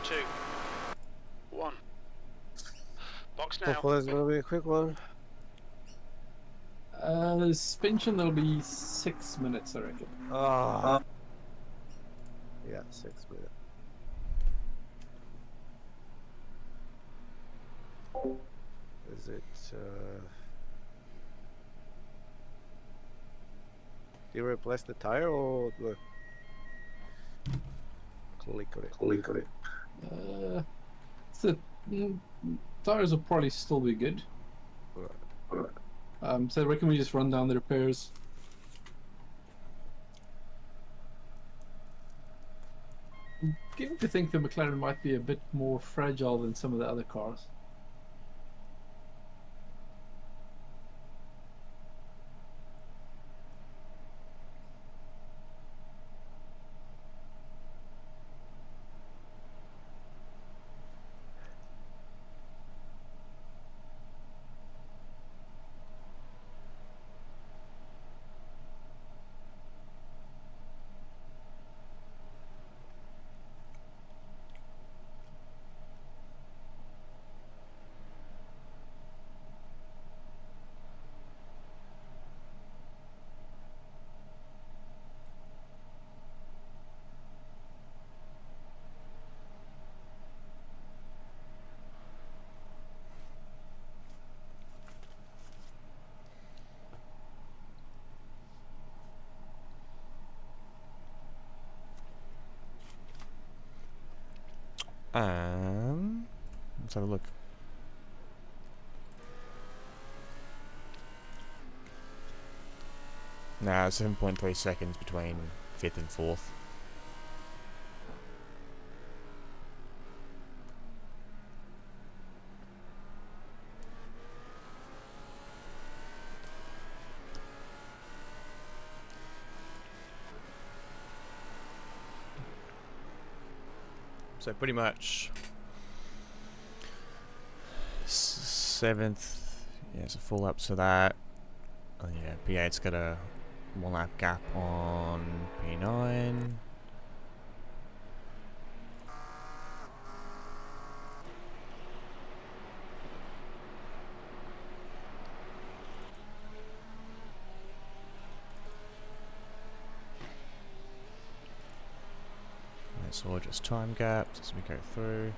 2, 1. Box now. Hopefully it's gonna be a quick one. Suspension, there'll be 6 minutes, I reckon. Yeah, 6 minutes. Is it do you replace the tire or the click on it? So, tires will probably still be good. So I reckon we just run down the repairs. I'm beginning to think the McLaren might be a bit more fragile than some of the other cars. Let's have a look. Nah, 7.3 seconds between 5th and 4th. So pretty much 7th, yeah, it's a full up to that. Oh yeah, P8's got a 1 lap gap on P9. It's all just time gaps as we go through.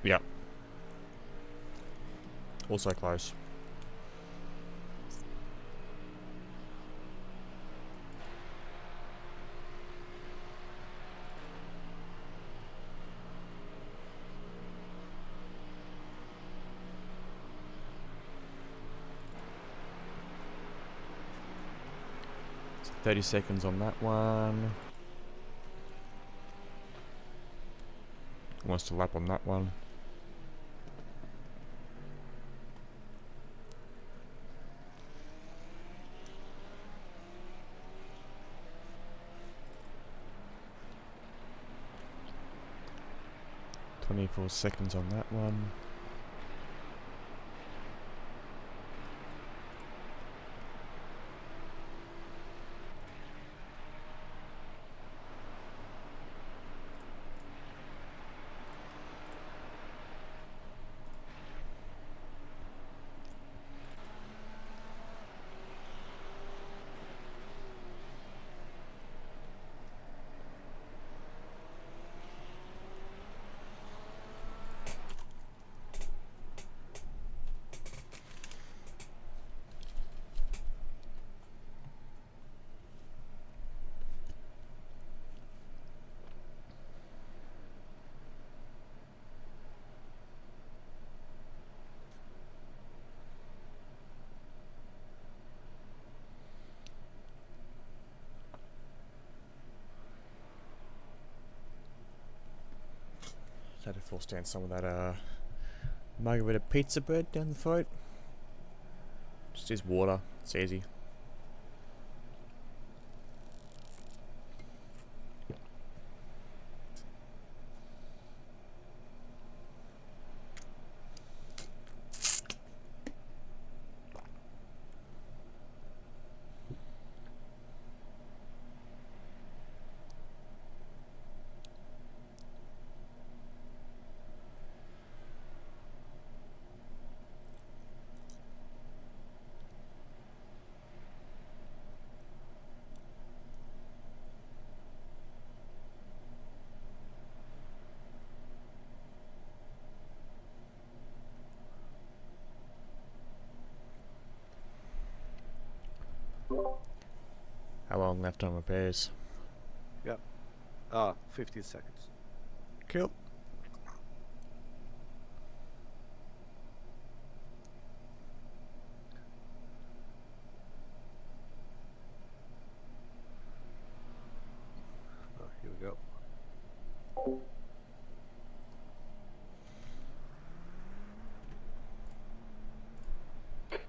Yep. Also close. So 30 seconds on that one. Wants to lap on that one. .24 seconds on that one. Had to force down some of that margarita pizza bread down the throat. Just use water, it's easy. How long left on repairs? Yep. 15 seconds. Cool. Oh, here we go.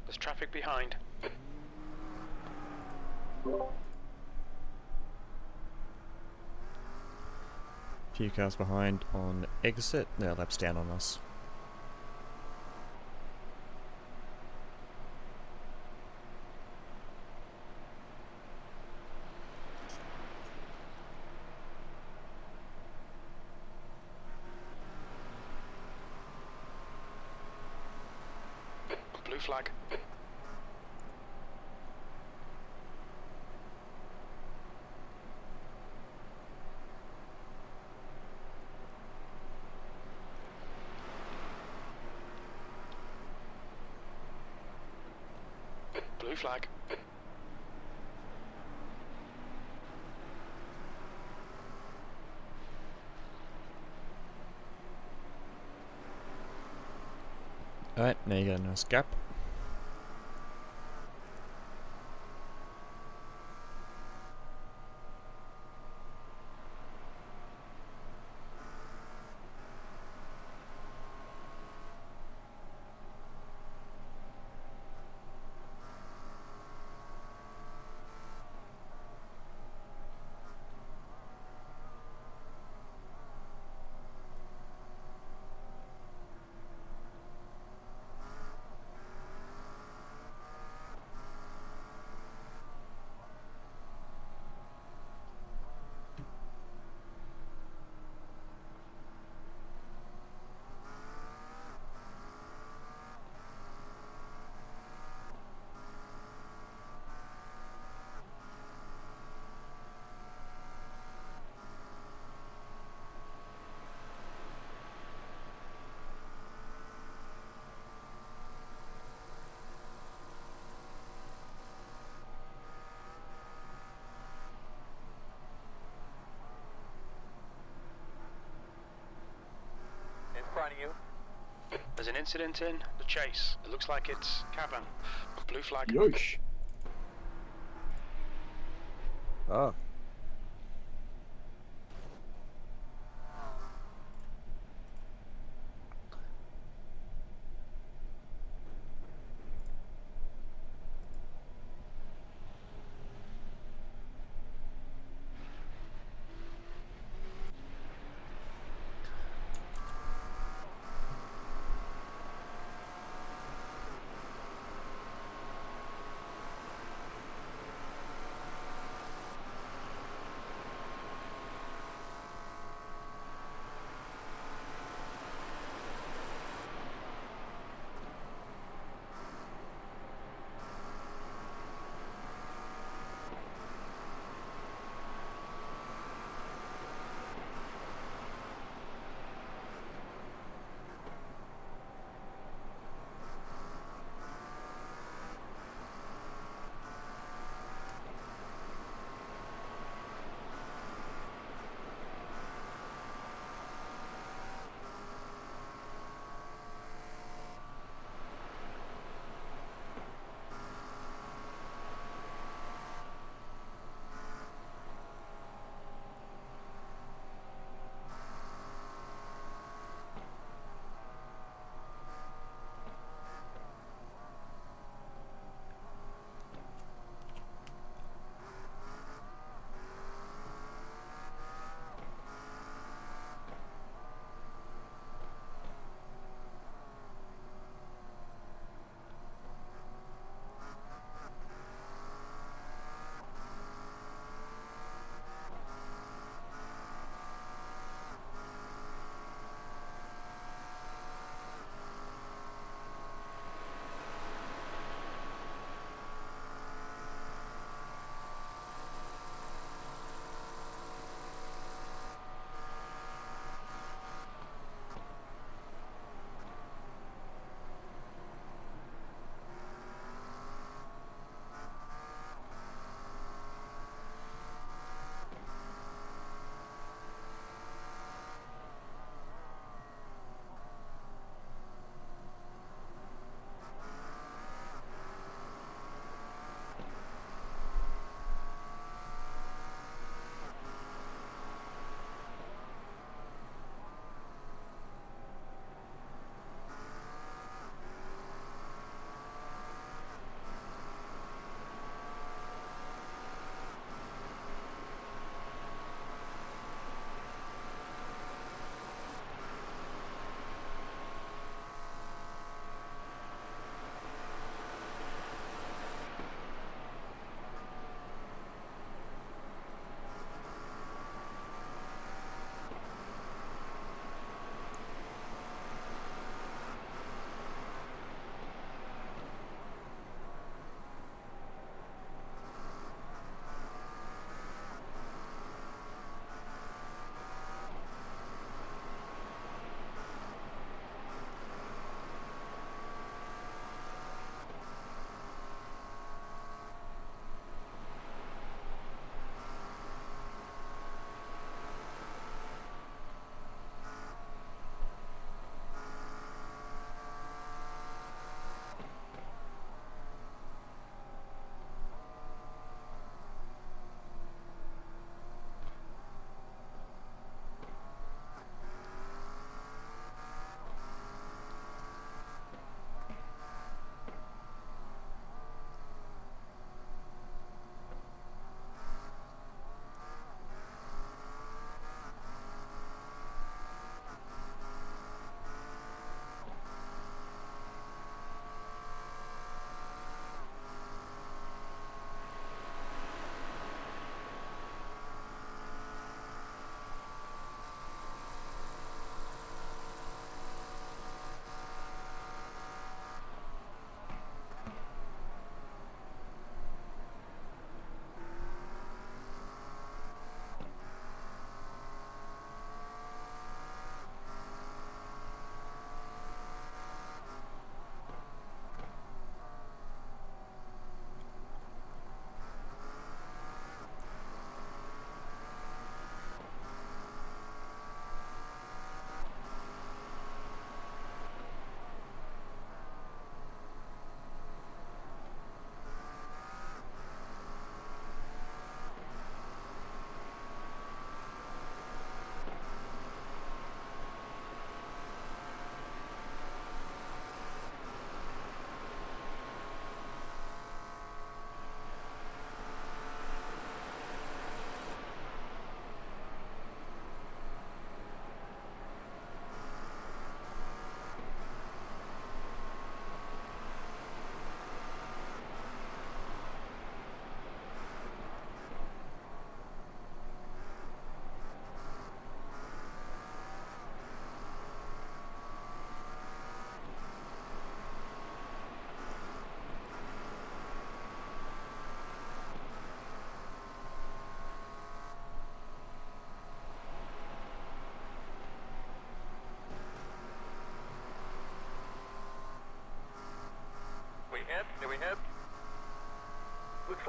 There's traffic behind. Few cars behind on exit. No, laps down on us. Blue flag. Blue flag. Alright, now you got a nice gap. you. There's an incident in the chase. It looks like it's cabin. Blue flag. Yoish. Ah.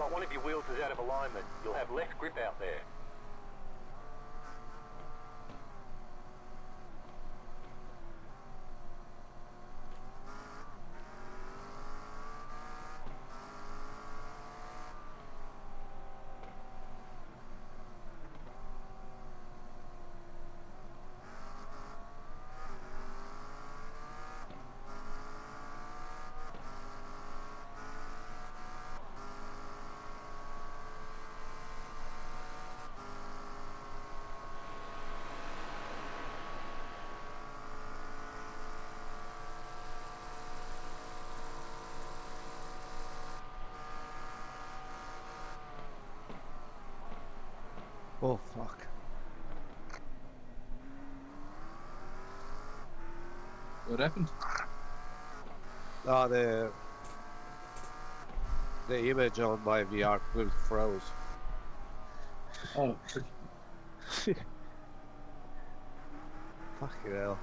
not one of your wheels is out of alignment, you'll have less grip out there. Oh fuck. What happened? The image on my VR will froze. Oh, Fucking hell.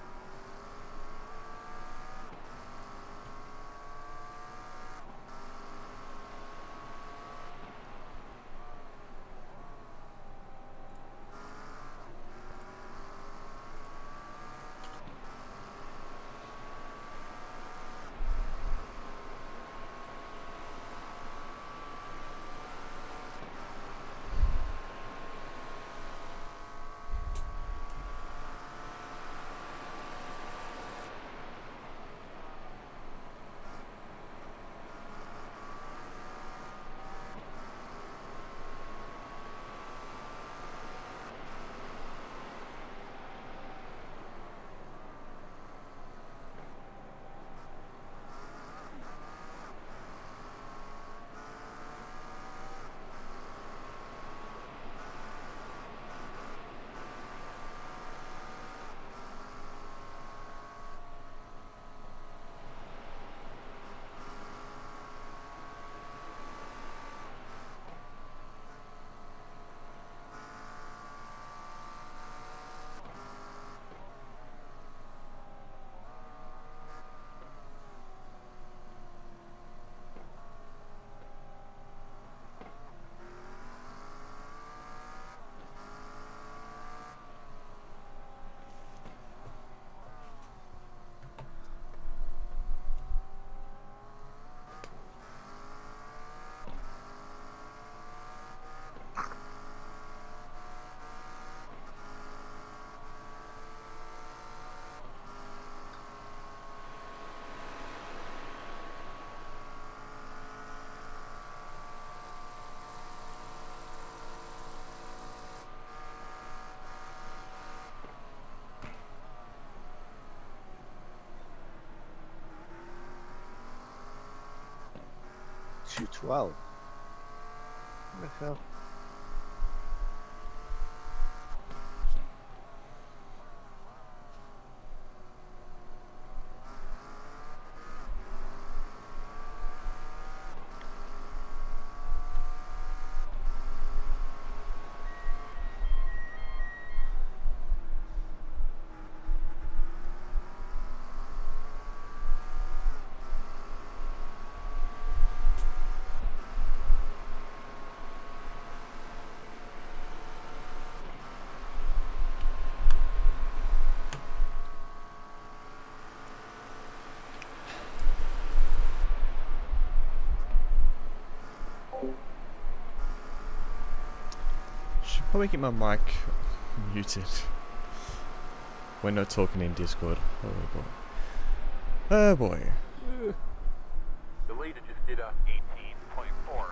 Shoot 12. What the hell? Should probably keep my mic muted when not talking in Discord. Oh boy. Oh boy. The leader just did a 18.414.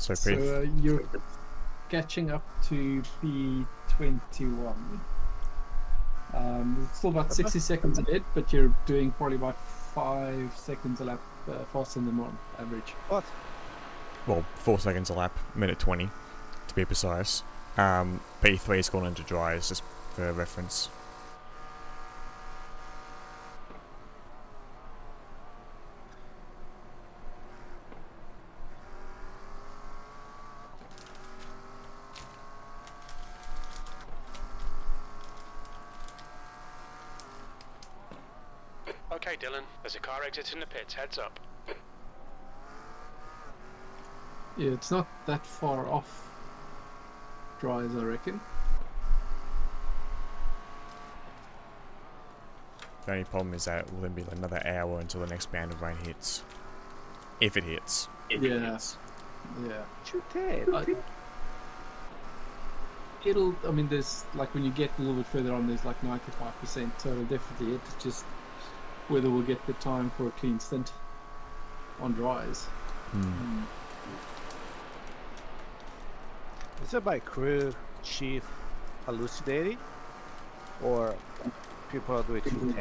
So So you're catching up to P21. It's still about 60 seconds ahead, but you're doing probably about 5 seconds a lap faster than them on average. What? well, 4 seconds a lap, minute 20 to be precise. P3's gone into dries, just for reference. Okay, Dylan, there's a car exiting the pits, heads up. Yeah, it's not that far off dries, I reckon. The only problem is that it will then be another hour until the next band of rain hits. If it hits. Yeah. Shoot it. I mean, there's, like, when you get a little bit further on, there's like 95%, so it'll definitely hit. It's just whether we'll get the time for a clean stint on dries. Is it my crew chief hallucinating? Or people are doing too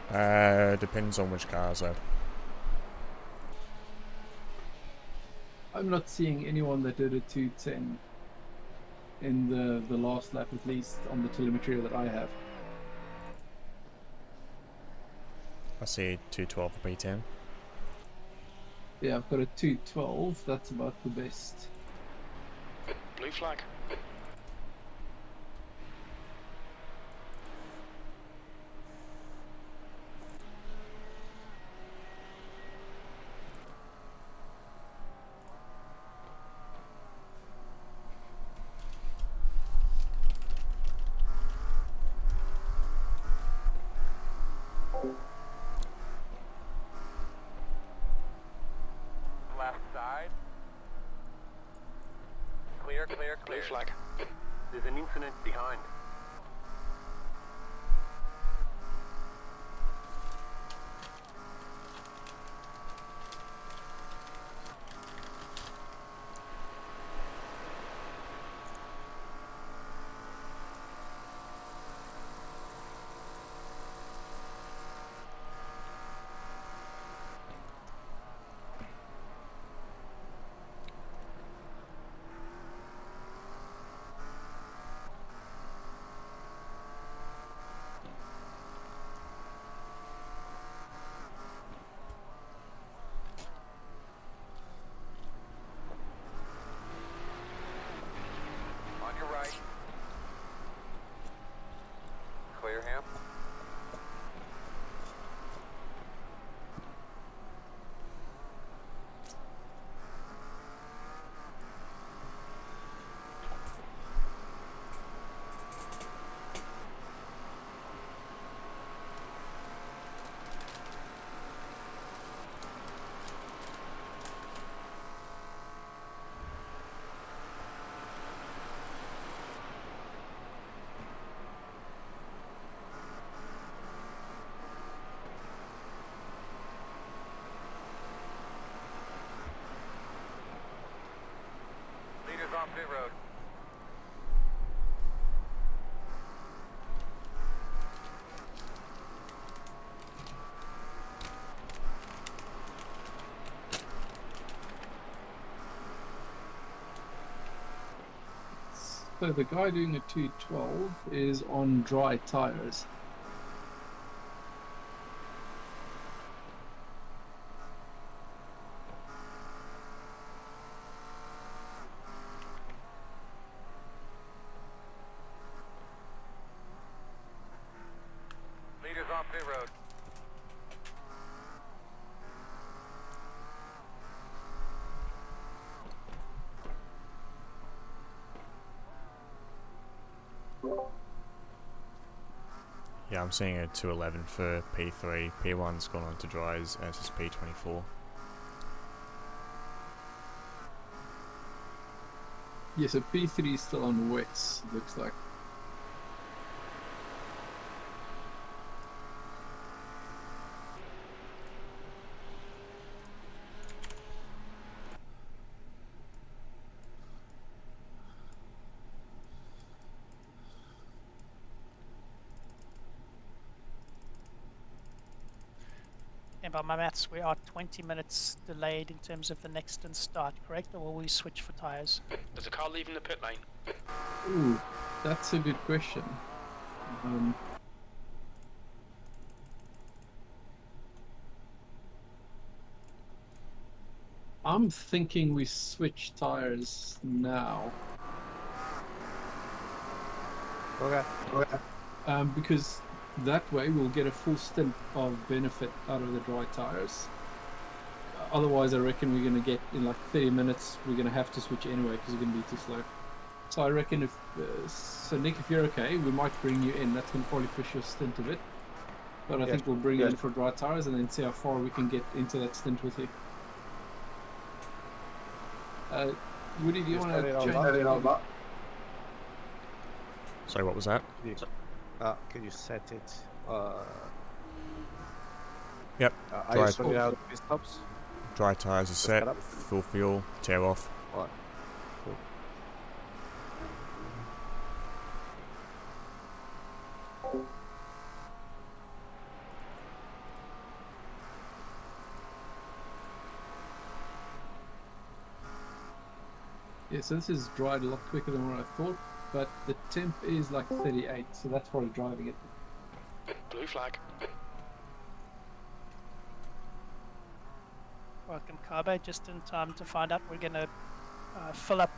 tense? Depends on which cars though. I'm not seeing anyone that did a 210 in the last lap, at least on the telemetry that I have. I see 212 for P10. Yeah, I've got a 212. That's about the best. Blue flag. Left side. Clear, clear, Blue clear. flag. There's an incident behind. On your right. Clear him. Leaders on pit road. So the guy doing a 212 is on dry tires. Leaders on pit road. Yeah, I'm seeing a 211 for P3. P1's gone on to dries, and it's just P24. Yeah, so P3 is still on wets, looks like. by my maths, we are 20 minutes delayed in terms of the next stint start, correct? Or will we switch for tyres? There's a car leaving the pit lane. Ooh, that's a good question. I'm thinking we switch tires now. Okay. Because that way we'll get a full stint of benefit out of the dry tires. Otherwise, I reckon we're going to get in like 30 minutes. We're going to have to switch anyway because we're going to be too slow. So I reckon if so, Nick, if you're okay, we might bring you in. That's going to probably push your stint a bit. But I think we'll bring you in for dry tires and then see how far we can get into that stint with you. Woody, do you want to change? Sorry, what was that? Can you set it? Yep. Are you sorting out pit stops? Dry tyres are set, full fuel, tail off. Alright. Cool. Yeah, so this is dried a lot quicker than what I thought, but the temp is like 38, so that's probably driving it. Blue flag. Welcome, Carbe. Just in time to find out we're going to fill up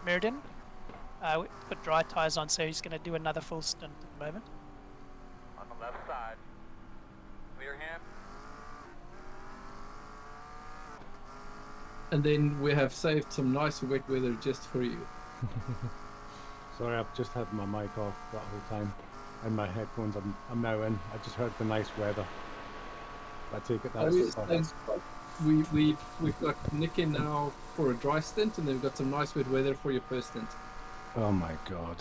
Meriden. We put dry tyres on, so he's going to do another full stint at the moment. On the left side. Clear hand. And then we have saved some nice wet weather just for you. Sorry, I've just had my mic off that whole time. And my headphones, I'm now in. I just heard the nice weather. I take it that's We've got Nick in now for a dry stint, and then we've got some nice wet weather for your first stint. Oh my god.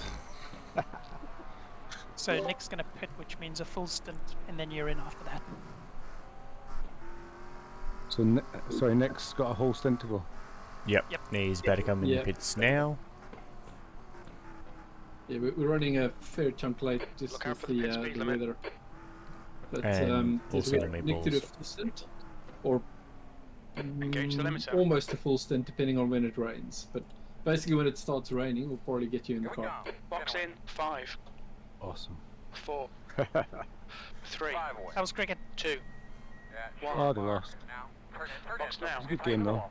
So Nick's going to pit, which means a full stint, and then you're in after that. So, sorry, Nick's got a whole stint to go. Yep. He's about to come in the pits now. Yeah, we're running a fair chunk late just with the weather. But also we Nick to do a full stint, or Engage the limiter. almost a full stint, depending on when it rains. But basically, when it starts raining, we'll probably get you in the car. Box in. 5. Awesome. 4. 3. That was cricket. 2. 1. Oh, they lost. Box now. It was a good game though.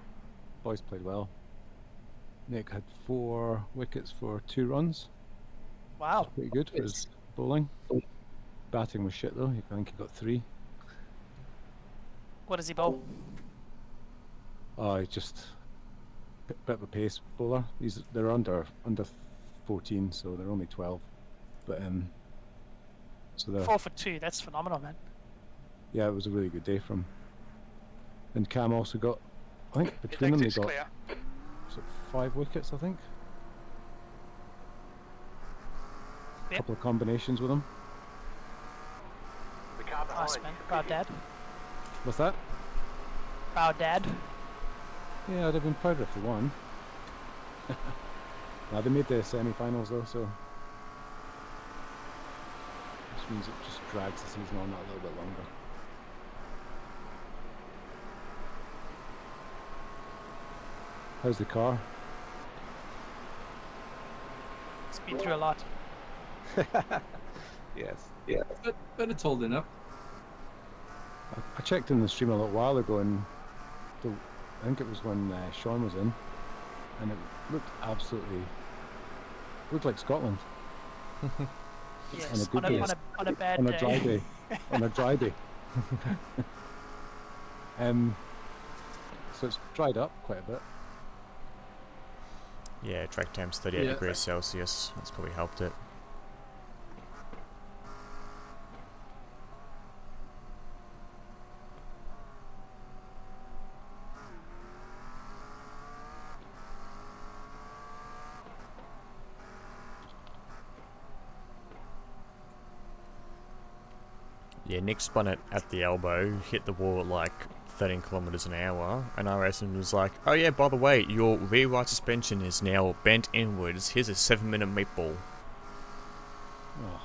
Boys played well. Nick had 4 wickets for 2 runs. Wow. Pretty good for his bowling. Batting was shit though. I think he got 3. What does he bowl? Oh, he's just a bit of a pace bowler. They're under 14, so they're only 12. But so they're 4 for 2. That's phenomenal, man. yeah, it was a really good day from him. And Cam also got, I think between them they got 5 wickets, I think. A couple of combinations with them. Nice, man. Proud dad. What's that? Proud dad. Yeah, I'd have been prouder if they won. Now they made the semi-finals though, so which means it just drags the season on that a little bit longer. How's the car? It's been through a lot. Yes. Yeah, but it's holding up. I checked in the stream a little while ago, and I think it was when Sean was in, and it looked looked like Scotland. Yes, on a bad on day. a dry day. On a dry day. So it's dried up quite a bit. Yeah, track time's 38 degrees Celsius. That's probably helped it. Yeah, Nick spun it at the elbow, hit the wall at like 13 kilometers an hour, and iRacing was like, oh yeah, by the way, your rear right suspension is now bent inwards, here's a 7-minute meatball. Oh.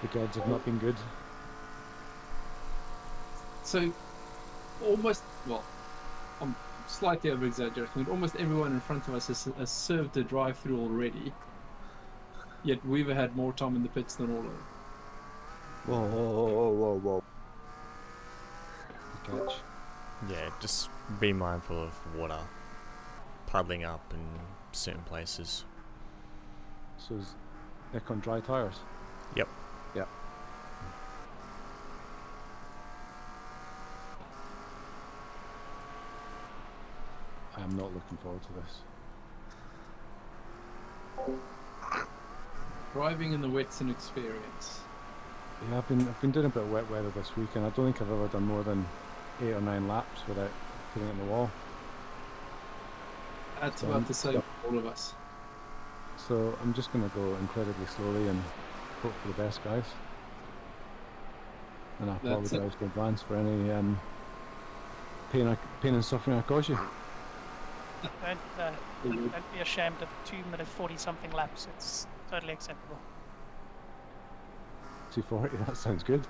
The gods have not been good. So almost, well, I'm slightly over exaggerating, but almost everyone in front of us has served the drive-through already. Yet we've had more time in the pits than all of them. Whoa, whoa, whoa, whoa. Good catch. Yeah, just be mindful of water puddling up in certain places. So is Nick on dry tyres? Yep. Yep. I am not looking forward to this. Driving in the wet's an experience. Yeah, I've been doing a bit of wet weather this week, and I don't think I've ever done more than 8 or 9 laps without putting it in the wall. That's about the same for all of us. So I'm just going to go incredibly slowly and hope for the best, guys. And I apologise in advance for any pain and suffering I cause you. Don't be ashamed of 2 minute 40 something laps. It's totally acceptable. 240, that sounds good.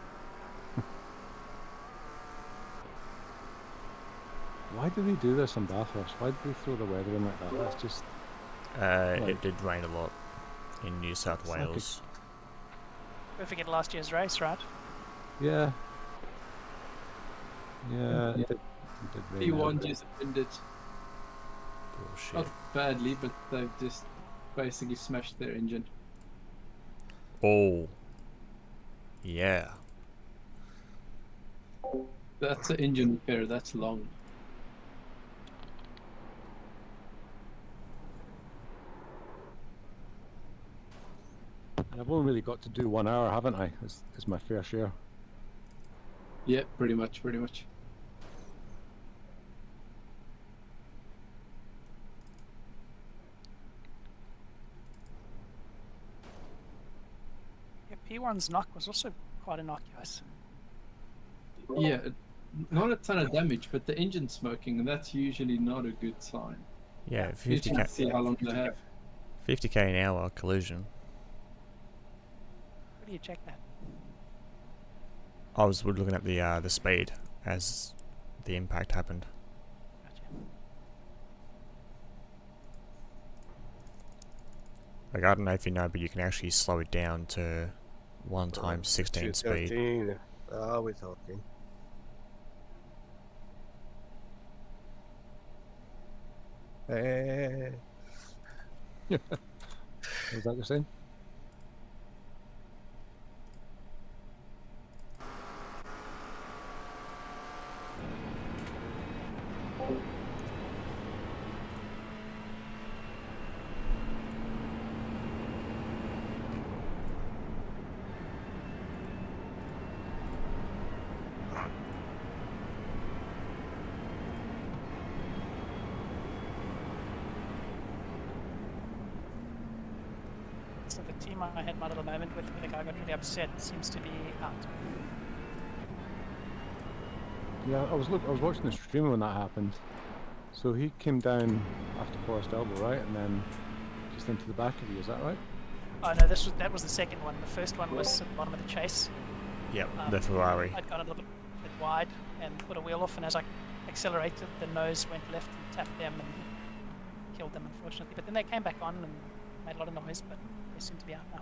Why did they do this in Bathurst? Why did they throw the weather in like that? That's just... It did rain a lot in New South Wales. Don't forget last year's race, right? Yeah. Yeah, it did rain. P1 just ended. Bullshit. Not badly, but they've just basically smashed their engine. Oh. Yeah. That's an engine repair, that's long. And I've only really got to do 1 hour, haven't I? Is my fair share. Yeah, pretty much. Yeah, P1's knock was also quite innocuous. Yeah, not a ton of damage, but the engine smoking, that's usually not a good sign. Yeah, You can see how long they have. 50k an hour collision. Where do you check that? I was looking at the speed as the impact happened. Gotcha. Like, I don't know if you know, but you can actually slow it down to 1 times 16 speed. 213. Oh, we're talking. Hey. Was that you're saying? So the team I had my little moment with, where the guy got really upset, seems to be out. Yeah, I was watching the streamer when that happened. So he came down after Forest Elbow, right, and then just into the back of you. Is that right? Oh no, that was the second one. The first one was at the bottom of the chase. Yep, the Ferrari. I'd gone a little bit wide and put a wheel off, and as I accelerated, the nose went left and tapped them and killed them, unfortunately. But then they came back on and made a lot of noise, but they seem to be out now.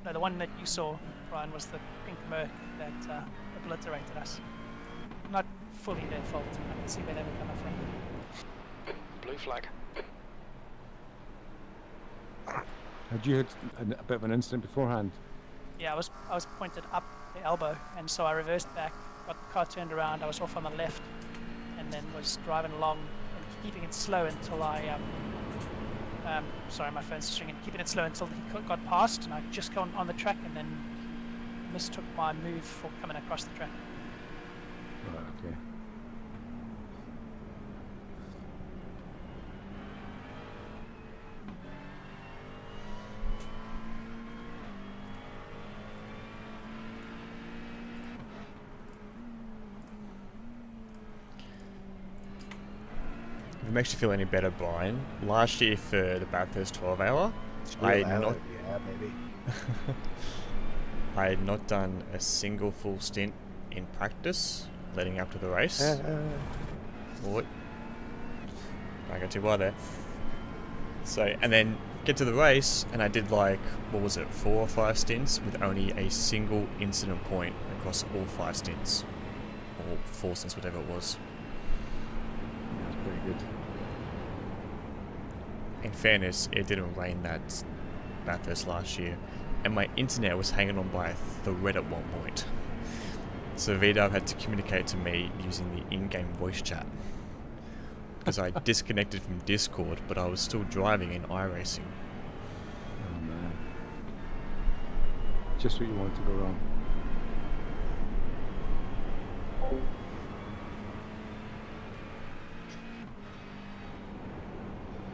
No, the one that you saw, Brian, was the pink Merc that obliterated us. Not fully their fault. I can see where they were coming from. Blue flag. Had you had a bit of an incident beforehand? Yeah, I was pointed up the elbow, and so I reversed back, got the car turned around, I was off on the left, and then was driving along and keeping it slow until I sorry, my phone's ringing. Keeping it slow until he got past, and I just got on the track, and then mistook my move for coming across the track. Right, okay. If it makes you feel any better, Brian, last year for the Bathurst 12 hour, I Yeah, maybe. I had not done a single full stint in practice leading up to the race. What? I got too wide there. So, and then get to the race, and I did like, what was it, 4 or 5 stints with only a single incident point across all 5 stints. Or 4 stints, whatever it was. That's pretty good. In fairness, it didn't rain that Bathurst last year, and my internet was hanging on by a thread at one point. So VW had to communicate to me using the in-game voice chat. Because I disconnected from Discord, but I was still driving in iRacing. Oh man. Just what you want to go wrong.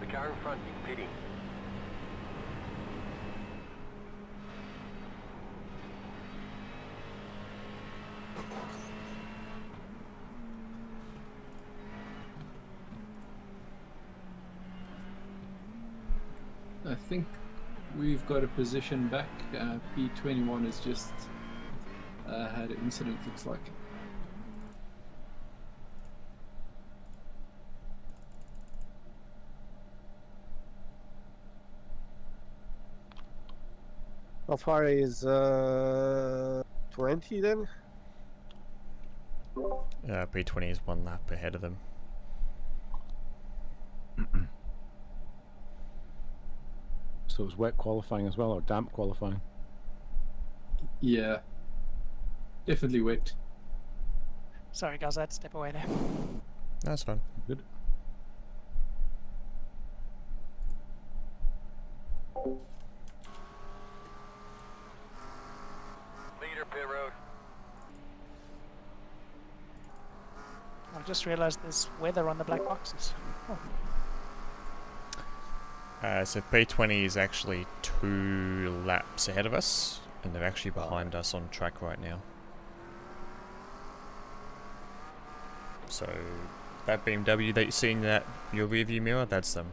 The car in front is pitting. I think we've got a position back. P21 has just had an incident, looks like. How far is 20 then? P20 is 1 lap ahead of them. So it was wet qualifying as well, or damp qualifying? Yeah, definitely wet. Sorry guys, I had to step away there. That's fine. Good. Leader pit road. I just realised there's weather on the black boxes. Oh. So P20 is actually 2 laps ahead of us, and they're actually behind us on track right now. So that BMW that you see in that your rearview mirror, that's them.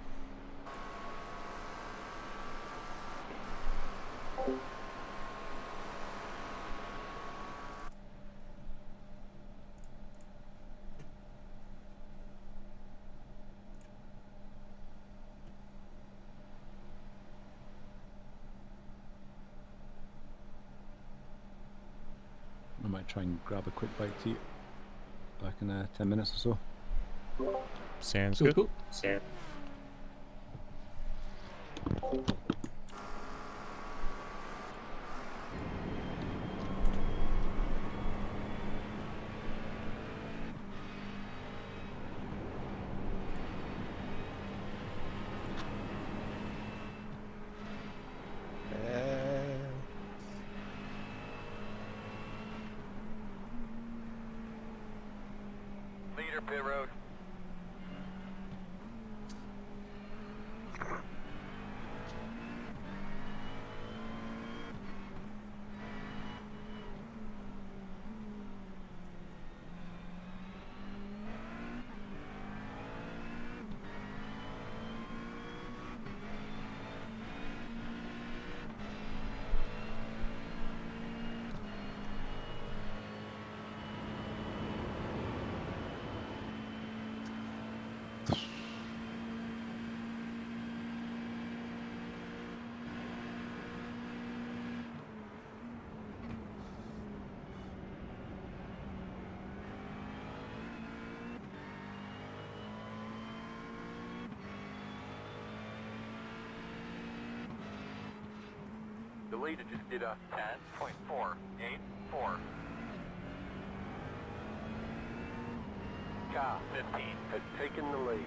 I might try and grab a quick bite to eat back in 10 minutes or so. Sounds Cool, good. cool. Leader pit road. The leader just did a 10.484. Car 15 has taken the lead.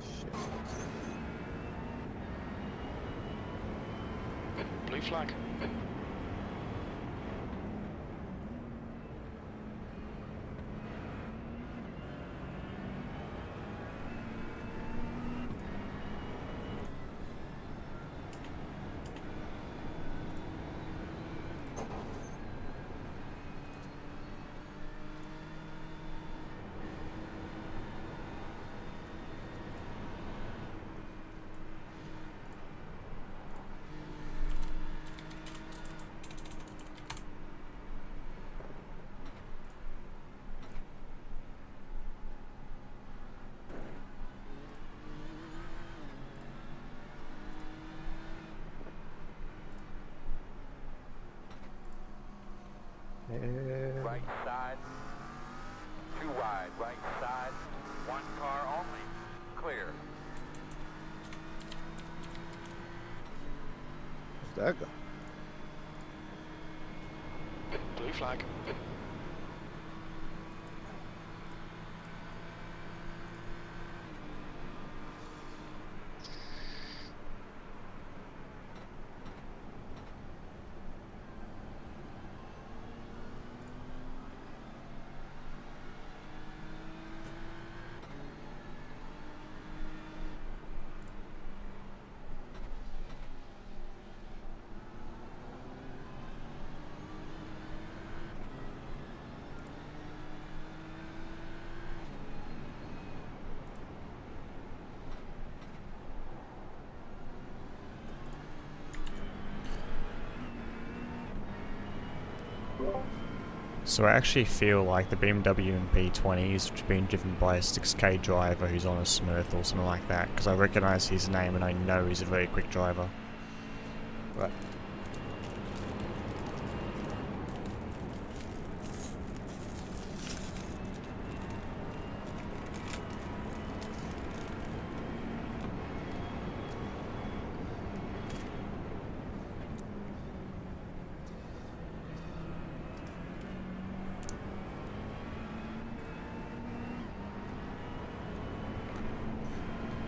Shit. Blue flag. Right side. 2 wide, right side. 1 car only. Clear. Where's that go? Blue flag. So I actually feel like the BMW MP20 is being driven by a 6K driver who's on a Smurf or something like that, because I recognise his name and I know he's a very quick driver. Right.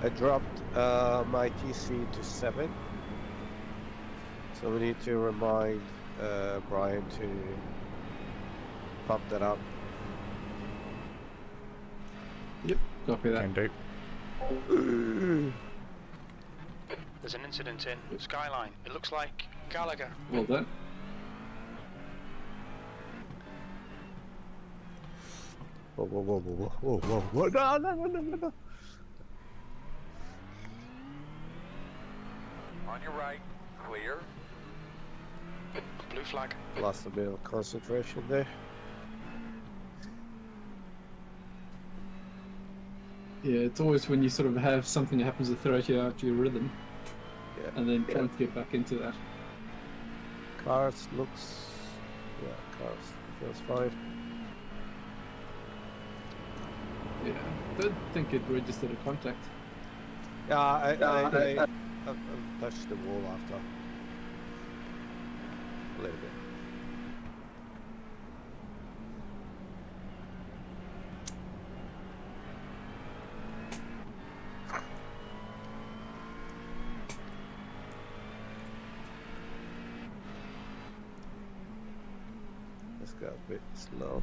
I dropped my TC to 7, so we need to remind Brian to pump that up. Yep, copy that. Can do. There's an incident in Skyline. It looks like Gallagher. Well done. Whoa, whoa, whoa, whoa, whoa, whoa, whoa, no, no, no, no, no, no. On your right. Clear. Blue flag. Lost a bit of concentration there. Yeah, it's always when you sort of have something that happens to throw you out your rhythm, Yeah. and then trying to get back into that. Cars looks, yeah, cars feels fine. Yeah, don't think it registered a contact. Yeah, I've touched the wall after a little bit. Let's go a bit slow.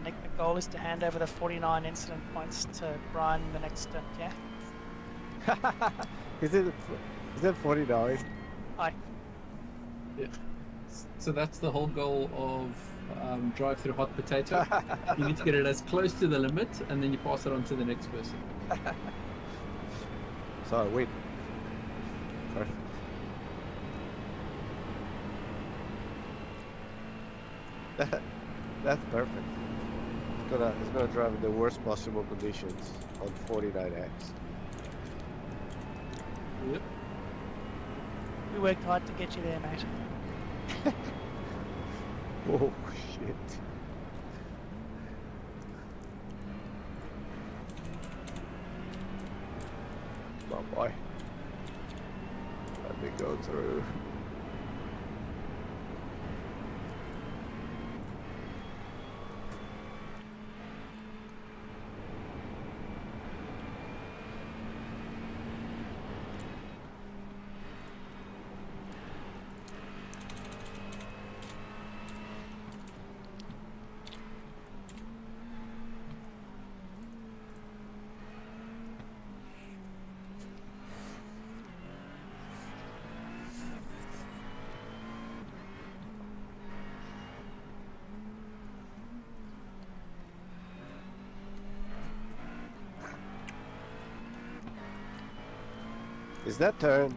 Nick, the goal is to hand over the 49 incident points to Brian in the next stint, yeah? Is it 49? Aye. Yeah. So that's the whole goal of drive through hot potato. You need to get it as close to the limit, and then you pass it on to the next person. So I win. Perfect. That's perfect. It's gonna drive in the worst possible conditions on 49X. Yep. We worked hard to get you there, mate. Oh shit. Come on, boy. Let me go through. Is that turn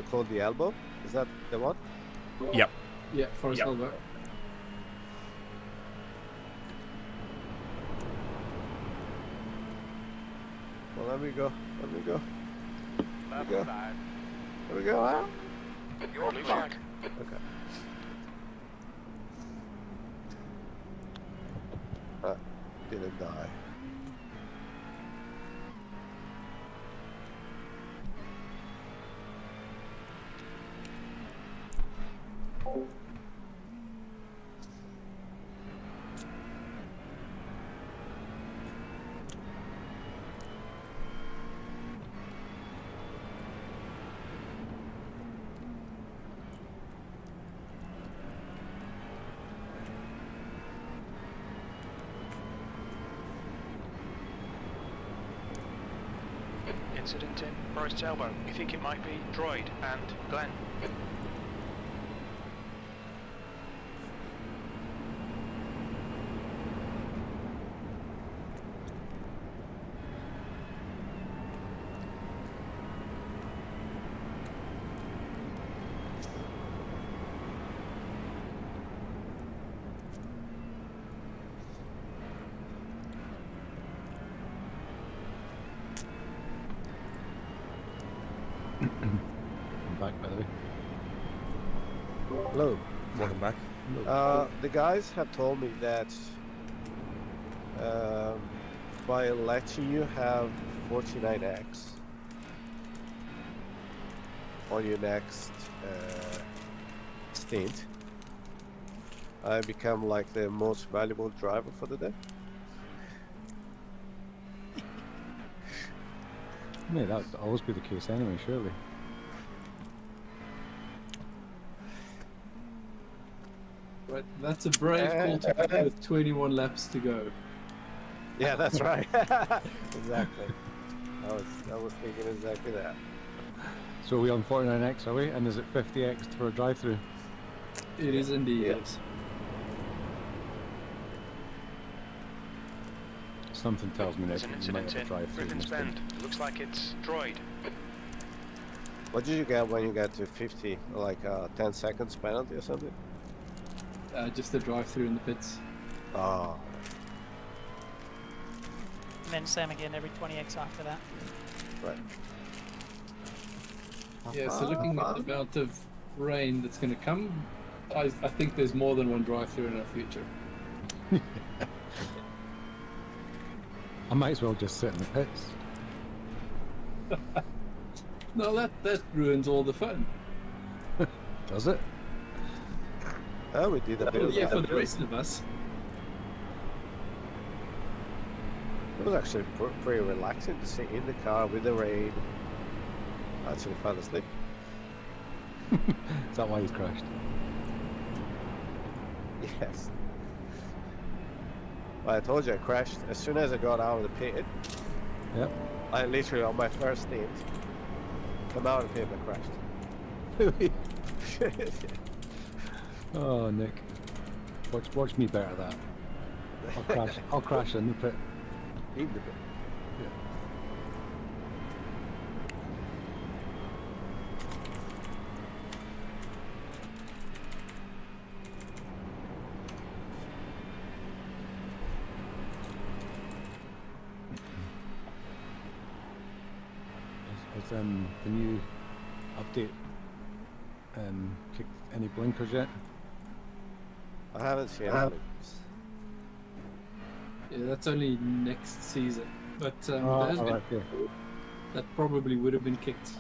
called the elbow? Is that the one? Yep. Yeah, Forest Elbow. Well, let me go. Let me go. Left go. side. Let me go out. Your Blue flag. flag. Okay. didn't die. Incident in Forest Elbow. We think it might be Droid and Glenn. I'm back, by the way. Hello. Welcome back. The guys have told me that by letting you have 49x on your next stint, I become like the most valuable driver for the day. Yeah, that would always be the case anyway, surely. Right, that's a brave call to make with 21 laps to go. Yeah, that's right. Exactly. I was thinking exactly that. So are we on 49x, are we? And is it 50x for a drive-through? It is indeed. Yeah. Yes. Something tells me There's that an we might incident have a in drive-through in Griffin's this thing. Bend. It looks like it's Droid. What did you get when you got to 50? Like 10 seconds penalty or something? Just the drive-through in the pits. Oh, And then same again every 20x after that. right. Yeah, so looking at the amount of rain that's going to come, I think there's more than one drive-through in our future. I might as well just sit in the pits. No, that ruins all the fun. Does it? Oh, we did a bit of Yeah, that. for the rest of us. It was actually pretty relaxing to sit in the car with the rain. I actually fell asleep. Is that why you crashed? Yes. Well, I told you I crashed as soon as I got out of the pit. Yep. I literally on my first stint come out of the pit and crashed. Oh, Nick. Watch me better that. I'll crash in the pit. In the pit. Yeah. Has the new update kicked any blinkers yet? I haven't seen it. Yeah, that's only next season. But Alright, okay. that probably would have been kicked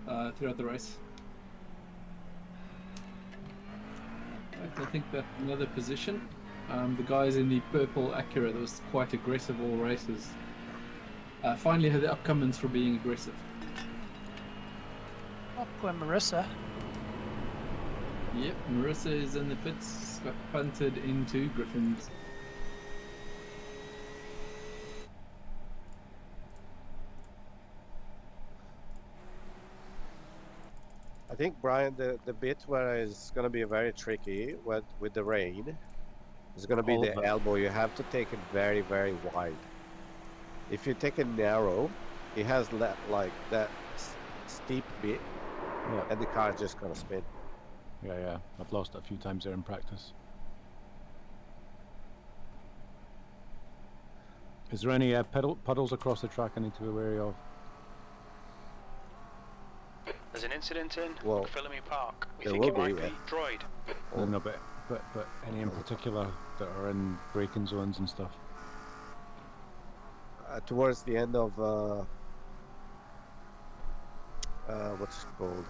throughout the race. Right, I think that another position. The guys in the purple Acura that was quite aggressive all races. Finally had the upcomings for being aggressive. Oh, poor Marissa. Yep, Marissa is in the pits, got punted into Griffin's. I think, Brian, the bit where it's going to be very tricky with the rain is going to be All the of it. elbow. You have to take it very, very wide. If you take it narrow, it has like that steep bit, Yeah. and the car is just going to spin. Yeah. I've lost it a few times there in practice. Is there any puddles across the track I need to be wary of? There's an incident in Well, McPhillamy Park. We there think it will might be, be Droid. No, but any in particular that are in braking zones and stuff? towards the end of what's it called?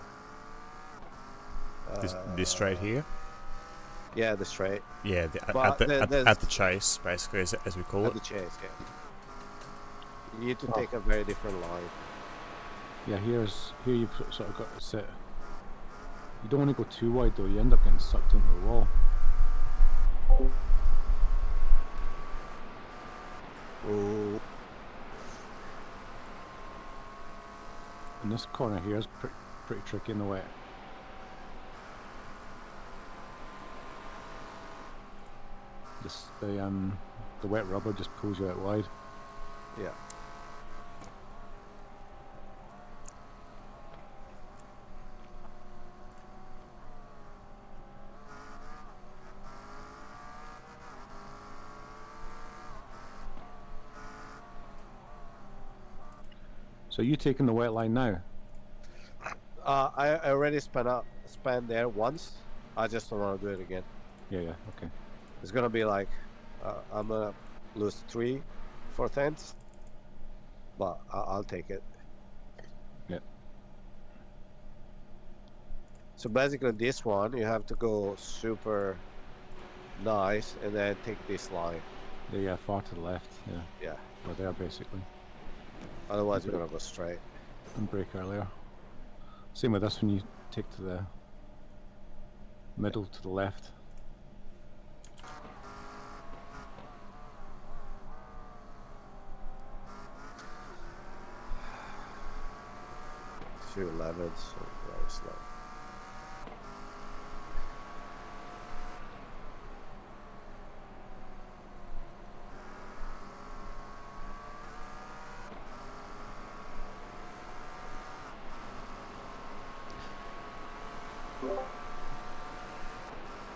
This straight here. Yeah, the straight. Yeah, But at the chase, basically, as we call At it. the chase, yeah. You need to take a very different line. Yeah, here you've sort of got to sit. You don't want to go too wide though, you end up getting sucked into the wall. Ooh. And this corner here is pretty tricky in the wet. The wet rubber just pulls you out wide. Yeah. So you taking the wet line now? I already spun there once. I just don't want to do it again. Yeah, okay. It's gonna be like I'm gonna lose 3/4 tenths, but I'll take it. Yeah. So basically, this one you have to go super nice and then take this line. Yeah, far to the left. Yeah. Yeah. We're there basically. Otherwise, you're gonna go straight. And brake earlier. Same with this when you take to the middle to the left. Few 11s, so very slow.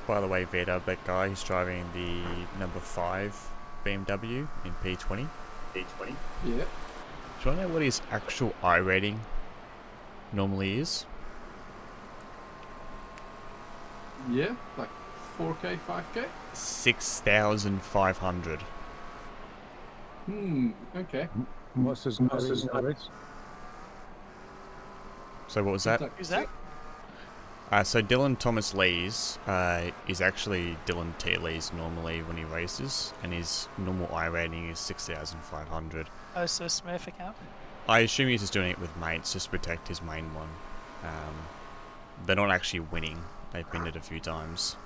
By the way, Veda, that guy who's driving the number 5 BMW in P20. Yeah. Do you want to know what his actual I rating normally is? Yeah, like 4K, 5K? 6,500. Okay. What's his average? So what was that? Who's that? So Dylan Thomas Lees is actually Dylan T. Lees normally when he races, and his normal I rating is 6,500. Oh, so Smurf account? I assume he's just doing it with mates just to protect his main one. They're not actually winning. They've been it a few times.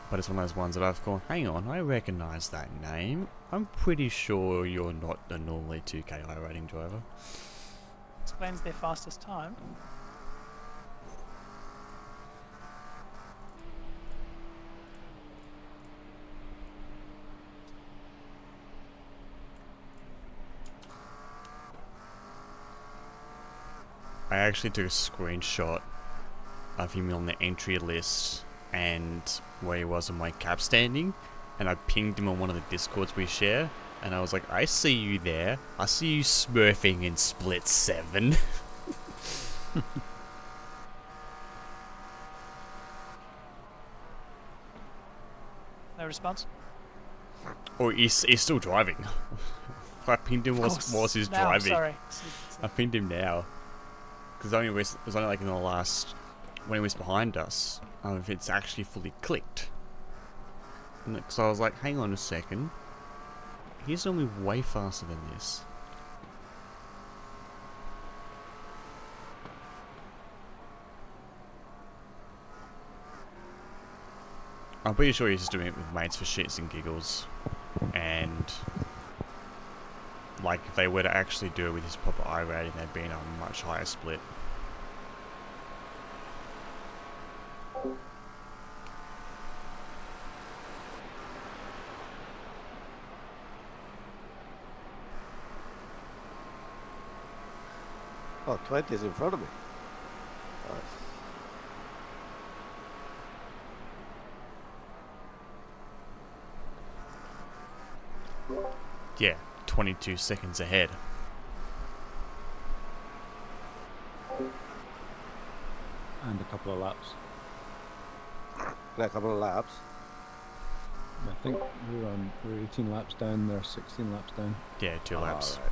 But it's one of those ones that I've gone, hang on, I recognise that name. I'm pretty sure you're not a normally 2K I rating driver. Explains their fastest time. I actually took a screenshot of him on the entry list and where he was on my cap standing, and I pinged him on one of the discords we share, and I was like, I see you there. I see you smurfing in split 7. No response? Or he's still driving. I pinged him whilst he's now, driving. Sorry. I pinged him now. Because it was only like in the last, when he was behind us, if it's actually fully clicked. So I was like, hang on a second. He's normally way faster than this. I'm pretty sure he's just doing it with mates for shits and giggles. And like if they were to actually do it with his proper I rating, they'd be in a much higher split. Oh, 20 is in front of me. Nice. Yeah, 22 seconds ahead. And a couple of laps. And a couple of laps. I think we're 18 laps down. They're 16 laps down. Yeah, 2 laps. Alright.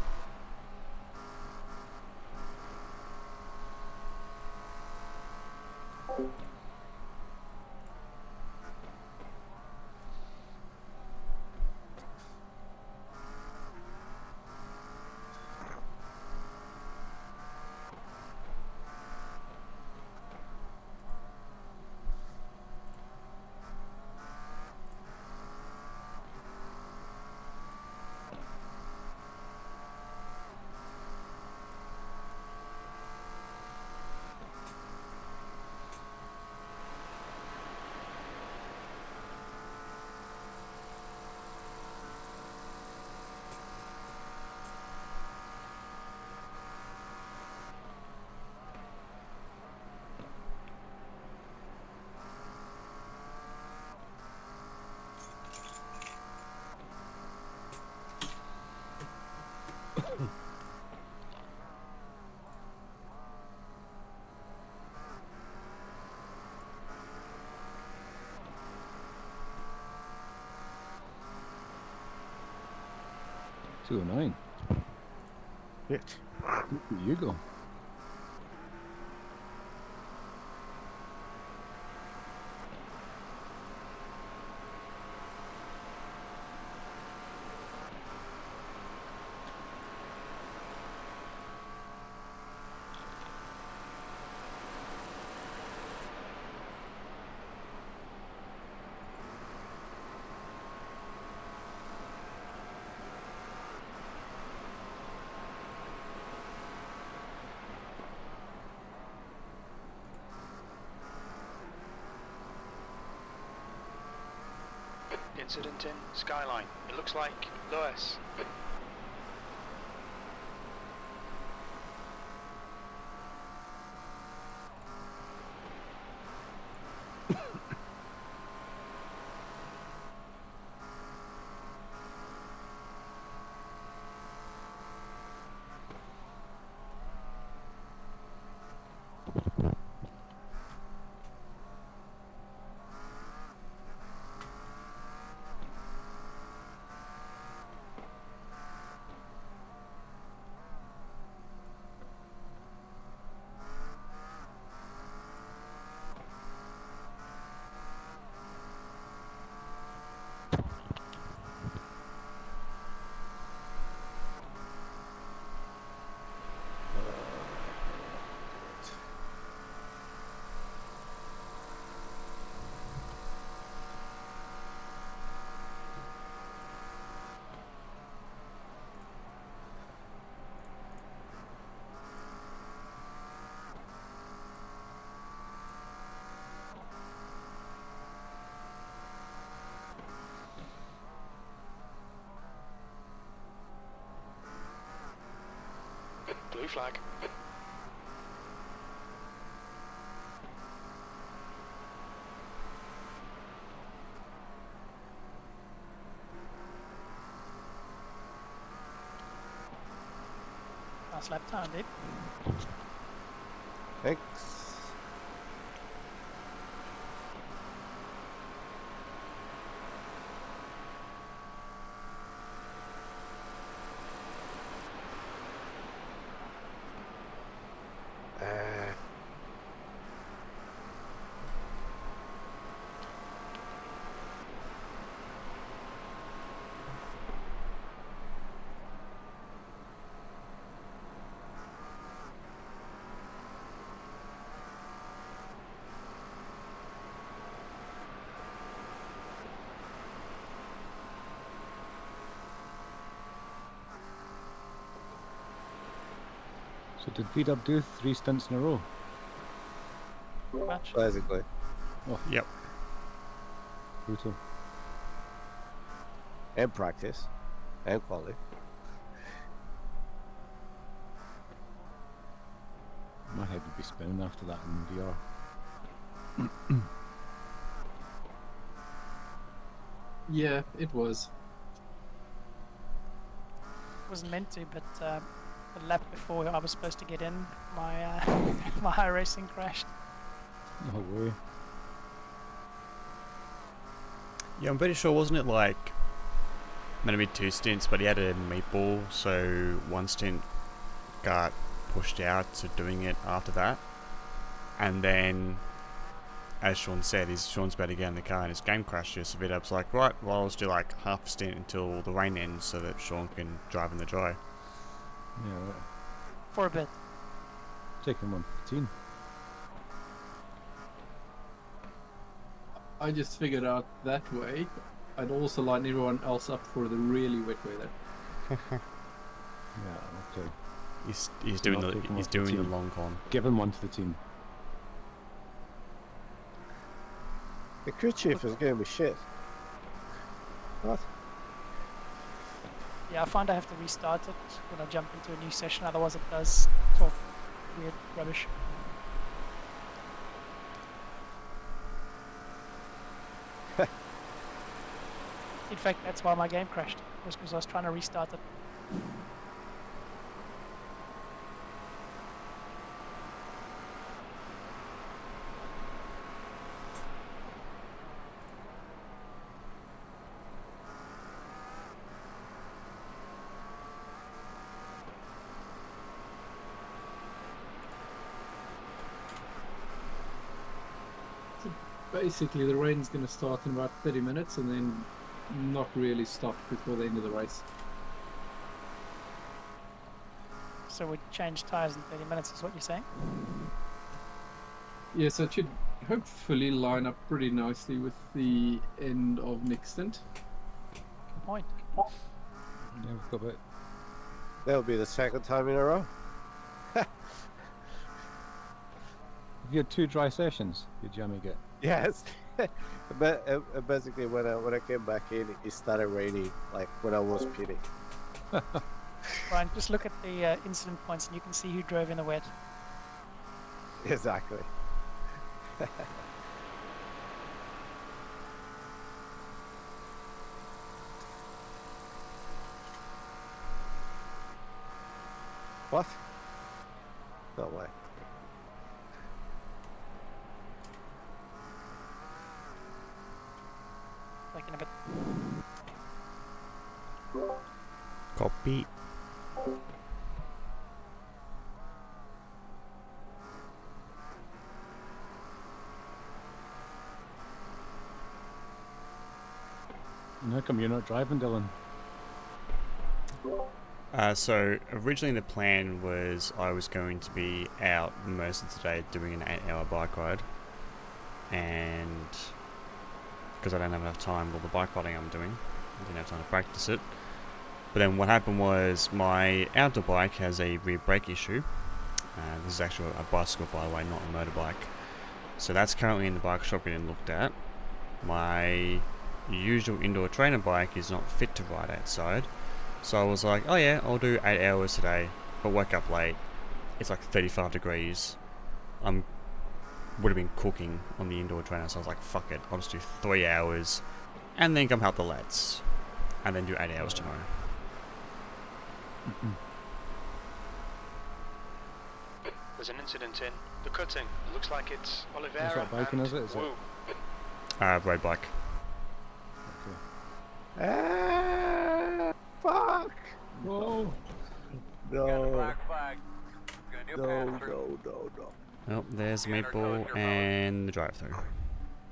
.209. Shit. Where you go? Incident in Skyline. It looks like Lewis. Blue flag. Nice lap time, dude. Thanks. So did VW do 3 stints in a row? Pretty much. Basically. Oh, Yep. brutal. And practice. And quality. My head would be spinning after that in VR. Yeah, it was. Wasn't meant to, but the lap before I was supposed to get in, my my iRacing crashed. No way. Yeah, I'm pretty sure, wasn't it like meant to be 2 stints, but he had a meatball, so 1 stint got pushed out to doing it after that. And then, as Sean said, Sean's about to get in the car and his game crashed just a bit. I was like, right, well, I'll just do like half a stint until the rain ends so that Sean can drive in the dry. Yeah, right. For a bit. Taking 115. I just figured out that way. I'd also line everyone else up for the really wet weather. Yeah, okay. He's doing the long con. Give him 1 to the team. The crew chief is giving me shit. What? Yeah, I find I have to restart it when I jump into a new session, otherwise it does talk weird rubbish. In fact, that's why my game crashed, was because I was trying to restart it. Basically, the rain's going to start in about 30 minutes and then not really stop before the end of the race. So we change tyres in 30 minutes is what you're saying? Yeah, so it should hopefully line up pretty nicely with the end of next stint. Good point. Yeah, we've got about... That'll be the 2nd time in a row. Have you had 2 dry sessions, did Jamie get? Yes. But basically, when I came back in, it started raining, like when I was pitting. Brian, just look at the incident points and you can see who drove in the wet. Exactly. What? No way. Like in a bit. Copy. And how come you're not driving, Dylan? So originally the plan was I was going to be out most of the day doing an 8-hour bike ride, and because I don't have enough time with all the bike riding I'm doing, I didn't have time to practice it. But then what happened was my outdoor bike has a rear brake issue. This is actually a bicycle, by the way, not a motorbike. So that's currently in the bike shop getting looked at. My usual indoor trainer bike is not fit to ride outside. So I was like, oh yeah, I'll do 8 hours today, but wake up late. It's like 35 degrees. Would have been cooking on the indoor trainer, so I was like, fuck it, I'll just do 3 hours, and then come help the lads, and then do 8 hours tomorrow. There's an incident in the cutting. It looks like it's Oliveira. Is that biking, and is it? Is Wu. Road bike. Okay. Fuck! Whoa! Got the No. black flag. Gonna do a pass-through. No. Oh, there's the meatball and the drive-through.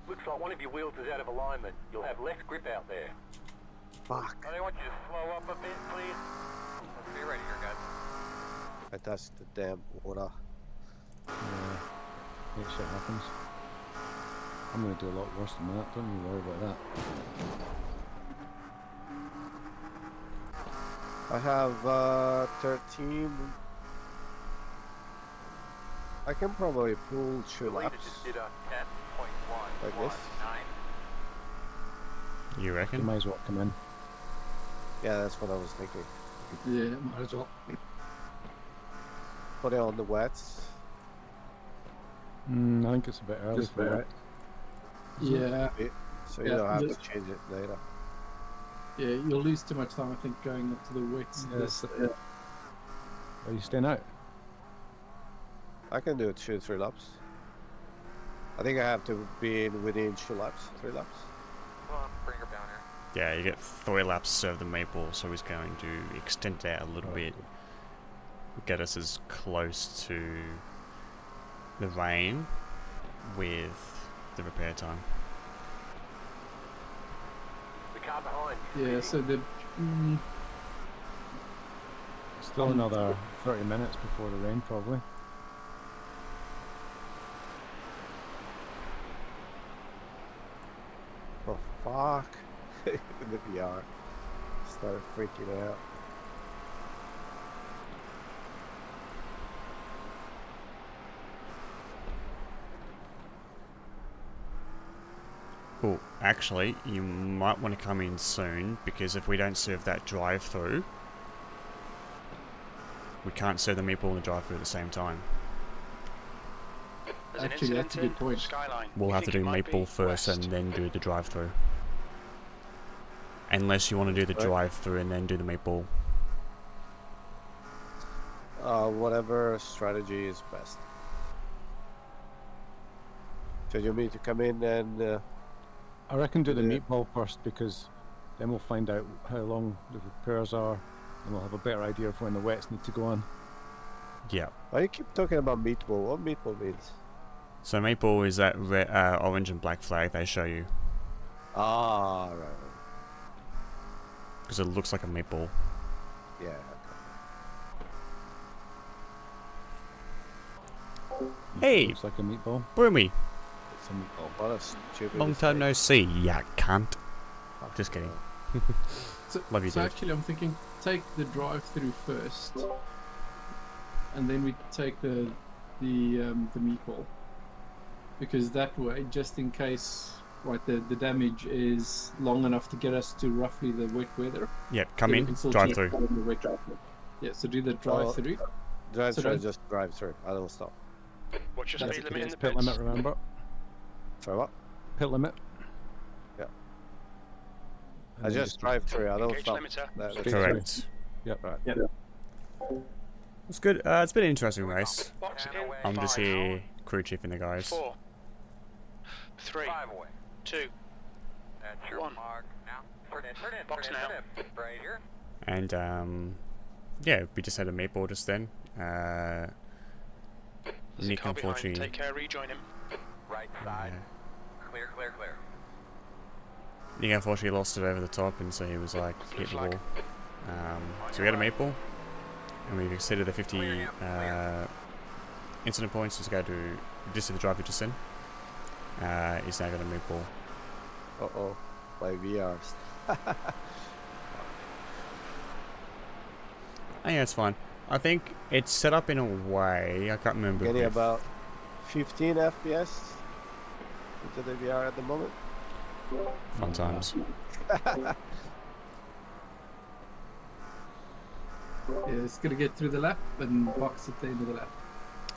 Looks like one of your wheels is out of alignment. You'll have less grip out there. Fuck. I want you to slow up a bit, please. Let's be ready here, guys. I touched the damn water. Yeah, shit happens. I'm gonna do a lot worse than that, don't you worry about that. I have 13. I can probably pull 2 The leader laps. just did a 10.1. Like this? You You reckon? might as well come in. Yeah, that's what I was thinking. Yeah, might as well. Put it on the wets. I think it's a bit early for that. Yeah, So you Yeah, don't have just- to change it later. yeah, you'll lose too much time, I think, going up to the wets. Yes. Are you staying out? I can do 2-3 laps. I think I have to be in within 2 laps, 3 laps. Come on, bring her down here. Yeah, you get 3 laps of the maple, so he's going to extend it out a little bit. Get us as close to the rain with the repair time. The car behind. Yeah, so the Still another 30 minutes before the rain, probably. Oh fuck! The VR started freaking out. Oh, actually, you might want to come in soon, because if we don't serve that drive-through, we can't serve the meatball and the drive-through at the same time. There's an Actually, that's a incident good point. in Skyline. We'll We have to think do it might be meatball first west. and then do the drive-through. Unless you want to do the Right. drive-through and then do the meatball. Whatever strategy is best. So you mean to come in and I reckon do the Yeah. meatball first, because then we'll find out how long the repairs are, and we'll have a better idea of when the wets need to go on. Yeah. why you keep talking about meatball? What meatball means? So meatball is that orange and black flag they show you, Ah, right. because it looks like a meatball. Yeah. Hey, Looks like a meatball. Broomy, It's a meatball. What a stupid. long time no see, ya cunt. Just kidding. So, Love you, so dude. actually, I'm thinking take the drive-through first, and then we take the meatball, because that way, just in case, right, the damage is long enough to get us to roughly the wet weather. Yeah, come then we in, can still drive check through. on the wet drive-through. Yeah, so do the drive-through. Drive So through, don't- just drive through. I don't stop. What's your That's speed okay. limit in the Pit pits? limit, remember? Sorry, what? Pit limit. Yeah. And I then just drive through. I don't Engage stop. limiter. That's Straight Correct. Yep. Right. Yeah. It's good. It's been an interesting race. Box in. I'm just 5, here crew chiefing the guys. 4, 3, 5 away. 2. That's your One. mark. Now, turn in, Box turn in, now. turn in. Right here. And yeah, we just had a meatball just then. There's a Nick, car behind. unfortunately, Take care, rejoin him. Right side. Clear, clear, clear. Nick unfortunately lost it over the top, and so he was like Blue hit the flag. wall. So we had a maple, and we've exceeded the 50 incident points. Just go to just to the driver just in. He's now got a maple. Uh-oh. My VRs. I think it's fine. I think it's set up in a way. I can't remember. Getting if- about 15 FPS into the VR at the moment. fun times. Yeah, it's gonna get through the lap and box at the end of the lap.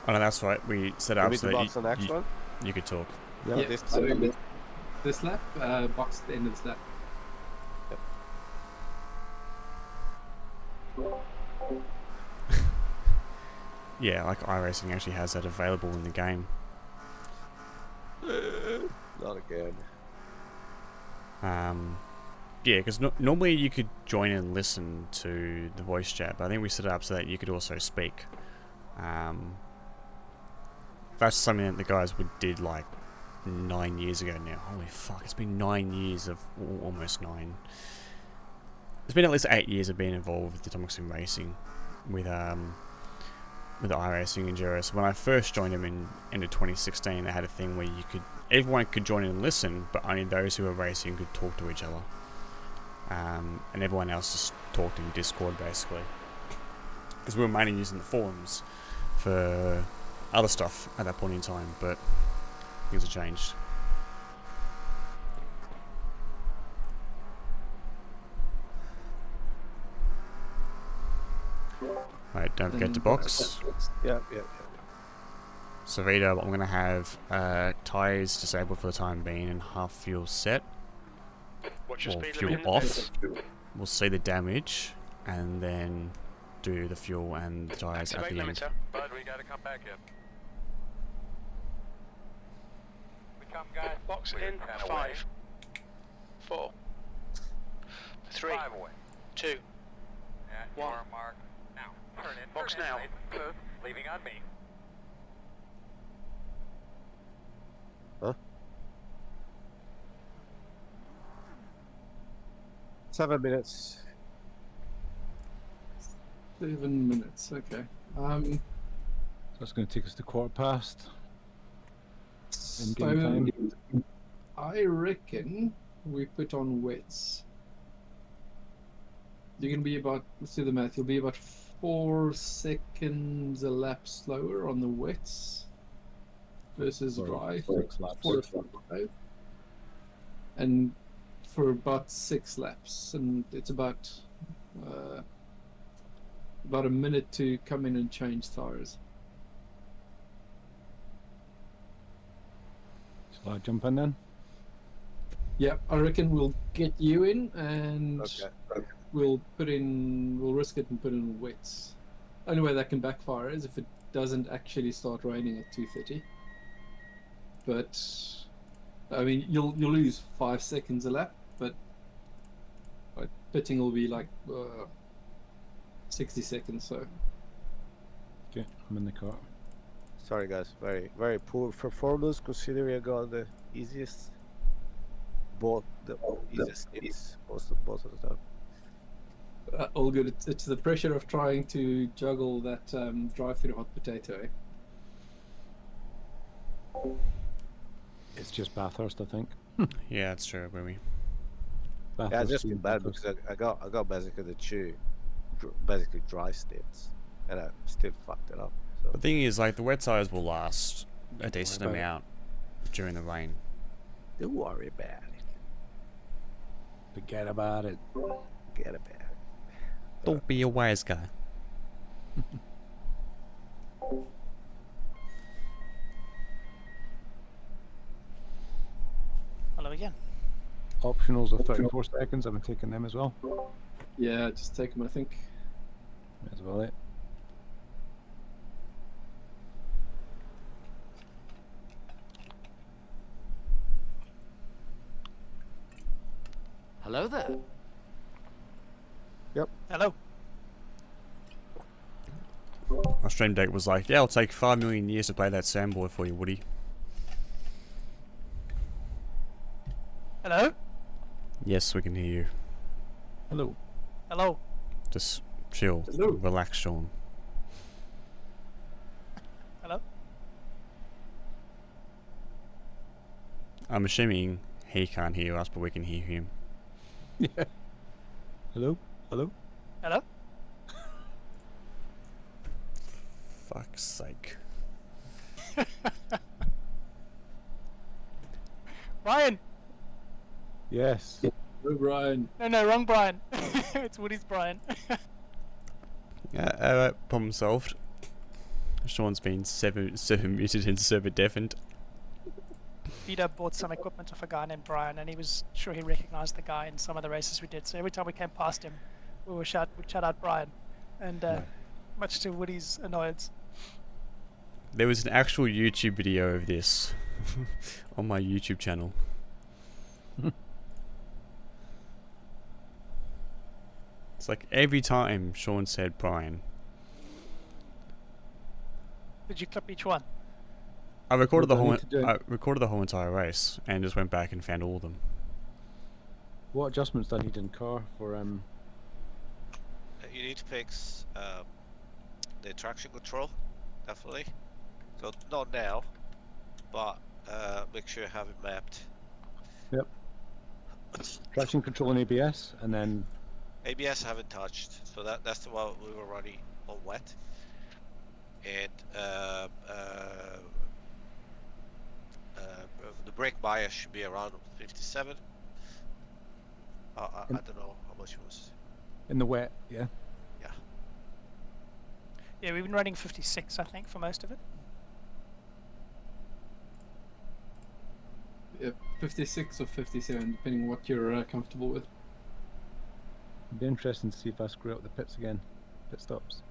Oh no, that's right. We set up Want me so to that box the next one? you could talk. Yeah, Yeah, this so time. this lap, box at the end of this lap. Yeah, like iRacing actually has that available in the game. Not again. Yeah, because normally you could join and listen to the voice chat, but I think we set it up so that you could also speak. That's something that the guys did like 9 years ago now. Holy fuck, it's been 9 years of almost 9. It's been at least 8 years of being involved with Atomic Sim Racing with the iRacing Endurance. When I first joined them in end of 2016, they had a thing where everyone could join and listen, but only those who were racing could talk to each other. And everyone else just talked in Discord basically. Because we were mainly using the forums for other stuff at that point in time, but things have changed. Right, don't forget to box. Yeah. So Vita, I'm going to have tyres disabled for the time being and half fuel set, What's your or speed fuel limit in the off. pits? We'll see the damage and then do the fuel and the tyres at Activate the end. limiter. Bud, we gotta come back in. We come, guys. Box We're in. 10 away. 5, 4, 3, Five away. 2, At One. your mark. Now, turn in. Box turn in, now. nice and smooth, leaving on me. Huh? 7 minutes. 7 minutes. Okay. So that's going to take us to quarter past. So game time. I reckon we put on wets. You're gonna be about, let's do the math. You'll be about 4 seconds a lap slower on the wets versus dry. 6 laps. 4 to 5, and for about 6 laps, and it's about a minute to come in and change tires. Shall I jump in then? Yeah, I reckon we'll get you in, and Okay. we'll risk it and put in wets. Only way that can backfire is if it doesn't actually start raining at 2:30. But I mean, you'll lose 5 seconds a lap, but pitting will be like 60 seconds. So Okay, I'm in the car. Sorry guys, very poor performance considering I got the easiest easiest hits most of the time. all good. It's the pressure of trying to juggle that drive-through hot potato. It's just Bathurst, I think. Yeah, that's true, Remy. Yeah, I Bathurst just feel being bad Bathurst. because I got basically the basically dry stints, and I still fucked it up. So The thing is, like, the wet tires will last a Don't decent worry about it. amount during the rain. don't worry about it. Forget about it. Get about it. Don't be a wise guy. Hello again. Optionals are 34 seconds. I've been taking them as well. Yeah, just take them, I think. As well, it. Hello there. Hello. My stream deck was like, yeah, it'll take 5 million years to play that sandboy for you, Woody. Hello. Yes, we can hear you. Hello. Hello. Just chill. Hello. Relax, Sean. Hello. I'm assuming he can't hear us, but we can hear him. Yeah. Hello? Hello? Hello. Fuck's sake. Brian. Yes. Oh, Brian. No, wrong Brian. It's Woody's Brian. Problem solved. Sean's been server muted and server deafened. Vito bought some equipment off a guy named Brian, and he was sure he recognized the guy in some of the races we did. So every time we came past him, we'd shout out Brian, and much to Woody's annoyance. There was an actual YouTube video of this on my YouTube channel. It's like every time Sean said Brian, Did you clip each one? I recorded What the do I whole need to do? I recorded the whole entire race and just went back and found all of them. What adjustments do I need in car for You need to fix the traction control, definitely. So not now, but make sure you have it mapped. Yep. Traction control and ABS, and then ABS haven't touched, so that's the one we were running on wet. And the brake bias should be around 57. I don't know how much it was. in the wet, yeah. Yeah. Yeah, we've been running 56, I think, for most of it. Yeah, 56 or 57, depending on what you're comfortable with. It'd be interesting to see if I screw up the pits again. Pit stops.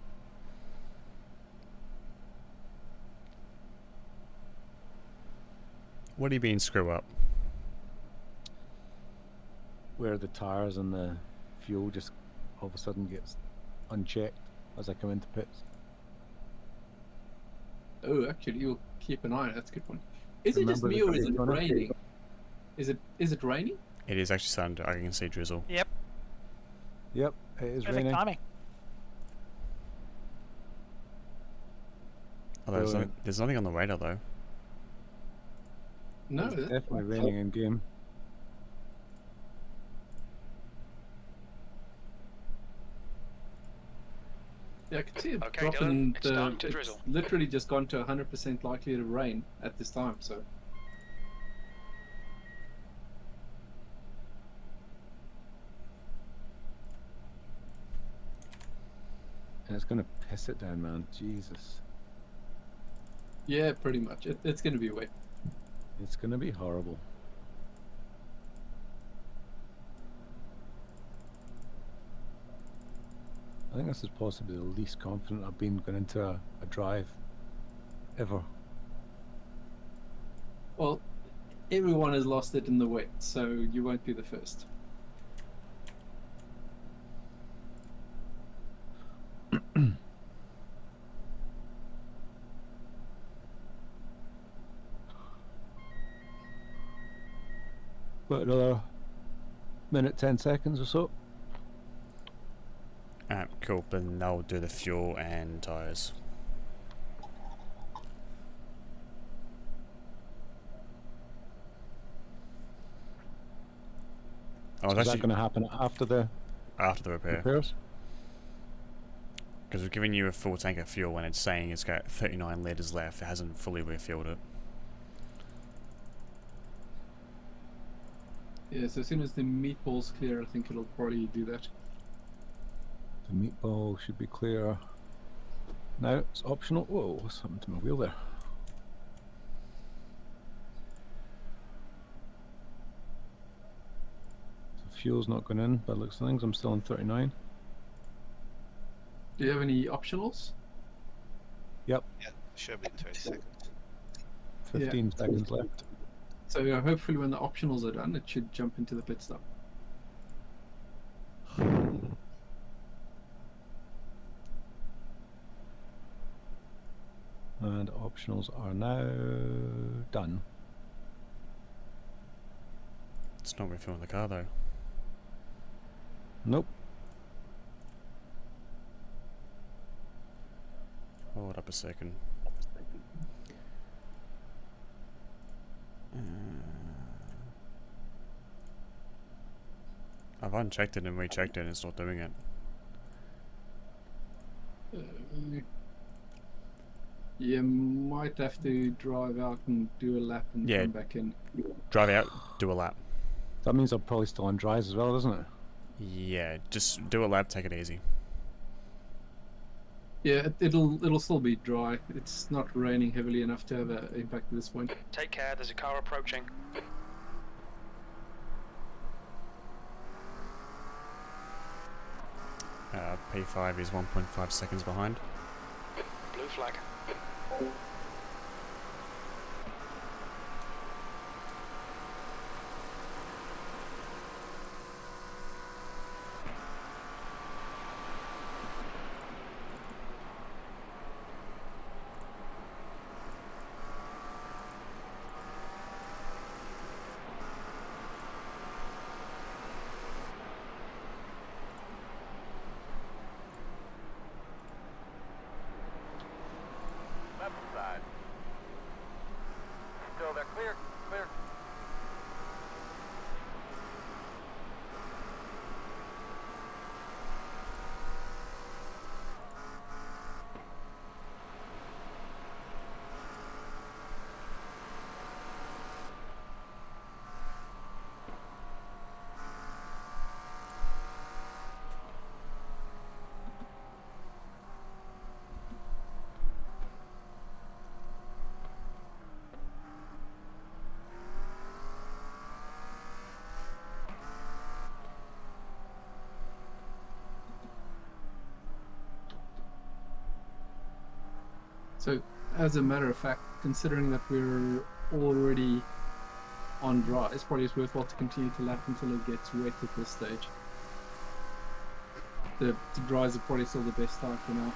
What do you mean screw up? where the tires and the fuel just all of a sudden gets unchecked as I come into pits. Oh, actually, you'll keep an eye on it. That's a good point. Is it just Remember me the or is it Daytona? raining? Is it raining? It is actually starting to, I can see drizzle. Yep. Yep, it is Perfect raining. timing. Oh, Brilliant. there's nothing on the radar though. No, It's definitely raining in game. yeah, I can see it Okay, dropping. Dylan, it's starting to drizzle. Literally just gone to 100% likely to rain at this time. So And it's gonna piss it down, man. Jesus. yeah, pretty much. It's going to be wet. It's gonna be horrible. I think this is possibly the least confident I've been going into a drive ever. Well, everyone has lost it in the wet, so you won't be the first. But another minute, 10 seconds or so. Cool, then they'll do the fuel and tyres. I was So is that actually going to happen after the repair. repairs? Because we've given you a full tank of fuel and it's saying it's got 39 litres left. It hasn't fully refueled it. Yeah, so as soon as the meatball's clear, I think it'll probably do that. The meatball should be clear. Now it's optional. Whoa, what's happened to my wheel there? So fuel's not going in, by the looks of things. I'm still on 39. Do you have any optionals? Yep, Yeah, should be in 20 seconds. 15 seconds left. So hopefully when the optionals are done, it should jump into the pit stop. And optionals are now done. It's not refueling the car though. Nope. Hold up a second. I've unchecked it and rechecked it and it's not doing it. You might have to drive out and do a lap and Yeah. come back in. Drive out, do a lap. That means I'm probably still on dries as well, doesn't it? Yeah, just do a lap, take it easy. Yeah, it'll still be dry. It's not raining heavily enough to have an impact at this point. Take care, there's a car approaching. P5 is 1.5 seconds behind. Blue flag. Left side. Still there. Clear. Clear. So, as a matter of fact, considering that we're already on dry, it's probably just worthwhile to continue to lap until it gets wet at this stage. The dries are probably still the best time for now.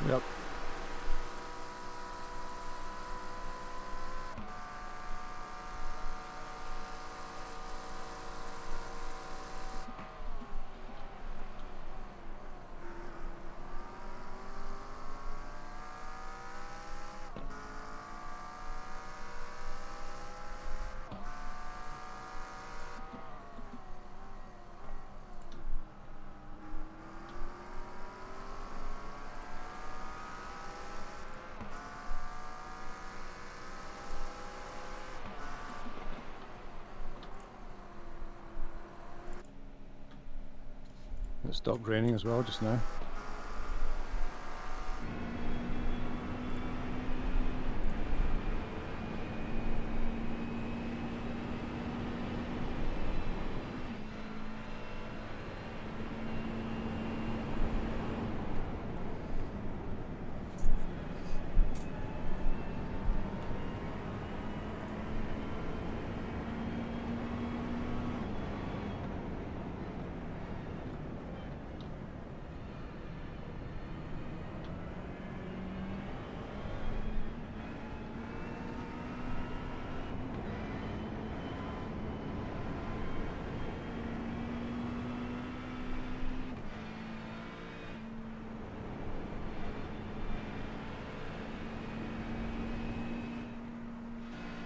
Yep. It stopped raining as well just now.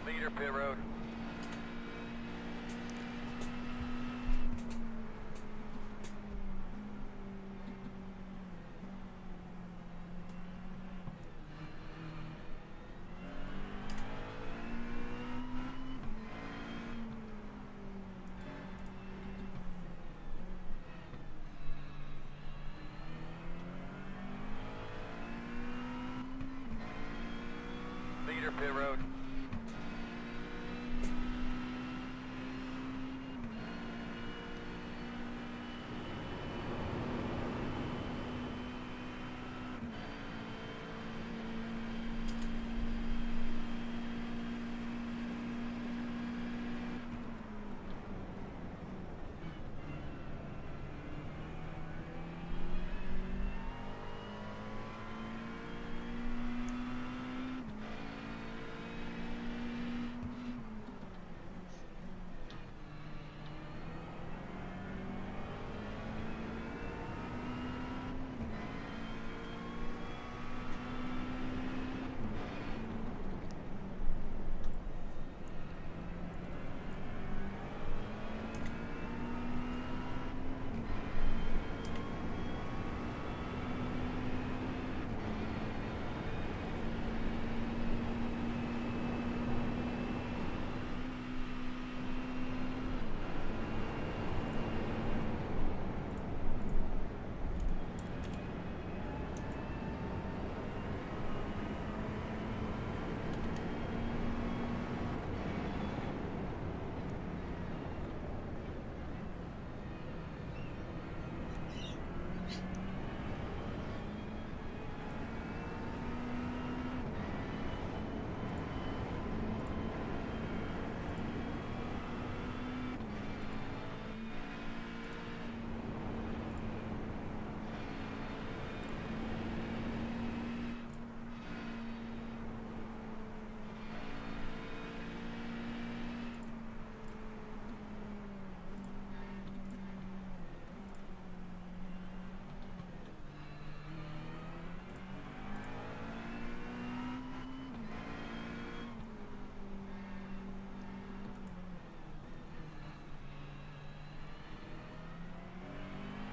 Leader pit road. Leader pit road.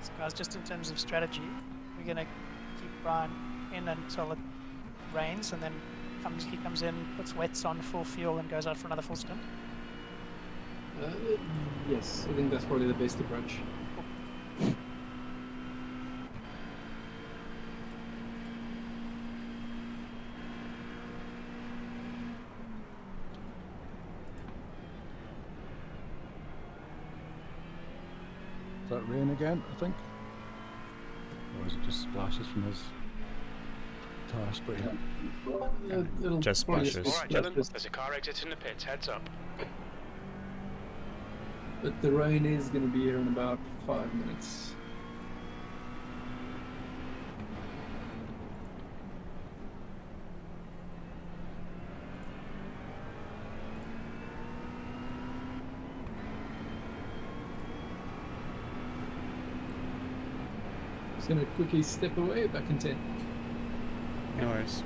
So guys, just in terms of strategy, we're going to keep Brian in until it rains, and then he comes in, puts wets on, full fuel, and goes out for another full stint. Yes, I think that's probably the best approach. Is that rain again, I think? Or is it just splashes from his tire spray? It'll Just probably splashes. Alright, gentlemen, there's a car exiting the pits, heads up. But the rain is going to be here in about 5 minutes. Just going to quickly step away, back in 10. No worries.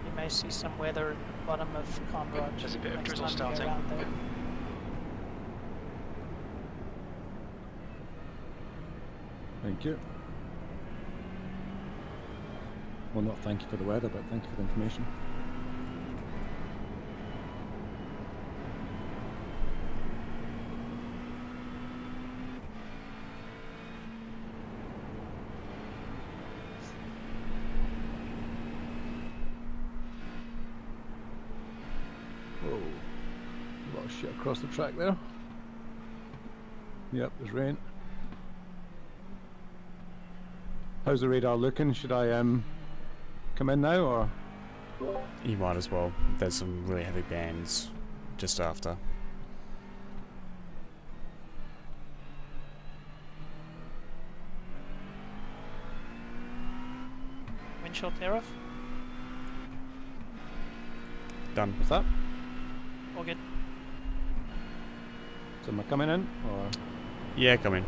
You may see some weather at the bottom of Conrod. There's a bit of next drizzle time you go starting. around there. Thank you. Well, not thank you for the weather, but thank you for the information. Whoa. A lot of shit across the track there. Yep, there's rain. How's the radar looking? Should I come in now, or? You might as well. There's some really heavy bands just after. Windshield clear off? Done. What's that? All good. So am I coming in, or? Yeah, come in.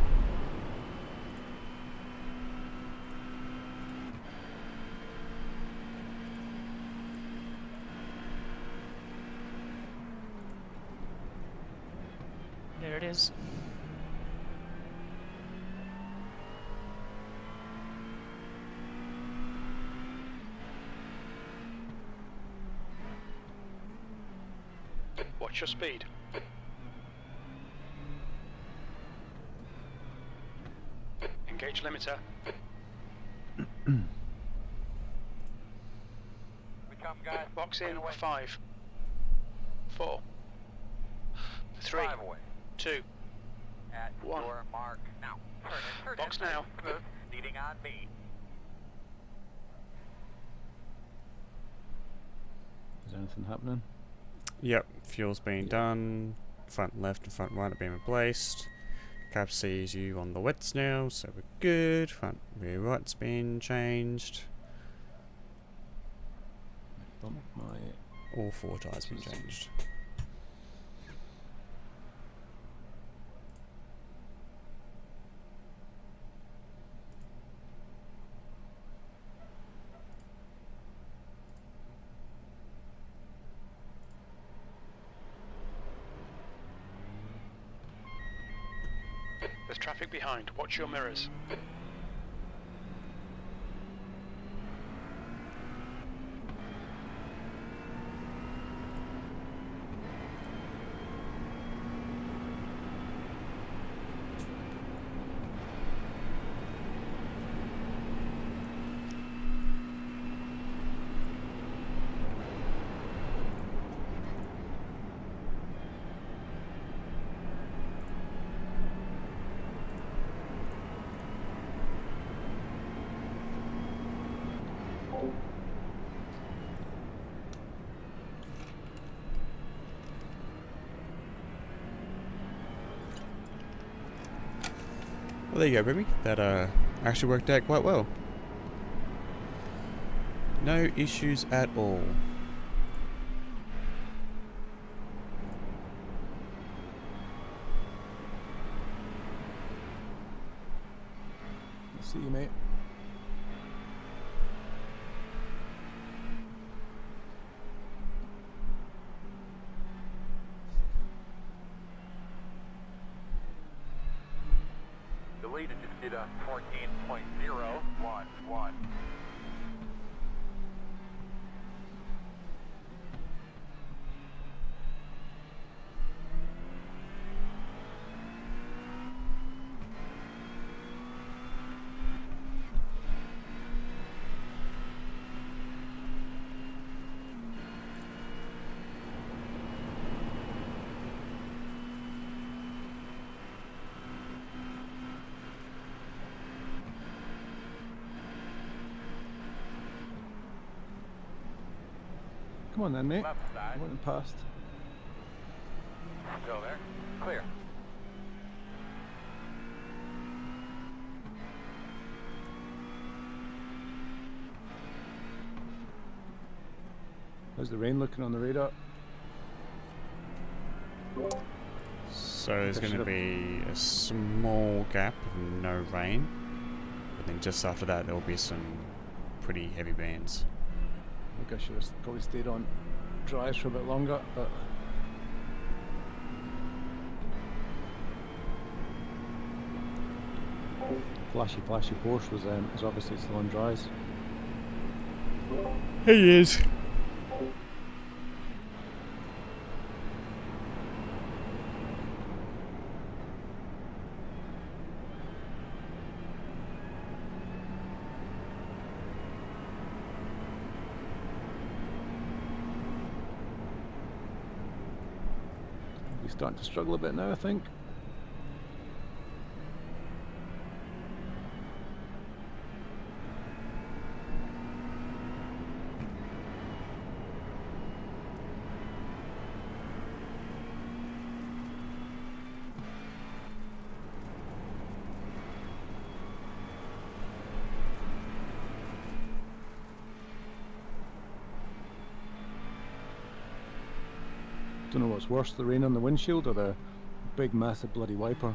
There it is. Watch your speed. Engage limiter. We come, guys. Box in. Away. 5, 4, 3, 5 away. 2. At 1. your mark now. Turn Box in. now. Smooth. Leading on me. Is anything happening? Yep, fuel's being done. Front left and front right are being replaced. Cap sees you on the wets now, so we're good. Front rear right's been changed. Bump my All 4 tyres been changed. There's traffic behind. Watch your mirrors. Well, there you go, baby. That actually worked out quite well. No issues at all. See you, mate. The lead just did a 14.011. Come on then, mate. Left side. I went and passed. Still there. Clear. How's the rain looking on the radar? So there's going to be a small gap of no rain, but then just after that there will be some pretty heavy bands. I think I should have probably stayed on dries for a bit longer, but flashy Porsche was obviously still on dries. He is. He's starting to struggle a bit now, I think. Don't know what's worse, the rain on the windshield or the big massive bloody wiper.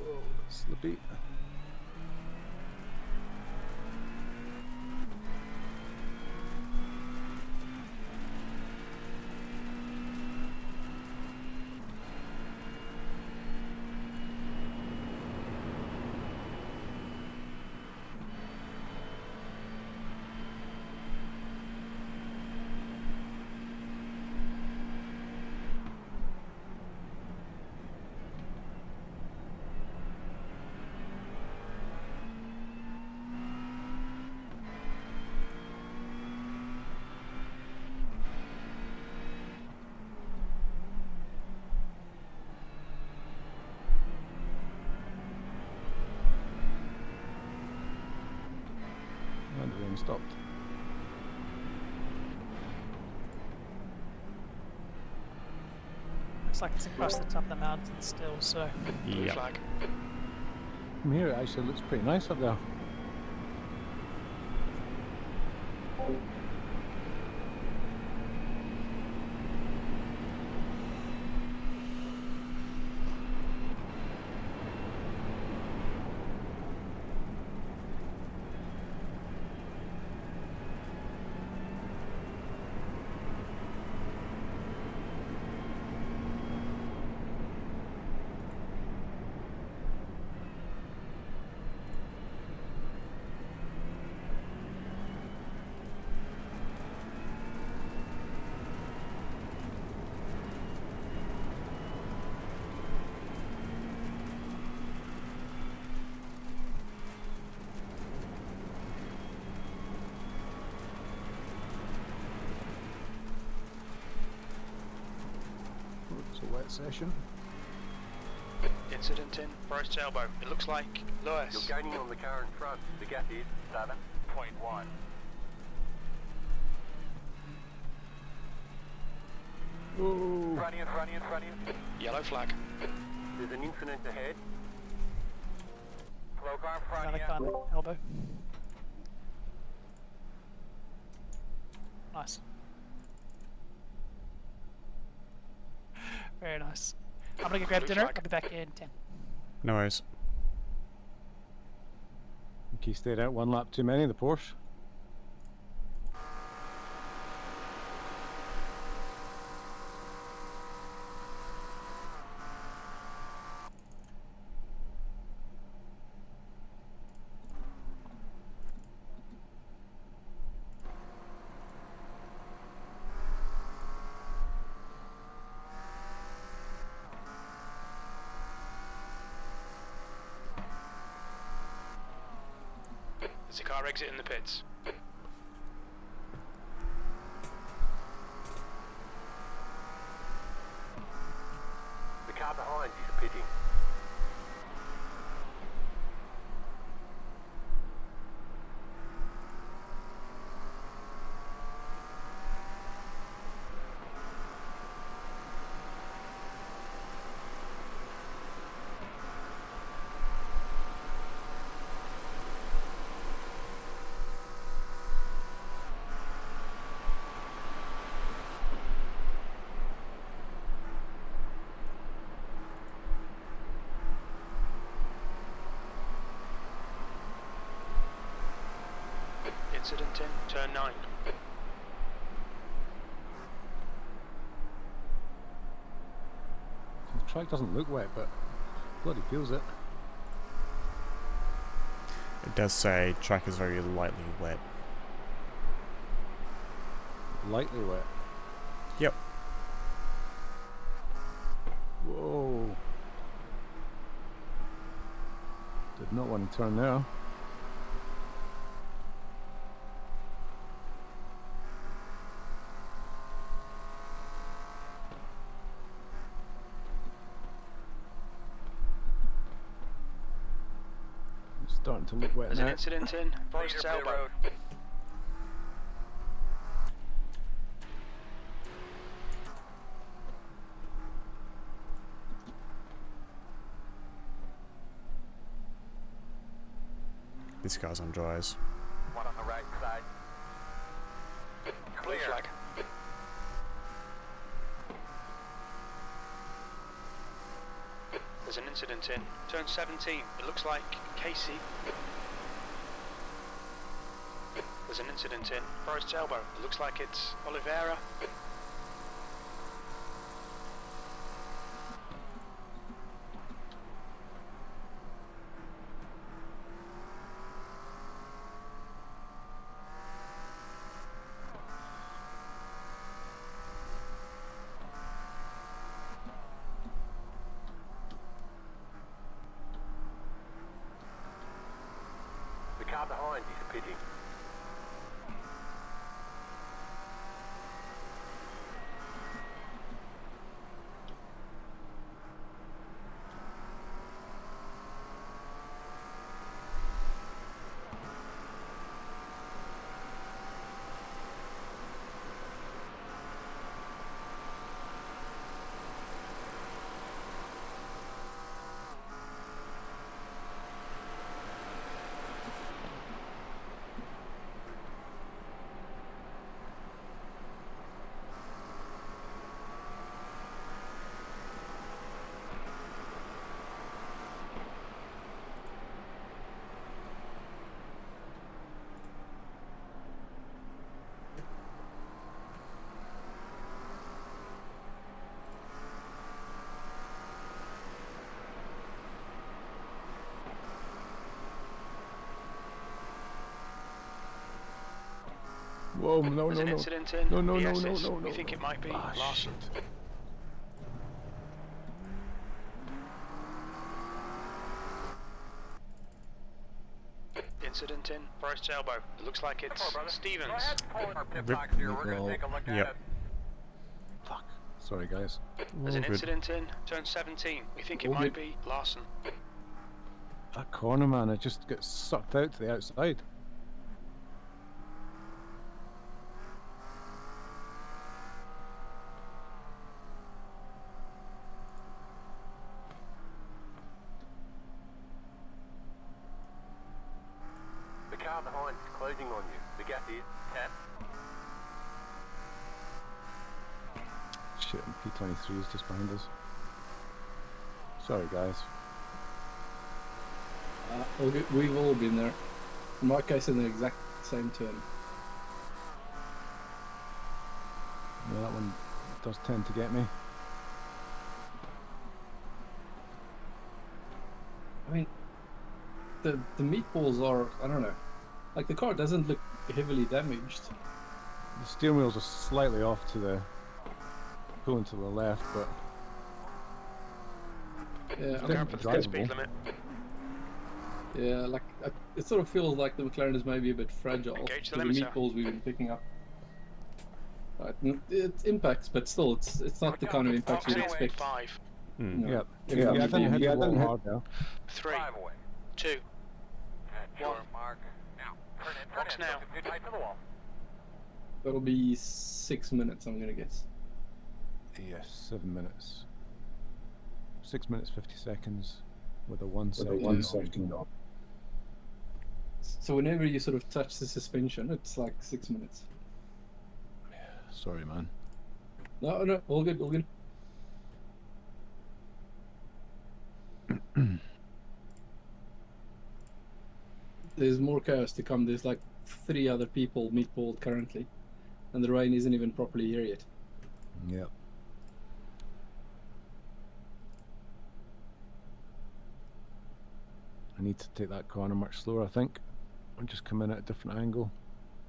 Whoa, slippy. And the rain stopped. Looks like it's across the top of the mountain still, so... Blue Yep. flag. From here, it actually looks pretty nice up there. It's a wet session. Incident in Forest Elbow. It looks like Lewis. You're gaining on the car in front. The gap is 7.1. Oh, Front of you, front of you, front of you. Yellow flag. There's an incident ahead. Slow car in front Another of car you. on the elbow. Nice. Very nice. I'm gonna go grab Blue dinner. flag. I'll be back in 10. No worries. he stayed out one lap too many, the Porsche. There's a car exiting the pits. The car behind is pitting. Incident in turn 9. The track doesn't look wet, but bloody feels it. It does say track is very lightly wet. Lightly wet. Yep. Whoa. Did not want to turn there. It's starting to look wet There's an now. incident in Forest Clear pit Elbow. road. This car's on dries. One on the right side. Blue Clear. flag. There's an incident in turn 17. It looks like Casey. There's an incident in Forest Elbow. It looks like it's Oliveira. The car behind is pitting. Whoa, no, There's no, an no. incident in. No, no, no, BS's. no, no, We no, think no. it might be Ah, Larson. shit. Incident in Forest Elbow. It looks like it's Stevens. Go ahead, pull in our pit Rip. box here. We're going Well, to take a look yep. at it. Fuck. Sorry, guys. There's All an good. incident in turn 17. We think it All might good. be Larson. That corner, man, I just get sucked out to the outside. The car behind is closing on you. The gap is 10. Shit, and P23 is just behind us. Sorry, guys. We've all been there. In my case, in the exact same turn. Yeah, that one does tend to get me. I mean, the meatballs are, I don't know, like the car doesn't look heavily damaged. The steering wheels are slightly off to the pulling to the left, but Yeah, it's I Going mean, for the drivable. speed limit. yeah, like it sort of feels like the McLaren is maybe a bit fragile. Engage the with limiter. meatballs we've been picking up. Right, it impacts, but still, it's not the kind of impact you'd Proximity expect. 5, You Hmm. know, yeah, every yeah, I time didn't you hit do the a wall meatball. hard now. 3, 5 away. 2. At your mark. Now, turn in, Box now. Focus too tight to the wall. That'll be 6 minutes, I'm gonna guess. Yes, 7 minutes. 6 minutes 50 seconds with a 1 second. on. So whenever you sort of touch the suspension, it's like 6 minutes. Sorry, man. No, all good, all good. There's more chaos to come. There's like 3 other people meatballed currently, and the rain isn't even properly here yet. Yep. I need to take that corner much slower, I think. I'll just come in at a different angle.